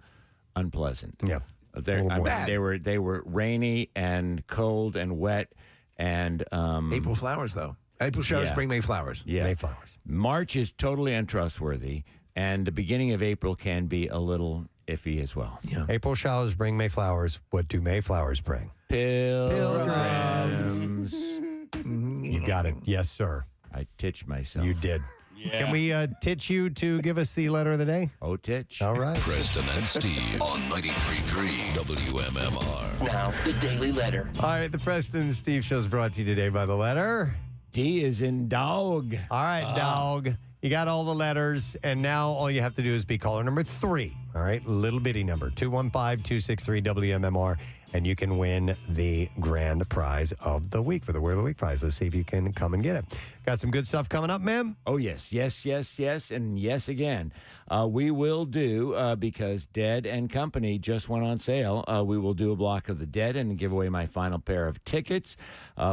unpleasant. Yeah. They were rainy and cold and wet and April flowers though. April showers Yeah. bring May flowers. Yeah. Mayflowers. March is totally untrustworthy, and the beginning of April can be a little iffy as well. Yeah. April showers bring Mayflowers. What do Mayflowers bring? Pilgrims. You got it. Yes, sir. I titch myself. You did. Yeah. Can we titch you to give us the letter of the day? Oh, titch. All right. Preston and Steve on 93.3 WMMR. Now, the Daily Letter. All right, the Preston and Steve show is brought to you today by the letter D is in dog. All right, dog. You got all the letters, and now all you have to do is be caller number 3. All right, little bitty number, 215-263-WMMR, and you can win the grand prize of the week for the Word of the Week prize. Let's see if you can come and get it. Got some good stuff coming up, ma'am? Oh, yes, and yes again. We will do, because Dead and Company just went on sale, we will do a block of the Dead and give away my final pair of tickets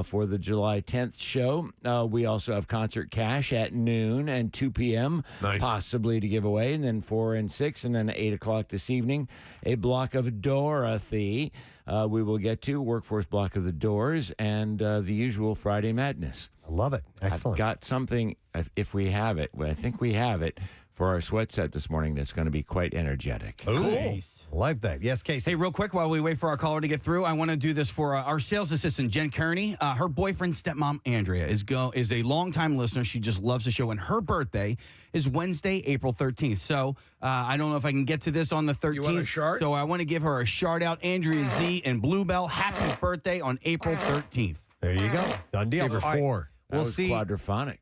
for the July 10th show. We also have concert cash at noon and 2 p.m. Nice. Possibly to give away, and then 4 and 6, and then 8 o'clock this evening, a block of Dorothy. We will get to Workforce Block of the Doors and the usual Friday Madness. I love it. Excellent. I've got something, if we have it, I think we have it, for our sweat set this morning that's going to be quite energetic. Ooh, cool. Like that. Yes, Casey. Hey, real quick, while we wait for our caller to get through, I want to do this for our sales assistant, Jen Kearney. Her boyfriend's stepmom, Andrea, is a longtime listener. She just loves the show, and her birthday is Wednesday, April 13th. So I don't know if I can get to this on the 13th. You want a shard? So I want to give her a shout out. Andrea Z and Bluebell, happy birthday on April 13th. There you go. Done deal. Give her All right. 4. We'll see. Quadraphonic.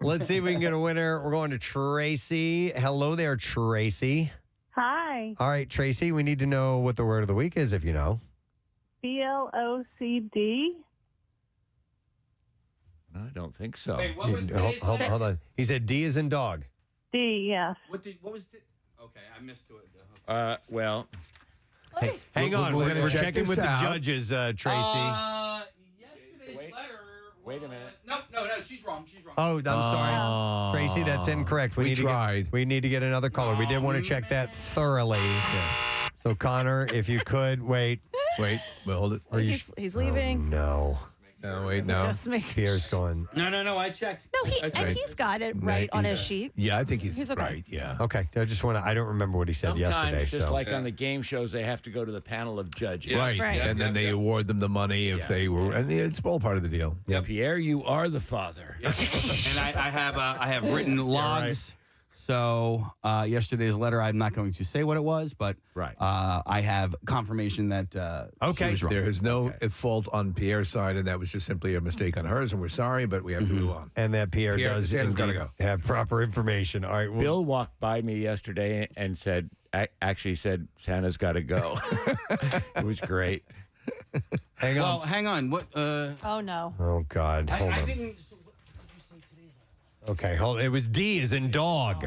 Let's see if we can get a winner. We're going to Tracy. Hello there, Tracy. Hi. All right, Tracy, we need to know what the word of the week is, if you know. BLOCD. I don't think so. Wait, what was Hold on. He said D is in dog. D, yes. What was the... Okay, I missed it. Well, Hey, hang on. we're gonna We're check checking this with out. the judges, Tracy. Yesterday's letter... wait a minute. No, she's wrong. She's wrong. Oh, I'm sorry. Tracy, that's incorrect. We need tried. We need to get another caller. We did want to check that thoroughly. So, Connor, if you could, wait. Wait, hold it. Are you He's leaving. No. No, wait, no. Just make Pierre's going. No, I checked. No, right. he's got it right on his sheet. Yeah, I think he's He's okay. right. Yeah. Okay. I just want to, I don't remember what he said sometimes, yesterday. just So. like on the game shows, they have to go to the panel of judges. Right. Right. And then they award them the money if they were, and it's all part of the deal. Pierre, you are the father. And I have written logs. So yesterday's letter, I'm not going to say what it was, but Right. I have confirmation that she was wrong. There is no fault on Pierre's side, and that was just simply a mistake on hers, and we're sorry, but we have to move on. And that Pierre does Santa's gotta indeed go. have proper information. All right. Well, Bill walked by me yesterday and said, Santa's got to go. It was great. hang on. Well, hang on. What? Oh, no. Oh, God. Hold I on. didn't. Okay. Hold. It was D as in dog.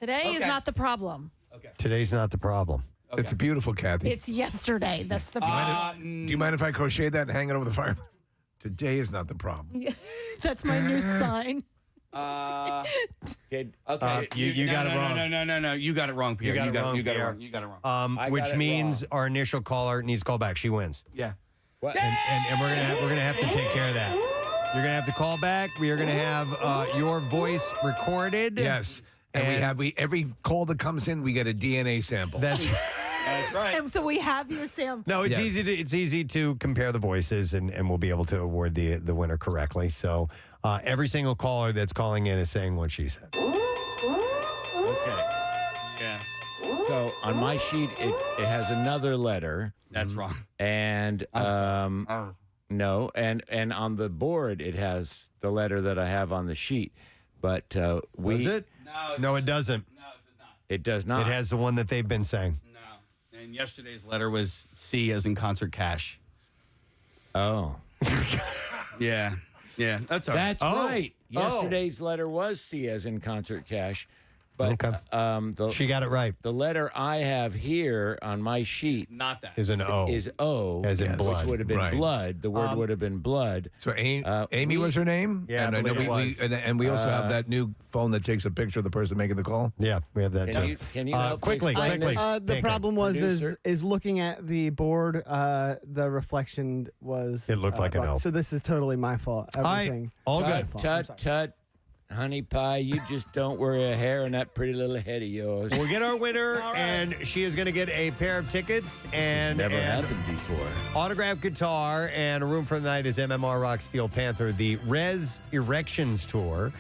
Today is Okay. not the problem. Today's not the problem. It's beautiful, Kathy. It's yesterday. That's the problem. Do you mind if I crochet that and hang it over the fire? Today is not the problem. That's my new sign. Kid, Okay. you got it wrong. No. You got it wrong, Pierre. You got it wrong, You got it Pierre. wrong. You got it wrong. I Which got it means our initial caller needs to call back. She wins. Yeah. What? And we're gonna have to take care of that. You're gonna have to call back. We are gonna have your voice recorded. Yes. And we every call that comes in, we get a DNA sample. That's right. And so we have your sample. no. It's Yes. easy to compare the voices, and we'll be able to award the winner correctly. So every single caller that's calling in is saying what she said. Okay. Yeah. So on my sheet, it has another letter. That's wrong. And no, and on the board it has the letter that I have on the sheet, but Was it? No. No, it doesn't. No, it does not. It does not. It has the one that they've been saying. No. And yesterday's letter was C as in concert cash. Oh. Yeah. Yeah, that's all right. That's right. Yesterday's letter was C as in concert cash. But she got it right. The letter I have here on my sheet not that is an O. Is O as in blood. Which would have been Right. blood. The word would have been blood. So Amy was her name? Yeah, and I believe know it was. we also have that new phone that takes a picture of the person making the call. Yeah, we have that too. Can you help quickly? The problem was Producer? is looking at the board. The reflection was. It looked like an wrong. O. So this is totally my fault. Everything. All My good. fault. I'm Tut, sorry. tut. Honey pie, you just don't worry a hair on that pretty little head of yours. We'll get our winner, and she is going to get a pair of tickets and Never an happened before. autographed guitar and a room for the night is MMR Rock Steel Panther, the Res Erections Tour,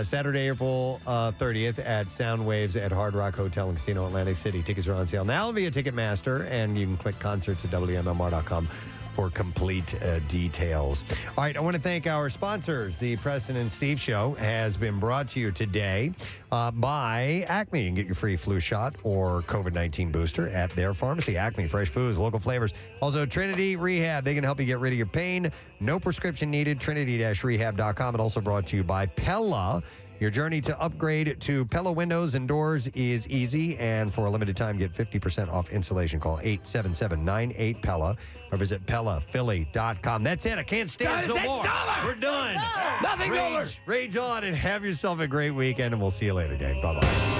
Saturday, April 30th at Soundwaves at Hard Rock Hotel and Casino, Atlantic City. Tickets are on sale now via Ticketmaster, and you can click concerts at WMMR.com for complete details. All right, I want to thank our sponsors. The Preston and Steve Show has been brought to you today by Acme. You can get your free flu shot or COVID-19 booster at their pharmacy. Acme, fresh foods, local flavors. Also, Trinity Rehab. They can help you get rid of your pain. No prescription needed. Trinity-rehab.com. And also brought to you by Pella. Your journey to upgrade to Pella windows and doors is easy, and for a limited time, get 50% off installation. Call 877-98-PELLA or visit PellaPhilly.com. That's it. I can't stand no more. We're done. Nothing over. Rage on and have yourself a great weekend, and we'll see you later, gang. Bye-bye.